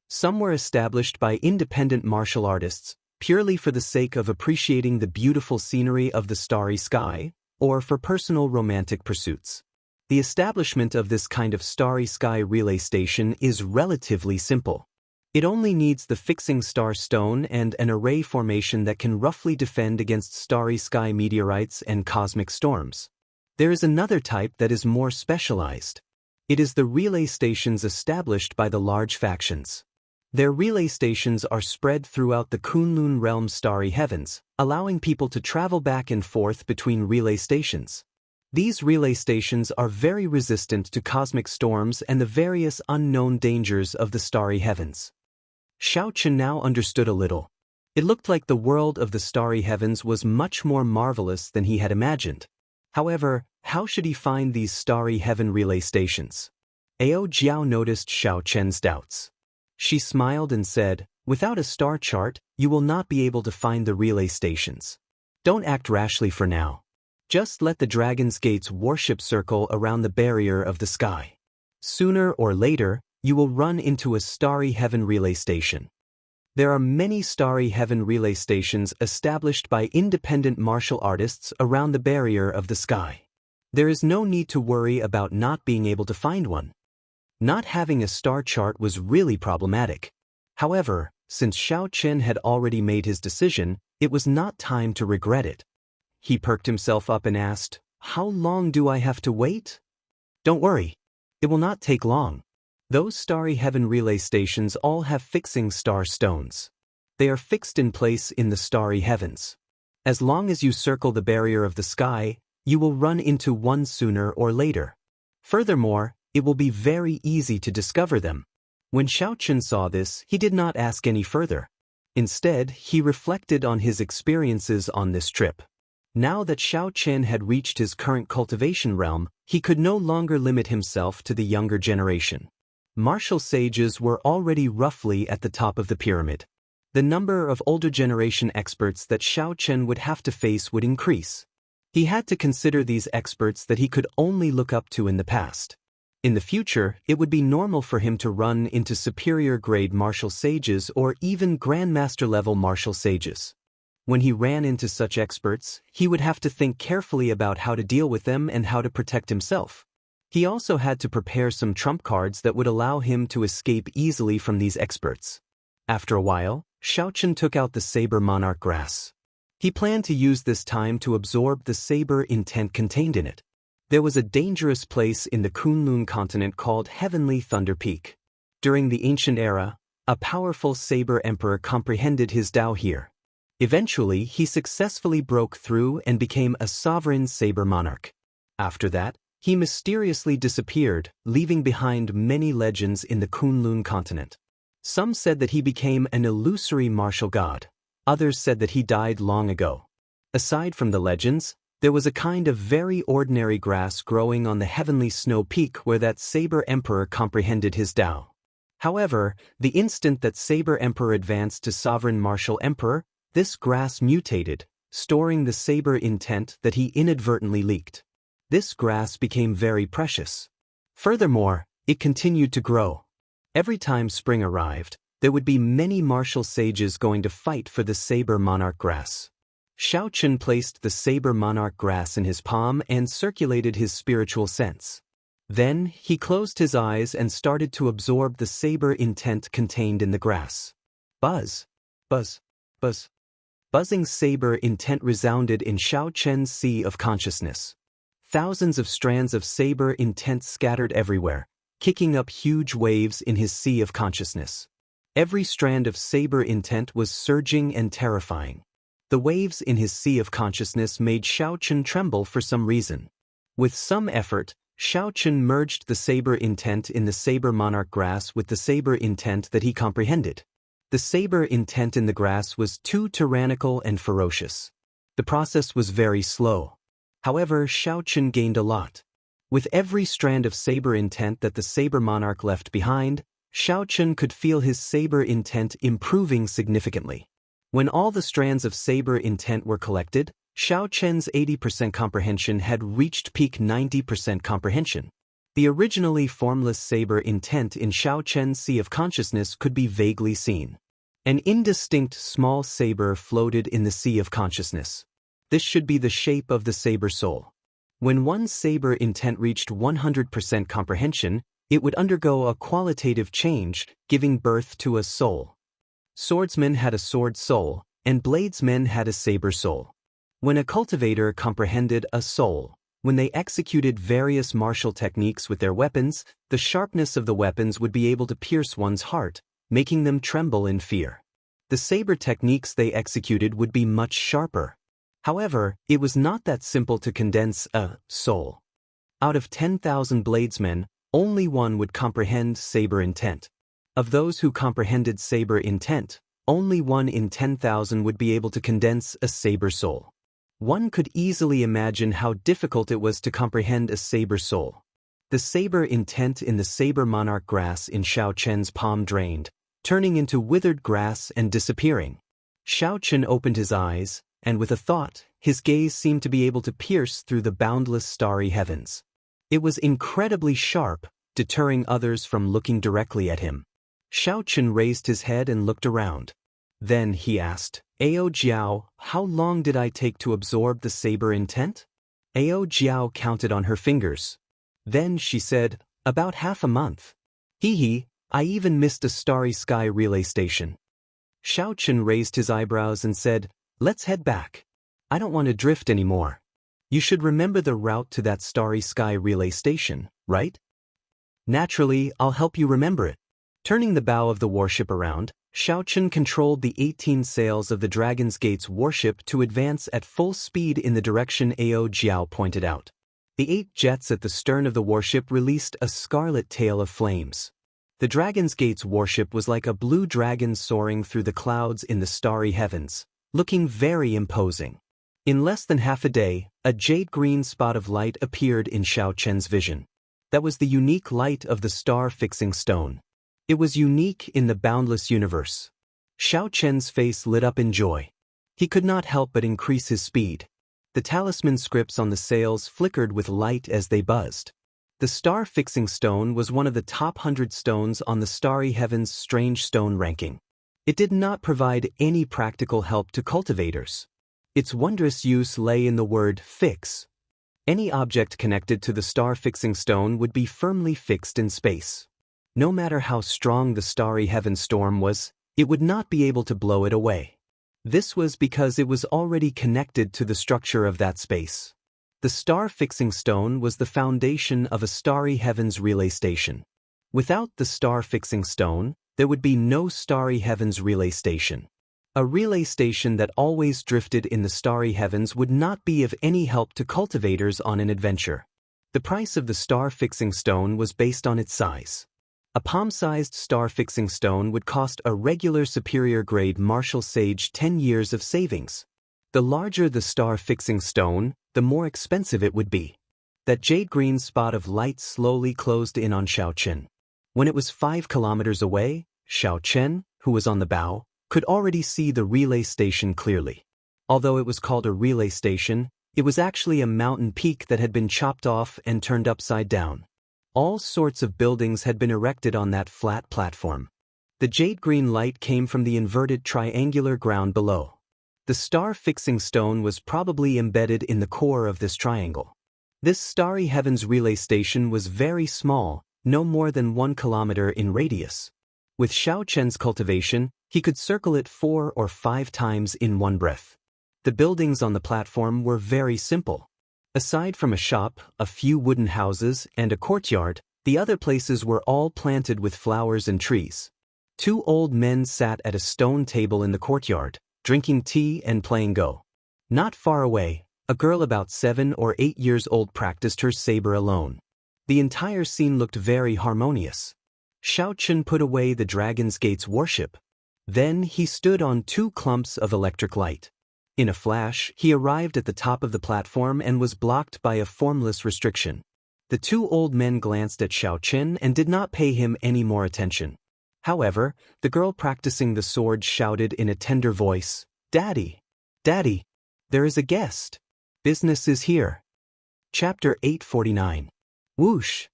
S1: Some were established by independent martial artists, purely for the sake of appreciating the beautiful scenery of the starry sky, or for personal romantic pursuits. The establishment of this kind of starry sky relay station is relatively simple. It only needs the fixing star stone and an array formation that can roughly defend against starry sky meteorites and cosmic storms. There is another type that is more specialized. It is the relay stations established by the large factions. Their relay stations are spread throughout the Kunlun realm's starry heavens, allowing people to travel back and forth between relay stations. These relay stations are very resistant to cosmic storms and the various unknown dangers of the starry heavens. Xiaochen now understood a little. It looked like the world of the starry heavens was much more marvelous than he had imagined. However, how should he find these starry heaven relay stations? Ao Jiao noticed Xiaochen's doubts. She smiled and said, "Without a star chart, you will not be able to find the relay stations. Don't act rashly for now. Just let the Dragon's Gate's warship circle around the barrier of the sky. Sooner or later, you will run into a starry heaven relay station. There are many starry heaven relay stations established by independent martial artists around the barrier of the sky. There is no need to worry about not being able to find one." Not having a star chart was really problematic. However, since Xiaochen had already made his decision, it was not time to regret it. He perked himself up and asked, "How long do I have to wait?" "Don't worry. It will not take long. Those starry heaven relay stations all have fixing star stones. They are fixed in place in the starry heavens. As long as you circle the barrier of the sky, you will run into one sooner or later. Furthermore, it will be very easy to discover them." When Xiaochen saw this, he did not ask any further. Instead, he reflected on his experiences on this trip. Now that Xiaochen had reached his current cultivation realm, he could no longer limit himself to the younger generation. Martial sages were already roughly at the top of the pyramid. The number of older generation experts that Xiaochen would have to face would increase. He had to consider these experts that he could only look up to in the past. In the future, it would be normal for him to run into superior-grade martial sages or even grandmaster-level martial sages. When he ran into such experts, he would have to think carefully about how to deal with them and how to protect himself. He also had to prepare some trump cards that would allow him to escape easily from these experts. After a while, Xiaochen took out the Saber Monarch Grass. He planned to use this time to absorb the saber intent contained in it. There was a dangerous place in the Kunlun continent called Heavenly Thunder Peak. During the ancient era, a powerful saber emperor comprehended his Dao here. Eventually, he successfully broke through and became a sovereign saber monarch. After that, he mysteriously disappeared, leaving behind many legends in the Kunlun continent. Some said that he became an illusory martial god. Others said that he died long ago. Aside from the legends, there was a kind of very ordinary grass growing on the heavenly snow peak where that saber emperor comprehended his Dao. However, the instant that saber emperor advanced to sovereign martial emperor, this grass mutated, storing the saber intent that he inadvertently leaked. This grass became very precious. Furthermore, it continued to grow. Every time spring arrived, there would be many martial sages going to fight for the Saber Monarch Grass. Xiaochen placed the Saber Monarch Grass in his palm and circulated his spiritual sense. Then, he closed his eyes and started to absorb the saber intent contained in the grass. Buzz! Buzz! Buzz! Buzzing saber intent resounded in Xiaochen's sea of consciousness. Thousands of strands of saber intent scattered everywhere, kicking up huge waves in his sea of consciousness. Every strand of saber intent was surging and terrifying. The waves in his sea of consciousness made Xiaochen tremble for some reason. With some effort, Xiaochen merged the saber intent in the Saber Monarch Grass with the saber intent that he comprehended. The saber intent in the grass was too tyrannical and ferocious. The process was very slow. However, Xiaochen gained a lot. With every strand of saber intent that the Saber Monarch left behind, Xiaochen could feel his saber intent improving significantly. When all the strands of saber intent were collected, Xiaochen's 80% comprehension had reached peak 90% comprehension. The originally formless saber intent in Xiaochen's sea of consciousness could be vaguely seen. An indistinct small saber floated in the sea of consciousness. This should be the shape of the saber soul. When one saber intent reached 100% comprehension, it would undergo a qualitative change, giving birth to a soul. Swordsmen had a sword soul, and bladesmen had a saber soul. When a cultivator comprehended a soul, when they executed various martial techniques with their weapons, the sharpness of the weapons would be able to pierce one's heart, making them tremble in fear. The saber techniques they executed would be much sharper. However, it was not that simple to condense a soul. Out of 10,000 bladesmen, only one would comprehend saber intent. Of those who comprehended saber intent, only 1 in 10,000 would be able to condense a saber soul. One could easily imagine how difficult it was to comprehend a saber soul. The saber intent in the Saber Monarch Grass in Xiaochen's palm drained, turning into withered grass and disappearing. Xiaochen opened his eyes, and with a thought, his gaze seemed to be able to pierce through the boundless starry heavens. It was incredibly sharp, deterring others from looking directly at him. Xiaochen raised his head and looked around. Then he asked, "Ao Jiao, how long did I take to absorb the saber intent?" Ao Jiao counted on her fingers. Then she said, "About half a month." "Hee, I even missed a starry sky relay station." Xiaochen raised his eyebrows and said, "Let's head back. I don't want to drift anymore. You should remember the route to that starry sky relay station, right?" "Naturally, I'll help you remember it." Turning the bow of the warship around, Xiaochen controlled the 18 sails of the Dragon's Gate's warship to advance at full speed in the direction Ao Jiao pointed out. The 8 jets at the stern of the warship released a scarlet tail of flames. The Dragon's Gate's warship was like a blue dragon soaring through the clouds in the starry heavens, looking very imposing. In less than half a day, a jade-green spot of light appeared in Xiaochen's vision. That was the unique light of the star-fixing stone. It was unique in the boundless universe. Xiaochen's face lit up in joy. He could not help but increase his speed. The talisman scripts on the sails flickered with light as they buzzed. The star-fixing stone was one of the top 100 stones on the Starry Heavens Strange Stone ranking. It did not provide any practical help to cultivators. Its wondrous use lay in the word fix. Any object connected to the star-fixing stone would be firmly fixed in space. No matter how strong the starry heaven storm was, it would not be able to blow it away. This was because it was already connected to the structure of that space. The star-fixing stone was the foundation of a starry heavens relay station. Without the star-fixing stone, there would be no starry heavens relay station. A relay station that always drifted in the starry heavens would not be of any help to cultivators on an adventure. The price of the star-fixing stone was based on its size. A palm-sized star-fixing stone would cost a regular superior-grade Marshall Sage 10 years of savings. The larger the star-fixing stone, the more expensive it would be. That jade-green spot of light slowly closed in on Xiaochen. When it was 5 kilometers away, Xiaochen, who was on the bow, could already see the relay station clearly. Although it was called a relay station, it was actually a mountain peak that had been chopped off and turned upside down. All sorts of buildings had been erected on that flat platform. The jade-green light came from the inverted triangular ground below. The star-fixing stone was probably embedded in the core of this triangle. This starry heavens relay station was very small, no more than 1 kilometer in radius. With Xiaochen's cultivation, he could circle it 4 or 5 times in one breath. The buildings on the platform were very simple. Aside from a shop, a few wooden houses, and a courtyard, the other places were all planted with flowers and trees. 2 old men sat at a stone table in the courtyard, drinking tea and playing Go. Not far away, a girl about 7 or 8 years old practiced her saber alone. The entire scene looked very harmonious. Xiaochen put away the Dragon's Gate's warship. Then he stood on 2 clumps of electric light. In a flash, he arrived at the top of the platform and was blocked by a formless restriction. The 2 old men glanced at Xiaochen and did not pay him any more attention. However, the girl practicing the sword shouted in a tender voice, "Daddy! Daddy! There is a guest! Business is here!" Chapter 849. Whoosh!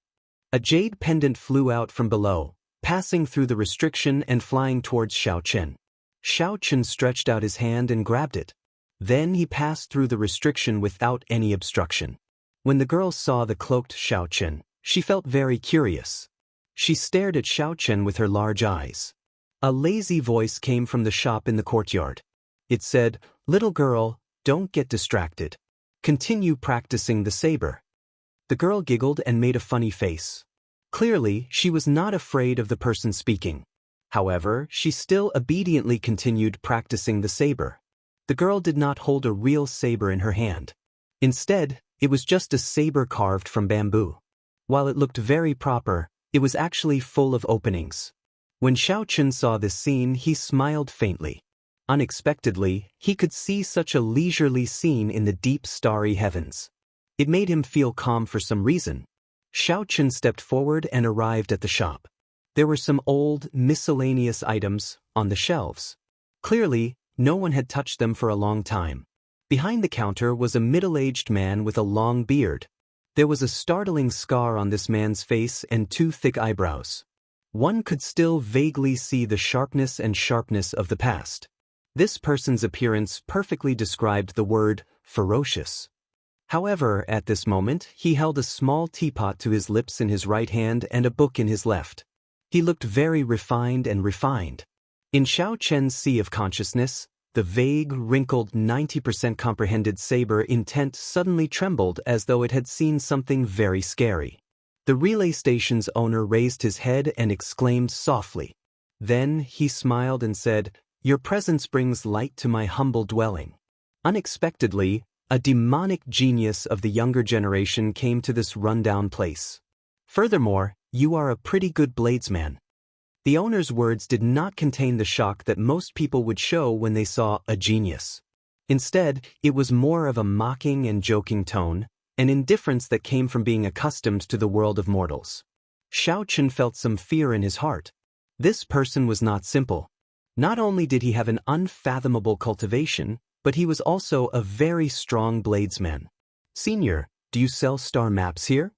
S1: A jade pendant flew out from below, passing through the restriction and flying towards Xiaochen. Xiaochen stretched out his hand and grabbed it. Then he passed through the restriction without any obstruction. When the girl saw the cloaked Xiaochen, she felt very curious. She stared at Xiaochen with her large eyes. A lazy voice came from the shop in the courtyard. It said, "Little girl, don't get distracted. Continue practicing the saber." The girl giggled and made a funny face. Clearly, she was not afraid of the person speaking. However, she still obediently continued practicing the saber. The girl did not hold a real saber in her hand. Instead, it was just a saber carved from bamboo. While it looked very proper, it was actually full of openings. When Xiaochen saw this scene, he smiled faintly. Unexpectedly, he could see such a leisurely scene in the deep starry heavens. It made him feel calm for some reason. Xiaochen stepped forward and arrived at the shop. There were some old, miscellaneous items on the shelves. Clearly, no one had touched them for a long time. Behind the counter was a middle-aged man with a long beard. There was a startling scar on this man's face and 2 thick eyebrows. One could still vaguely see the sharpness of the past. This person's appearance perfectly described the word ferocious. However, at this moment, he held a small teapot to his lips in his right hand and a book in his left. He looked very refined. In Xiaochen's sea of consciousness, the vague, wrinkled 90% comprehended saber intent suddenly trembled as though it had seen something very scary. The relay station's owner raised his head and exclaimed softly. Then he smiled and said, "Your presence brings light to my humble dwelling." Unexpectedly, a demonic genius of the younger generation came to this rundown place. Furthermore, you are a pretty good bladesman. The owner's words did not contain the shock that most people would show when they saw a genius. Instead, it was more of a mocking and joking tone, an indifference that came from being accustomed to the world of mortals. Xiaochen felt some fear in his heart. This person was not simple. Not only did he have an unfathomable cultivation, but he was also a very strong bladesman. "Senior, do you sell star maps here?"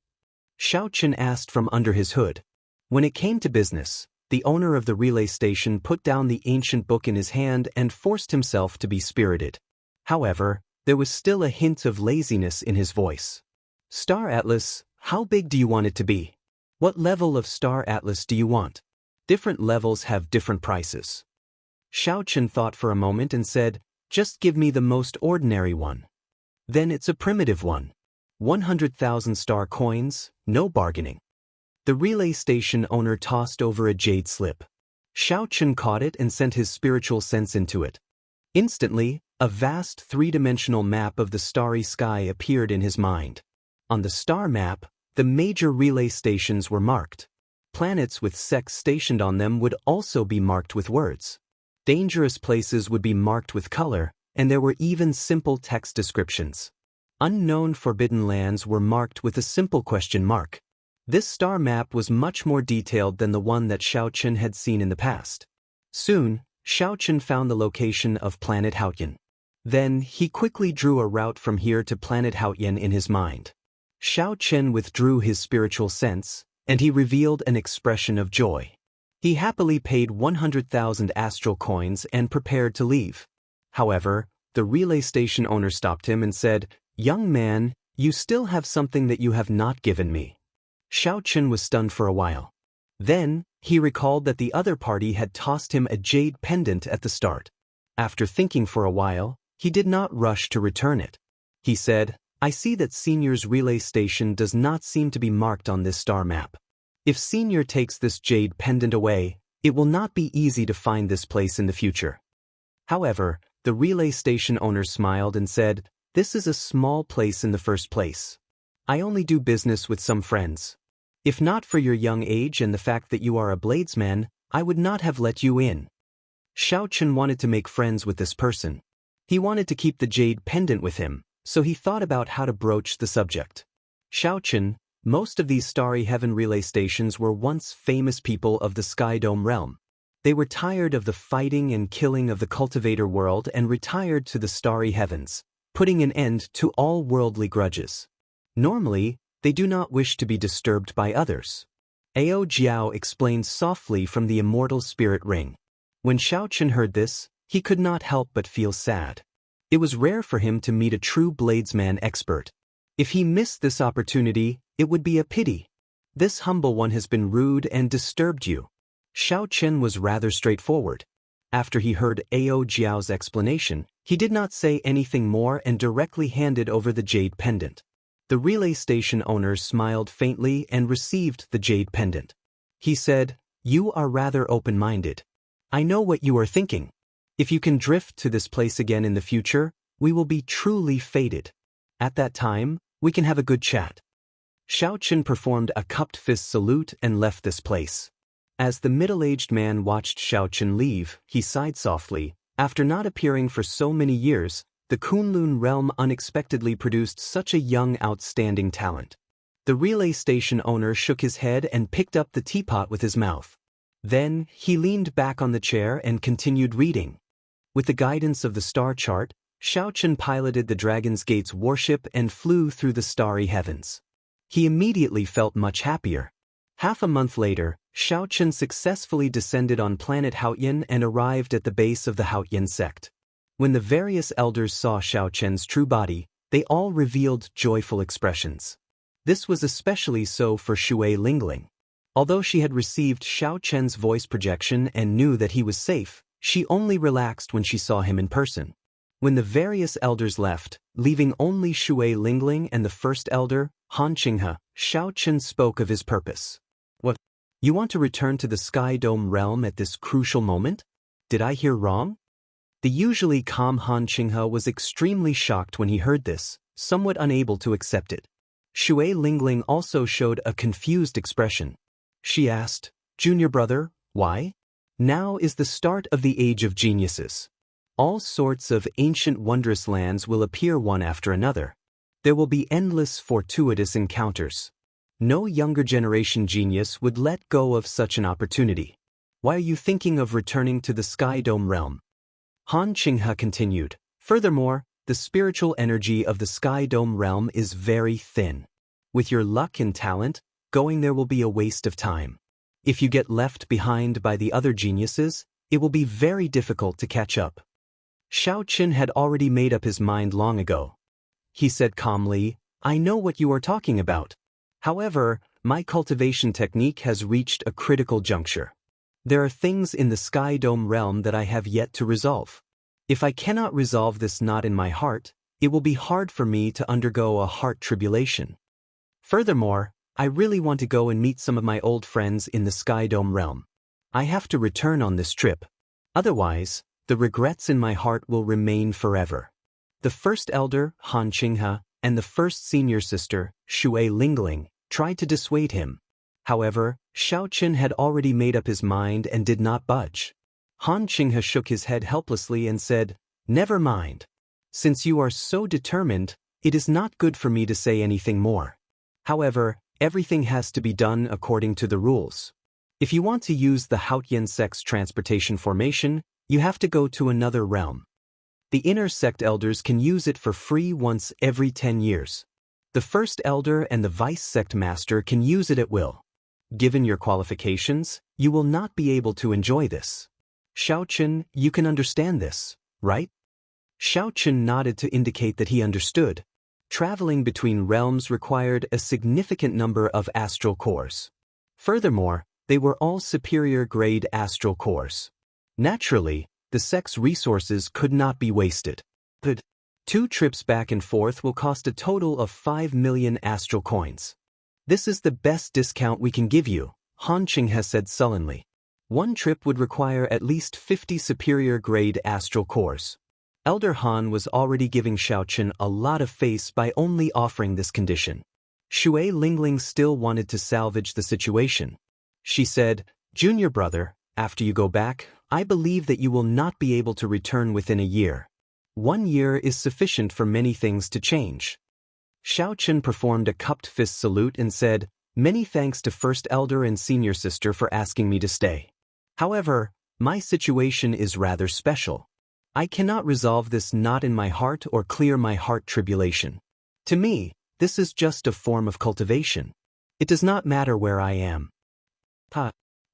S1: Xiaochen asked from under his hood. When it came to business, the owner of the relay station put down the ancient book in his hand and forced himself to be spirited. However, there was still a hint of laziness in his voice. Star Atlas, how big do you want it to be? What level of Star Atlas do you want? Different levels have different prices. Xiaochen thought for a moment and said, just give me the most ordinary one. Then it's a primitive one. 100,000 star coins, no bargaining. The relay station owner tossed over a jade slip. Xiaochen caught it and sent his spiritual sense into it. Instantly, a vast three-dimensional map of the starry sky appeared in his mind. On the star map, the major relay stations were marked. Planets with sects stationed on them would also be marked with words. Dangerous places would be marked with color, and there were even simple text descriptions. Unknown forbidden lands were marked with a simple question mark. This star map was much more detailed than the one that Xiaochen had seen in the past. Soon, Xiaochen found the location of planet Haotian. Then, he quickly drew a route from here to planet Haotian in his mind. Xiaochen withdrew his spiritual sense, and he revealed an expression of joy. He happily paid 100,000 astral coins and prepared to leave. However, the relay station owner stopped him and said, "Young man, you still have something that you have not given me." Xiaochen was stunned for a while. Then, he recalled that the other party had tossed him a jade pendant at the start. After thinking for a while, he did not rush to return it. He said, "I see that Senior's relay station does not seem to be marked on this star map. If Senior takes this jade pendant away, it will not be easy to find this place in the future." However, the relay station owner smiled and said, "This is a small place in the first place. I only do business with some friends. If not for your young age and the fact that you are a bladesman, I would not have let you in." Xiaochen wanted to make friends with this person. He wanted to keep the jade pendant with him, so he thought about how to broach the subject. Xiaochen, most of these starry heaven relay stations were once famous people of the Sky Dome realm. They were tired of the fighting and killing of the cultivator world and retired to the starry heavens, putting an end to all worldly grudges. Normally, they do not wish to be disturbed by others. Ao Jiao explained softly from the immortal spirit ring. When Xiaochen heard this, he could not help but feel sad. It was rare for him to meet a true bladesman expert. If he missed this opportunity, it would be a pity. This humble one has been rude and disturbed you. Xiaochen was rather straightforward. After he heard Ao Jiao's explanation, he did not say anything more and directly handed over the jade pendant. The relay station owner smiled faintly and received the jade pendant. He said, "You are rather open-minded. I know what you are thinking. If you can drift to this place again in the future, we will be truly fated. At that time, we can have a good chat." Xiaochen performed a cupped fist salute and left this place. As the middle-aged man watched Xiaochen leave, he sighed softly. After not appearing for so many years, the Kunlun realm unexpectedly produced such a young, outstanding talent. The relay station owner shook his head and picked up the teapot with his mouth. Then, he leaned back on the chair and continued reading. With the guidance of the star chart, Xiaochen piloted the Dragon's Gate's warship and flew through the starry heavens. He immediately felt much happier. Half a month later, Xiaochen successfully descended on planet Haotian and arrived at the base of the Haotian sect. When the various elders saw Xiaochen's true body, they all revealed joyful expressions. This was especially so for Shui Lingling. Although she had received Xiaochen's voice projection and knew that he was safe, she only relaxed when she saw him in person. When the various elders left, leaving only Shui Lingling and the first elder, Han Qinghe, Xiaochen spoke of his purpose. "What? You want to return to the Sky Dome realm at this crucial moment? Did I hear wrong?" The usually calm Han Qinghe was extremely shocked when he heard this, somewhat unable to accept it. Shui Lingling also showed a confused expression. She asked, "Junior brother, why?" "Now is the start of the age of geniuses. All sorts of ancient wondrous lands will appear one after another. There will be endless fortuitous encounters. No younger generation genius would let go of such an opportunity. Why are you thinking of returning to the Sky Dome realm?" Han Qinghe continued, "Furthermore, the spiritual energy of the Sky Dome realm is very thin. With your luck and talent, going there will be a waste of time. If you get left behind by the other geniuses, it will be very difficult to catch up. Xiaoqin had already made up his mind long ago. He said calmly, I know what you are talking about. However, my cultivation technique has reached a critical juncture. There are things in the Sky Dome realm that I have yet to resolve. If I cannot resolve this knot in my heart, it will be hard for me to undergo a heart tribulation. Furthermore, I really want to go and meet some of my old friends in the Sky Dome realm. I have to return on this trip. Otherwise, the regrets in my heart will remain forever. The first elder, Han Qinghe, and the first senior sister, Shui Lingling, tried to dissuade him. However, Xiaoqin had already made up his mind and did not budge. Han Qinghe shook his head helplessly and said, Never mind. Since you are so determined, it is not good for me to say anything more. However, everything has to be done according to the rules. If you want to use the Haotian sex transportation formation, you have to go to another realm. The inner sect elders can use it for free once every 10 years. The first elder and the vice sect master can use it at will. Given your qualifications, you will not be able to enjoy this. Xiaoqin, you can understand this, right? Xiaoqin nodded to indicate that he understood. Traveling between realms required a significant number of astral cores. Furthermore, they were all superior-grade astral cores. Naturally, the sect's resources could not be wasted. But 2 trips back and forth will cost a total of 5 million astral coins. This is the best discount we can give you, Han Qinghe said sullenly. 1 trip would require at least 50 superior-grade astral cores. Elder Han was already giving Xiaoqin a lot of face by only offering this condition. Shui Lingling still wanted to salvage the situation. She said, Junior brother, after you go back, I believe that you will not be able to return within a year. 1 year is sufficient for many things to change. Xiaoqin performed a cupped fist salute and said, Many thanks to First Elder and Senior Sister for asking me to stay. However, my situation is rather special. I cannot resolve this knot in my heart or clear my heart tribulation. To me, this is just a form of cultivation. It does not matter where I am.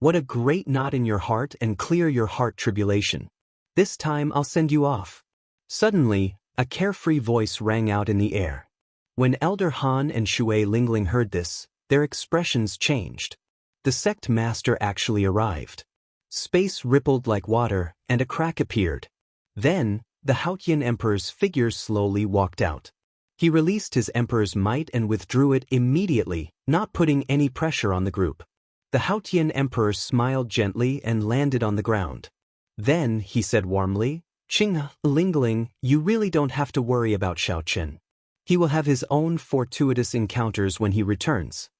S1: What a great knot in your heart and clear your heart tribulation. This time I'll send you off. Suddenly, a carefree voice rang out in the air. When Elder Han and Shui Lingling heard this, their expressions changed. The sect master actually arrived. Space rippled like water, and a crack appeared. Then, the Haotian Emperor's figure slowly walked out. He released his Emperor's might and withdrew it immediately, not putting any pressure on the group. The Haotian Emperor smiled gently and landed on the ground. Then, he said warmly, Qinghe, Lingling, you really don't have to worry about Xiaoqin. He will have his own fortuitous encounters when he returns.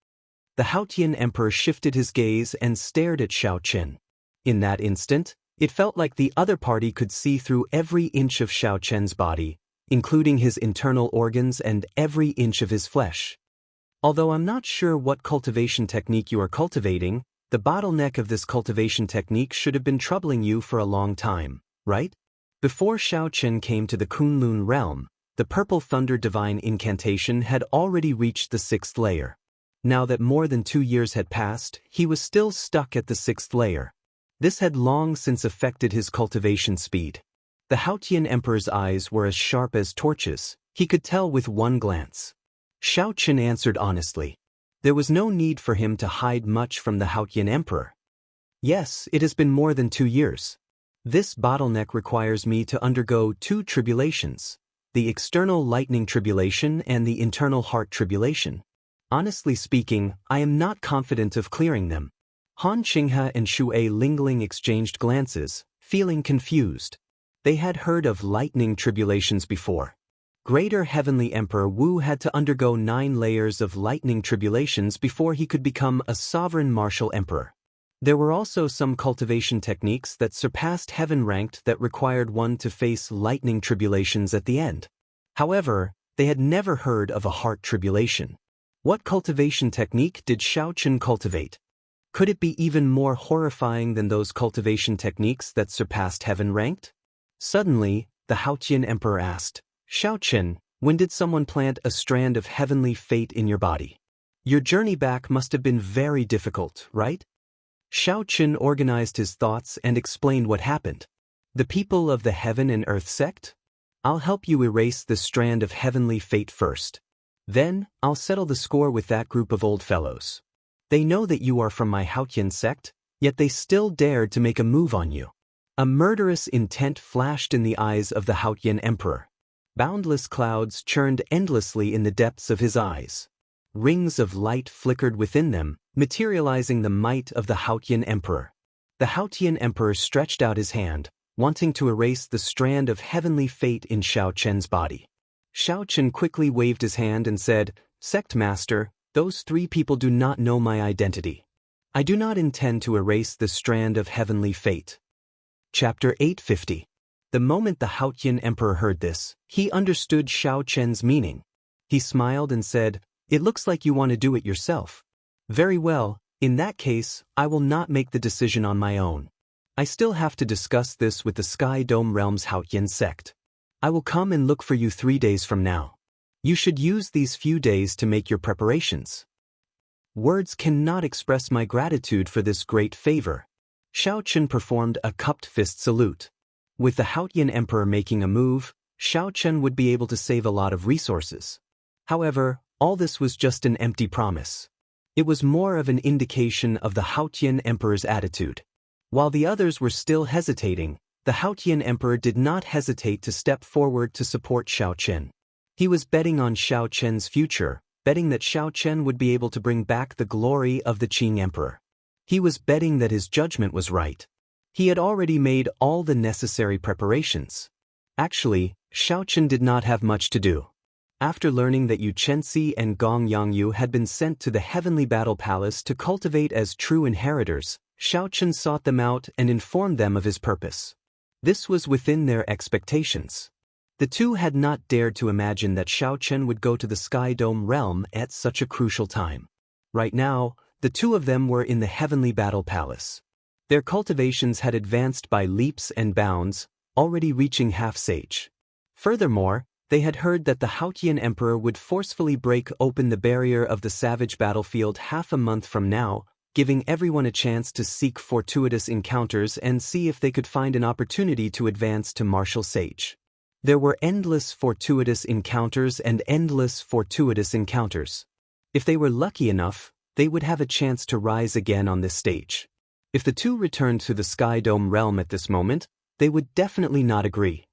S1: The Haotian Emperor shifted his gaze and stared at Xiaoqin. In that instant, it felt like the other party could see through every inch of Xiaoqin's body, including his internal organs and every inch of his flesh. Although I'm not sure what cultivation technique you are cultivating, the bottleneck of this cultivation technique should have been troubling you for a long time, right? Before Xiaoqin came to the Kunlun realm, the Purple Thunder Divine Incantation had already reached the 6th layer. Now that more than 2 years had passed, he was still stuck at the 6th layer. This had long since affected his cultivation speed. The Haotian Emperor's eyes were as sharp as torches. He could tell with one glance. Xiaoqin answered honestly. There was no need for him to hide much from the Haotian Emperor. Yes, it has been more than 2 years. This bottleneck requires me to undergo 2 tribulations, the external lightning tribulation and the internal heart tribulation. Honestly speaking, I am not confident of clearing them. Han Qinghe and Shui Lingling exchanged glances, feeling confused. They had heard of lightning tribulations before. Greater Heavenly Emperor Wu had to undergo 9 layers of lightning tribulations before he could become a sovereign martial emperor. There were also some cultivation techniques that surpassed heaven-ranked that required one to face lightning tribulations at the end. However, they had never heard of a heart tribulation. What cultivation technique did Xiaoqin cultivate? Could it be even more horrifying than those cultivation techniques that surpassed heaven-ranked? Suddenly, the Haotian Emperor asked, Xiaoqin, when did someone plant a strand of heavenly fate in your body? Your journey back must have been very difficult, right? Xiao Qin organized his thoughts and explained what happened. The people of the Heaven and Earth sect? I'll help you erase the strand of heavenly fate first. Then, I'll settle the score with that group of old fellows. They know that you are from my Haotian sect, yet they still dared to make a move on you. A murderous intent flashed in the eyes of the Haotian emperor. Boundless clouds churned endlessly in the depths of his eyes. Rings of light flickered within them, materializing the might of the Haotian emperor. The Haotian emperor stretched out his hand, wanting to erase the strand of heavenly fate in Xiao Chen's body. Xiao Chen quickly waved his hand and said, "Sect Master, those 3 people do not know my identity. I do not intend to erase the strand of heavenly fate." Chapter 850. The moment the Haotian emperor heard this, he understood Xiao Chen's meaning. He smiled and said, "It looks like you want to do it yourself. Very well, in that case, I will not make the decision on my own. I still have to discuss this with the Sky Dome Realm's Haotian sect. I will come and look for you 3 days from now. You should use these few days to make your preparations." Words cannot express my gratitude for this great favor. Xiao Chen performed a cupped fist salute. With the Haotian emperor making a move, Xiao Chen would be able to save a lot of resources. However, all this was just an empty promise. It was more of an indication of the Haotian emperor's attitude. While the others were still hesitating, the Haotian emperor did not hesitate to step forward to support Xiao Chen. He was betting on Xiao Chen's future, betting that Xiao Chen would be able to bring back the glory of the Qing emperor. He was betting that his judgment was right. He had already made all the necessary preparations. Actually, Xiao Chen did not have much to do. After learning that Yu Chenxi and Gong Yangyu had been sent to the Heavenly Battle Palace to cultivate as true inheritors, Xiao Chen sought them out and informed them of his purpose. This was within their expectations. The two had not dared to imagine that Xiao Chen would go to the Sky Dome realm at such a crucial time. Right now, the 2 of them were in the Heavenly Battle Palace. Their cultivations had advanced by leaps and bounds, already reaching half-sage. Furthermore, they had heard that the Haotian emperor would forcefully break open the barrier of the savage battlefield half a month from now, giving everyone a chance to seek fortuitous encounters and see if they could find an opportunity to advance to martial sage. There were endless fortuitous encounters and endless fortuitous encounters. If they were lucky enough, they would have a chance to rise again on this stage. If the 2 returned to the Sky Dome realm at this moment, they would definitely not agree.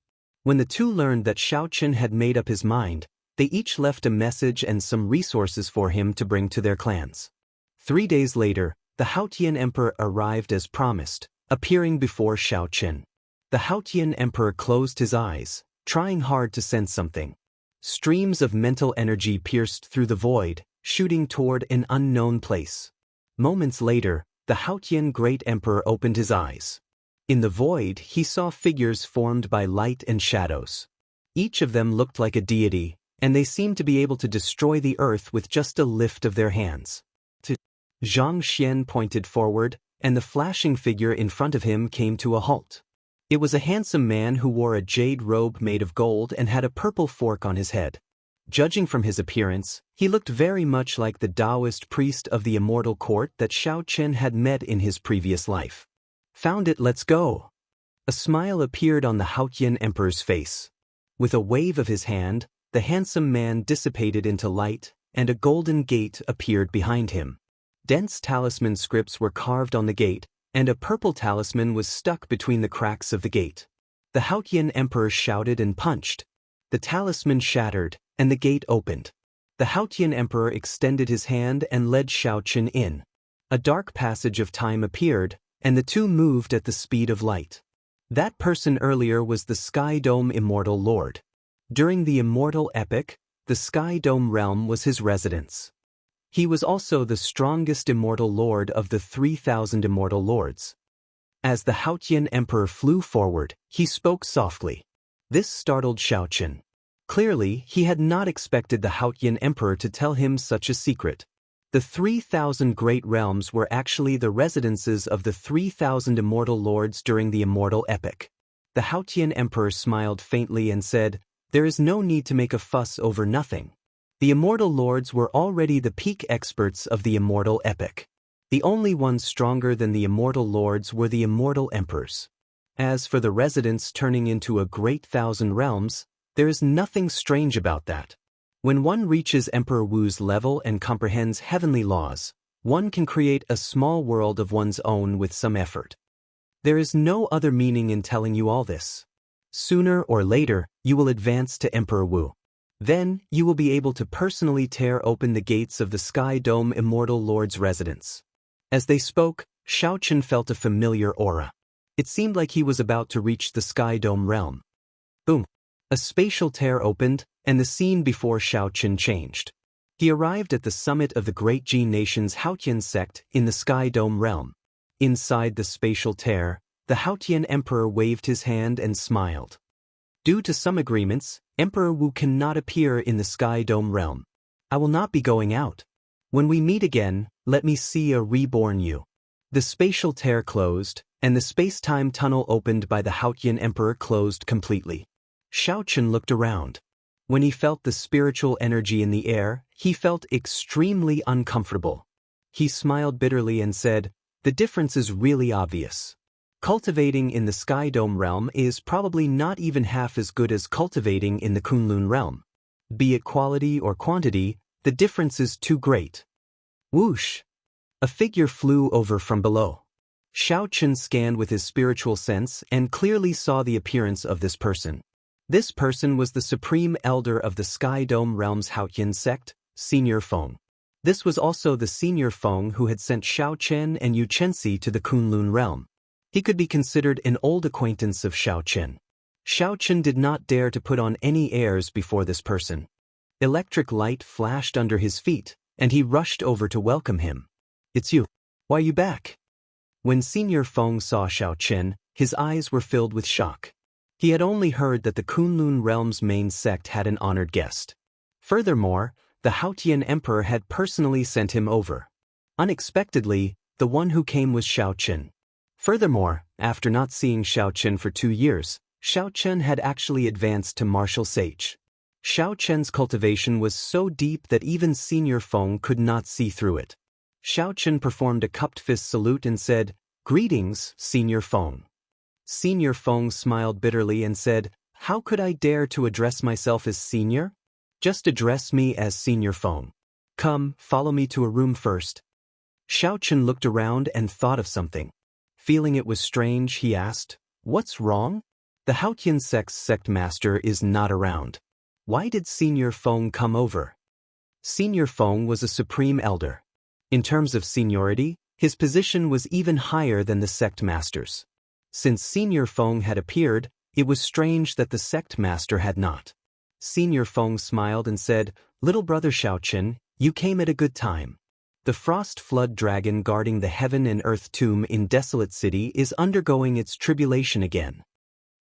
S1: When the 2 learned that Xiao Chen had made up his mind, they each left a message and some resources for him to bring to their clans. 3 days later, the Haotian emperor arrived as promised, appearing before Xiao Chen. The Haotian emperor closed his eyes, trying hard to sense something. Streams of mental energy pierced through the void, shooting toward an unknown place. Moments later, the Haotian great emperor opened his eyes. In the void, he saw figures formed by light and shadows. Each of them looked like a deity, and they seemed to be able to destroy the earth with just a lift of their hands. Zhang Xian pointed forward, and the flashing figure in front of him came to a halt. It was a handsome man who wore a jade robe made of gold and had a purple fork on his head. Judging from his appearance, he looked very much like the Daoist priest of the Immortal court that Xiao Chen had met in his previous life. "Found it, let's go." A smile appeared on the Haotian emperor's face. With a wave of his hand, the handsome man dissipated into light, and a golden gate appeared behind him. Dense talisman scripts were carved on the gate, and a purple talisman was stuck between the cracks of the gate. The Haotian emperor shouted and punched. The talisman shattered, and the gate opened. The Haotian emperor extended his hand and led Xiao Chen in. A dark passage of time appeared, and the 2 moved at the speed of light. That person earlier was the Sky Dome Immortal Lord. During the Immortal epic, the Sky Dome realm was his residence. He was also the strongest Immortal Lord of the 3,000 Immortal Lords. As the Haotian emperor flew forward, he spoke softly. This startled Xiao Chen. Clearly, he had not expected the Haotian emperor to tell him such a secret. The 3,000 great realms were actually the residences of the 3,000 Immortal Lords during the Immortal epic. The Haotian emperor smiled faintly and said, "There is no need to make a fuss over nothing. The immortal lords were already the peak experts of the immortal epic. The only ones stronger than the immortal lords were the immortal emperors. As for the residents turning into a great thousand realms, there is nothing strange about that. When one reaches Emperor Wu's level and comprehends heavenly laws, one can create a small world of one's own with some effort. There is no other meaning in telling you all this. Sooner or later, you will advance to Emperor Wu. Then, you will be able to personally tear open the gates of the Sky Dome Immortal Lord's residence. As they spoke, Xiaochen felt a familiar aura. It seemed like he was about to reach the Sky Dome realm. Boom! A spatial tear opened, and the scene before Xiaochen changed. He arrived at the summit of the Great Jin Nation's Haotian sect in the Sky Dome realm. Inside the spatial tear, the Haotian Emperor waved his hand and smiled. Due to some agreements, Emperor Wu cannot appear in the Sky Dome realm. I will not be going out. When we meet again, let me see a reborn you. The spatial tear closed, and the space-time tunnel opened by the Haotian Emperor closed completely. Xiaochen looked around. When he felt the spiritual energy in the air, he felt extremely uncomfortable. He smiled bitterly and said, "The difference is really obvious. Cultivating in the Sky Dome realm is probably not even half as good as cultivating in the Kunlun realm. Be it quality or quantity, the difference is too great." Whoosh! A figure flew over from below. Xiaochen scanned with his spiritual sense and clearly saw the appearance of this person. This person was the supreme elder of the Sky Dome realm's Haotian sect, Senior Feng. This was also the Senior Feng who had sent Xiaochen and Xianxia to the Kunlun realm. He could be considered an old acquaintance of Xiaochen. Xiaochen did not dare to put on any airs before this person. Electric light flashed under his feet, and he rushed over to welcome him. "It's you. Why are you back?" When Senior Feng saw Xiaochen, his eyes were filled with shock. He had only heard that the Kunlun realm's main sect had an honored guest. Furthermore, the Haotian Emperor had personally sent him over. Unexpectedly, the one who came was Xiaochen. Furthermore, after not seeing Xiaochen for 2 years, Xiaochen had actually advanced to martial sage. Xiaochen's cultivation was so deep that even Senior Feng could not see through it. Xiaochen performed a cupped fist salute and said, "Greetings, Senior Feng." Senior Feng smiled bitterly and said, "How could I dare to address myself as senior? Just address me as Senior Feng. Come, follow me to a room first." Xiaochen looked around and thought of something. Feeling it was strange, he asked, "What's wrong? The Haotian sect's sect master is not around. Why did Senior Feng come over?" Senior Feng was a supreme elder. In terms of seniority, his position was even higher than the sect master's. Since Senior Feng had appeared, it was strange that the sect master had not. Senior Feng smiled and said, "Little brother Xiaochen, you came at a good time. The frost flood dragon guarding the heaven and earth tomb in Desolate City is undergoing its tribulation again.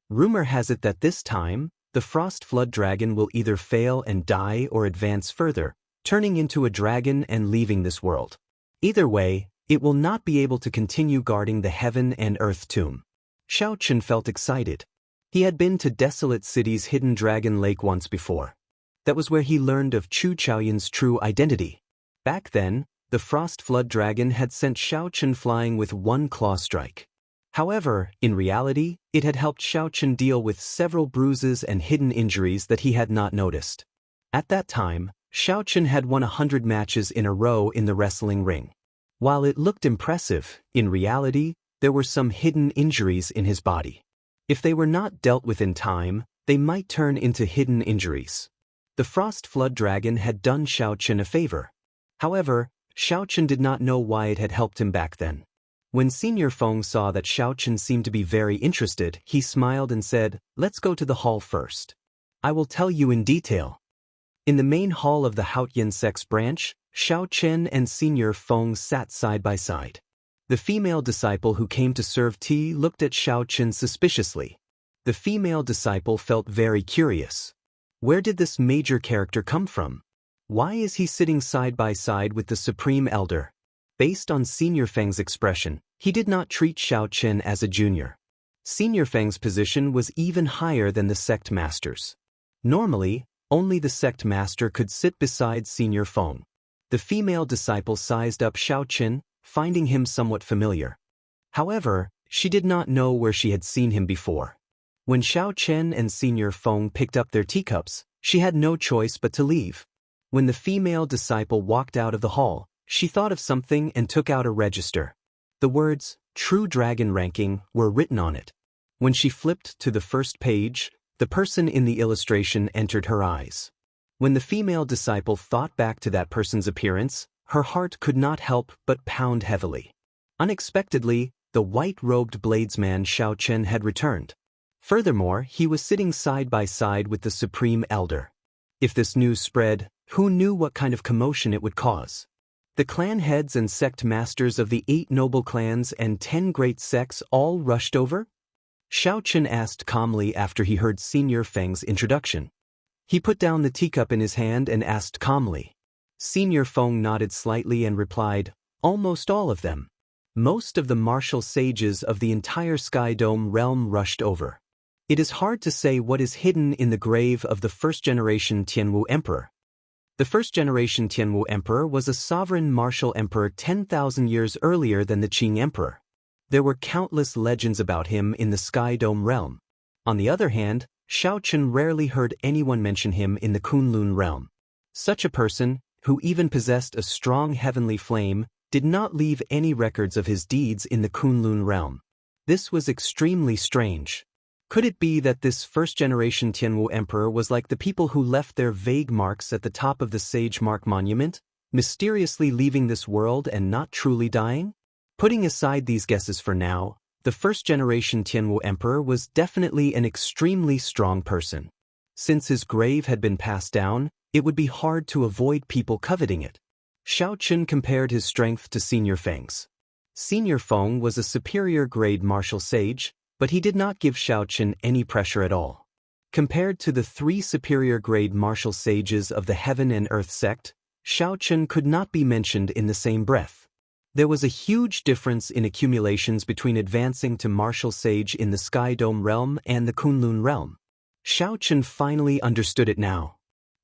S1: Rumor has it that this time, the frost flood dragon will either fail and die or advance further, turning into a dragon and leaving this world. Either way, it will not be able to continue guarding the heaven and earth tomb." Xiaochen felt excited. He had been to Desolate City's hidden dragon lake once before. That was where he learned of Chu Chaoyun's true identity. Back then, the frost flood dragon had sent Xiaochen flying with one claw strike. However, in reality, it had helped Xiaochen deal with several bruises and hidden injuries that he had not noticed. At that time, Xiaochen had won 100 matches in a row in the wrestling ring. While it looked impressive, in reality, there were some hidden injuries in his body. If they were not dealt with in time, they might turn into hidden injuries. The frost flood dragon had done Xiaochen a favor. However, Xiaochen did not know why it had helped him back then. When Senior Feng saw that Xiaochen seemed to be very interested, he smiled and said, "Let's go to the hall first. I will tell you in detail." In the main hall of the Haotian sect's branch, Xiaochen and Senior Feng sat side by side. The female disciple who came to serve tea looked at Xiaochen suspiciously. The female disciple felt very curious. Where did this major character come from? Why is he sitting side by side with the Supreme Elder? Based on Senior Feng's expression, he did not treat Xiaochen as a junior. Senior Feng's position was even higher than the sect master's. Normally, Only the sect master could sit beside Senior Feng. The female disciple sized up Xiao Qin, finding him somewhat familiar. However, she did not know where she had seen him before. When Xiao Chen and Senior Feng picked up their teacups, she had no choice but to leave. When the female disciple walked out of the hall, she thought of something and took out a register. The words, "True Dragon Ranking," were written on it. When she flipped to the first page, the person in the illustration entered her eyes. When the female disciple thought back to that person's appearance, her heart could not help but pound heavily. Unexpectedly, the white-robed bladesman Xiao Chen had returned. Furthermore, he was sitting side by side with the Supreme Elder. If this news spread, who knew what kind of commotion it would cause? The clan heads and sect masters of the 8 noble clans and 10 great sects all rushed over? Xiao Chen asked calmly after he heard Senior Feng's introduction. He put down the teacup in his hand and asked calmly. Senior Feng nodded slightly and replied, "Almost all of them." Most of the martial sages of the entire Sky Dome realm rushed over. It is hard to say what is hidden in the grave of the first-generation Tianwu Emperor. The first-generation Tianwu Emperor was a sovereign martial emperor 10,000 years earlier than the Qing Emperor. There were countless legends about him in the Sky Dome realm. On the other hand, Xiao Chen rarely heard anyone mention him in the Kunlun realm. Such a person, who even possessed a strong heavenly flame, did not leave any records of his deeds in the Kunlun realm. This was extremely strange. Could it be that this first-generation Tianwu Emperor was like the people who left their vague marks at the top of the Sage Mark Monument, mysteriously leaving this world and not truly dying? Putting aside these guesses for now, the first-generation Tianwu Emperor was definitely an extremely strong person. Since his grave had been passed down, it would be hard to avoid people coveting it. Xiao Chen compared his strength to Senior Feng's. Senior Feng was a superior-grade martial sage, but he did not give Xiao Chen any pressure at all. Compared to the 3 superior-grade martial sages of the Heaven and Earth sect, Xiao Chen could not be mentioned in the same breath. There was a huge difference in accumulations between advancing to martial sage in the Sky Dome realm and the Kunlun realm. Xiao Chen finally understood it now.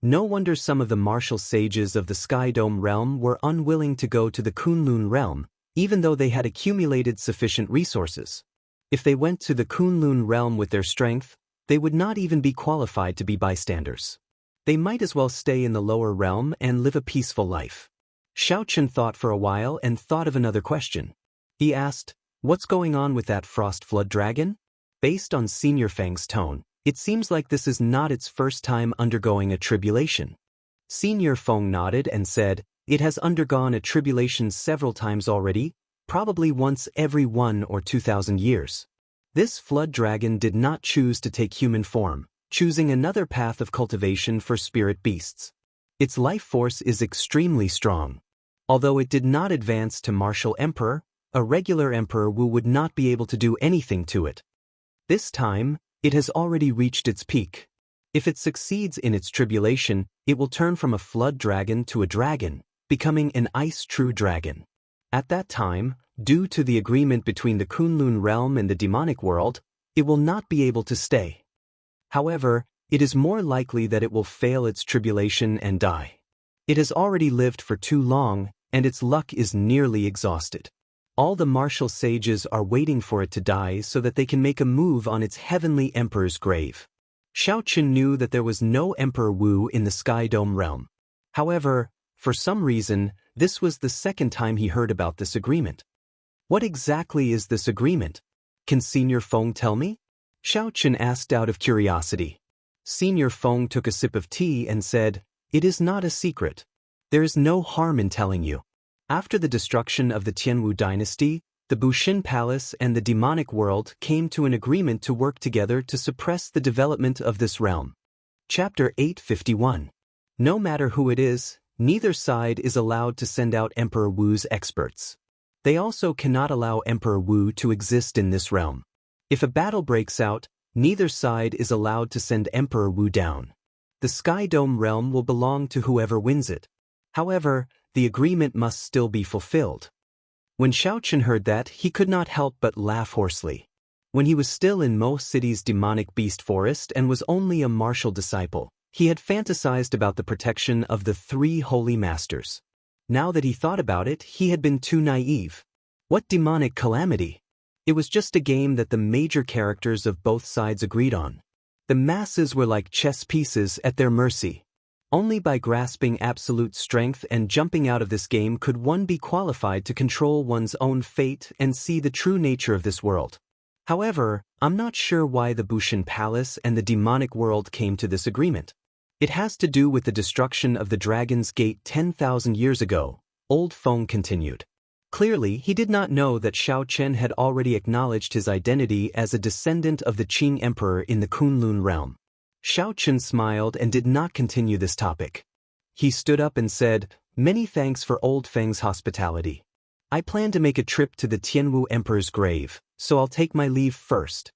S1: No wonder some of the martial sages of the Sky Dome realm were unwilling to go to the Kunlun realm, even though they had accumulated sufficient resources. If they went to the Kunlun realm with their strength, they would not even be qualified to be bystanders. They might as well stay in the lower realm and live a peaceful life. Xiao Chen thought for a while and thought of another question. He asked, "What's going on with that frost flood dragon?" Based on Senior Feng's tone, it seems like this is not its first time undergoing a tribulation. Senior Feng nodded and said, "It has undergone a tribulation several times already, probably once every 1 or 2,000 years. This flood dragon did not choose to take human form, choosing another path of cultivation for spirit beasts. Its life force is extremely strong. Although it did not advance to martial emperor, a regular emperor would not be able to do anything to it. This time, it has already reached its peak. If it succeeds in its tribulation, it will turn from a flood dragon to a dragon, becoming an ice true dragon. At that time, due to the agreement between the Kunlun realm and the demonic world, it will not be able to stay. However, it is more likely that it will fail its tribulation and die. It has already lived for too long, and its luck is nearly exhausted. All the martial sages are waiting for it to die so that they can make a move on its heavenly emperor's grave." Xiao Chen knew that there was no Emperor Wu in the Sky Dome realm. However, for some reason, this was the second time he heard about this agreement. What exactly is this agreement? Can Senior Feng tell me? Xiao Chen asked out of curiosity. Senior Feng took a sip of tea and said, "It is not a secret. There is no harm in telling you. After the destruction of the Tianwu dynasty, the Bushin Palace and the demonic world came to an agreement to work together to suppress the development of this realm." Chapter 851. No matter who it is, neither side is allowed to send out Emperor Wu's experts. They also cannot allow Emperor Wu to exist in this realm. If a battle breaks out, neither side is allowed to send Emperor Wu down. The Sky Dome realm will belong to whoever wins it. However, the agreement must still be fulfilled. When Xiao Chen heard that, he could not help but laugh hoarsely. When he was still in Mo City's demonic beast forest and was only a martial disciple, He had fantasized about the protection of the three holy masters. Now that he thought about it, he had been too naive. What demonic calamity! It was just a game that the major characters of both sides agreed on. The masses were like chess pieces at their mercy. Only by grasping absolute strength and jumping out of this game could one be qualified to control one's own fate and see the true nature of this world. However, I'm not sure why the Bushan Palace and the demonic world came to this agreement. It has to do with the destruction of the Dragon's Gate 10,000 years ago, Old Feng continued. Clearly, he did not know that Xiaochen had already acknowledged his identity as a descendant of the Qing Emperor in the Kunlun realm. Xiaochen smiled and did not continue this topic. He stood up and said, "Many thanks for Old Feng's hospitality. I plan to make a trip to the Tianwu Emperor's grave, so I'll take my leave first."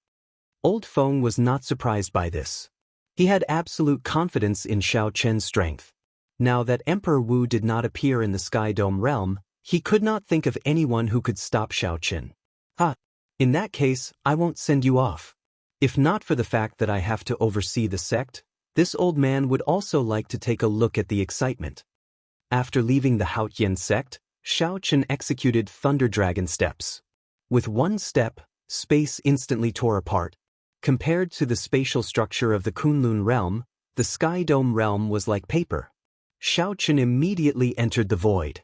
S1: Old Feng was not surprised by this. He had absolute confidence in Xiaochen's strength. Now that Emperor Wu did not appear in the Sky Dome realm, he could not think of anyone who could stop Xiaochen. In that case, I won't send you off. If not for the fact that I have to oversee the sect, this old man would also like to take a look at the excitement. After leaving the Haotian sect, Xiaochen executed Thunder Dragon steps. With one step, space instantly tore apart. Compared to the spatial structure of the Kunlun realm, the Sky Dome realm was like paper. Xiaochen immediately entered the void.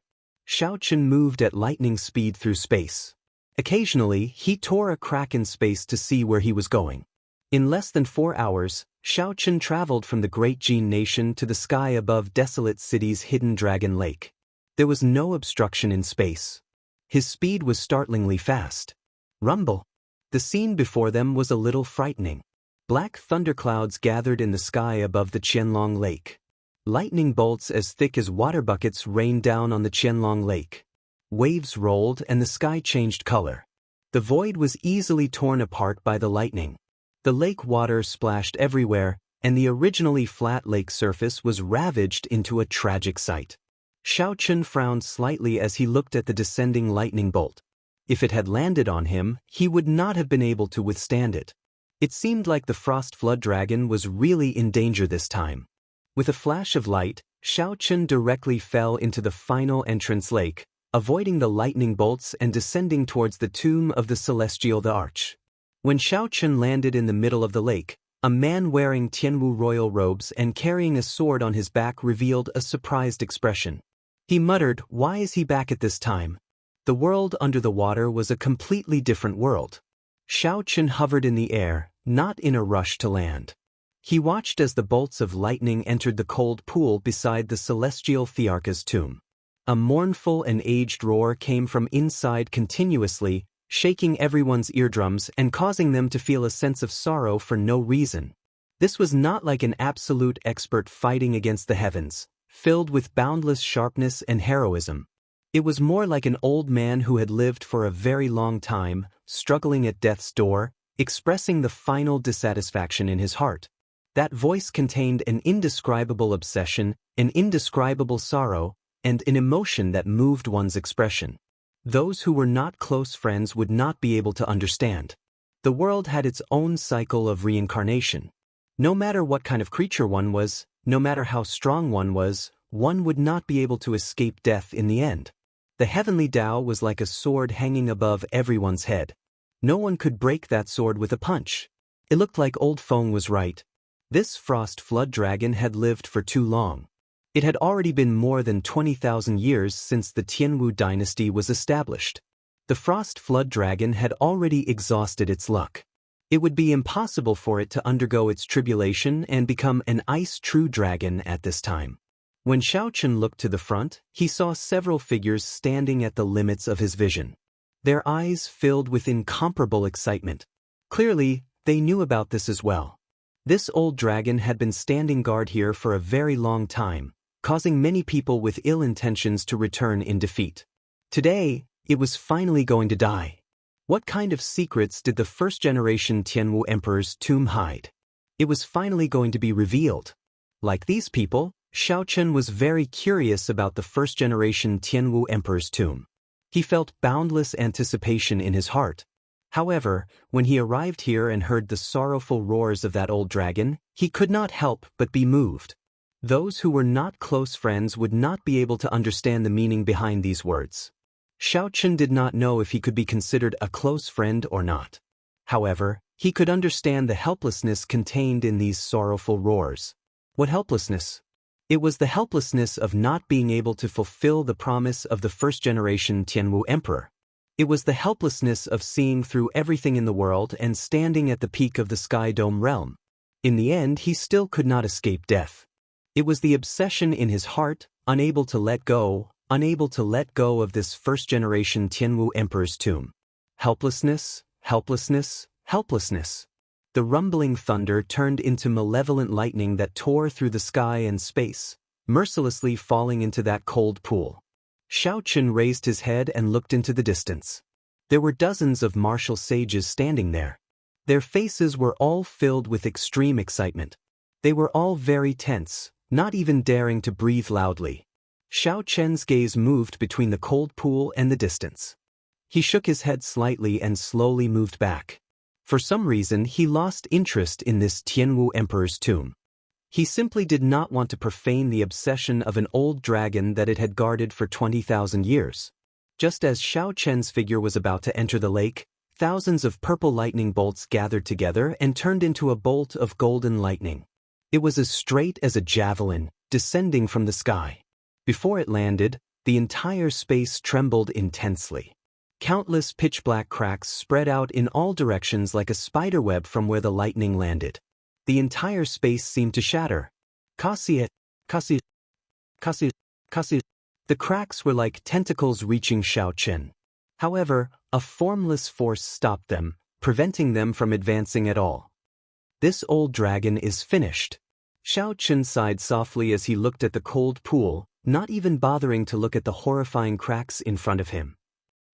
S1: Xiaochen moved at lightning speed through space. Occasionally, he tore a crack in space to see where he was going. In less than 4 hours, Xiaochen traveled from the Great Jin Nation to the sky above Desolate City's hidden Dragon Lake. There was no obstruction in space. His speed was startlingly fast. Rumble! The scene before them was a little frightening. Black thunderclouds gathered in the sky above the Qianlong Lake. Lightning bolts as thick as water buckets rained down on the Qianlong Lake. Waves rolled and the sky changed color. The void was easily torn apart by the lightning. The lake water splashed everywhere, and the originally flat lake surface was ravaged into a tragic sight. Xiaochen frowned slightly as he looked at the descending lightning bolt. If it had landed on him, he would not have been able to withstand it. It seemed like the Frost Flood Dragon was really in danger this time. With a flash of light, Xiaochen directly fell into the final entrance lake, avoiding the lightning bolts and descending towards the tomb of the Celestial the Arch. When Xiaochen landed in the middle of the lake, a man wearing Tianwu royal robes and carrying a sword on his back revealed a surprised expression. He muttered, "Why is he back at this time?" The world under the water was a completely different world. Xiaochen hovered in the air, not in a rush to land. He watched as the bolts of lightning entered the cold pool beside the Celestial Thearcha's tomb. A mournful and aged roar came from inside continuously, shaking everyone's eardrums and causing them to feel a sense of sorrow for no reason. This was not like an absolute expert fighting against the heavens, filled with boundless sharpness and heroism. It was more like an old man who had lived for a very long time, struggling at death's door, expressing the final dissatisfaction in his heart. That voice contained an indescribable obsession, an indescribable sorrow, and an emotion that moved one's expression. Those who were not close friends would not be able to understand. The world had its own cycle of reincarnation. No matter what kind of creature one was, no matter how strong one was, one would not be able to escape death in the end. The heavenly Tao was like a sword hanging above everyone's head. No one could break that sword with a punch. It looked like Old Feng was right. This Frost Flood Dragon had lived for too long. It had already been more than 20,000 years since the Tianwu dynasty was established. The Frost Flood Dragon had already exhausted its luck. It would be impossible for it to undergo its tribulation and become an ice true dragon at this time. When Xiaochen looked to the front, he saw several figures standing at the limits of his vision. Their eyes filled with incomparable excitement. Clearly, they knew about this as well. This old dragon had been standing guard here for a very long time, causing many people with ill intentions to return in defeat. Today, it was finally going to die. What kind of secrets did the first-generation Tianwu Emperor's tomb hide? It was finally going to be revealed. Like these people, Xiaochen was very curious about the first-generation Tianwu Emperor's tomb. He felt boundless anticipation in his heart. However, when he arrived here and heard the sorrowful roars of that old dragon, He could not help but be moved. Those who were not close friends would not be able to understand the meaning behind these words. Xiaochen did not know if he could be considered a close friend or not. However, he could understand the helplessness contained in these sorrowful roars. What helplessness? It was the helplessness of not being able to fulfill the promise of the first-generation Tianwu Emperor. It was the helplessness of seeing through everything in the world and standing at the peak of the Sky Dome realm. In the end, he still could not escape death. It was the obsession in his heart, unable to let go of this first-generation Tianwu Emperor's tomb. Helplessness, helplessness, helplessness. The rumbling thunder turned into malevolent lightning that tore through the sky and space, mercilessly falling into that cold pool. Xiaochen raised his head and looked into the distance. There were dozens of martial sages standing there. Their faces were all filled with extreme excitement. They were all very tense, not even daring to breathe loudly. Xiaochen's gaze moved between the cold pool and the distance. He shook his head slightly and slowly moved back. For some reason, he lost interest in this Tianwu Emperor's tomb. He simply did not want to profane the obsession of an old dragon that it had guarded for 20,000 years. Just as Xiaochen's figure was about to enter the lake, thousands of purple lightning bolts gathered together and turned into a bolt of golden lightning. It was as straight as a javelin, descending from the sky. Before it landed, the entire space trembled intensely. Countless pitch-black cracks spread out in all directions like a spiderweb from where the lightning landed. The entire space seemed to shatter. Kasi. The cracks were like tentacles reaching Xiaochen. However, a formless force stopped them, preventing them from advancing at all. This old dragon is finished. Xiaochen sighed softly as he looked at the cold pool, not even bothering to look at the horrifying cracks in front of him.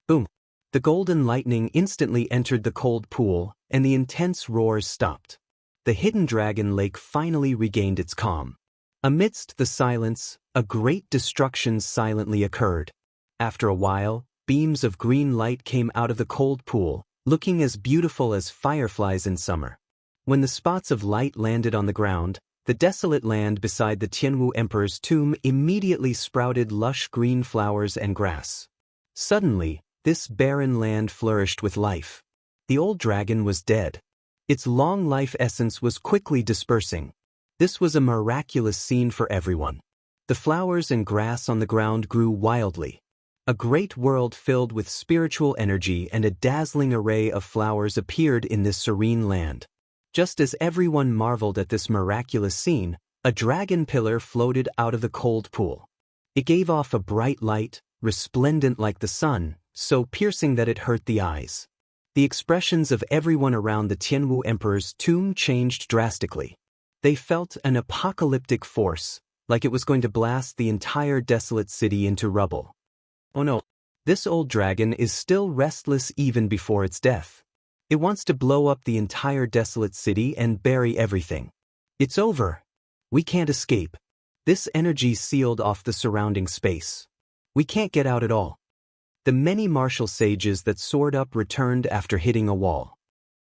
S1: Boom! The golden lightning instantly entered the cold pool, and the intense roars stopped. The hidden dragon lake finally regained its calm. Amidst the silence, a great destruction silently occurred. After a while, beams of green light came out of the cold pool, looking as beautiful as fireflies in summer. When the spots of light landed on the ground, the desolate land beside the Tianwu Emperor's tomb immediately sprouted lush green flowers and grass. Suddenly, this barren land flourished with life. The old dragon was dead. Its long life essence was quickly dispersing. This was a miraculous scene for everyone. The flowers and grass on the ground grew wildly. A great world filled with spiritual energy and a dazzling array of flowers appeared in this serene land. Just as everyone marveled at this miraculous scene, a dragon pillar floated out of the cold pool. It gave off a bright light, resplendent like the sun, so piercing that it hurt the eyes. The expressions of everyone around the Tianwu Emperor's tomb changed drastically. They felt an apocalyptic force, like it was going to blast the entire desolate city into rubble. Oh no, this old dragon is still restless even before its death. It wants to blow up the entire desolate city and bury everything. It's over. We can't escape. This energy sealed off the surrounding space. We can't get out at all. The many martial sages that soared up returned after hitting a wall.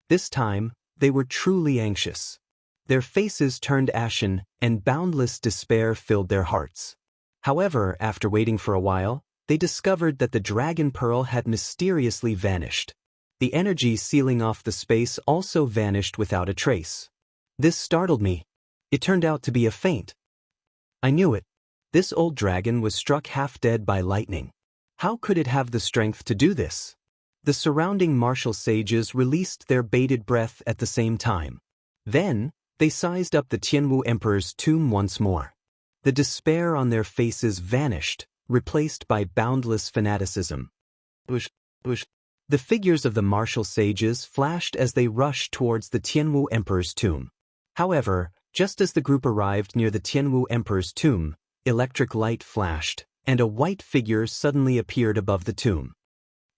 S1: This time, they were truly anxious. Their faces turned ashen, and boundless despair filled their hearts. However, after waiting for a while, they discovered that the dragon pearl had mysteriously vanished. The energy sealing off the space also vanished without a trace. This startled me. It turned out to be a feint. I knew it. This old dragon was struck half dead by lightning. How could it have the strength to do this? The surrounding martial sages released their bated breath at the same time. Then, they sized up the Tianwu Emperor's tomb once more. The despair on their faces vanished, replaced by boundless fanaticism. The figures of the martial sages flashed as they rushed towards the Tianwu Emperor's tomb. However, just as the group arrived near the Tianwu Emperor's tomb, electric light flashed, and a white figure suddenly appeared above the tomb.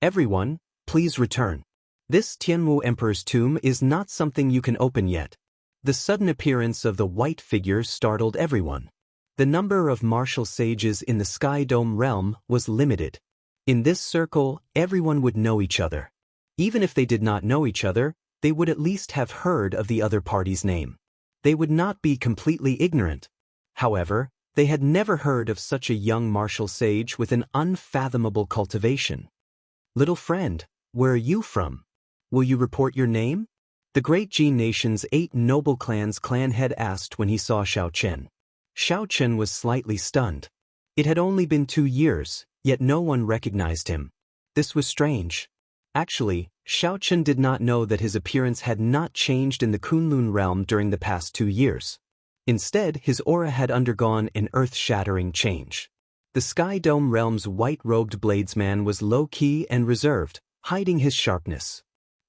S1: Everyone, please return. This Tianwu Emperor's tomb is not something you can open yet. The sudden appearance of the white figure startled everyone. The number of martial sages in the Sky Dome realm was limited. In this circle, everyone would know each other. Even if they did not know each other, they would at least have heard of the other party's name. they would not be completely ignorant. However, they had never heard of such a young martial sage with an unfathomable cultivation. "Little friend, where are you from? Will you report your name?" The great Jin nation's 8 noble clans clan head asked when he saw Xiao Chen. Xiao Chen was slightly stunned. It had only been 2 years, yet no one recognized him. This was strange. Actually, Xiao Chen did not know that his appearance had not changed in the Kunlun realm during the past 2 years. Instead, his aura had undergone an earth-shattering change. The Sky Dome realm's white-robed bladesman was low-key and reserved, hiding his sharpness.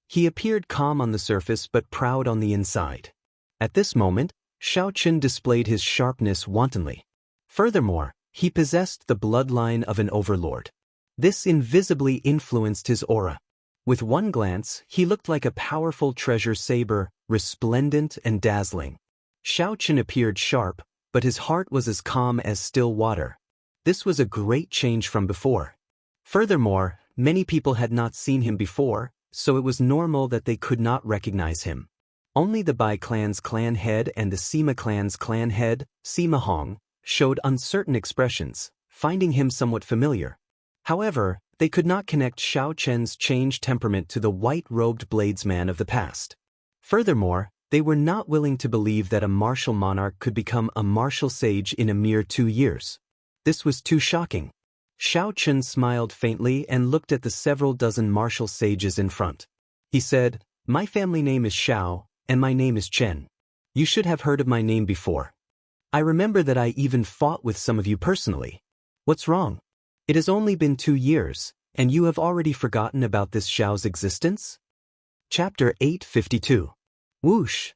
S1: He appeared calm on the surface but proud on the inside. At this moment, Xiao Chen displayed his sharpness wantonly. Furthermore, he possessed the bloodline of an overlord. This invisibly influenced his aura. With one glance, he looked like a powerful treasure saber, resplendent and dazzling. Xiao Chen appeared sharp, but his heart was as calm as still water. This was a great change from before. Furthermore, many people had not seen him before, so it was normal that they could not recognize him. Only the Bai clan's clan head and the Sima clan's clan head, Sima Hong, showed uncertain expressions, finding him somewhat familiar. However, they could not connect Xiao Chen's changed temperament to the white-robed bladesman of the past. Furthermore, they were not willing to believe that a martial monarch could become a martial sage in a mere 2 years. This was too shocking. Xiao Chen smiled faintly and looked at the several dozen martial sages in front. He said, "My family name is Xiao, and my name is Chen. You should have heard of my name before. I remember that I even fought with some of you personally. What's wrong? It has only been 2 years, and you have already forgotten about this Xiao's existence?" Chapter 852. Whoosh!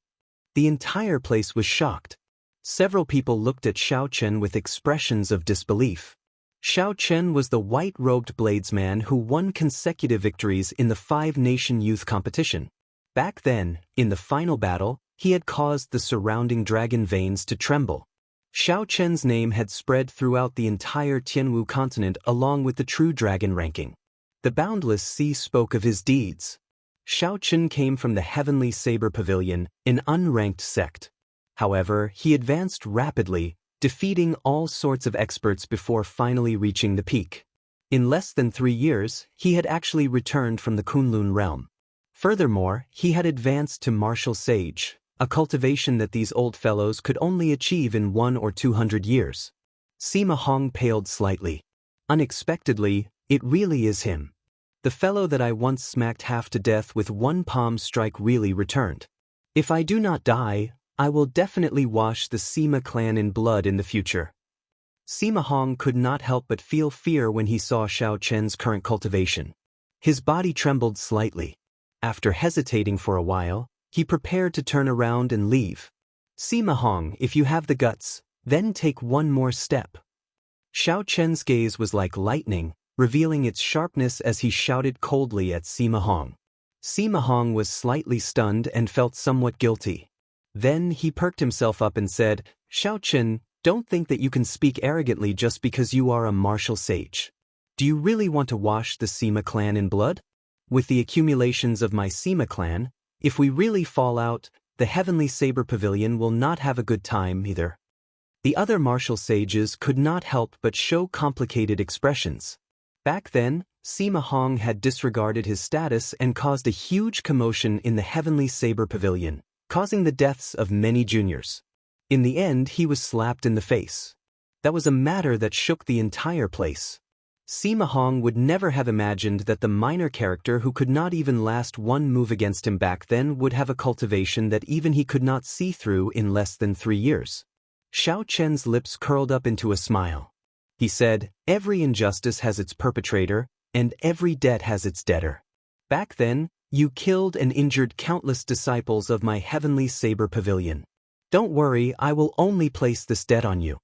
S1: The entire place was shocked. Several people looked at Xiao Chen with expressions of disbelief. Xiao Chen was the white-robed bladesman who won consecutive victories in the 5-nation youth competition. Back then, in the final battle, he had caused the surrounding dragon veins to tremble. Xiao Chen's name had spread throughout the entire Tianwu continent along with the true dragon ranking. The boundless sea spoke of his deeds. Xiao Chen came from the Heavenly Saber Pavilion, an unranked sect. However, he advanced rapidly, defeating all sorts of experts before finally reaching the peak. In less than 3 years, he had actually returned from the Kunlun realm. Furthermore, he had advanced to martial sage, a cultivation that these old fellows could only achieve in 100 or 200 years. Sima Hong paled slightly. Unexpectedly, it really is him. The fellow that I once smacked half to death with one palm strike really returned. If I do not die, I will definitely wash the Sima clan in blood in the future. Sima Hong could not help but feel fear when he saw Xiao Chen's current cultivation. His body trembled slightly. After hesitating for a while, he prepared to turn around and leave. "Sima Hong, if you have the guts, then take one more step." Xiao Chen's gaze was like lightning, revealing its sharpness as he shouted coldly at Sima Hong. Sima Hong was slightly stunned and felt somewhat guilty. Then he perked himself up and said, "Xiao Chen, don't think that you can speak arrogantly just because you are a martial sage. Do you really want to wash the Sima clan in blood? With the accumulations of my Sima clan, if we really fall out, the Heavenly Saber Pavilion will not have a good time either." The other martial sages could not help but show complicated expressions. Back then, Sima Hong had disregarded his status and caused a huge commotion in the Heavenly Saber Pavilion, causing the deaths of many juniors. In the end, he was slapped in the face. That was a matter that shook the entire place. Sima Hong would never have imagined that the minor character who could not even last one move against him back then would have a cultivation that even he could not see through in less than 3 years. Xiao Chen's lips curled up into a smile. He said, "Every injustice has its perpetrator, and every debt has its debtor. Back then, you killed and injured countless disciples of my Heavenly Saber Pavilion. Don't worry, I will only place this debt on you.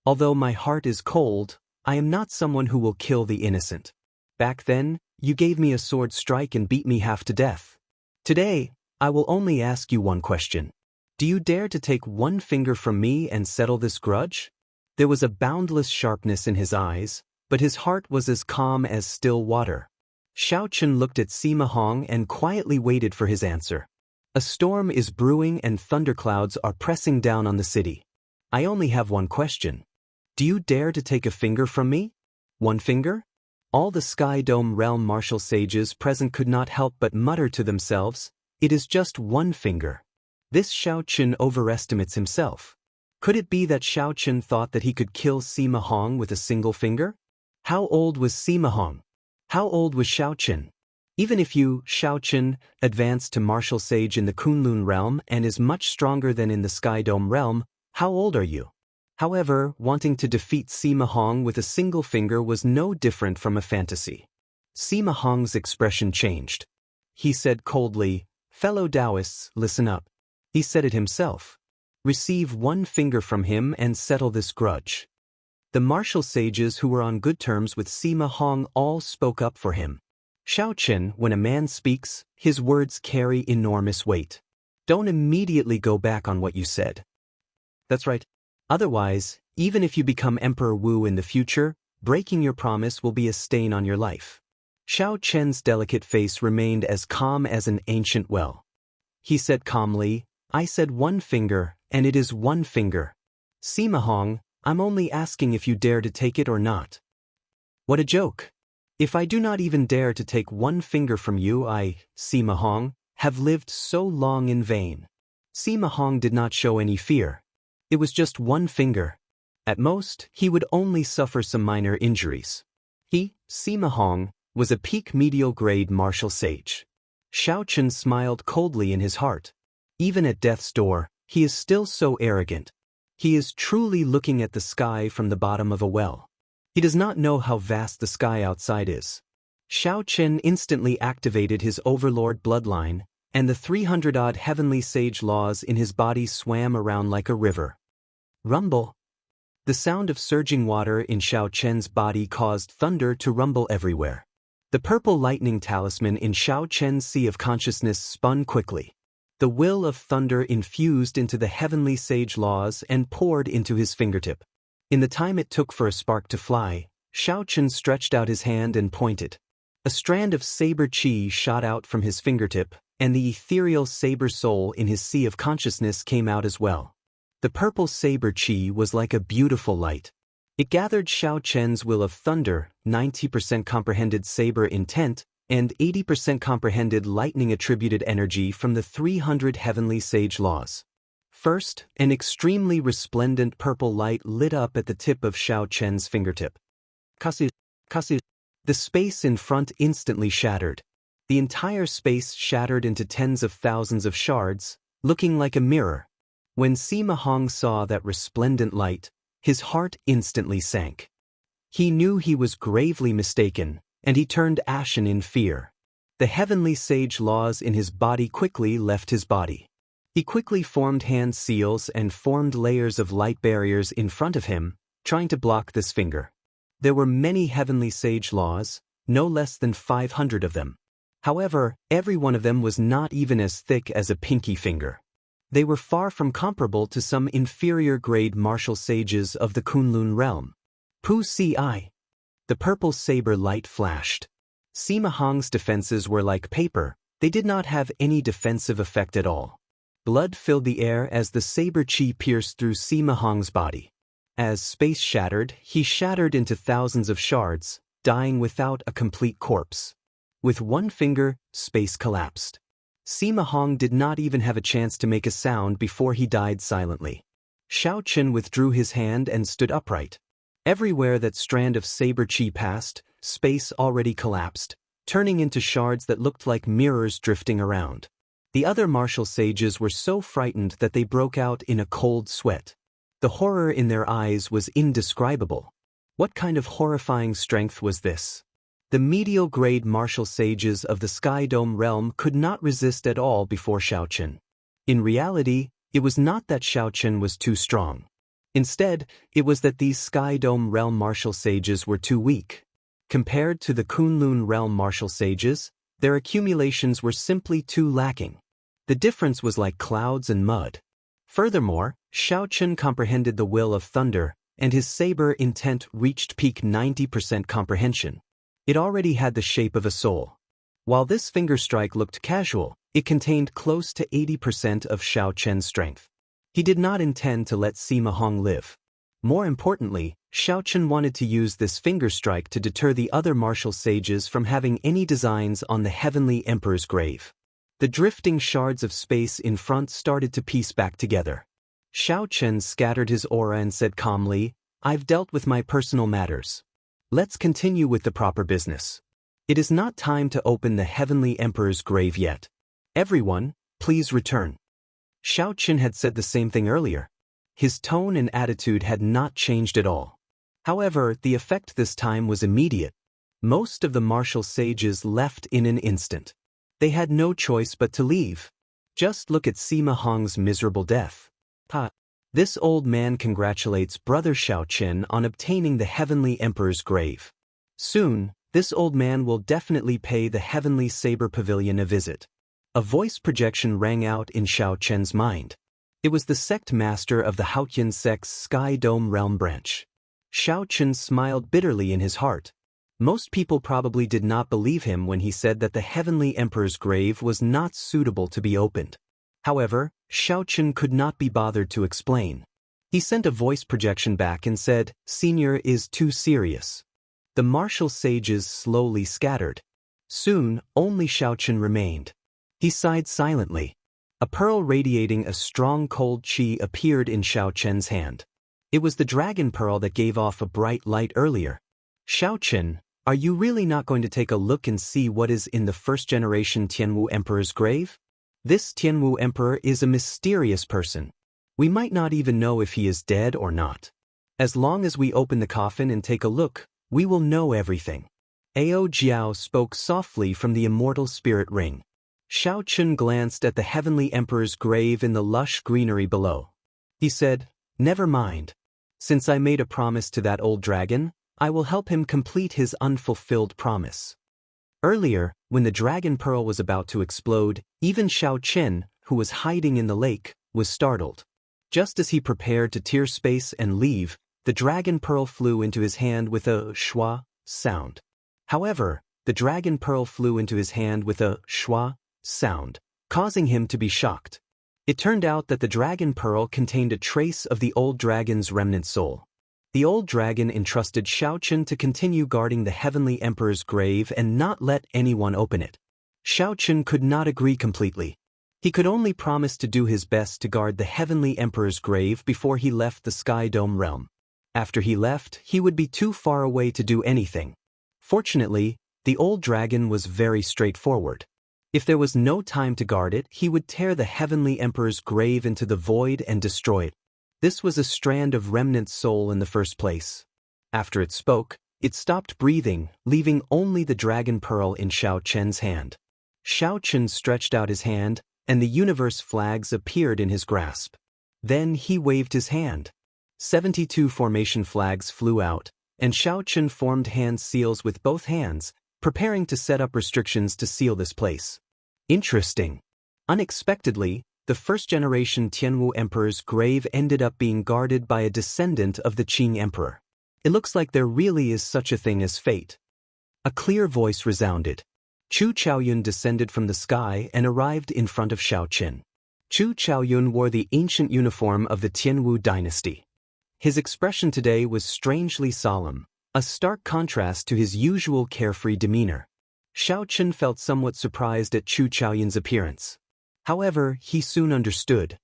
S1: Although my heart is cold, I am not someone who will kill the innocent. Back then, you gave me a sword strike and beat me half to death. Today, I will only ask you one question. Do you dare to take one finger from me and settle this grudge?" There was a boundless sharpness in his eyes, but his heart was as calm as still water. Xiao Chen looked at Sima Hong and quietly waited for his answer. A storm is brewing and thunderclouds are pressing down on the city. I only have one question. Do you dare to take a finger from me? One finger? All the Sky Dome realm martial sages present could not help but mutter to themselves, it is just one finger. This Xiaoqun overestimates himself. Could it be that Xiaoqun thought that he could kill Sima Hong with a single finger? How old was Sima Hong? How old was Xiaoqun? Even if you, Xiaoqun, advanced to martial sage in the Kunlun realm and is much stronger than in the Sky Dome realm, how old are you? However, wanting to defeat Sima Hong with a single finger was no different from a fantasy. Sima Hong's expression changed. He said coldly, "Fellow Daoists, listen up." He said it himself. Receive one finger from him and settle this grudge. The martial sages who were on good terms with Sima Hong all spoke up for him. Xiaoqun, when a man speaks, his words carry enormous weight. Don't immediately go back on what you said. That's right. Otherwise, even if you become Emperor Wu in the future, breaking your promise will be a stain on your life. Xiaoqun's delicate face remained as calm as an ancient well. He said calmly, I said one finger, and it is one finger. Sima Hong, I'm only asking if you dare to take it or not. What a joke. If I do not even dare to take one finger from you, I, Sima Hong, have lived so long in vain. Sima Hong did not show any fear. It was just one finger. At most, he would only suffer some minor injuries. He, Sima Hong, was a peak medial grade martial sage. Xiaoqun smiled coldly in his heart. Even at death's door, he is still so arrogant. He is truly looking at the sky from the bottom of a well. He does not know how vast the sky outside is. Xiaoqun instantly activated his overlord bloodline, and the 300-odd heavenly sage laws in his body swam around like a river. Rumble. The sound of surging water in Xiaoqun's body caused thunder to rumble everywhere. The purple lightning talisman in Xiaoqun's sea of consciousness spun quickly. The will of thunder infused into the heavenly sage laws and poured into his fingertip. In the time it took for a spark to fly, Xiaoqun stretched out his hand and pointed. A strand of saber chi shot out from his fingertip, and the ethereal saber soul in his sea of consciousness came out as well. The purple saber chi was like a beautiful light. It gathered Xiaoqun's will of thunder, 90% comprehended saber intent, and 80% comprehended lightning-attributed energy from the 300 heavenly sage laws. First, an extremely resplendent purple light lit up at the tip of Xiaoqun's fingertip. Kasu. The space in front instantly shattered. The entire space shattered into tens of thousands of shards, looking like a mirror. When Sima Hong saw that resplendent light, his heart instantly sank. He knew he was gravely mistaken, and he turned ashen in fear. The heavenly sage laws in his body quickly left his body. He quickly formed hand seals and formed layers of light barriers in front of him, trying to block this finger. There were many heavenly sage laws, no less than 500 of them. However, every one of them was not even as thick as a pinky finger. They were far from comparable to some inferior-grade martial sages of the Kunlun realm. Pu Si. The purple saber light flashed. Sima Hong's defenses were like paper, they did not have any defensive effect at all. Blood filled the air as the saber chi pierced through Sima Hong's body. As space shattered, he shattered into thousands of shards, dying without a complete corpse. With one finger, space collapsed. Sima Hong did not even have a chance to make a sound before he died silently. Xiaoqun withdrew his hand and stood upright. Everywhere that strand of saber chi passed, space already collapsed, turning into shards that looked like mirrors drifting around. The other martial sages were so frightened that they broke out in a cold sweat. The horror in their eyes was indescribable. What kind of horrifying strength was this? The medial-grade martial sages of the Sky Dome realm could not resist at all before Xiaoqun. In reality, it was not that Xiaoqun was too strong. Instead, it was that these Sky Dome realm martial sages were too weak. Compared to the Kunlun realm martial sages, their accumulations were simply too lacking. The difference was like clouds and mud. Furthermore, Xiaoqun comprehended the will of thunder, and his saber intent reached peak 90% comprehension. It already had the shape of a soul. While this finger strike looked casual, It contained close to 80% of Xiao Chen's strength. He did not intend to let Sima Hong live. More importantly, Xiao Chen wanted to use this finger strike to deter the other martial sages from having any designs on the Heavenly Emperor's grave. The drifting shards of space in front started to piece back together. Xiao Chen scattered his aura and said calmly, "I've dealt with my personal matters. Let's continue with the proper business. It is not time to open the Heavenly Emperor's grave yet. Everyone, please return." Xiao Chen had said the same thing earlier. His tone and attitude had not changed at all. However, the effect this time was immediate. Most of the martial sages left in an instant. They had no choice but to leave. Just look at Sima Hong's miserable death. This old man congratulates Brother Xiao Chen on obtaining the Heavenly Emperor's grave. Soon, this old man will definitely pay the Heavenly Saber Pavilion a visit. A voice projection rang out in Xiao Chen's mind. It was the sect master of the Haotian sect's Sky Dome Realm branch. Xiao Chen smiled bitterly in his heart. Most people probably did not believe him when he said that the Heavenly Emperor's grave was not suitable to be opened. However, Xiao Chen could not be bothered to explain. He sent a voice projection back and said, "Senior is too serious." The martial sages slowly scattered. Soon, only Xiao Chen remained. He sighed silently. A pearl radiating a strong cold qi appeared in Xiao Chen's hand. It was the dragon pearl that gave off a bright light earlier. "Xiao Chen, are you really not going to take a look and see what is in the first-generation Tianwu Emperor's grave? This Tianwu Emperor is a mysterious person. We might not even know if he is dead or not. As long as we open the coffin and take a look, we will know everything." Ao Jiao spoke softly from the immortal spirit ring. Xiao Chen glanced at the Heavenly Emperor's grave in the lush greenery below. He said, "Never mind. Since I made a promise to that old dragon, I will help him complete his unfulfilled promise." Earlier, when the dragon pearl was about to explode, even Xiao Chen, who was hiding in the lake, was startled. Just as he prepared to tear space and leave, the dragon pearl flew into his hand with a schwa sound. However, the dragon pearl flew into his hand with a schwa sound, causing him to be shocked. It turned out that the dragon pearl contained a trace of the old dragon's remnant soul. The old dragon entrusted Xiao Chen to continue guarding the Heavenly Emperor's grave and not let anyone open it. Xiao Chen could not agree completely. He could only promise to do his best to guard the Heavenly Emperor's grave before he left the Sky Dome realm. After he left, he would be too far away to do anything. Fortunately, the old dragon was very straightforward. If there was no time to guard it, he would tear the Heavenly Emperor's grave into the void and destroy it. This was a strand of remnant soul in the first place. After it spoke, it stopped breathing, leaving only the dragon pearl in Xiao Chen's hand. Xiao Chen stretched out his hand, and the universe flags appeared in his grasp. Then he waved his hand. 72 formation flags flew out, and Xiao Chen formed hand seals with both hands, preparing to set up restrictions to seal this place. Interesting. Unexpectedly, the first-generation Tianwu Emperor's grave ended up being guarded by a descendant of the Qing Emperor. It looks like there really is such a thing as fate. A clear voice resounded. Chu Chaoyun descended from the sky and arrived in front of Xiao Chen. Chu Chaoyun wore the ancient uniform of the Tianwu dynasty. His expression today was strangely solemn, a stark contrast to his usual carefree demeanor. Xiao Chen felt somewhat surprised at Chu Chaoyun's appearance. However, he soon understood.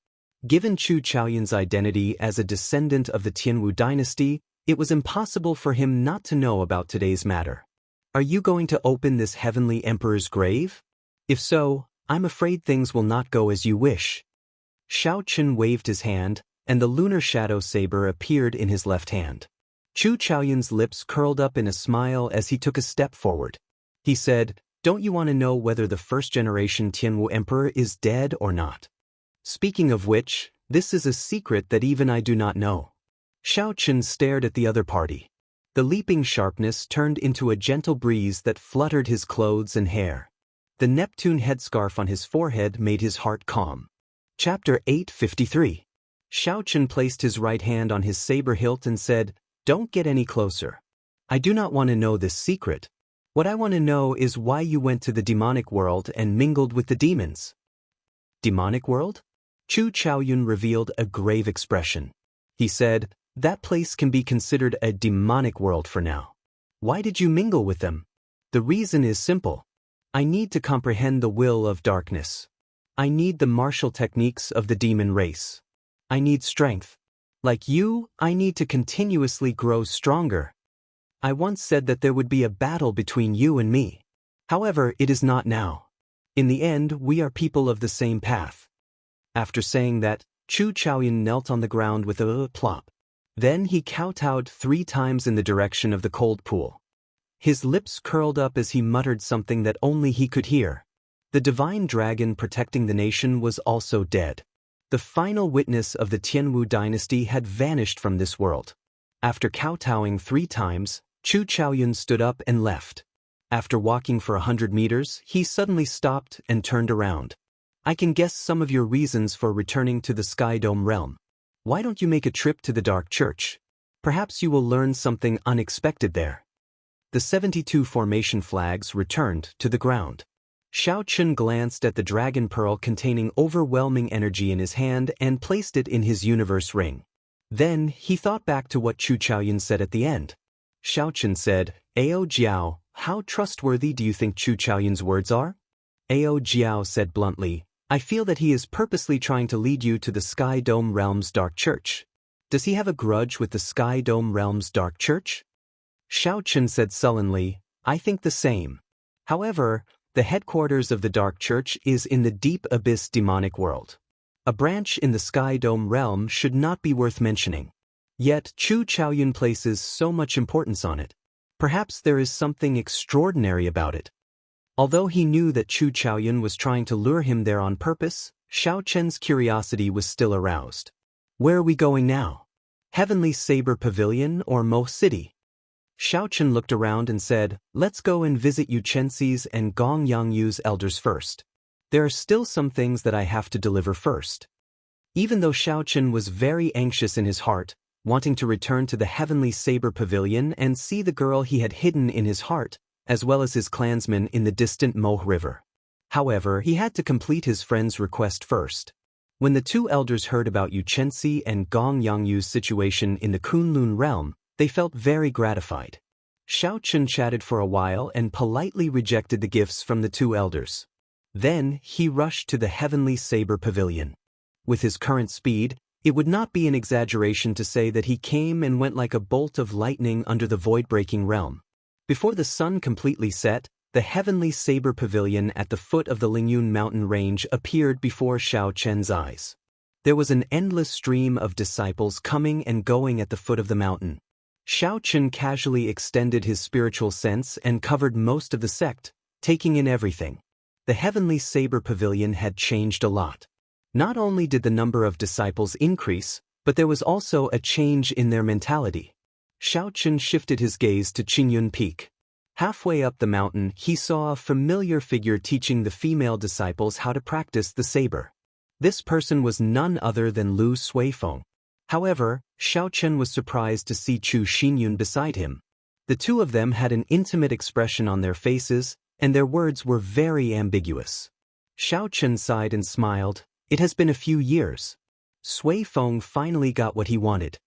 S1: Given Chu Chaoyun's identity as a descendant of the Tianwu dynasty, it was impossible for him not to know about today's matter. "Are you going to open this Heavenly Emperor's grave? If so, I'm afraid things will not go as you wish." Xiao Chen waved his hand, and the lunar shadow saber appeared in his left hand. Chu Chaoyun's lips curled up in a smile as he took a step forward. He said, "Don't you want to know whether the first-generation Tianwu Emperor is dead or not? Speaking of which, this is a secret that even I do not know." Xiao Chen stared at the other party. The leaping sharpness turned into a gentle breeze that fluttered his clothes and hair. The Neptune headscarf on his forehead made his heart calm. Chapter 853. Xiao Chen placed his right hand on his saber hilt and said, "Don't get any closer. I do not want to know this secret. What I want to know is why you went to the demonic world and mingled with the demons." Demonic world? Chu Chaoyun revealed a grave expression. He said, "That place can be considered a demonic world for now. Why did you mingle with them?" "The reason is simple. I need to comprehend the will of darkness. I need the martial techniques of the demon race. I need strength. Like you, I need to continuously grow stronger. I once said that there would be a battle between you and me. However, it is not now. In the end, we are people of the same path." After saying that, Chu Chaoyun knelt on the ground with a plop. Then he kowtowed 3 times in the direction of the cold pool. His lips curled up as he muttered something that only he could hear. The divine dragon protecting the nation was also dead. The final witness of the Tianwu dynasty had vanished from this world. After kowtowing 3 times, Chu Chaoyun stood up and left. After walking for 100 meters, he suddenly stopped and turned around. "I can guess some of your reasons for returning to the Sky Dome realm. Why don't you make a trip to the Dark Church? Perhaps you will learn something unexpected there." The 72 formation flags returned to the ground. Xiao Chun glanced at the dragon pearl containing overwhelming energy in his hand and placed it in his universe ring. Then he thought back to what Chu Chaoyun said at the end. Xiao Chun said, "Ao Jiao, how trustworthy do you think Chu Chaoyun's words are?" Ao Jiao said bluntly, "I feel that he is purposely trying to lead you to the Sky Dome Realm's Dark Church. Does he have a grudge with the Sky Dome Realm's Dark Church?" Xiao Chun said sullenly, "I think the same. However, the headquarters of the Dark Church is in the deep abyss demonic world. A branch in the Sky Dome realm should not be worth mentioning. Yet Chu Chaoyun places so much importance on it. Perhaps there is something extraordinary about it." Although he knew that Chu Chaoyun was trying to lure him there on purpose, Xiao Chen's curiosity was still aroused. "Where are we going now? Heavenly Saber Pavilion or Mo City?" Xiao Chen looked around and said, "Let's go and visit Yu Chenxi's and Gong Yangyu's elders first. There are still some things that I have to deliver first." Even though Xiao Chen was very anxious in his heart, wanting to return to the Heavenly Saber Pavilion and see the girl he had hidden in his heart, as well as his clansmen in the distant Mo River. However, he had to complete his friend's request first. When the 2 elders heard about Yu Chenxi and Gong Yangyu's situation in the Kunlun realm, they felt very gratified. Xiao Chun chatted for a while and politely rejected the gifts from the 2 elders. Then he rushed to the Heavenly Saber Pavilion. With his current speed, it would not be an exaggeration to say that he came and went like a bolt of lightning under the void-breaking realm. Before the sun completely set, the Heavenly Saber Pavilion at the foot of the Lingyun mountain range appeared before Xiao Chen's eyes. There was an endless stream of disciples coming and going at the foot of the mountain. Xiao Chen casually extended his spiritual sense and covered most of the sect, taking in everything. The Heavenly Saber Pavilion had changed a lot. Not only did the number of disciples increase, but there was also a change in their mentality. Xiao Chen shifted his gaze to Qingyun Peak. Halfway up the mountain, he saw a familiar figure teaching the female disciples how to practice the saber. This person was none other than Lu Suifeng. However, Xiao Chen was surprised to see Chu Xinyun beside him. The 2 of them had an intimate expression on their faces, and their words were very ambiguous. Xiao Chen sighed and smiled. It has been a few years. Suifeng finally got what he wanted.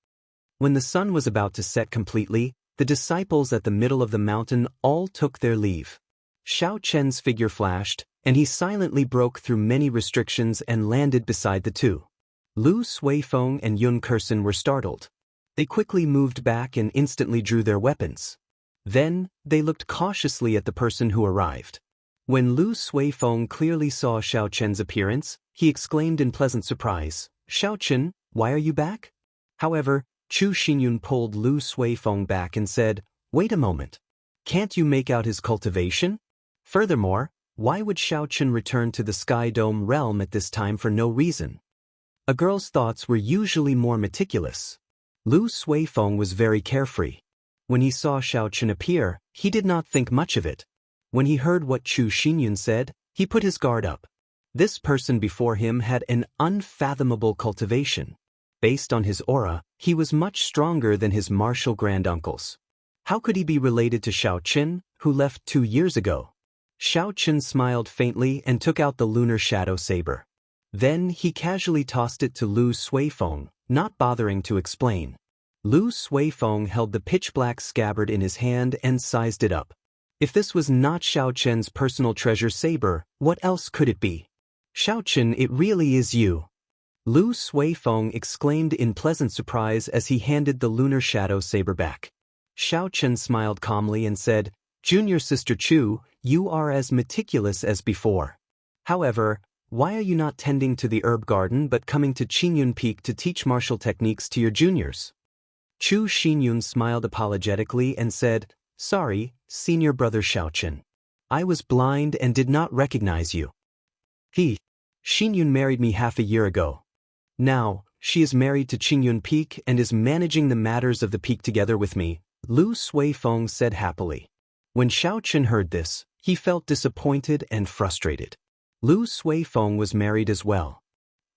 S1: When the sun was about to set completely, the disciples at the middle of the mountain all took their leave. Xiao Chen's figure flashed, and he silently broke through many restrictions and landed beside the 2. Lu Suifeng and Yun Kersen were startled. They quickly moved back and instantly drew their weapons. Then, they looked cautiously at the person who arrived. When Lu Suifeng clearly saw Xiao Chen's appearance, he exclaimed in pleasant surprise, "Xiao Chen, why are you back?" However, Chu Xinyun pulled Lu Suifeng back and said, "Wait a moment. Can't you make out his cultivation? Furthermore, why would Xiao Chen return to the Sky Dome realm at this time for no reason?" A girl's thoughts were usually more meticulous. Lu Suifeng was very carefree. When he saw Xiao Chen appear, he did not think much of it. When he heard what Chu Xinyun said, he put his guard up. This person before him had an unfathomable cultivation. Based on his aura, he was much stronger than his martial granduncles. How could he be related to Xiao Chen, who left 2 years ago? Xiao Chen smiled faintly and took out the lunar shadow saber. Then he casually tossed it to Lu Suifeng, not bothering to explain. Lu Suifeng held the pitch-black scabbard in his hand and sized it up. If this was not Xiaoqian's personal treasure saber, what else could it be? Xiaoqian, it really is you. Lu Suifeng exclaimed in pleasant surprise as he handed the lunar shadow saber back. Xiaoqian smiled calmly and said, Junior Sister Chu, you are as meticulous as before. However, why are you not tending to the herb garden but coming to Qingyun Peak to teach martial techniques to your juniors? Chu Xinyun smiled apologetically and said, Sorry, senior brother Xiaoqian. I was blind and did not recognize you. Xinyun married me half a year ago. Now, she is married to Qingyun Peak and is managing the matters of the peak together with me, Lu Suifeng said happily. When Xiaoqian heard this, he felt disappointed and frustrated. Lu Suifeng was married as well.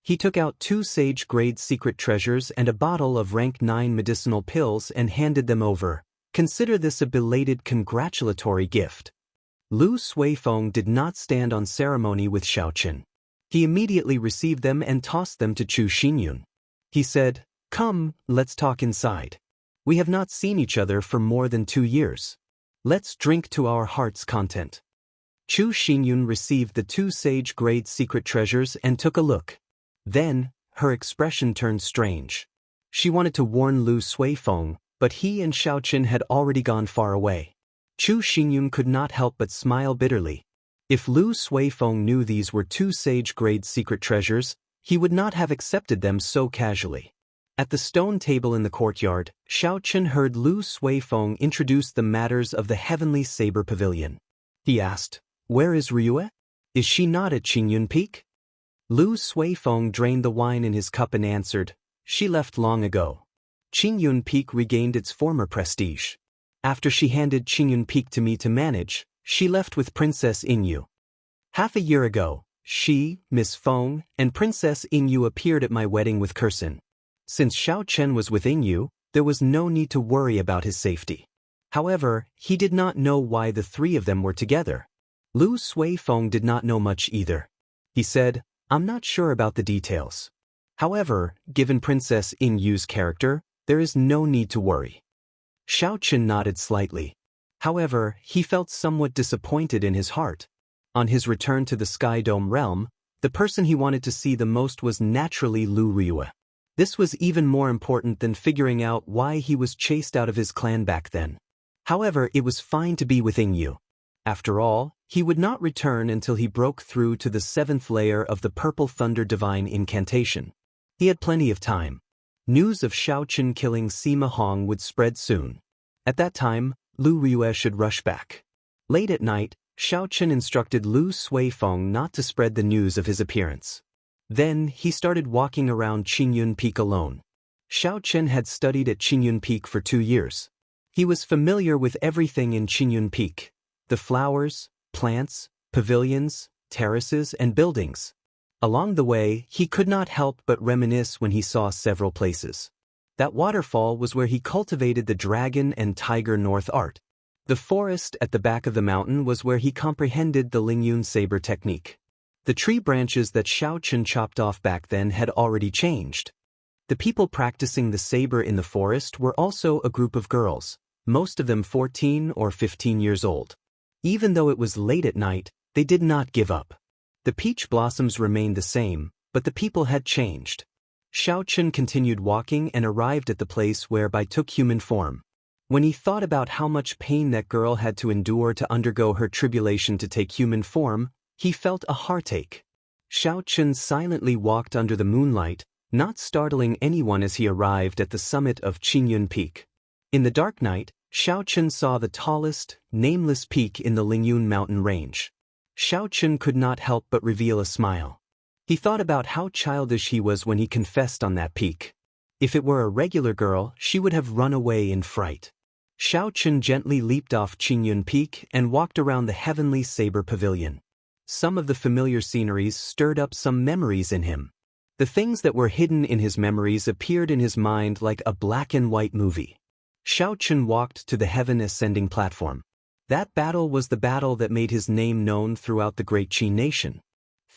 S1: He took out 2 sage-grade secret treasures and a bottle of rank 9 medicinal pills and handed them over. Consider this a belated congratulatory gift. Lu Suifeng did not stand on ceremony with Xiaoqian. He immediately received them and tossed them to Chu Xinyun. He said, Come, let's talk inside. We have not seen each other for more than 2 years. Let's drink to our heart's content. Chu Xinyun received the 2 sage-grade secret treasures and took a look. Then, her expression turned strange. She wanted to warn Lu Suifeng, but he and Xiaoqian had already gone far away. Chu Xinyun could not help but smile bitterly. If Lu Suifeng knew these were 2 sage-grade secret treasures, he would not have accepted them so casually. At the stone table in the courtyard, Xiaoqian heard Lu Suifeng introduce the matters of the Heavenly Saber Pavilion. He asked, Where is Ryue? Is she not at Qingyun Peak? Lu Suifeng drained the wine in his cup and answered, She left long ago. Qingyun Peak regained its former prestige. After she handed Qingyun Peak to me to manage, she left with Princess Yingyu. Half a year ago, she, Miss Feng, and Princess Yingyu appeared at my wedding with Kursin. Since Xiaoqian was with Yingyu, there was no need to worry about his safety. However, he did not know why the 3 of them were together. Lu Suifeng did not know much either. He said, I'm not sure about the details. However, given Princess Yingyu's character, there is no need to worry. Xiaoqian nodded slightly. However, he felt somewhat disappointed in his heart. On his return to the Sky Dome realm, the person he wanted to see the most was naturally Lu Ryue. This was even more important than figuring out why he was chased out of his clan back then. However, it was fine to be with Yingyu. After all, he would not return until he broke through to the 7th layer of the Purple Thunder Divine Incantation. He had plenty of time. News of Xiaoqian killing Sima Hong would spread soon. At that time, Lu Ryue should rush back. Late at night, Xiaoqian instructed Lu Suifeng not to spread the news of his appearance. Then, he started walking around Qingyun Peak alone. Xiaoqian had studied at Qingyun Peak for 2 years. He was familiar with everything in Qingyun Peak: the flowers, plants, pavilions, terraces, and buildings. Along the way, he could not help but reminisce when he saw several places. That waterfall was where he cultivated the dragon and tiger north art. The forest at the back of the mountain was where he comprehended the Lingyun saber technique. The tree branches that Xiaoqian chopped off back then had already changed. The people practicing the saber in the forest were also a group of girls, most of them 14 or 15 years old. Even though it was late at night, they did not give up. The peach blossoms remained the same, but the people had changed. Xiaoqian continued walking and arrived at the place whereby took human form. When he thought about how much pain that girl had to endure to undergo her tribulation to take human form, he felt a heartache. Xiaoqian silently walked under the moonlight, not startling anyone as he arrived at the summit of Qingyun Peak. In the dark night, Xiaoqian saw the tallest, nameless peak in the Lingyun mountain range. Xiaoqian could not help but reveal a smile. He thought about how childish he was when he confessed on that peak. If it were a regular girl, she would have run away in fright. Xiaoqian gently leaped off Qingyun Peak and walked around the Heavenly Saber Pavilion. Some of the familiar sceneries stirred up some memories in him. The things that were hidden in his memories appeared in his mind like a black and white movie. Xiaoqian walked to the heaven ascending platform. That battle was the battle that made his name known throughout the great Qin nation.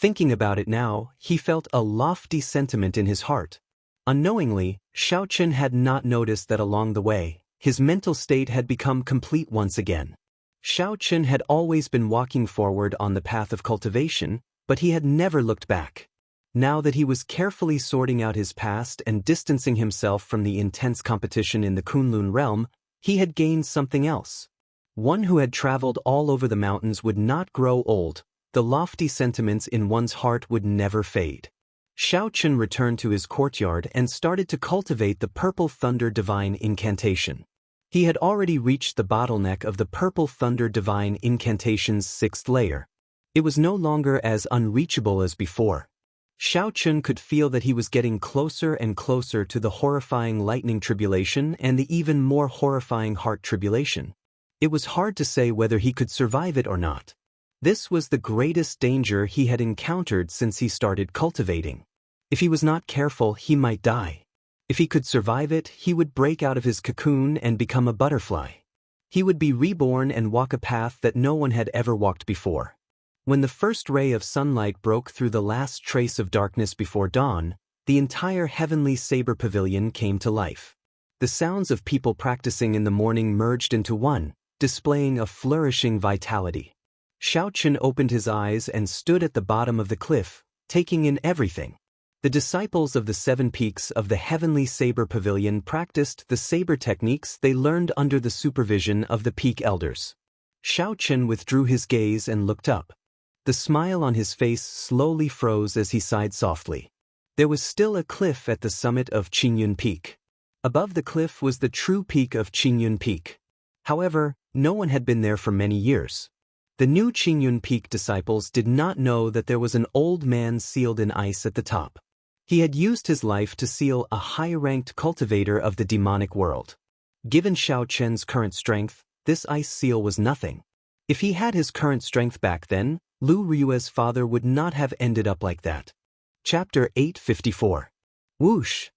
S1: Thinking about it now, he felt a lofty sentiment in his heart. Unknowingly, Xiaochen had not noticed that along the way, his mental state had become complete once again. Xiaochen had always been walking forward on the path of cultivation, but he had never looked back. Now that he was carefully sorting out his past and distancing himself from the intense competition in the Kunlun realm, he had gained something else. One who had traveled all over the mountains would not grow old. The lofty sentiments in one's heart would never fade. Xiaochen returned to his courtyard and started to cultivate the Purple Thunder Divine Incantation. He had already reached the bottleneck of the Purple Thunder Divine Incantation's 6th layer. It was no longer as unreachable as before. Xiaochen could feel that he was getting closer and closer to the horrifying lightning tribulation and the even more horrifying heart tribulation. It was hard to say whether he could survive it or not. This was the greatest danger he had encountered since he started cultivating. If he was not careful, he might die. If he could survive it, he would break out of his cocoon and become a butterfly. He would be reborn and walk a path that no one had ever walked before. When the first ray of sunlight broke through the last trace of darkness before dawn, the entire heavenly saber pavilion came to life. The sounds of people practicing in the morning merged into one, displaying a flourishing vitality. Xiaochen opened his eyes and stood at the bottom of the cliff, taking in everything. The disciples of the 7 peaks of the Heavenly Saber Pavilion practiced the saber techniques they learned under the supervision of the peak elders. Xiaochen withdrew his gaze and looked up. The smile on his face slowly froze as he sighed softly. There was still a cliff at the summit of Qingyun Peak. Above the cliff was the true peak of Qingyun Peak. However, no one had been there for many years. The new Qingyun Peak disciples did not know that there was an old man sealed in ice at the top. He had used his life to seal a high-ranked cultivator of the demonic world. Given Xiaochen's current strength, this ice seal was nothing. If he had his current strength back then, Lu Ryue's father would not have ended up like that. Chapter 854. Whoosh!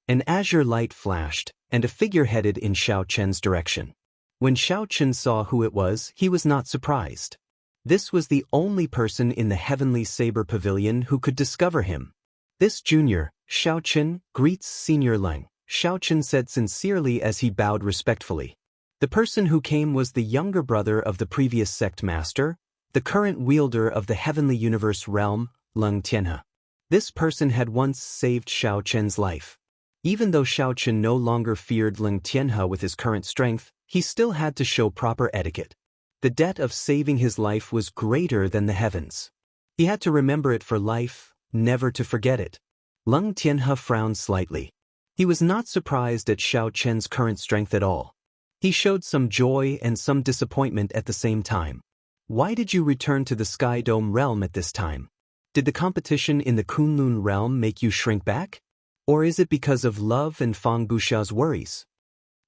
S1: An azure light flashed, and a figure headed in Xiaochen's direction. When Xiaochen saw who it was, he was not surprised. This was the only person in the Heavenly Saber Pavilion who could discover him. This junior, Xiaochen, greets Senior Leng, Xiaochen said sincerely as he bowed respectfully. The person who came was the younger brother of the previous sect master, the current wielder of the Heavenly Universe realm, Leng Tianhe. This person had once saved Xiaochen's life. Even though Xiaochen no longer feared Leng Tianhe with his current strength, he still had to show proper etiquette. The debt of saving his life was greater than the heavens. He had to remember it for life, never to forget it. Leng Tianhe frowned slightly. He was not surprised at Xiaochen's current strength at all. He showed some joy and some disappointment at the same time. Why did you return to the Sky Dome realm at this time? Did the competition in the Kunlun realm make you shrink back? Or is it because of love and Fang Busha's worries?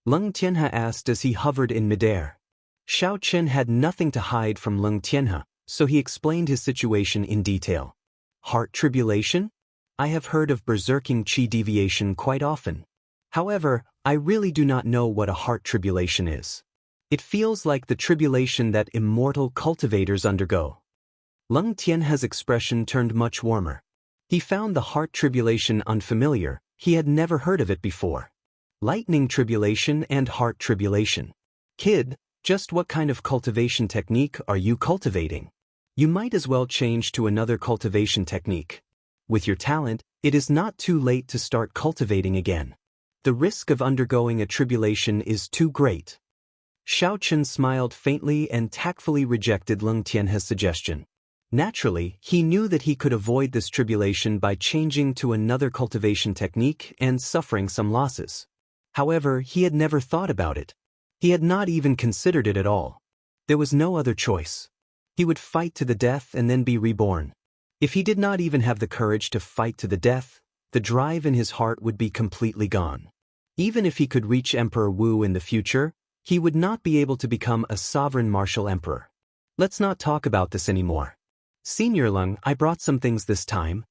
S1: Leng Tianhe asked as he hovered in midair. Xiaochen had nothing to hide from Leng Tianhe, so he explained his situation in detail. Heart tribulation? I have heard of berserking qi deviation quite often. However, I really do not know what a heart tribulation is. It feels like the tribulation that immortal cultivators undergo. Leng Tianhe's expression turned much warmer. He found the heart tribulation unfamiliar. He had never heard of it before. Lightning tribulation and heart tribulation. Kid, just what kind of cultivation technique are you cultivating? You might as well change to another cultivation technique. With your talent, it is not too late to start cultivating again. The risk of undergoing a tribulation is too great. Xiaochen smiled faintly and tactfully rejected Leng Tianhe's suggestion. Naturally, he knew that he could avoid this tribulation by changing to another cultivation technique and suffering some losses. However, he had never thought about it. He had not even considered it at all. There was no other choice. He would fight to the death and then be reborn. If he did not even have the courage to fight to the death, the drive in his heart would be completely gone. Even if he could reach Emperor Wu in the future, he would not be able to become a sovereign martial emperor. Let's not talk about this anymore. Senior Leng, I brought some things this time.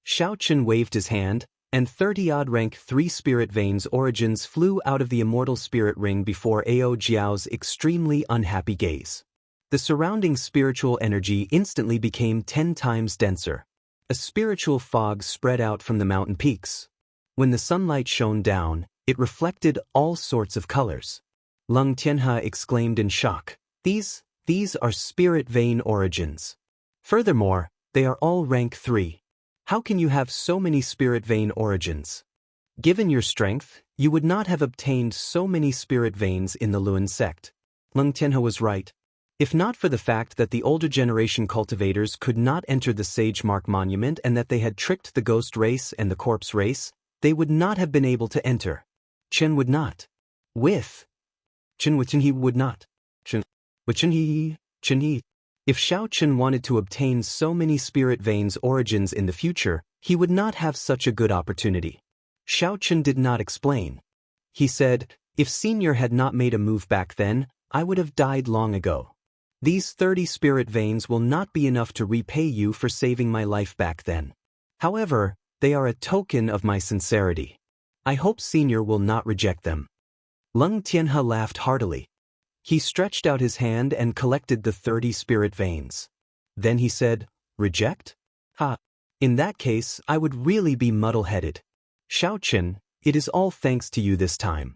S1: Xiaochen waved his hand, and 30-odd rank 3 spirit veins origins flew out of the immortal spirit ring before Ao Jiao's extremely unhappy gaze. The surrounding spiritual energy instantly became 10 times denser. A spiritual fog spread out from the mountain peaks. When the sunlight shone down, it reflected all sorts of colors. Lung Tianhe exclaimed in shock, These are spirit vein origins. Furthermore, they are all rank 3. How can you have so many spirit vein origins? Given your strength, you would not have obtained so many spirit veins in the Luan sect. Lung Tianhe was right. If not for the fact that the older generation cultivators could not enter the Sage Mark Monument and that they had tricked the ghost race and the corpse race, they would not have been able to enter. Chen would not. Chen he would not. Chen he. If Xiao Chen wanted to obtain so many spirit veins origins in the future, he would not have such a good opportunity. Xiao Chen did not explain. He said, if Senior had not made a move back then, I would have died long ago. These 30 spirit veins will not be enough to repay you for saving my life back then. However, they are a token of my sincerity. I hope Senior will not reject them. Lung Tianhe laughed heartily. He stretched out his hand and collected the 30 spirit veins. Then he said, Reject? Ha! In that case, I would really be muddle-headed. Xiao Chen, it is all thanks to you this time.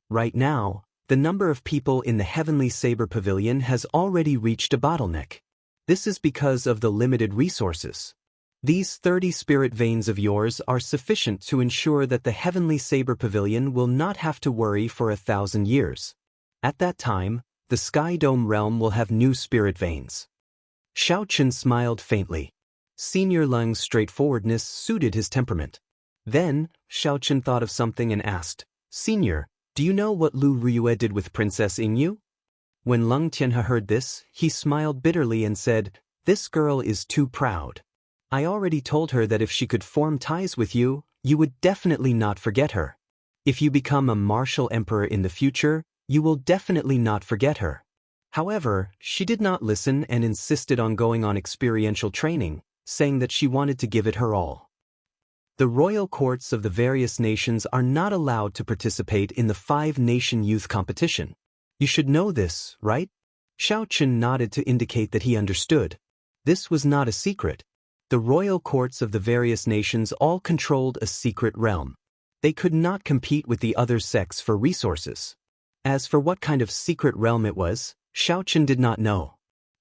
S1: Right now, the number of people in the Heavenly Saber Pavilion has already reached a bottleneck. This is because of the limited resources. These 30 spirit veins of yours are sufficient to ensure that the Heavenly Saber Pavilion will not have to worry for 1,000 years. At that time, the Sky Dome realm will have new spirit veins. Xiao Chen smiled faintly. Senior Lung's straightforwardness suited his temperament. Then, Xiao Chen thought of something and asked, Senior, do you know what Lu Ruyue did with Princess Yingyu? When Lung Tianhe heard this, he smiled bitterly and said, This girl is too proud. I already told her that if she could form ties with you, you would definitely not forget her. If you become a martial emperor in the future, you will definitely not forget her. However, she did not listen and insisted on going on experiential training, saying that she wanted to give it her all. The royal courts of the various nations are not allowed to participate in the 5-nation youth competition. You should know this, right? Xiao Chen nodded to indicate that he understood. This was not a secret. The royal courts of the various nations all controlled a secret realm. They could not compete with the other sects for resources. As for what kind of secret realm it was, Xiao Chen did not know.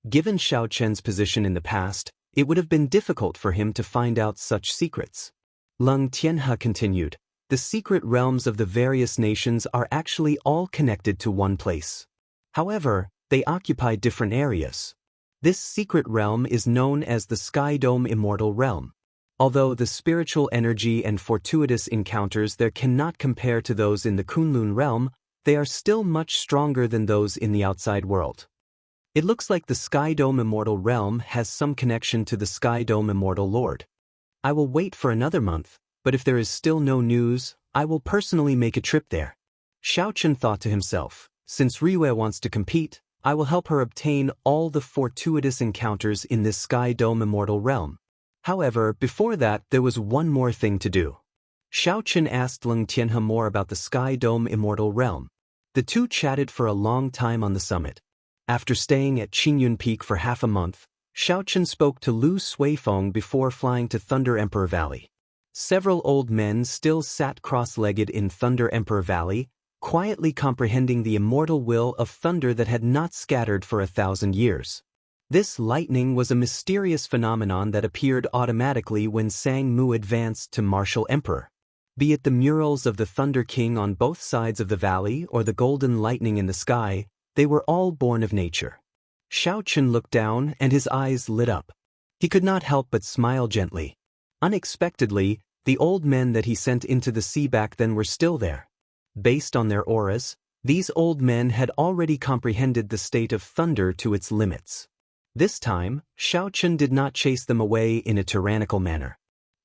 S1: Given Xiao Chen's position in the past, it would have been difficult for him to find out such secrets. Lung Tianhe continued, the secret realms of the various nations are actually all connected to one place. However, they occupy different areas. This secret realm is known as the Sky Dome Immortal Realm. Although the spiritual energy and fortuitous encounters there cannot compare to those in the Kunlun realm, they are still much stronger than those in the outside world. It looks like the Sky Dome Immortal Realm has some connection to the Sky Dome Immortal Lord. I will wait for another month, but if there is still no news, I will personally make a trip there. Xiao Chen thought to himself, since Riyue wants to compete, I will help her obtain all the fortuitous encounters in this Sky Dome Immortal Realm. However, before that, there was one more thing to do. Xiao Chen asked Lung Tianhe more about the Sky Dome Immortal Realm. The two chatted for a long time on the summit. After staying at Qingyun Peak for half a month, Xiao Chen spoke to Lu Suifeng before flying to Thunder Emperor Valley. Several old men still sat cross-legged in Thunder Emperor Valley, quietly comprehending the immortal will of thunder that had not scattered for 1,000 years. This lightning was a mysterious phenomenon that appeared automatically when Sang Mu advanced to martial emperor. Be it the murals of the Thunder King on both sides of the valley or the golden lightning in the sky, they were all born of nature. Xiao Chen looked down and his eyes lit up. He could not help but smile gently. Unexpectedly, the old men that he sent into the sea back then were still there. Based on their auras, these old men had already comprehended the state of thunder to its limits. This time, Xiao Chen did not chase them away in a tyrannical manner.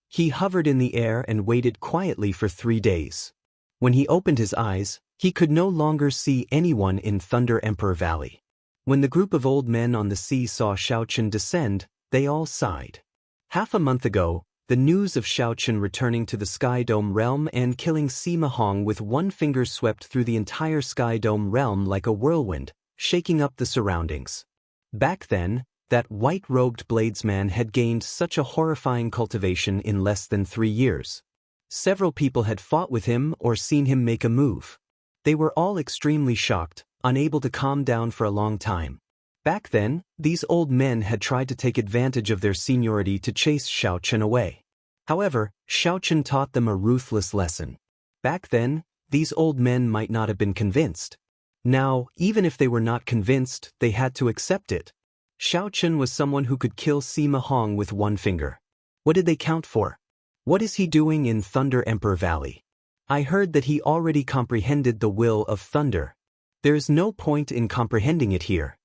S1: He hovered in the air and waited quietly for 3 days. When he opened his eyes, he could no longer see anyone in Thunder Emperor Valley. When the group of old men on the sea saw Xiao Chen descend, they all sighed. Half a month ago, the news of Xiao Chen returning to the Sky Dome realm and killing Sima Hong with one finger swept through the entire Sky Dome realm like a whirlwind, shaking up the surroundings. Back then, that white-robed bladesman had gained such a horrifying cultivation in less than 3 years. Several people had fought with him or seen him make a move. They were all extremely shocked, unable to calm down for a long time. Back then, these old men had tried to take advantage of their seniority to chase Xiaochen away. However, Xiaochen taught them a ruthless lesson. Back then, these old men might not have been convinced. Now, even if they were not convinced, they had to accept it. Xiaochen was someone who could kill Sima Hong with one finger. What did they count for? What is he doing in Thunder Emperor Valley? I heard that he already comprehended the will of thunder. There is no point in comprehending it here.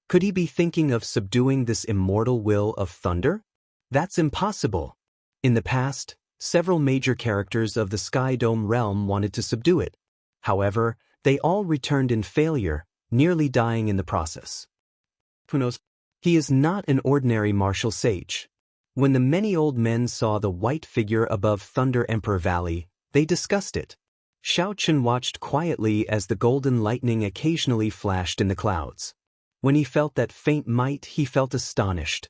S1: Could he be thinking of subduing this immortal will of thunder? That's impossible. In the past, several major characters of the Sky Dome realm wanted to subdue it. However, they all returned in failure, nearly dying in the process. Who knows? He is not an ordinary martial sage. When the many old men saw the white figure above Thunder Emperor Valley, they discussed it. Xiaochen watched quietly as the golden lightning occasionally flashed in the clouds. When he felt that faint might, he felt astonished.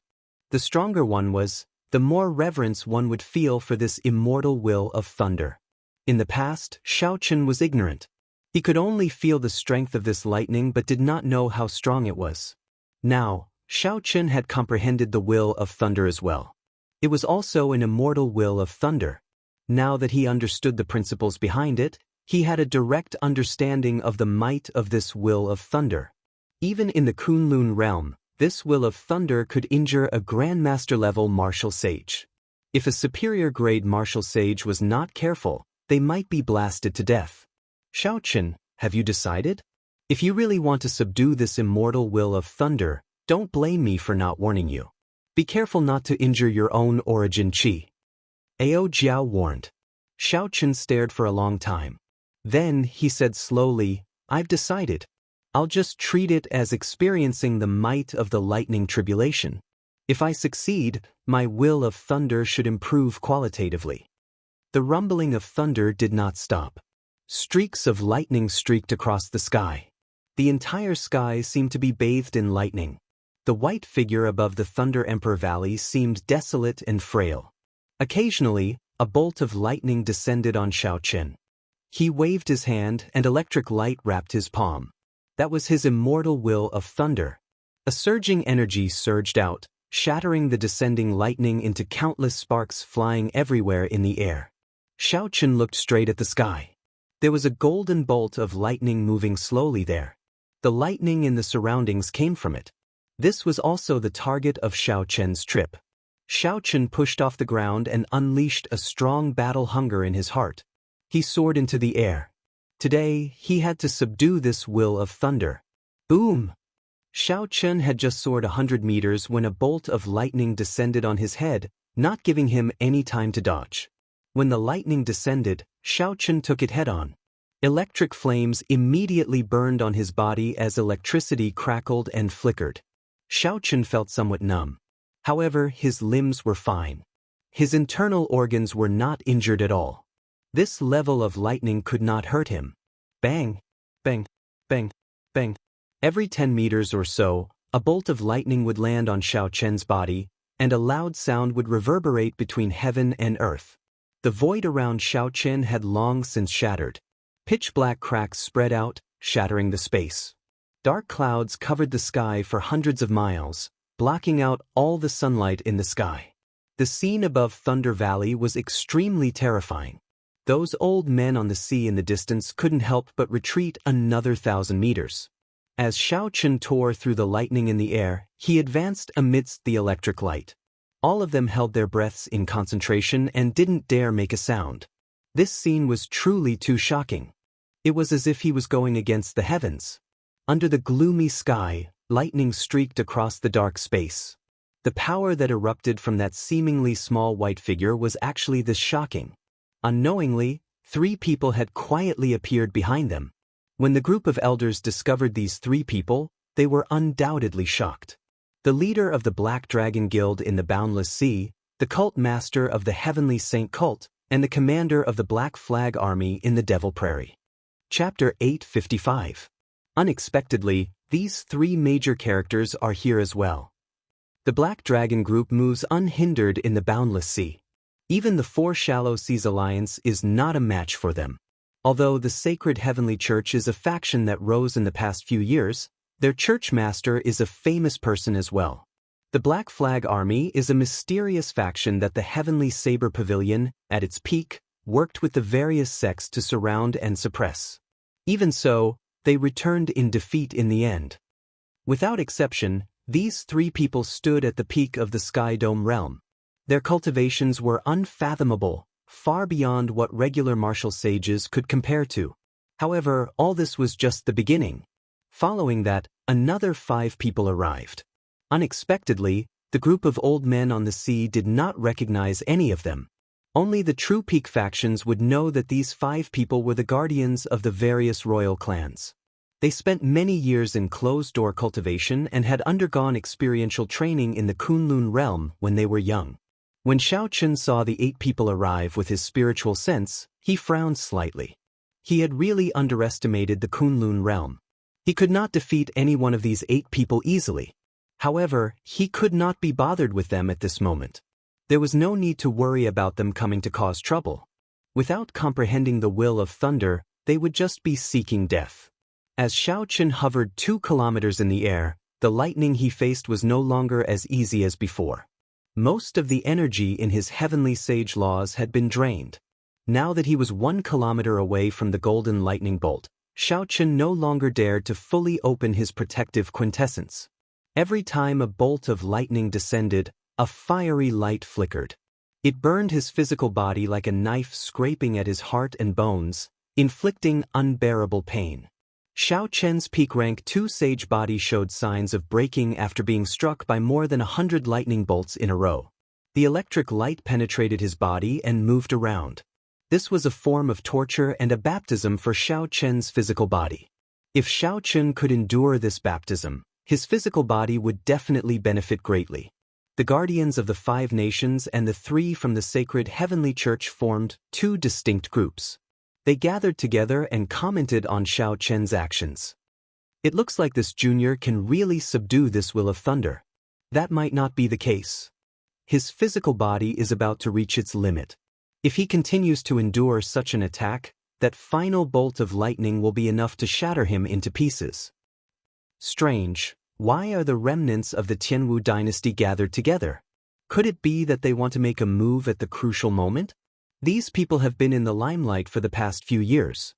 S1: The stronger one was, the more reverence one would feel for this immortal will of thunder. In the past, Xiaochen was ignorant. He could only feel the strength of this lightning but did not know how strong it was. Now, Xiaochen had comprehended the will of thunder as well. It was also an immortal will of thunder. Now that he understood the principles behind it, he had a direct understanding of the might of this will of thunder. Even in the Kunlun realm, this will of thunder could injure a grandmaster-level martial sage. If a superior-grade martial sage was not careful, they might be blasted to death. Xiaochen, have you decided? If you really want to subdue this immortal will of thunder, don't blame me for not warning you. Be careful not to injure your own origin qi. Ao Jiao warned. Xiaochen stared for a long time. Then he said slowly, I've decided. I'll just treat it as experiencing the might of the lightning tribulation. If I succeed, my will of thunder should improve qualitatively. The rumbling of thunder did not stop. Streaks of lightning streaked across the sky. The entire sky seemed to be bathed in lightning. The white figure above the Thunder Emperor Valley seemed desolate and frail. Occasionally, a bolt of lightning descended on Xiaochen. He waved his hand and electric light wrapped his palm. That was his immortal will of thunder. A surging energy surged out, shattering the descending lightning into countless sparks flying everywhere in the air. Xiaochen looked straight at the sky. There was a golden bolt of lightning moving slowly there. The lightning in the surroundings came from it. This was also the target of Xiaochen's trip. Xiaochen pushed off the ground and unleashed a strong battle hunger in his heart. He soared into the air. Today, he had to subdue this will of thunder. Boom! Xiaochen had just soared 100 meters when a bolt of lightning descended on his head, not giving him any time to dodge. When the lightning descended, Xiaochen took it head-on. Electric flames immediately burned on his body as electricity crackled and flickered. Xiaochen felt somewhat numb. However, his limbs were fine. His internal organs were not injured at all. This level of lightning could not hurt him. Bang! Bang! Bang! Bang! Every 10 meters or so, a bolt of lightning would land on Xiaochen's body, and a loud sound would reverberate between heaven and earth. The void around Xiaochen had long since shattered. Pitch-black cracks spread out, shattering the space. Dark clouds covered the sky for hundreds of miles, blocking out all the sunlight in the sky. The scene above Thunder Valley was extremely terrifying. Those old men on the sea in the distance couldn't help but retreat another 1,000 meters. As Xiaochen tore through the lightning in the air, he advanced amidst the electric light. All of them held their breaths in concentration and didn't dare make a sound. This scene was truly too shocking. It was as if he was going against the heavens. Under the gloomy sky, lightning streaked across the dark space. The power that erupted from that seemingly small white figure was actually this shocking. Unknowingly, 3 people had quietly appeared behind them. When the group of elders discovered these 3 people, they were undoubtedly shocked. The leader of the Black Dragon Guild in the Boundless Sea, the cult master of the Heavenly Saint Cult, and the commander of the Black Flag Army in the Devil Prairie. Chapter 855. Unexpectedly, these three major characters are here as well. The Black Dragon group moves unhindered in the boundless sea. Even the Four Shallow Seas Alliance is not a match for them. Although the Sacred Heavenly Church is a faction that rose in the past few years, their church master is a famous person as well. The Black Flag Army is a mysterious faction that the Heavenly Saber Pavilion, at its peak, worked with the various sects to surround and suppress. Even so, they returned in defeat in the end. Without exception, these three people stood at the peak of the Sky Dome realm. Their cultivations were unfathomable, far beyond what regular martial sages could compare to. However, all this was just the beginning. Following that, another 5 people arrived. Unexpectedly, the group of old men on the sea did not recognize any of them. Only the true peak factions would know that these 5 people were the guardians of the various royal clans. They spent many years in closed-door cultivation and had undergone experiential training in the Kunlun realm when they were young. When Xiaochen saw the 8 people arrive with his spiritual sense, he frowned slightly. He had really underestimated the Kunlun realm. He could not defeat any one of these 8 people easily. However, he could not be bothered with them at this moment. There was no need to worry about them coming to cause trouble. Without comprehending the will of thunder, they would just be seeking death. As Xiaochen hovered 2 kilometers in the air, the lightning he faced was no longer as easy as before. Most of the energy in his heavenly sage laws had been drained. Now that he was 1 kilometer away from the golden lightning bolt, Xiaochen no longer dared to fully open his protective quintessence. Every time a bolt of lightning descended, a fiery light flickered. It burned his physical body like a knife scraping at his heart and bones, inflicting unbearable pain. Xiaochen's peak rank 2 sage body showed signs of breaking after being struck by more than 100 lightning bolts in a row. The electric light penetrated his body and moved around. This was a form of torture and a baptism for Xiaochen's physical body. If Xiaochen could endure this baptism, his physical body would definitely benefit greatly. The guardians of the 5 nations and the 3 from the Sacred Heavenly Church formed 2 distinct groups. They gathered together and commented on Xiaochen's actions. It looks like this junior can really subdue this will of thunder. That might not be the case. His physical body is about to reach its limit. If he continues to endure such an attack, that final bolt of lightning will be enough to shatter him into pieces. Strange, why are the remnants of the Tianwu dynasty gathered together? Could it be that they want to make a move at the crucial moment? These people have been in the limelight for the past few years.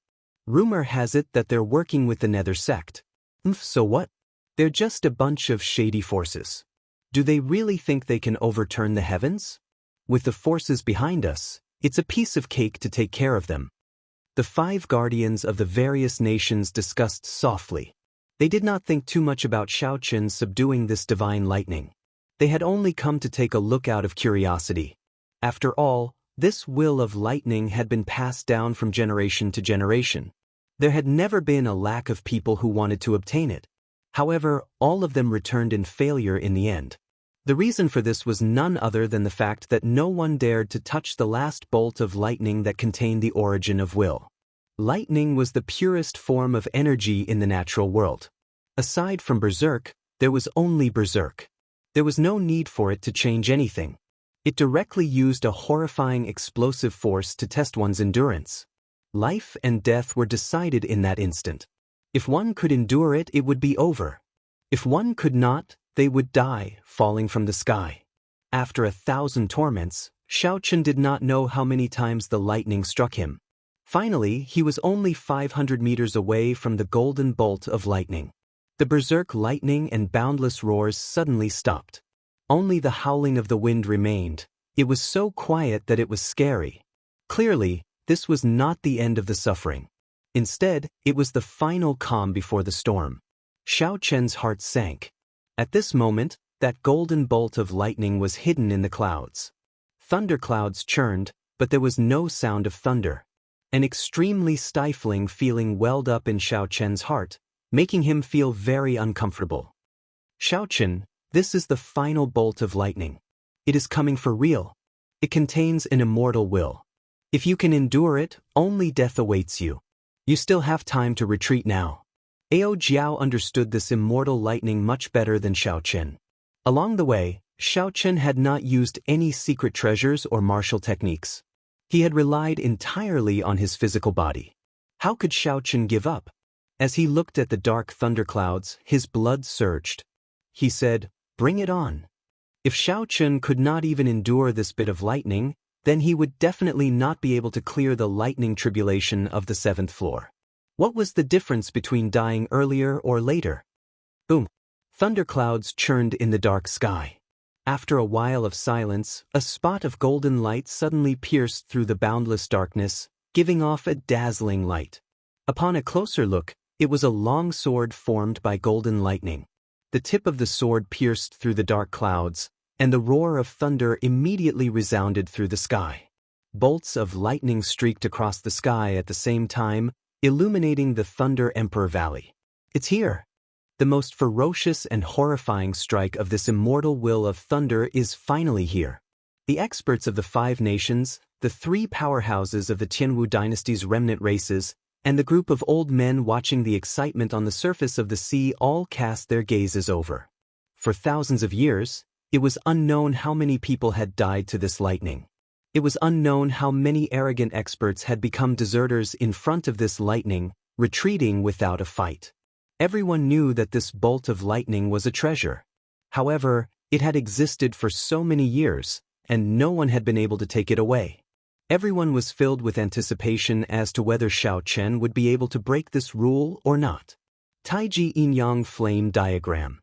S1: Rumor has it that they're working with the Nether sect. So what? They're just a bunch of shady forces. Do they really think they can overturn the heavens? With the forces behind us, it's a piece of cake to take care of them. The 5 guardians of the various nations discussed softly. They did not think too much about Xiaochen subduing this divine lightning. They had only come to take a look out of curiosity. After all, this will of lightning had been passed down from generation to generation. There had never been a lack of people who wanted to obtain it. However, all of them returned in failure in the end. The reason for this was none other than the fact that no one dared to touch the last bolt of lightning that contained the origin of will. Lightning was the purest form of energy in the natural world. Aside from Berserk, there was only Berserk. There was no need for it to change anything. It directly used a horrifying explosive force to test one's endurance. Life and death were decided in that instant. If one could endure it, it would be over. If one could not, they would die, falling from the sky. After 1,000 torments, Xiaochen did not know how many times the lightning struck him. Finally, he was only 500 meters away from the golden bolt of lightning. The berserk lightning and boundless roars suddenly stopped. Only the howling of the wind remained. It was so quiet that it was scary. Clearly, this was not the end of the suffering. Instead, it was the final calm before the storm. Xiaochen's heart sank. At this moment, that golden bolt of lightning was hidden in the clouds. Thunderclouds churned, but there was no sound of thunder. An extremely stifling feeling welled up in Xiaochen's heart, making him feel very uncomfortable. Xiaochen, this is the final bolt of lightning. It is coming for real. It contains an immortal will. If you can endure it, only death awaits you. You still have time to retreat now. Ao Jiao understood this immortal lightning much better than Xiao Chen. Along the way, Xiao Chen had not used any secret treasures or martial techniques. He had relied entirely on his physical body. How could Xiao Chen give up? As he looked at the dark thunderclouds, his blood surged. He said, "Bring it on." If Xiao Chen could not even endure this bit of lightning, then he would definitely not be able to clear the lightning tribulation of the 7th floor. What was the difference between dying earlier or later? Boom! Thunderclouds churned in the dark sky. After a while of silence, a spot of golden light suddenly pierced through the boundless darkness, giving off a dazzling light. Upon a closer look, it was a long sword formed by golden lightning. The tip of the sword pierced through the dark clouds, and the roar of thunder immediately resounded through the sky. Bolts of lightning streaked across the sky at the same time, illuminating the Thunder Emperor Valley. It's here! The most ferocious and horrifying strike of this immortal will of thunder is finally here. The experts of the 5 nations, the 3 powerhouses of the Tianwu dynasty's remnant races, and the group of old men watching the excitement on the surface of the sea all cast their gazes over. For thousands of years, it was unknown how many people had died to this lightning. It was unknown how many arrogant experts had become deserters in front of this lightning, retreating without a fight. Everyone knew that this bolt of lightning was a treasure. However, it had existed for so many years, and no one had been able to take it away. Everyone was filled with anticipation as to whether Xiao Chen would be able to break this rule or not. Taiji Yin-Yang Flame Diagram.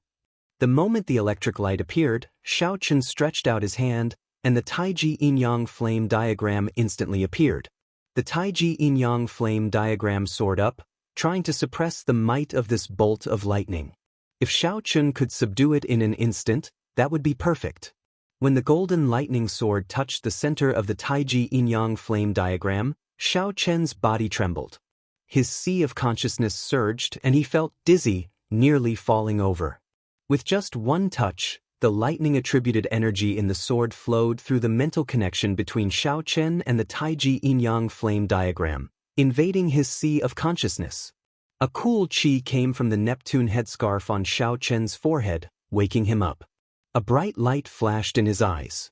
S1: The moment the electric light appeared, Xiao Chen stretched out his hand, and the Taiji Yin-Yang Flame Diagram instantly appeared. The Taiji Yin-Yang Flame Diagram soared up, trying to suppress the might of this bolt of lightning. If Xiao Chen could subdue it in an instant, that would be perfect. When the golden lightning sword touched the center of the Taiji Yin-Yang Flame Diagram, Xiao Chen's body trembled. His sea of consciousness surged and he felt dizzy, nearly falling over. With just one touch, the lightning-attributed energy in the sword flowed through the mental connection between Xiao Chen and the Taiji Yin-Yang Flame Diagram, invading his sea of consciousness. A cool chi came from the Neptune headscarf on Xiao Chen's forehead, waking him up. A bright light flashed in his eyes.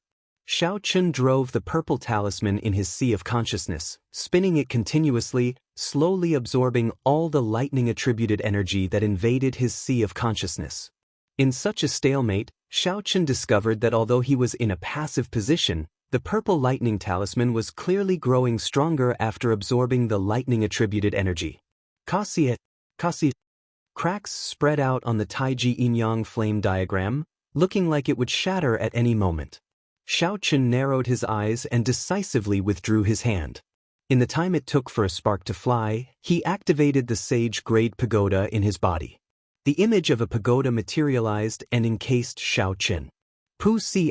S1: Xiao Chen drove the purple talisman in his sea of consciousness, spinning it continuously, slowly absorbing all the lightning-attributed energy that invaded his sea of consciousness. In such a stalemate, Xiao Chen discovered that although he was in a passive position, the purple lightning talisman was clearly growing stronger after absorbing the lightning-attributed energy. Kasi. Cracks spread out on the Taiji Yin-Yang Flame Diagram, looking like it would shatter at any moment. Xiao Chen narrowed his eyes and decisively withdrew his hand. In the time it took for a spark to fly, he activated the Sage-grade pagoda in his body. The image of a pagoda materialized and encased Xiao Chen. Pu Si.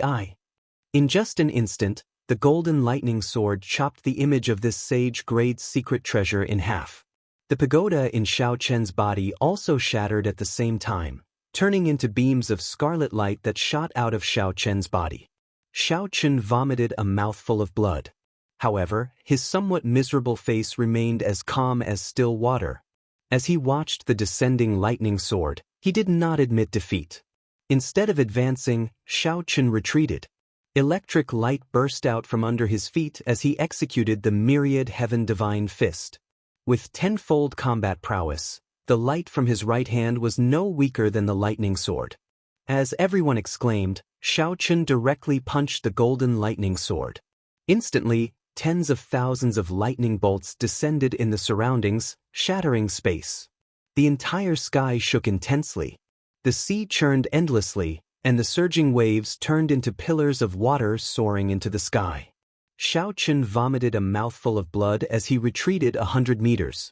S1: In just an instant, the golden lightning sword chopped the image of this Sage-grade secret treasure in half. The pagoda in Xiao Chen's body also shattered at the same time, turning into beams of scarlet light that shot out of Xiao Chen's body. Xiao Chen vomited a mouthful of blood. However, his somewhat miserable face remained as calm as still water. As he watched the descending lightning sword, he did not admit defeat. Instead of advancing, Xiao Chen retreated. Electric light burst out from under his feet as he executed the myriad heaven divine fist. With tenfold combat prowess, the light from his right hand was no weaker than the lightning sword. As everyone exclaimed, Xiao Chen directly punched the golden lightning sword. Instantly, tens of thousands of lightning bolts descended in the surroundings, shattering space. The entire sky shook intensely. The sea churned endlessly, and the surging waves turned into pillars of water soaring into the sky. Xiao Chen vomited a mouthful of blood as he retreated 100 meters.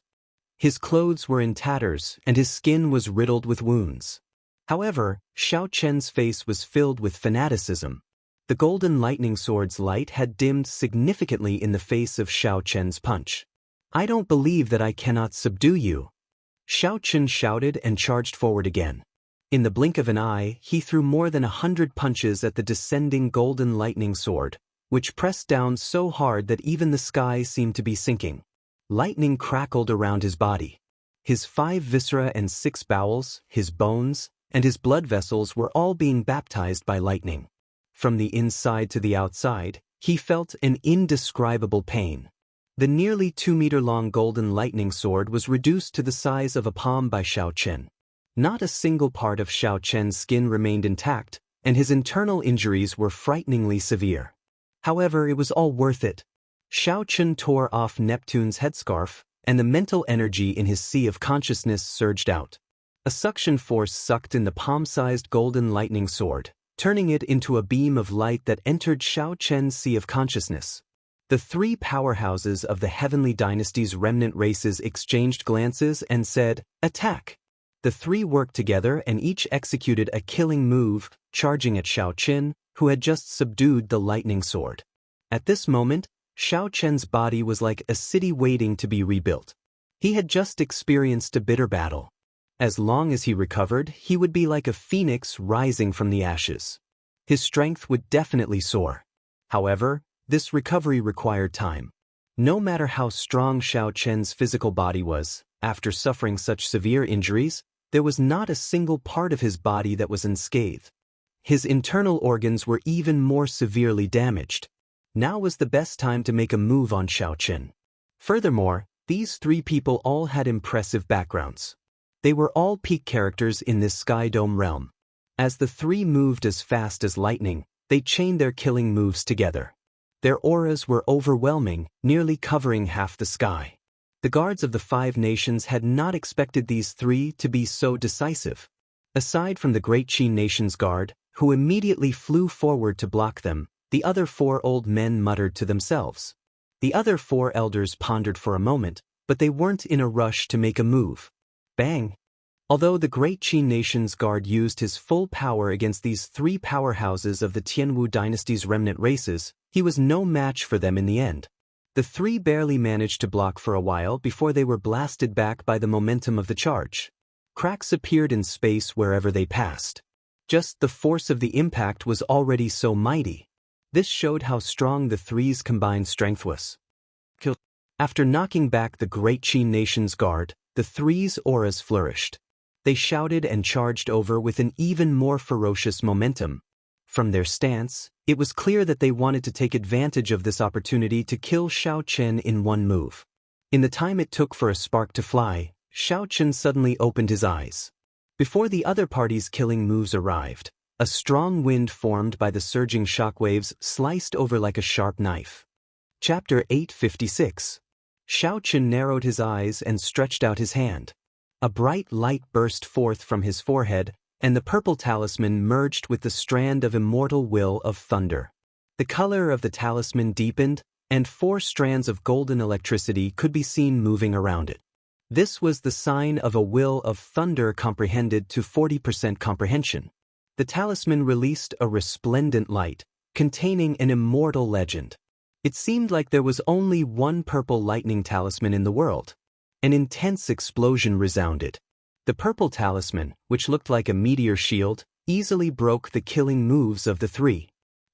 S1: His clothes were in tatters and his skin was riddled with wounds. However, Xiao Chen's face was filled with fanaticism. The golden lightning sword's light had dimmed significantly in the face of Xiao Chen's punch. "I don't believe that I cannot subdue you." Xiao Chen shouted and charged forward again. In the blink of an eye, he threw more than 100 punches at the descending golden lightning sword, which pressed down so hard that even the sky seemed to be sinking. Lightning crackled around his body. His 5 viscera and 6 bowels, his bones, and his blood vessels were all being baptized by lightning. From the inside to the outside, he felt an indescribable pain. The nearly 2-meter-long golden lightning sword was reduced to the size of a palm by Xiao Chen. Not a single part of Xiao Chen's skin remained intact, and his internal injuries were frighteningly severe. However, it was all worth it. Xiao Chen tore off Neptune's headscarf, and the mental energy in his sea of consciousness surged out. A suction force sucked in the palm-sized golden lightning sword, turning it into a beam of light that entered Xiao Chen's sea of consciousness. The 3 powerhouses of the heavenly dynasty's remnant races exchanged glances and said, "Attack!" The 3 worked together and each executed a killing move, charging at Xiao Chen, who had just subdued the lightning sword. At this moment, Xiao Chen's body was like a city waiting to be rebuilt. He had just experienced a bitter battle. As long as he recovered, he would be like a phoenix rising from the ashes. His strength would definitely soar. However, this recovery required time. No matter how strong Xiao Chen's physical body was, after suffering such severe injuries, there was not a single part of his body that was unscathed. His internal organs were even more severely damaged. Now was the best time to make a move on Xiao Chen. Furthermore, these 3 people all had impressive backgrounds. They were all peak characters in this Sky Dome realm. As the 3 moved as fast as lightning, they chained their killing moves together. Their auras were overwhelming, nearly covering half the sky. The guards of the 5 nations had not expected these 3 to be so decisive. Aside from the Great Qin Nation's guard, who immediately flew forward to block them, the other 4 old men muttered to themselves. The other 4 elders pondered for a moment, but they weren't in a rush to make a move. Bang! Although the Great Qin Nation's guard used his full power against these 3 powerhouses of the Tianwu dynasty's remnant races, he was no match for them in the end. The 3 barely managed to block for a while before they were blasted back by the momentum of the charge. Cracks appeared in space wherever they passed. Just the force of the impact was already so mighty. This showed how strong the 3's combined strength was. After knocking back the Great Qin Nation's guard, the 3's auras flourished. They shouted and charged over with an even more ferocious momentum. From their stance, it was clear that they wanted to take advantage of this opportunity to kill Xiao Chen in one move. In the time it took for a spark to fly, Xiao Chen suddenly opened his eyes. Before the other party's killing moves arrived, a strong wind formed by the surging shockwaves sliced over like a sharp knife. Chapter 856. Xiao Chen narrowed his eyes and stretched out his hand. A bright light burst forth from his forehead, and the purple talisman merged with the strand of immortal will of thunder. The color of the talisman deepened, and 4 strands of golden electricity could be seen moving around it. This was the sign of a will of thunder comprehended to 40% comprehension. The talisman released a resplendent light, containing an immortal legend. It seemed like there was only one purple lightning talisman in the world. An intense explosion resounded. The purple talisman, which looked like a meteor shield, easily broke the killing moves of the 3.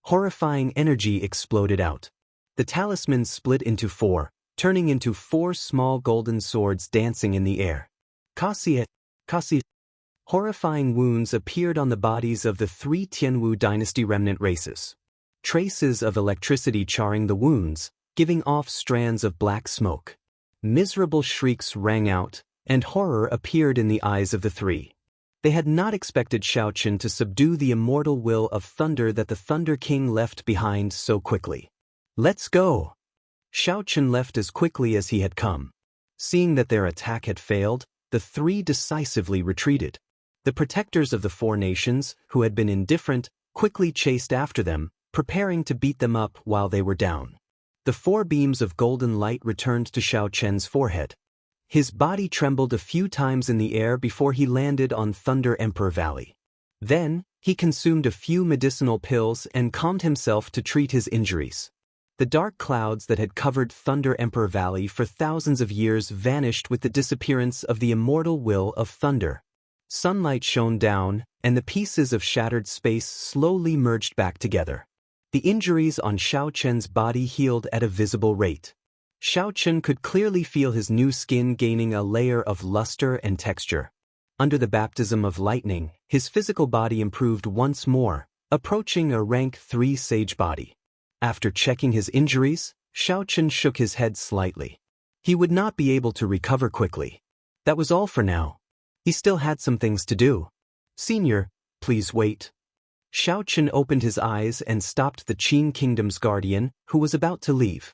S1: Horrifying energy exploded out. The talisman split into 4, turning into 4 small golden swords dancing in the air. Kasi. Horrifying wounds appeared on the bodies of the 3 Tianwu dynasty remnant races. Traces of electricity charring the wounds, giving off strands of black smoke. Miserable shrieks rang out, and horror appeared in the eyes of the 3. They had not expected Xiao Chen to subdue the immortal will of thunder that the Thunder King left behind so quickly. "Let's go!" Xiao Chen left as quickly as he had come. Seeing that their attack had failed, the 3 decisively retreated. The protectors of the 4 nations, who had been indifferent, quickly chased after them, preparing to beat them up while they were down. The 4 beams of golden light returned to Xiao Chen's forehead. His body trembled a few times in the air before he landed on Thunder Emperor Valley. Then, he consumed a few medicinal pills and calmed himself to treat his injuries. The dark clouds that had covered Thunder Emperor Valley for thousands of years vanished with the disappearance of the immortal will of thunder. Sunlight shone down, and the pieces of shattered space slowly merged back together. The injuries on Xiao Chen's body healed at a visible rate. Xiao Chen could clearly feel his new skin gaining a layer of luster and texture. Under the baptism of lightning, his physical body improved once more, approaching a rank 3 sage body. After checking his injuries, Xiao Chen shook his head slightly. He would not be able to recover quickly. That was all for now. He still had some things to do. Senior, please wait. Xiao Chen opened his eyes and stopped the Qin Kingdom's guardian, who was about to leave.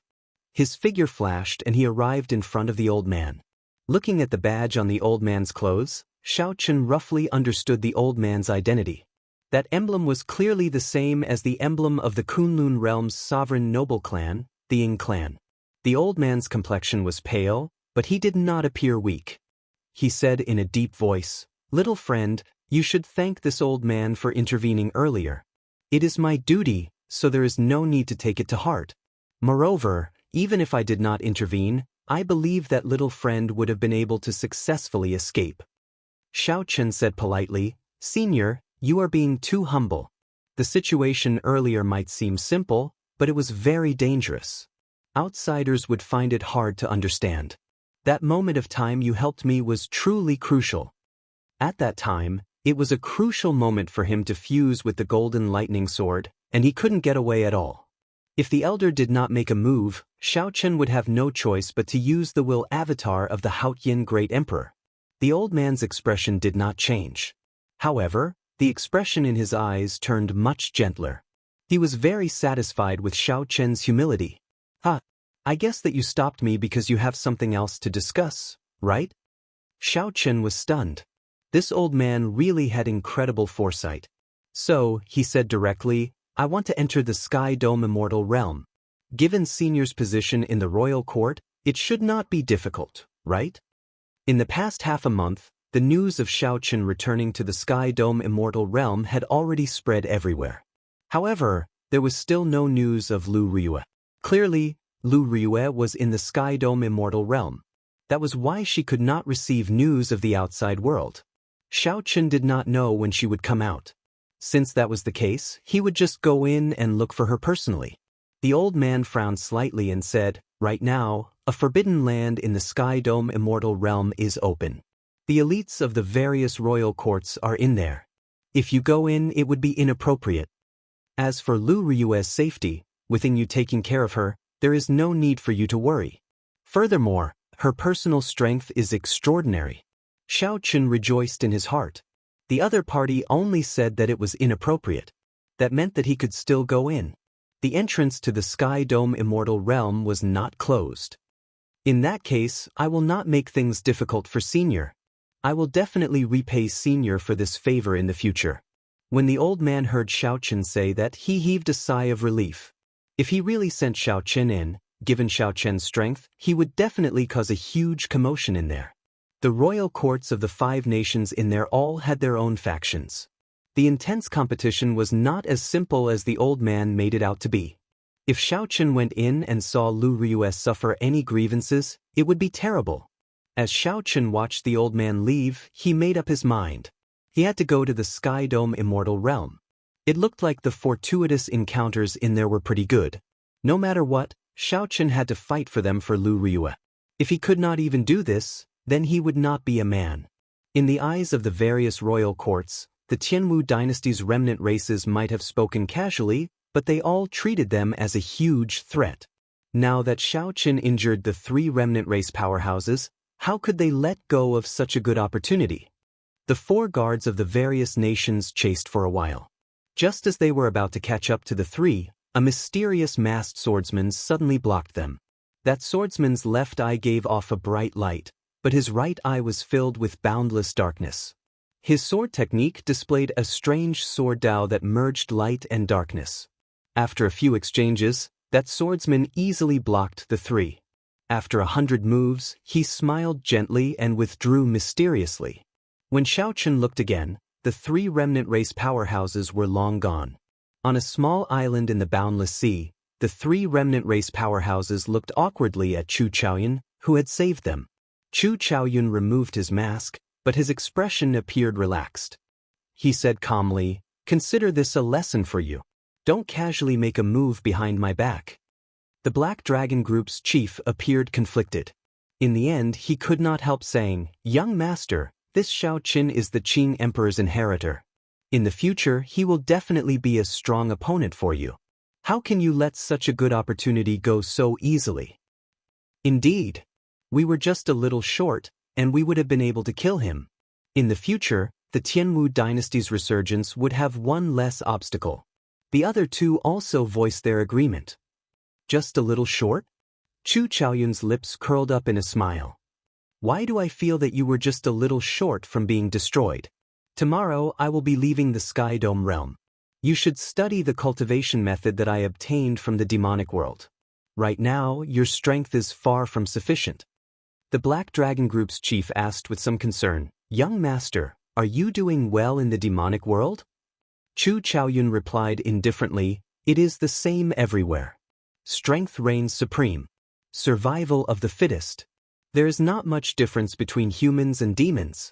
S1: His figure flashed and he arrived in front of the old man. Looking at the badge on the old man's clothes, Xiao Chen roughly understood the old man's identity. That emblem was clearly the same as the emblem of the Kunlun realm's sovereign noble clan, the Ying clan. The old man's complexion was pale, but he did not appear weak. He said in a deep voice, "Little friend, you should thank this old man for intervening earlier. It is my duty, so there is no need to take it to heart. Moreover, even if I did not intervene, I believe that little friend would have been able to successfully escape." Xiao Chen said politely, "Senior, you are being too humble. The situation earlier might seem simple, but it was very dangerous. Outsiders would find it hard to understand. That moment of time you helped me was truly crucial." At that time, it was a crucial moment for him to fuse with the golden lightning sword, and he couldn't get away at all. If the elder did not make a move, Xiao Chen would have no choice but to use the will avatar of the Haotian Great Emperor. The old man's expression did not change. However, the expression in his eyes turned much gentler. He was very satisfied with Xiao Chen's humility. I guess that you stopped me because you have something else to discuss, right?" Xiao Chen was stunned. This old man really had incredible foresight. "So," he said directly, "I want to enter the Sky Dome Immortal realm. Given Senior's position in the royal court, it should not be difficult, right?" In the past half a month, the news of Xiao Chen returning to the Sky Dome Immortal realm had already spread everywhere. However, there was still no news of Lu Riyue. Clearly, Lu Riyue was in the Sky Dome Immortal realm. That was why she could not receive news of the outside world. Xiao Chen did not know when she would come out. Since that was the case, he would just go in and look for her personally. The old man frowned slightly and said, "Right now, a forbidden land in the Sky Dome Immortal realm is open. The elites of the various royal courts are in there. If you go in, it would be inappropriate. As for Lu Riyue's safety, within you taking care of her, there is no need for you to worry. Furthermore, her personal strength is extraordinary." Xiao Chen rejoiced in his heart. The other party only said that it was inappropriate. That meant that he could still go in. The entrance to the Sky Dome Immortal realm was not closed. "In that case, I will not make things difficult for Senior. I will definitely repay Senior for this favor in the future." When the old man heard Xiao Chen say that, he heaved a sigh of relief. If he really sent Xiao Chen in, given Xiao Chen's strength, he would definitely cause a huge commotion in there. The royal courts of the 5 nations in there all had their own factions. The intense competition was not as simple as the old man made it out to be. If Xiao Chen went in and saw Lu Riyue suffer any grievances, it would be terrible. As Xiao Chen watched the old man leave, he made up his mind. He had to go to the Sky Dome Immortal realm. It looked like the fortuitous encounters in there were pretty good. No matter what, Xiao Chen had to fight for them for Lu Riyue. If he could not even do this, then he would not be a man. In the eyes of the various royal courts, the Tianwu dynasty's remnant races might have spoken casually, but they all treated them as a huge threat. Now that Xiao Chen injured the 3 remnant race powerhouses, how could they let go of such a good opportunity? The 4 guards of the various nations chased for a while. Just as they were about to catch up to the 3, a mysterious masked swordsman suddenly blocked them. That swordsman's left eye gave off a bright light, but his right eye was filled with boundless darkness. His sword technique displayed a strange sword Dao that merged light and darkness. After a few exchanges, that swordsman easily blocked the 3. After 100 moves, he smiled gently and withdrew mysteriously. When Xiao Chen looked again, the 3 remnant race powerhouses were long gone. On a small island in the boundless sea, the 3 remnant race powerhouses looked awkwardly at Chu Chaoyun, who had saved them. Chu Chaoyun removed his mask, but his expression appeared relaxed. He said calmly, "Consider this a lesson for you. Don't casually make a move behind my back." The Black Dragon Group's chief appeared conflicted. In the end, he could not help saying, "Young master, this Xiao Qin is the Qing Emperor's inheritor. In the future, he will definitely be a strong opponent for you. How can you let such a good opportunity go so easily?" "Indeed. We were just a little short, and we would have been able to kill him. In the future, the Tianwu dynasty's resurgence would have one less obstacle." The other two also voiced their agreement. "Just a little short?" Chu Chaoyun's lips curled up in a smile. "Why do I feel that you were just a little short from being destroyed? Tomorrow I will be leaving the Sky Dome realm. You should study the cultivation method that I obtained from the demonic world. Right now, your strength is far from sufficient." The Black Dragon Group's chief asked with some concern, "Young master, are you doing well in the demonic world?" Chu Chaoyun replied indifferently, "It is the same everywhere. Strength reigns supreme. Survival of the fittest. There is not much difference between humans and demons."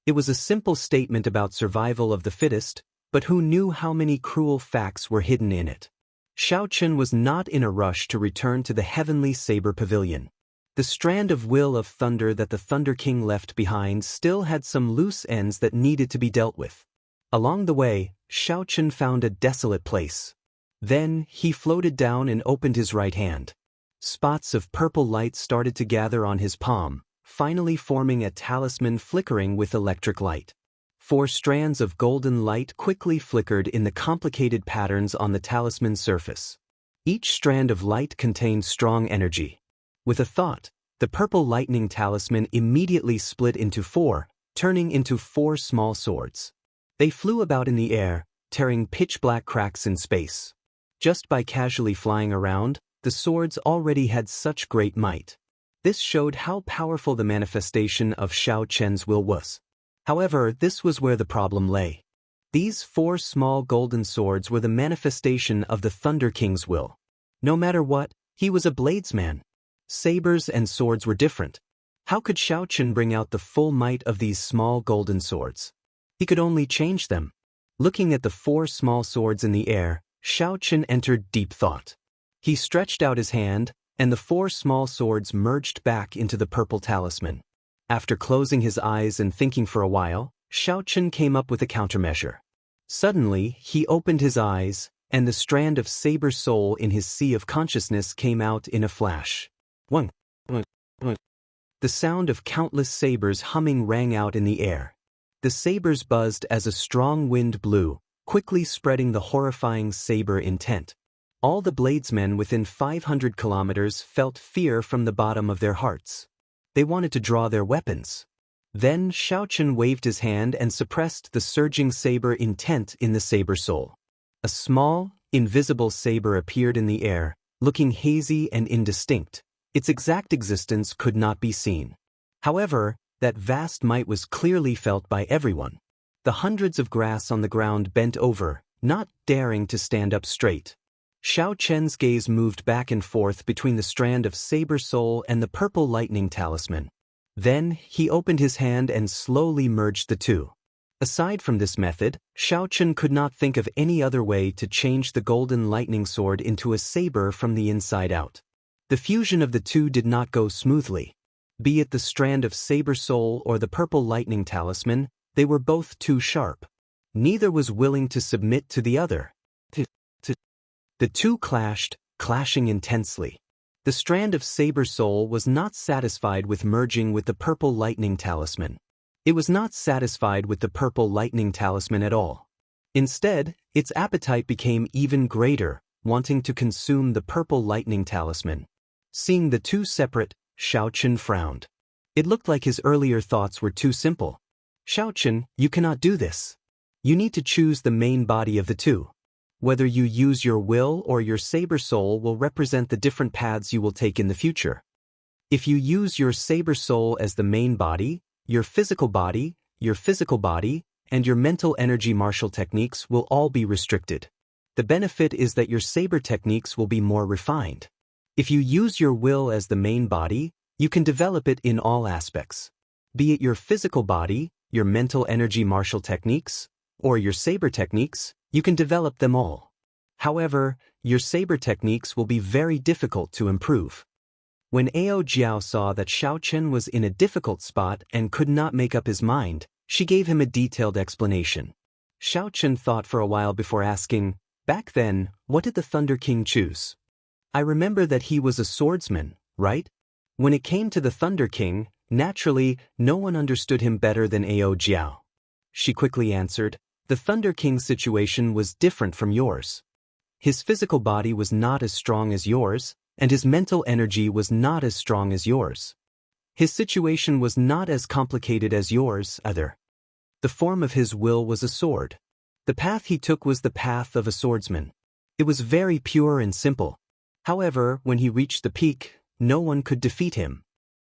S1: It was a simple statement about survival of the fittest, but who knew how many cruel facts were hidden in it? Xiao Qin was not in a rush to return to the heavenly saber pavilion. The strand of will of thunder that the Thunder King left behind still had some loose ends that needed to be dealt with. Along the way, Xiao Qin found a desolate place. Then, he floated down and opened his right hand. Spots of purple light started to gather on his palm, finally forming a talisman flickering with electric light. 4 strands of golden light quickly flickered in the complicated patterns on the talisman's surface. Each strand of light contained strong energy. With a thought, the purple lightning talisman immediately split into 4, turning into 4 small swords. They flew about in the air, tearing pitch-black cracks in space. Just by casually flying around, the swords already had such great might. This showed how powerful the manifestation of Xiao Qin's will was. However, this was where the problem lay. These 4 small golden swords were the manifestation of the Thunder King's will. No matter what, he was a bladesman. Sabers and swords were different. How could Xiao Qin bring out the full might of these small golden swords? He could only change them. Looking at the 4 small swords in the air, Xiao Qin entered deep thought. He stretched out his hand, and the 4 small swords merged back into the purple talisman. After closing his eyes and thinking for a while, Xiao Qin came up with a countermeasure. Suddenly, he opened his eyes, and the strand of saber soul in his sea of consciousness came out in a flash. Wang. The sound of countless sabers humming rang out in the air. The sabers buzzed as a strong wind blew, quickly spreading the horrifying saber intent. All the bladesmen within 500 kilometers felt fear from the bottom of their hearts. They wanted to draw their weapons. Then Xiao Qin waved his hand and suppressed the surging saber intent in the saber soul. A small, invisible saber appeared in the air, looking hazy and indistinct. Its exact existence could not be seen. However, that vast might was clearly felt by everyone. The hundreds of grass on the ground bent over, not daring to stand up straight. Xiao Qin's gaze moved back and forth between the strand of saber soul and the purple lightning talisman. Then, he opened his hand and slowly merged the two. Aside from this method, Xiao Qin could not think of any other way to change the golden lightning sword into a saber from the inside out. The fusion of the two did not go smoothly. Be it the strand of saber soul or the purple lightning talisman, they were both too sharp. Neither was willing to submit to the other. The two clashed, clashing intensely. The strand of saber soul was not satisfied with merging with the purple lightning talisman. It was not satisfied with the purple lightning talisman at all. Instead, its appetite became even greater, wanting to consume the purple lightning talisman. Seeing the two separate, Xiao Qin frowned. It looked like his earlier thoughts were too simple. "Xiao Qin, you cannot do this. You need to choose the main body of the two. Whether you use your will or your saber soul will represent the different paths you will take in the future. If you use your saber soul as the main body, your physical body, and your mental energy martial techniques will all be restricted. The benefit is that your saber techniques will be more refined. If you use your will as the main body, you can develop it in all aspects. Be it your physical body, your mental energy martial techniques, or your saber techniques, you can develop them all. However, your saber techniques will be very difficult to improve. When Ao Jiao saw that Xiao Chen was in a difficult spot and could not make up his mind, she gave him a detailed explanation. Xiao Chen thought for a while before asking, "Back then, what did the Thunder King choose?" "I remember that he was a swordsman, right?" When it came to the Thunder King, naturally, no one understood him better than Ao Jiao. She quickly answered, "The Thunder King's situation was different from yours. His physical body was not as strong as yours, and his mental energy was not as strong as yours. His situation was not as complicated as yours, either. The form of his will was a sword. The path he took was the path of a swordsman. It was very pure and simple. However, when he reached the peak, no one could defeat him.